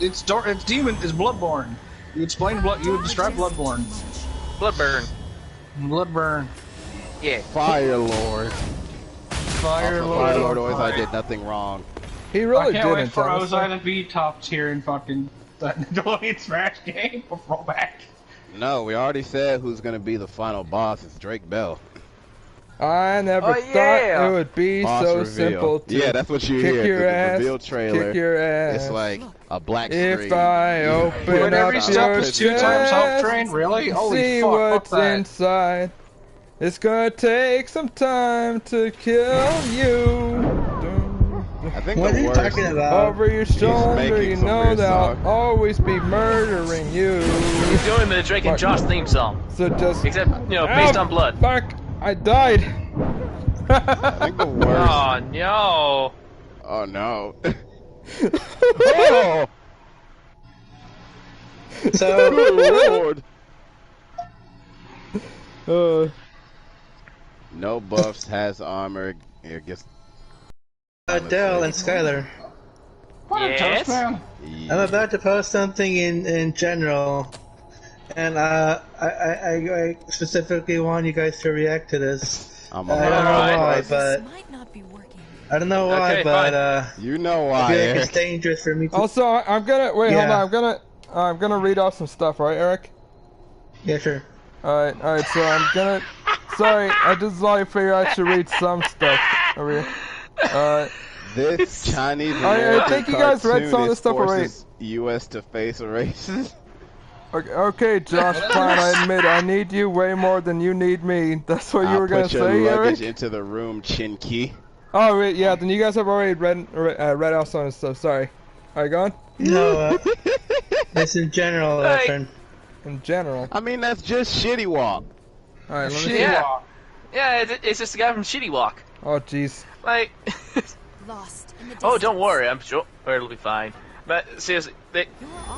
It's demon, it's Bloodborne. You explain you describe Bloodborne. Bloodburn. Bloodburn. Yeah. Fire Lord. Fire Lord. Always I did nothing wrong. He really I can't wait didn't. for honestly. Ozai to be top tier in fucking Nickelodeon Smash game for rollback. No, we already said who's gonna be the final boss. It's Drake Bell. I never thought it would be Boss so reveal. simple to Yeah, that's what you kick hear. your The ass, reveal trailer. kick your ass. It's like a black screen. If I open When up every step your is 2 times Help chest, Train, really? Holy see fuck, what's fuck that. inside. It's gonna take some time to kill you. I think What the are you worst talking about? Over your shoulder, making you some know weird that song. I'll always be murdering you. He's doing the Drake and Josh theme song. So just Except, based on blood. Fuck! I died. I think the worst. Oh, no. Oh no. Oh! So, Good Uh, Lord. No buffs, has armor. Here, guess. Dell and Skylar, Yes? I'm about to post something in general, and I specifically want you guys to react to this. I don't know why, but I don't know why, Okay, but you know I why. feel like Eric. it's dangerous for me to. also, I'm gonna wait. Hold Yeah. on. I'm gonna read off some stuff, right, Eric? Yeah, sure. All right. So I'm gonna. Sorry, I just like figure I should read some stuff over here. This Chinese I American think you guys read some of this stuff already. forces U.S. to face racism. Okay, Josh, fine. I admit I need you way more than you need me. That's what you were gonna Put your say, luggage Eric. into the room, Chinky. Oh wait, yeah. Then you guys have already read off some of this stuff. Sorry. Are you going? No, it's in general, Hey. friend. In general. I mean, that's just shitty walk. All right. Let me. Yeah. Yeah, it's just the guy from Shitty Walk. Oh jeez. Like, Lost in the oh, don't distance. worry, I'm sure it'll be fine. But seriously,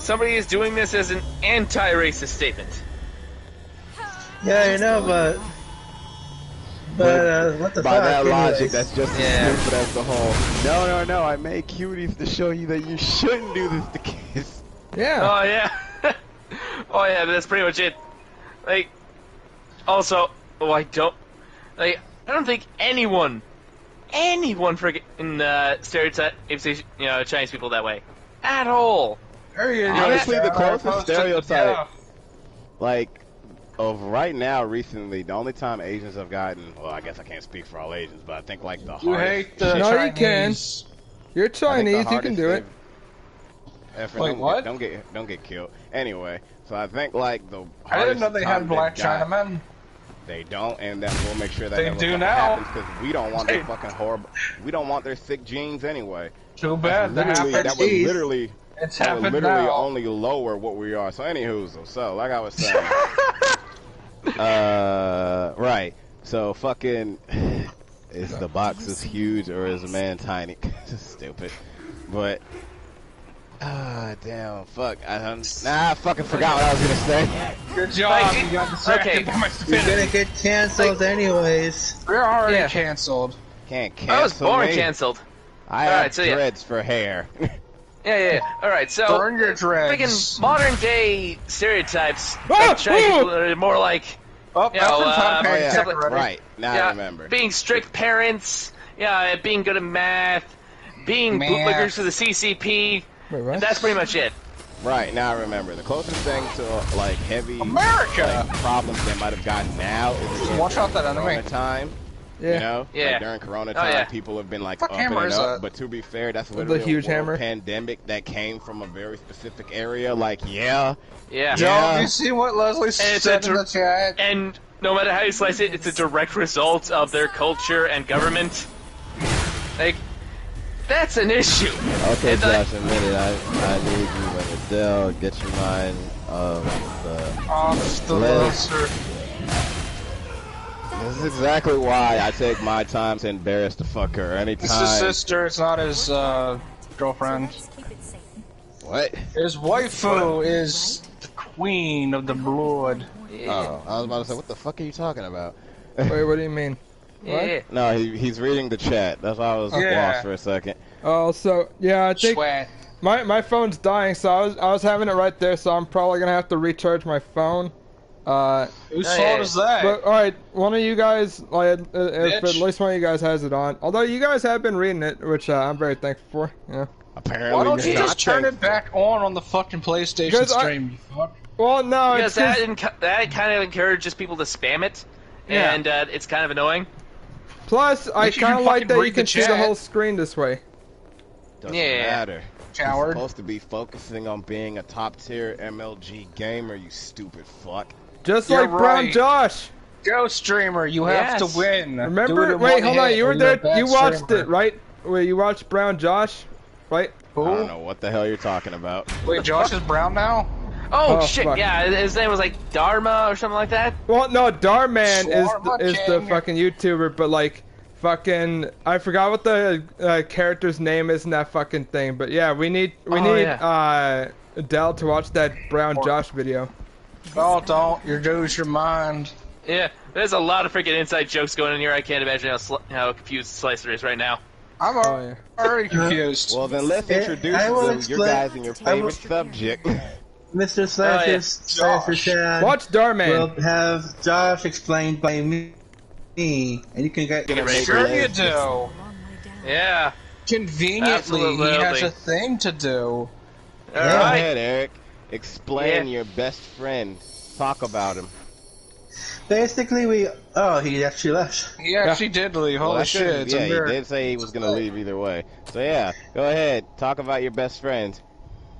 somebody is doing this as an anti-racist statement. Yeah, I know, but what the By fuck? that logic, anyways? that's just Yeah. as stupid as the whole. No, I made cuties to show you that you shouldn't do this to kids. Yeah. Oh yeah, oh yeah, but that's pretty much it. Like, also, I don't think anyone freaking stereotypes Chinese people that way at all. Honestly, the closest stereotype, Yeah. like, of right now, recently, the only time Asians have gotten, well, I guess I can't speak for all Asians, but I think, like, the You hardest... hate the No, you Chinese. You're I think the Chinese. You can hardest do it. they've- Wait, what? Don't get killed. Anyway, so I think, like, the I didn't know they hardest had time black they've got- Chinamen. They don't, and then we'll make sure that They never do fucking now. happens because we don't want their fucking horrible. We don't want their sick genes anyway. Too bad. That Literally, happened. that would literally, It's that would happened literally now. only lower what we are. So, anywho, so like I was saying, right. So fucking, is the box is huge or is a man tiny? Stupid, but. Damn, fuck. I fucking forgot what I was gonna say. Good job. You got distracted by my You're stupidity. gonna get canceled anyways. We're already canceled. Can't cancel I was born me. canceled. I have Alright, so yeah. dreads for hair. Yeah. Alright, so Burn your dreads. freaking modern day stereotypes Ah! like Chinese people are more like Oh, You know, that's yeah. tech like- already. Right, now I remember. being strict parents, being good at math, being Math. bootlickers for the CCP. Wait, what? And that's pretty much it. Right, now I remember. The closest thing to, like, heavy America! like, problems they might have gotten now is against Watch out that Corona enemy. time. Yeah. You know? Yeah. Like during Corona time, people have been like upping it up. But to be fair, that's literally the huge a world hammer pandemic that came from a very specific area. Like, yeah. Joe, you see what Leslie said in the chat? And no matter how you slice it, it's a direct result of their culture and government. Like, that's an issue. Okay, Josh, a minute. I need you and Adele get your mind of the Lester. This is exactly why I take my time to embarrass the fucker anytime. It's his sister, it's not his girlfriend. What? His waifu is the queen of the blood. Oh, I was about to say, what the fuck are you talking about? Wait, what do you mean? Yeah. What? No, he's reading the chat. That's why I was lost for a second. Oh, so yeah, I think Sweat. my phone's dying, so I was having it right there, so I'm probably gonna have to recharge my phone. Whose fault is that? But all right, one of you guys, like, if at least one of you guys has it on. Although you guys have been reading it, which I'm very thankful for. Yeah. Apparently, why don't you just turn it back on the fucking PlayStation stream? You fuck. Well, no, because that kind of encourages people to spam it, and it's kind of annoying. Plus, I kind of like that you can see the whole screen this way. Doesn't matter. You're supposed to be focusing on being a top tier MLG gamer, you stupid fuck. Just like Brown Josh. Go streamer, you have to win. Remember? Wait, hold on. You were there. You watched it, right? Wait, you watched Brown Josh, right? I don't know what the hell you're talking about. Wait, Josh is brown now? Oh, shit! Fuck. Yeah, his name was like Dharma or something like that. Well, no, Darman is the fucking YouTuber, but like, fucking, I forgot what the character's name is in that fucking thing. But yeah, we need Adele to watch that Brown Josh video. Oh, don't. You lose your mind. Yeah, there's a lot of freaking inside jokes going in here. I can't imagine how confused Slicer is right now. I'm already confused. Well, then let's introduce your guys and your favorite subject. Mr. Slicer's chat. Watch Darman. We'll have Josh explained by me, and you can get ready. Sure you do. Yeah. Conveniently, he has a thing to do. Go ahead, Eric. Explain your best friend. Talk about him. Basically, he actually left. He actually did leave. Holy shit. Yeah, he did say he was going to leave either way. So yeah, go ahead. Talk about your best friend.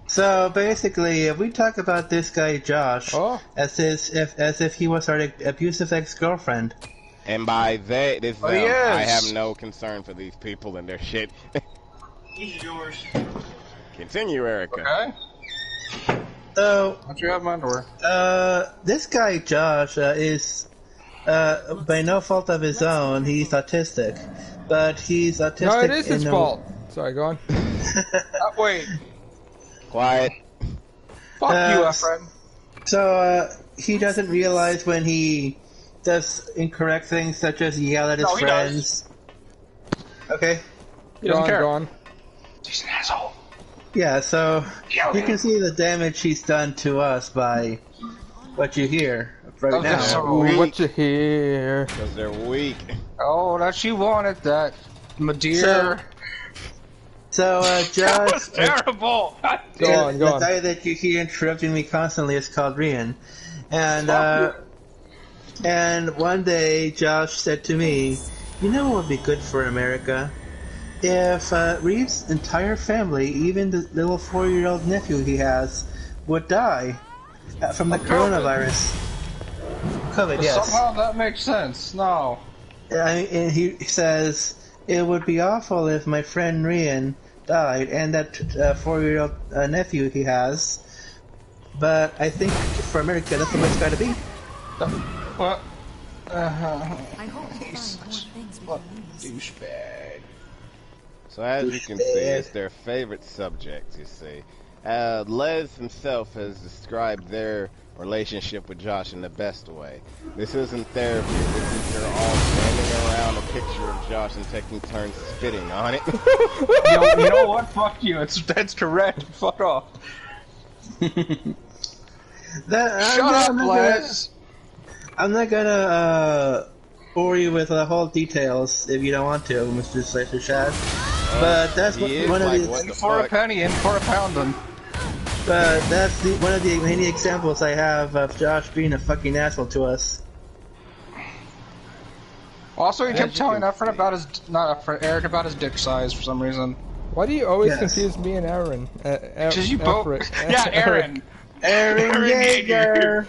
So basically, if we talk about this guy Josh as if he was our abusive ex-girlfriend, and by that, I have no concern for these people and their shit. He's yours. Continue, Erica. Okay. So, don't you have my underwear? This guy Josh is by no fault of his own. He's autistic, but he's autistic. No, it is his fault. Sorry, go on. Wait. Quiet. Fuck you, my friend. So he doesn't realize when he does incorrect things, such as yell at his friends. Okay. He doesn't care. Go on. He's an asshole. Yeah, so you can see the damage he's done to us by what you hear right now. What you hear? Because they're weak. Oh, that you wanted that, my dear. So Josh, that was terrible. Go on. The guy that you hear interrupting me constantly is called Reean, and one day Josh said to me, "You know what would be good for America? If Reeves' entire family, even the little 4-year-old nephew he has, would die from the coronavirus." COVID, yes. Somehow that makes sense. No. And he says, it would be awful if my friend Reean died and that 4-year-old nephew he has. But I think for America, that's the way it's got to be. What? I hope you find more things we can use. Douchebag. So as you can see, it's their favorite subject, you see. Les himself has described their relationship with Josh in the best way. This isn't therapy, this is they're all standing around a picture of Josh and taking turns spitting on it. You know what? Fuck you. That's correct. Fuck off. Shut up, Les. I'm not gonna bore you with the whole details if you don't want to, Mr. Slicer Shad. But that's one of the... In for a penny, in for a pound. But that's one of the many examples I have of Josh being a fucking asshole to us. Also, he kept telling Efren about his, not Efren, Eric about his dick size for some reason. Why do you always confuse me and Aaron? Because you both. Yeah, Aaron. Aaron Yeager.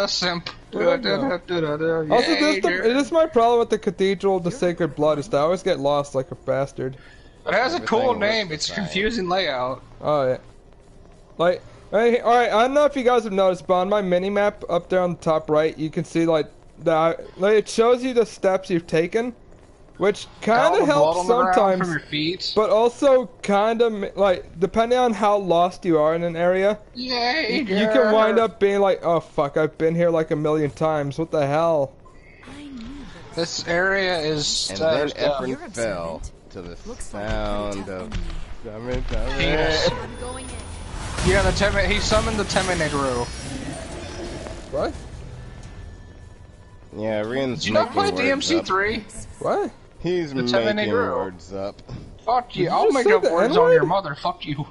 Simp. Also, this is my problem with the Cathedral of the Sacred Blood is that I always get lost like a bastard. It has a cool name. It's a confusing layout. Oh yeah. Like, alright, I don't know if you guys have noticed, but on my mini-map up there on the top right, you can see like it shows you the steps you've taken, which kind of helps sometimes, but also kind of like depending on how lost you are in an area, you can wind up being like, oh fuck, I've been here like a million times. What the hell? This area is. And then Efren fell to the sound of. Yeah, he summoned the Terminator. What? Yeah, Reean's Did you not play DMC3? What? He's making words up. Fuck you. I'll make up words on your mother. Fuck you.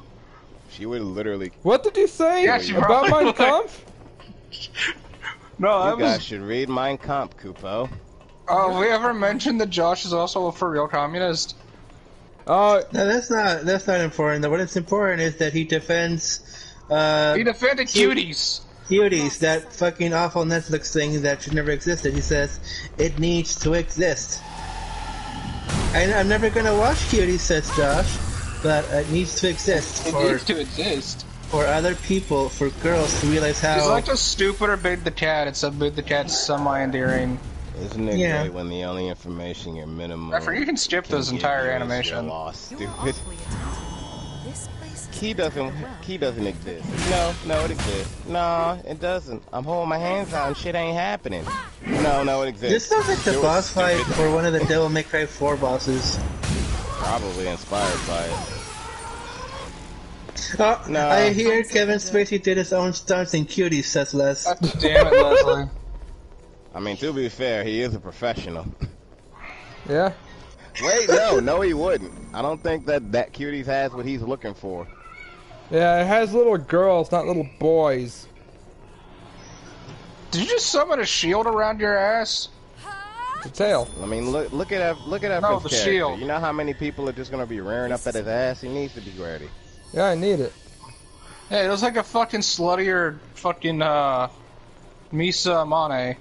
She would literally. What did you say about Mein Kampf? No, you guys should read Mein Kampf, Kupo. Oh, we ever mentioned that Josh is also a for real communist? No, that's not important. What is important is that he defends. He defended cuties. Cuties, that fucking awful Netflix thing that should never existed. He says it needs to exist. I'm never gonna watch Cuties, says Josh, but it needs to exist. It needs to exist for other people, for girls to realize how. It's like a stupider Big the Cat. It's a Big the Cat's semi-endearing. Isn't it great when the only information you're minimum? You can skip those entire animation. Stupid. Key doesn't exist. No, it exists. No, it doesn't. I'm holding my hands out and shit ain't happening. No, it exists. This sounds like the boss fight for one of the Devil May Cry 4 bosses. Probably inspired by it. Oh, no. I hear Kevin Spacey did his own stunts in Cuties, says Les. Damn it, Leslie. I mean, to be fair, he is a professional. Yeah. Wait, no, he wouldn't. I don't think that Cuties has what he's looking for. Yeah, it has little girls, not little boys. Did you just summon a shield around your ass? The tail. I mean, look at his character. Shield. You know how many people are just gonna be rearing up at his ass? He needs to be ready. Yeah, I need it. Yeah, it was like a fucking sluttier fucking Misa Mane.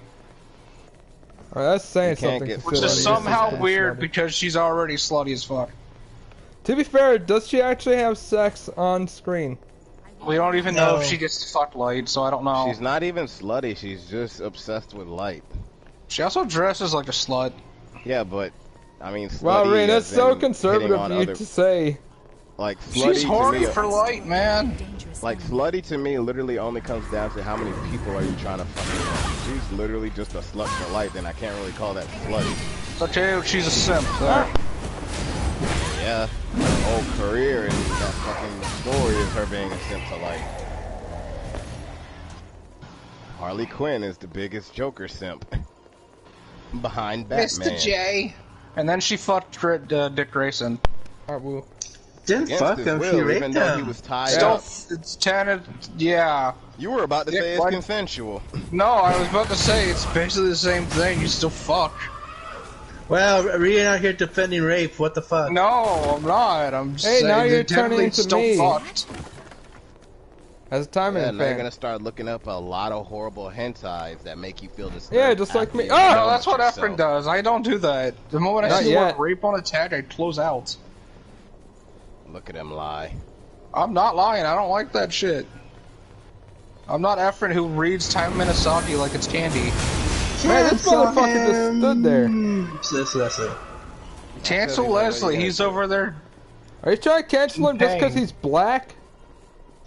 Alright, that's saying something. Which is somehow weird because she's already slutty as fuck. To be fair, does she actually have sex on screen? We don't even know if she gets to fuck light, so I don't know. She's not even slutty, she's just obsessed with light. She also dresses like a slut. Yeah, but, I mean, slutty. Wow, Reean, that's so conservative of you to say. Like, slutty she's horny for light, man. Like, slutty to me literally only comes down to how many people are you trying to fuck with. She's literally just a slut for life, and I can't really call that slutty. Okay, she's a simp there. Yeah, her whole career and that fucking story is her being a simp for life. Harley Quinn is the biggest Joker simp. Behind Batman. Mr. J. And then she fucked Dick Grayson. Didn't fuck him, she raped even though he him. was tied Still, up. it's tended, yeah. You were about to say it's consensual. No, I was about to say it's basically the same thing. You still fuck. Well, Reean out here defending rape. What the fuck? No, I'm not. I'm just saying now you're they definitely turning to still me. fucked. As a time and they're fan. gonna start looking up a lot of horrible hentais that make you feel disturbed. Yeah, just like me. No, that's what Efren does. I don't do that. The moment I see the word rape on a tag, I close out. Look at him lie. I'm not lying. I don't like that shit. I'm not Efren who reads Time Minasaki like it's candy. Man, this motherfucker just stood there. Cancel Leslie. He's over there. Are you trying to cancel him just because he's black?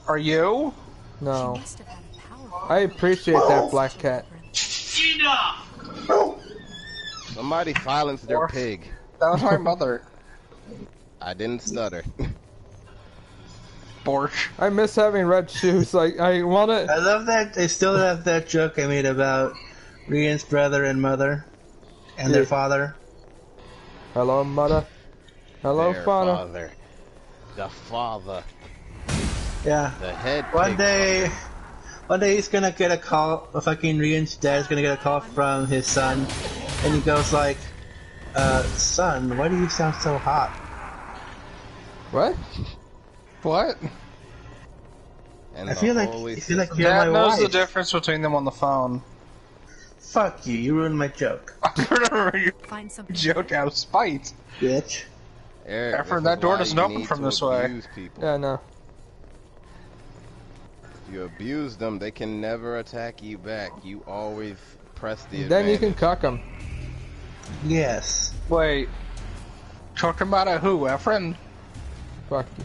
Are you? No. I appreciate that, black cat. Somebody silenced their pig. That was my mother. I didn't stutter. Borch. I miss having red shoes. Like, I want to... I love that they still have that joke I made about Reean's brother and mother and their father. Hello, mother. Hello, Their father. The father. Yeah. The head. One day one day he's gonna get a call. Fucking Reean's dad's gonna get a call from his son, and he goes like, "Son, why do you sound so hot?" What? What? And I feel like you're Dad my knows wife. the difference between them on the phone. Fuck you! You ruined my joke. Find something. Joke out of spite. Bitch. Eric, After that door doesn't open from this way. Yeah, no. If you abuse them, they can never attack you back. You always press the Then you advantage. can cuck them. Yes. Wait. Talking about a who, Efren? Fuck you.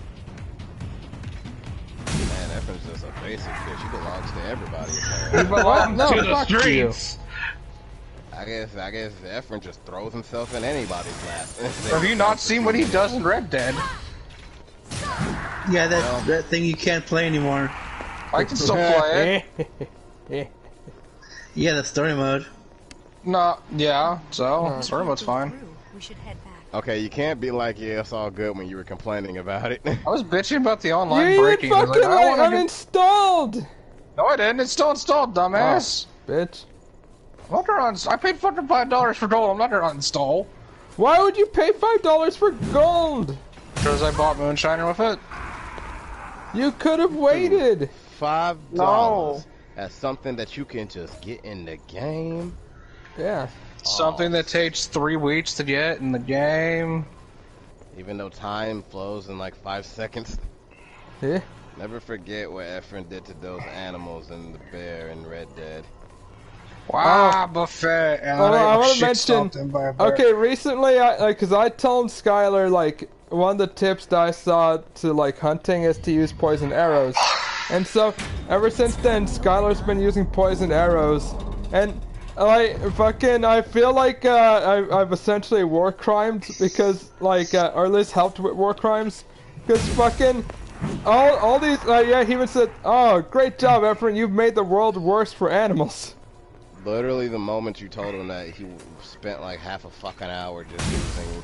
Man, Efren's just a basic bitch. He belongs to everybody. He belongs No, to the fuck you. streets. I guess Efren just throws himself in anybody's lap. Have you not seen what he does in Red Dead? Yeah, that thing you can't play anymore. I can still play it. Yeah, the story mode. No, yeah, so story mode's fine. We should head back. Okay, you can't be like, yeah, it's all good when you were complaining about it. I was bitching about the online You breaking. I was fucking like, I wanna uninstalled! No, I didn't. It's still installed, dumbass. Oh, bitch. I'm not gonna I paid fucking $5 for gold. I'm not gonna uninstall. Why would you pay $5 for gold? Because I bought Moonshiner with it. You could have waited. $5. No. That's something that you can just get in the game. Yeah. Something that takes 3 weeks to get in the game. Even though time flows in like 5 seconds. Yeah. Never forget what Efren did to those animals and the bear in Red Dead. Wow, buffet. And I want to shit mention. stomped in by a bear. Okay, recently, cause I told Skylar like one of the tips that I saw to like hunting is to use poison arrows, and so ever since then, Skylar's been using poison arrows, and like fucking, I feel like I've essentially war crimed because like or at least helped with war crimes, because fucking. All these, yeah, he even said, "Oh, great job, Efren, you've made the world worse for animals." Literally, the moment you told him that, he spent like half a fucking hour just using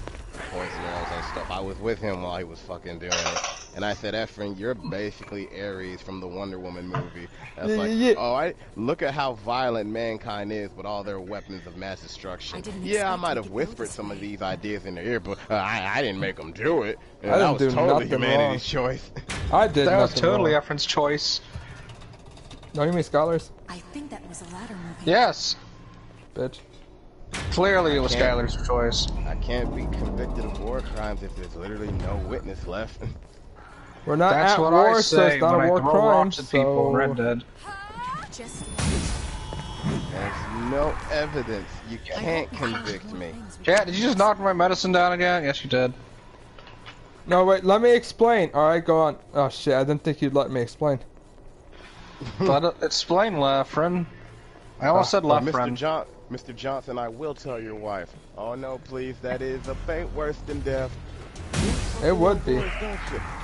poison arrows and stuff. I was with him while he was fucking doing it, and I said, "Efren, you're basically Ares from the Wonder Woman movie." That's like, oh, look at how violent mankind is with all their weapons of mass destruction. Yeah, I might have whispered some of these ideas in their ear, but I didn't make them do it. And I that didn't was do totally nothing humanity's wrong. choice. I did That was nothing totally wrong. Efren's choice. No, you mean Skylar's? I think that was a ladder movie. Yes. Bitch. Clearly it was Skylar's choice. I can't be convicted of war crimes if there's literally no witness left. We're not That's at what war, I so say it's not when a war I throw crime, rocks at people in Red Dead. Just There's no evidence. You can't convict me. Cat, did you just knock my medicine down again? Yes, you did. No, wait, let me explain. Alright, go on. Oh shit, I didn't think you'd let me explain. But explain, left friend. I almost said left friend. Mr. Johnson, I will tell your wife. Oh no, please, that is a fate worse than death. It would be.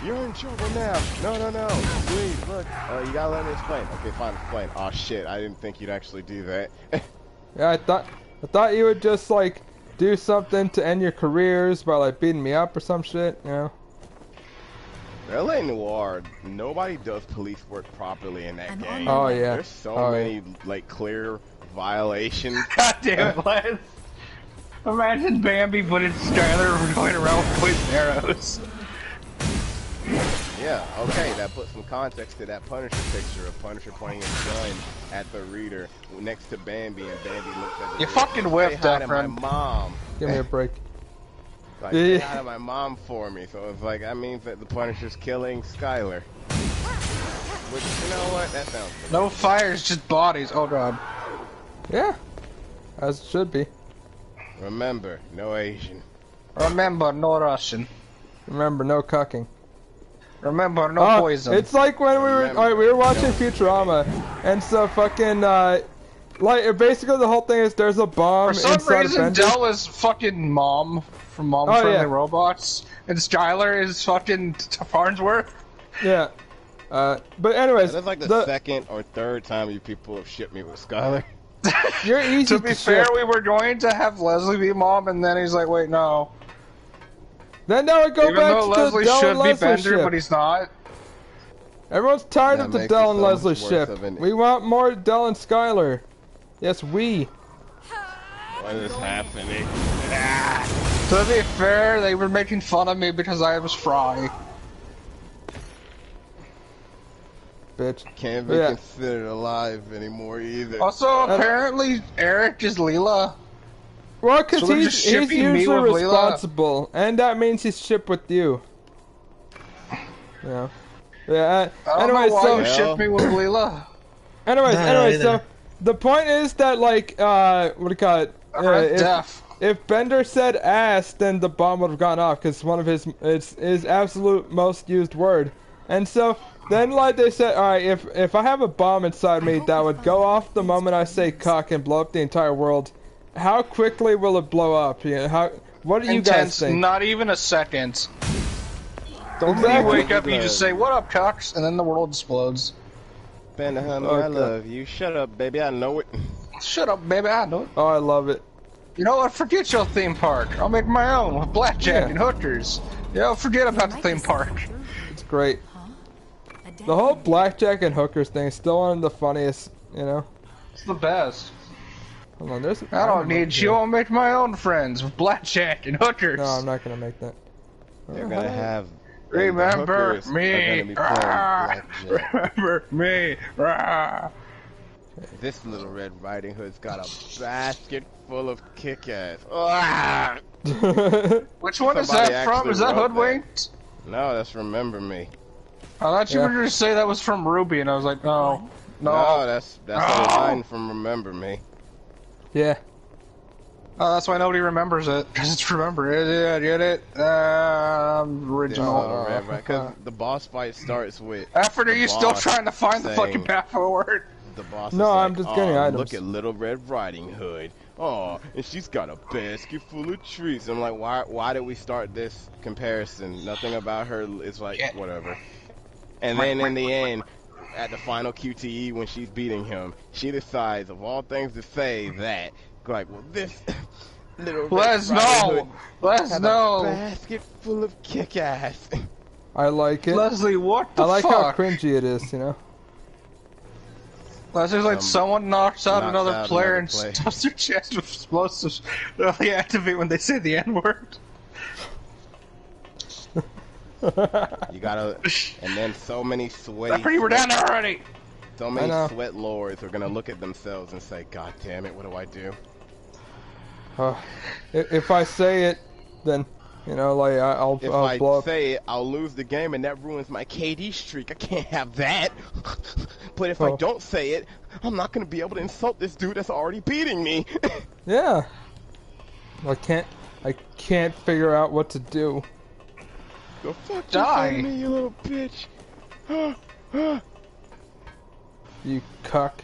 You're in trouble now. No. Please, look. You gotta let me explain. Okay, fine, explain. Oh shit, I didn't think you'd actually do that. Yeah, I thought you would just like do something to end your careers by like beating me up or some shit, you know? LA Noire, nobody does police work properly in that game. Oh yeah. There's so many like clear violations. God damn it, Les. Imagine Bambi, but it's Skylar going around with poison arrows. Yeah, okay, that puts some context to that Punisher picture of Punisher pointing his gun at the reader next to Bambi, and Bambi looks at the You reader, fucking whiffed, "Say hi to my friend." mom. Give me a break. Like, say hi to my mom for me. So it's like, that means that the Punisher's killing Skylar. Which, you know what, that sounds good. No fires, just bodies. Oh god. Yeah. As it should be. Remember, no Asian. Remember, no Russian. Remember, no cucking. Remember, no poison. It's like when we were watching Futurama, and so fucking like basically the whole thing is there's a bomb For some inside reason, a Bender. Dell is fucking mom from Mom Friendly Robots, and Skylar is fucking Farnsworth. Yeah. But anyways, That's like the second or third time you people have shipped me with Skylar. You're easy To be fair, ship. we were going to have Leslie be mom, and then he's like, wait, no. Then now we go Even back though to Leslie Dell should and be Leslie Bender, ship. but he's not. Everyone's tired That of the makes Dell it and so much Leslie worse ship. of an- We want more Dell and Skylar. Yes, we. What is happening? To be fair, they were making fun of me because I was Fry. Bitch. Can't be considered alive anymore either. Also, apparently, Eric is Leela. Well, because So he's usually responsible, and that means he's shipped with you. Yeah. Yeah. I don't know why you shipped me with Leela. Anyways, so the point is that, like, what do you call it? If Bender said ass, then the bomb would have gone off, because one of his absolute most used word. And so then, like, they said, all right, if I have a bomb inside me that would go off the moment I say cock and blow up the entire world, how quickly will it blow up? You know, what do you guys think? Not even a second. When you wake up, you just say, "What up, cocks?" and then the world explodes. Bender, honey, I love you. Shut up, baby. I know it. Shut up, baby. I know it. Oh, I love it. You know what? Forget your theme park. I'll make my own with blackjack and hookers. Forget about the theme park. It's great. The whole blackjack and hookers thing is still one of the funniest, you know? It's the best. Hold on, I don't need you. I'll make my own friends with blackjack and hookers. No, I'm not gonna make that. They're gonna have... Remember me. Remember me. This little Red Riding Hood's got a basket full of kick-ass. Which one is that from? Is that Hoodwinked? No, that's Remember Me. I thought you were going to say that was from Ruby, and I was like, no. No, that's a line from Remember Me. Yeah. Oh, that's why nobody remembers it, because it's Remember It. Yeah, get it? Original. Because the boss fight starts with... After are you still trying to find the fucking path forward? The boss no, is I'm just getting items. Look at Little Red Riding Hood. Oh, and she's got a basket full of treats. I'm like, why did we start this comparison? Nothing about her is like, whatever. And then in the end, at the final QTE when she's beating him, she decides, of all things to say, that, like, well, this Little Red Riding Hood Let's know. A basket full of kick-ass. I like it. Leslie, what the fuck? I like how cringy it is, you know? Leslie's like someone knocks out another player and stuffs their chest with explosives. They only activate when they say the N-word. You gotta, and then so many sweaty. We're down there already. So many sweat lords are gonna look at themselves and say, "God damn it, what do I do?" If I say it, then you know, like I'll blow up. If I say it, I'll lose the game, and that ruins my KD streak. I can't have that. But if I don't say it, I'm not gonna be able to insult this dude that's already beating me. Yeah. I can't figure out what to do. The fuck die, you me, you little bitch. You cuck.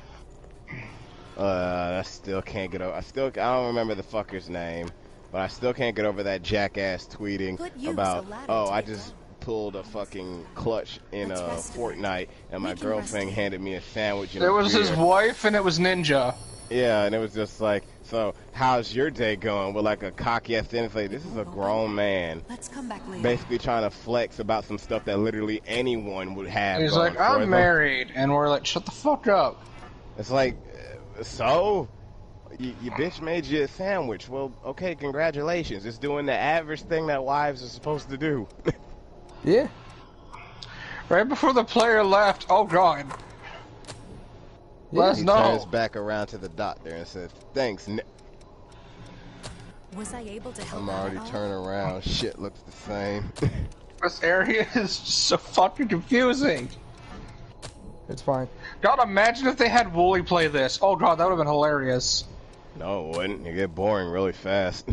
I still can't get over. I don't remember the fucker's name, but I still can't get over that jackass tweeting about, oh, I just pulled a fucking clutch in Fortnite, and my girlfriend handed me a sandwich. And it was his wife, and it was Ninja. Yeah, and it was just like, so how's your day going? With like a cocky ass thing, it's like, this is a grown man. Let's come back later. Basically trying to flex about some stuff that literally anyone would have. He's like, I'm married, and we're like, shut the fuck up. It's like, so? You bitch made you a sandwich. Well, okay, congratulations. It's doing the average thing that wives are supposed to do. Yeah. Right before the player left, oh god. He turns back around to the doctor and says, thanks, Was I able to help? I'm already turning around. Shit looks the same. This area is so fucking confusing. It's fine. God, imagine if they had Wooly play this. Oh god, that would have been hilarious. No, it wouldn't. You get boring really fast.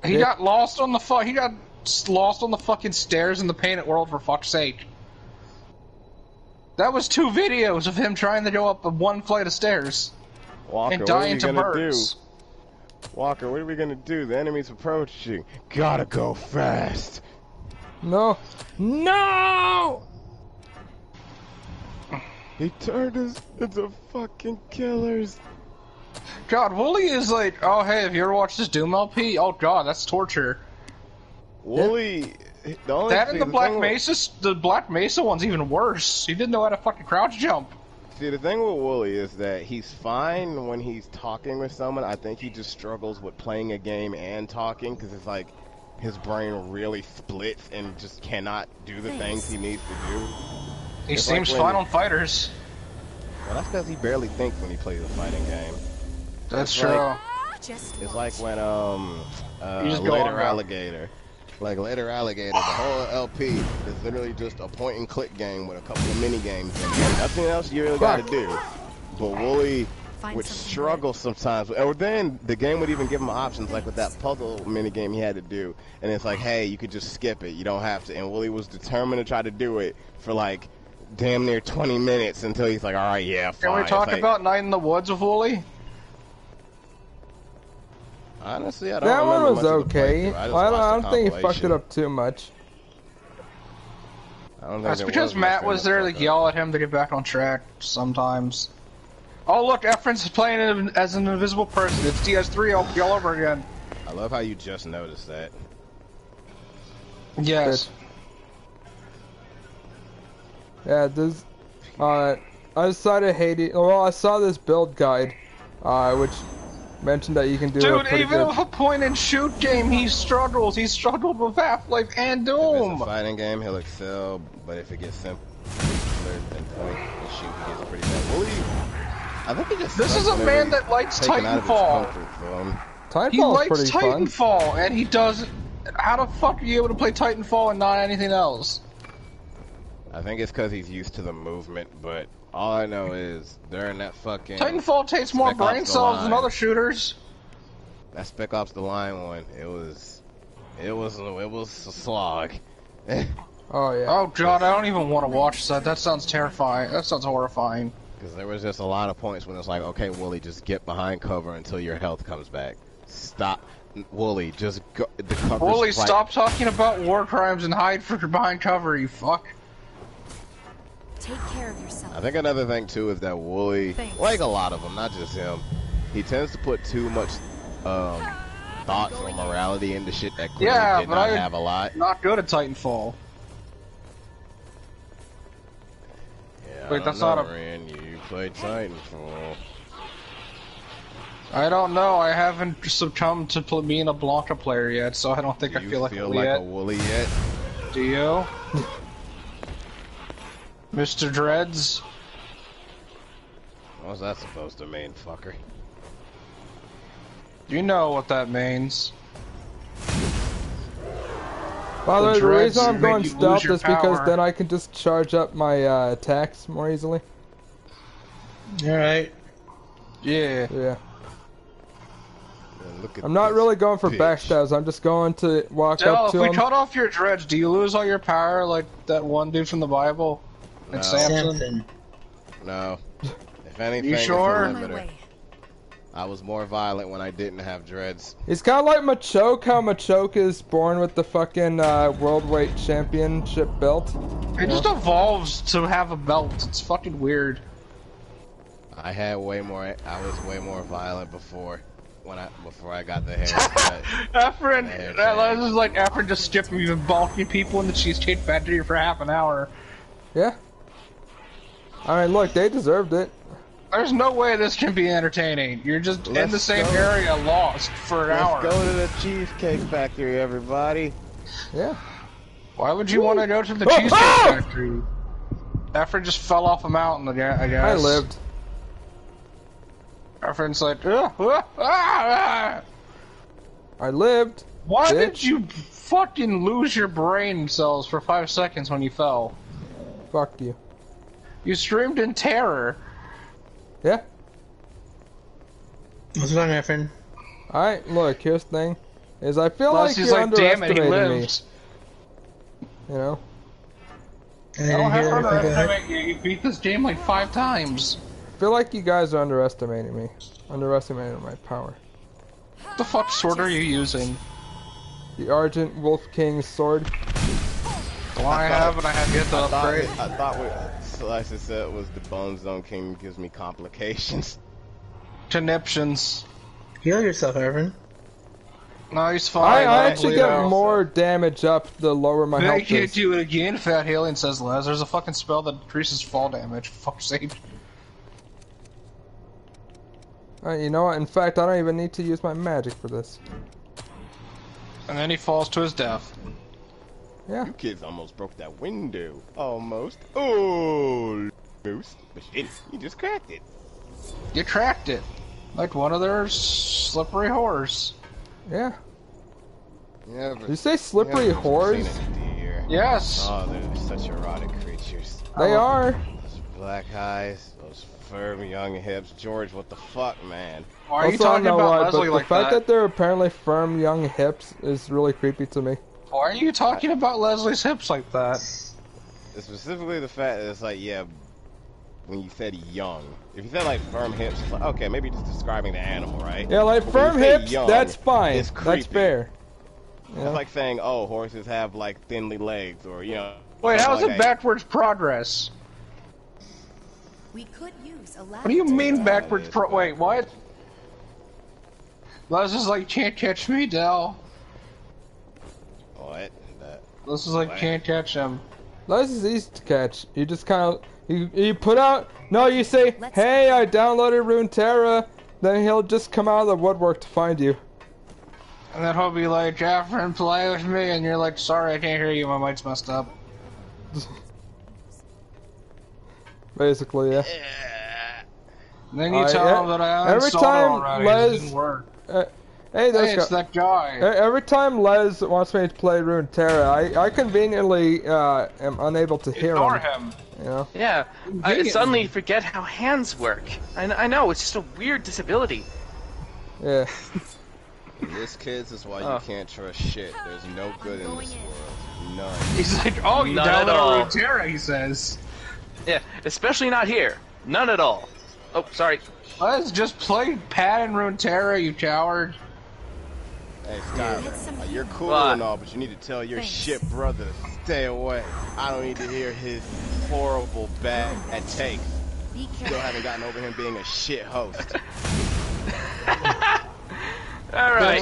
He got lost on the fucking stairs in the Painted World, for fuck's sake. That was 2 videos of him trying to go up one flight of stairs. Walker, and dying to birds. Walker, what are we gonna do? The enemy's approaching. Gotta go fast. No. No! He turned us into fucking killers. God, Wooly is like, oh hey, have you ever watched this Doom LP? Oh god, that's torture. Wooly That and the Black Mesa one's even worse. He didn't know how to fucking crouch jump. See, the thing with Wooly is that he's fine when he's talking with someone. I think he just struggles with playing a game and talking because it's like his brain really splits and just cannot do the things he needs to do. He seems fine on fighters. Well, that's because he barely thinks when he plays a fighting game. That's true. It's like when Later Alligator. Like Later Alligator, the whole LP is literally just a point and click game with a couple of mini games in it. Nothing else you really gotta do. But Wooly would struggle sometimes. Or then the game would even give him options, like with that puzzle mini game he had to do. And it's like, hey, you could just skip it. You don't have to. And Wooly was determined to try to do it for like damn near 20 minutes until he's like, alright, yeah, fine. Can we talk about Night in the Woods with Wooly? Honestly, I don't that remember one was much of the okay. playthrough. I don't think he fucked it up too much. That's because Matt was there to yell at him to get back on track sometimes. Oh look, Efren's playing as an invisible person. It's DS3 all over again. I love how you just noticed that. Yes. Yeah, this. I decided Hades. Well, I saw this build guide, which mentioned that you can do. Dude, even with a point-and-shoot game, he struggles. He struggled with Half-Life and Doom. If it's a fighting game, he'll excel, but if it gets simpler than point and shoot, he gets pretty bad. Wooly, I think he just. This is a man that likes Titanfall. He likes Titanfall, and he doesn't. How the fuck are you able to play Titanfall and not anything else? I think it's because he's used to the movement, but all I know is during that fucking Titanfall takes more brain cells than other shooters. That Spec Ops: The Line one, it was a slog. Oh yeah. Oh god, I don't even want to watch that. That sounds terrifying. That sounds horrifying. Because there was just a lot of points when it's like, okay, Wooly, just get behind cover until your health comes back. Stop, Wooly, just go. The cover's Wooly, right. stop talking about war crimes and hide behind cover, you fuck. Take care of yourself. I think another thing too is that Wooly, like a lot of them, not just him, he tends to put too much thoughts or morality into shit that clearly did not have a lot. Not good at Titanfall. Yeah, wait, that's not a. Reean, you played Titanfall. I don't know. I haven't succumbed to being a Blanca player yet, so I don't think I feel like a Wooly yet. Do you? Mr. Dreads? What's that supposed to mean, fucker? You know what that means. By the way, the reason I'm going stealth is because then I can just charge up my attacks more easily. Alright. Yeah. Yeah. I'm not really going for backstabs, I'm just going to walk up to him. If we cut off your dreads, do you lose all your power like that one dude from the Bible? No. Samson? No. If anything, you sure? it's a limiter. I was more violent when I didn't have dreads. It's kind of like Machoke, how Machoke is born with the fucking World Weight Championship belt. It just evolves to have a belt. It's fucking weird. I was way more violent before I got the hair. Efren, that was like Efren just skipping even bulky people in the Cheesecake Factory for half an hour. Yeah. I mean, look, they deserved it. There's no way this can be entertaining. You're just in the same area, lost for an hour. Let's go to the Cheesecake Factory, everybody. Yeah. Why would you want to go to the Cheesecake Factory? Efren just fell off a mountain, I guess. I lived. Efren's like, I lived. Why did you fucking lose your brain cells for 5 seconds when you fell? Fuck you. You screamed in terror. Yeah. What's wrong, Efren? Alright, look, here's the thing. Is I feel like you're underestimating me. You know? I don't have to underestimate you. You beat this game like 5 times. I feel like you guys are underestimating me. Underestimating my power. What the fuck sword are you using? The Argent Wolf King's sword. Well, I have yet to upgrade. I thought what Slicer said was the Bone Zone King gives me complications. Conniptions. Heal yourself, Ervin. No, he's fine. I actually get more damage up the lower my health I can't is. do it again, Fat Alien says Les. There's a fucking spell that increases fall damage, for fuck's sake. Alright, you know what? In fact, I don't even need to use my magic for this. And then he falls to his death. Yeah. You kids almost broke that window. Almost. Oh, Moose. But you just cracked it. You cracked it. Like one of their slippery whores. Yeah. Yeah, Did you say slippery whores? Yes. Oh, they're such erotic creatures. They are. Those black eyes, those firm young hips. George, what the fuck, man? Why are you talking about Leslie like the fact that they're apparently firm young hips is really creepy to me. Why are you talking about Leslie's hips like that? Specifically the fact that it's like, yeah, when you said young. If you said like firm hips, it's like, okay, maybe just describing the animal, right? Yeah, like But firm when you say hips, young, that's fine. it's creepy. That's fair. It's like saying, oh, horses have like thinly legs, or you know. Wait, how's like it backwards progress? We could use a What do you mean backwards wait, what? Les is like, can't catch me, Del. What? This is like, can't catch him. Les is easy to catch. You just kind of you put out. No, you say, "Hey, I downloaded Runeterra." Then he'll just come out of the woodwork to find you. And then he'll be like, Jaffrin, play with me, and you're like, sorry, I can't hear you, my mic's messed up. Basically, yeah. And then you tell him that I every uninstalled time already, Les, it didn't work. hey, it's that guy. Every time Les wants me to play Runeterra, I conveniently am unable to hear him. You know? Yeah, I suddenly forget how hands work. I know, it's just a weird disability. Yeah. This, kids, is why you can't trust shit. There's no good in this world. None. He's like, oh, you downloaded Runeterra, he says. Yeah, especially not here. None at all. Oh, sorry. Let's just play Pad and Runeterra, you coward. Hey, Skyler, you're cool and all, but you need to tell your shit brother to stay away. I don't need to hear his horrible bad takes. Still haven't gotten over him being a shit host. Alright.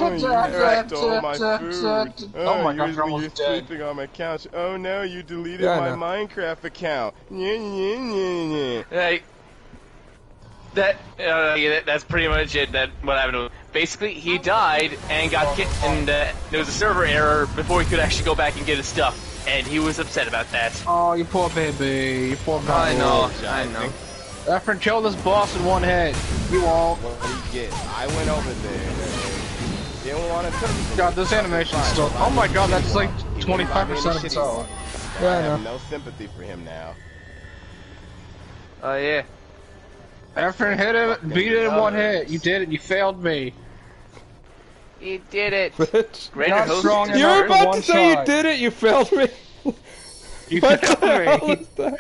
Stole my food. Oh my gosh, you're you're almost dead. sleeping on my couch. Oh no, you deleted my Minecraft account. Hey. That's pretty much it. What happened to him. Basically, he died and got kicked, and there was a server error before he could actually go back and get his stuff, and he was upset about that. Oh, you poor baby. You poor baby. I know. Efren, kill this boss in one hit. You won't. What do you get? I went over there. Didn't want to touch him. God, this animation's still. Oh my god, that's like 25% of its own. Yeah, I have no sympathy for him now. Oh, yeah. Efren hit him, beat it in one hit. You did it, you failed me. You did it. Bitch. Greater host. Strong You were about to say shot. you did it, you failed me. You what failed the hell me. is that?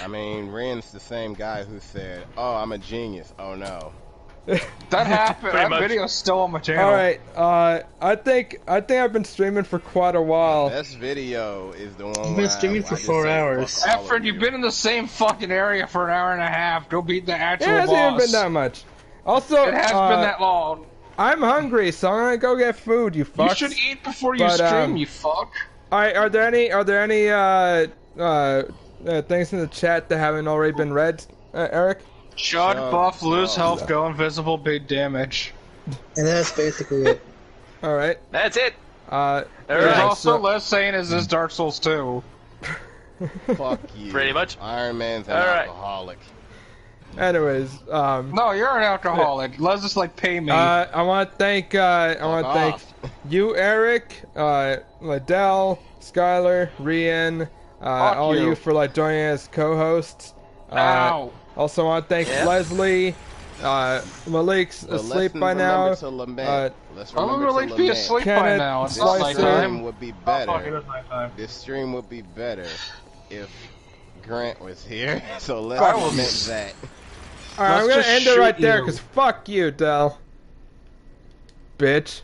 I mean, Reean's the same guy who said, "Oh, I'm a genius." Oh no. That happened. That video's still on my channel. Alright, I think I've been streaming for quite a while. This video is the one. You've been streaming for 4 hours. Efren, you've been in the same fucking area for an hour and a half. Go beat the actual It hasn't even boss. been that much. Also, It has been that long. I'm hungry, so I'm gonna go get food, you fucks. You should eat before you stream, you fuck. Alright, are there any things in the chat that haven't already been read, Eric? Shot, buff, lose health, go invisible, big damage. And that's basically it. Alright. That's it. There's also less saying, is this Dark Souls 2? Fuck you. Pretty much. Iron Man's an alcoholic. Anyways, no, you're an alcoholic. Let's just like pay me. I want to thank you, Eric, Liddell, Skylar, Reean, all you for like joining as co-hosts. Also want to thank Leslie. Malik's asleep by now. Let's remember Malik be asleep by now. It's not this nighttime. stream would be better. This stream would be better if Grant was here. So let's admit that. Alright, I'm gonna end it right there, because fuck you, Del. Bitch.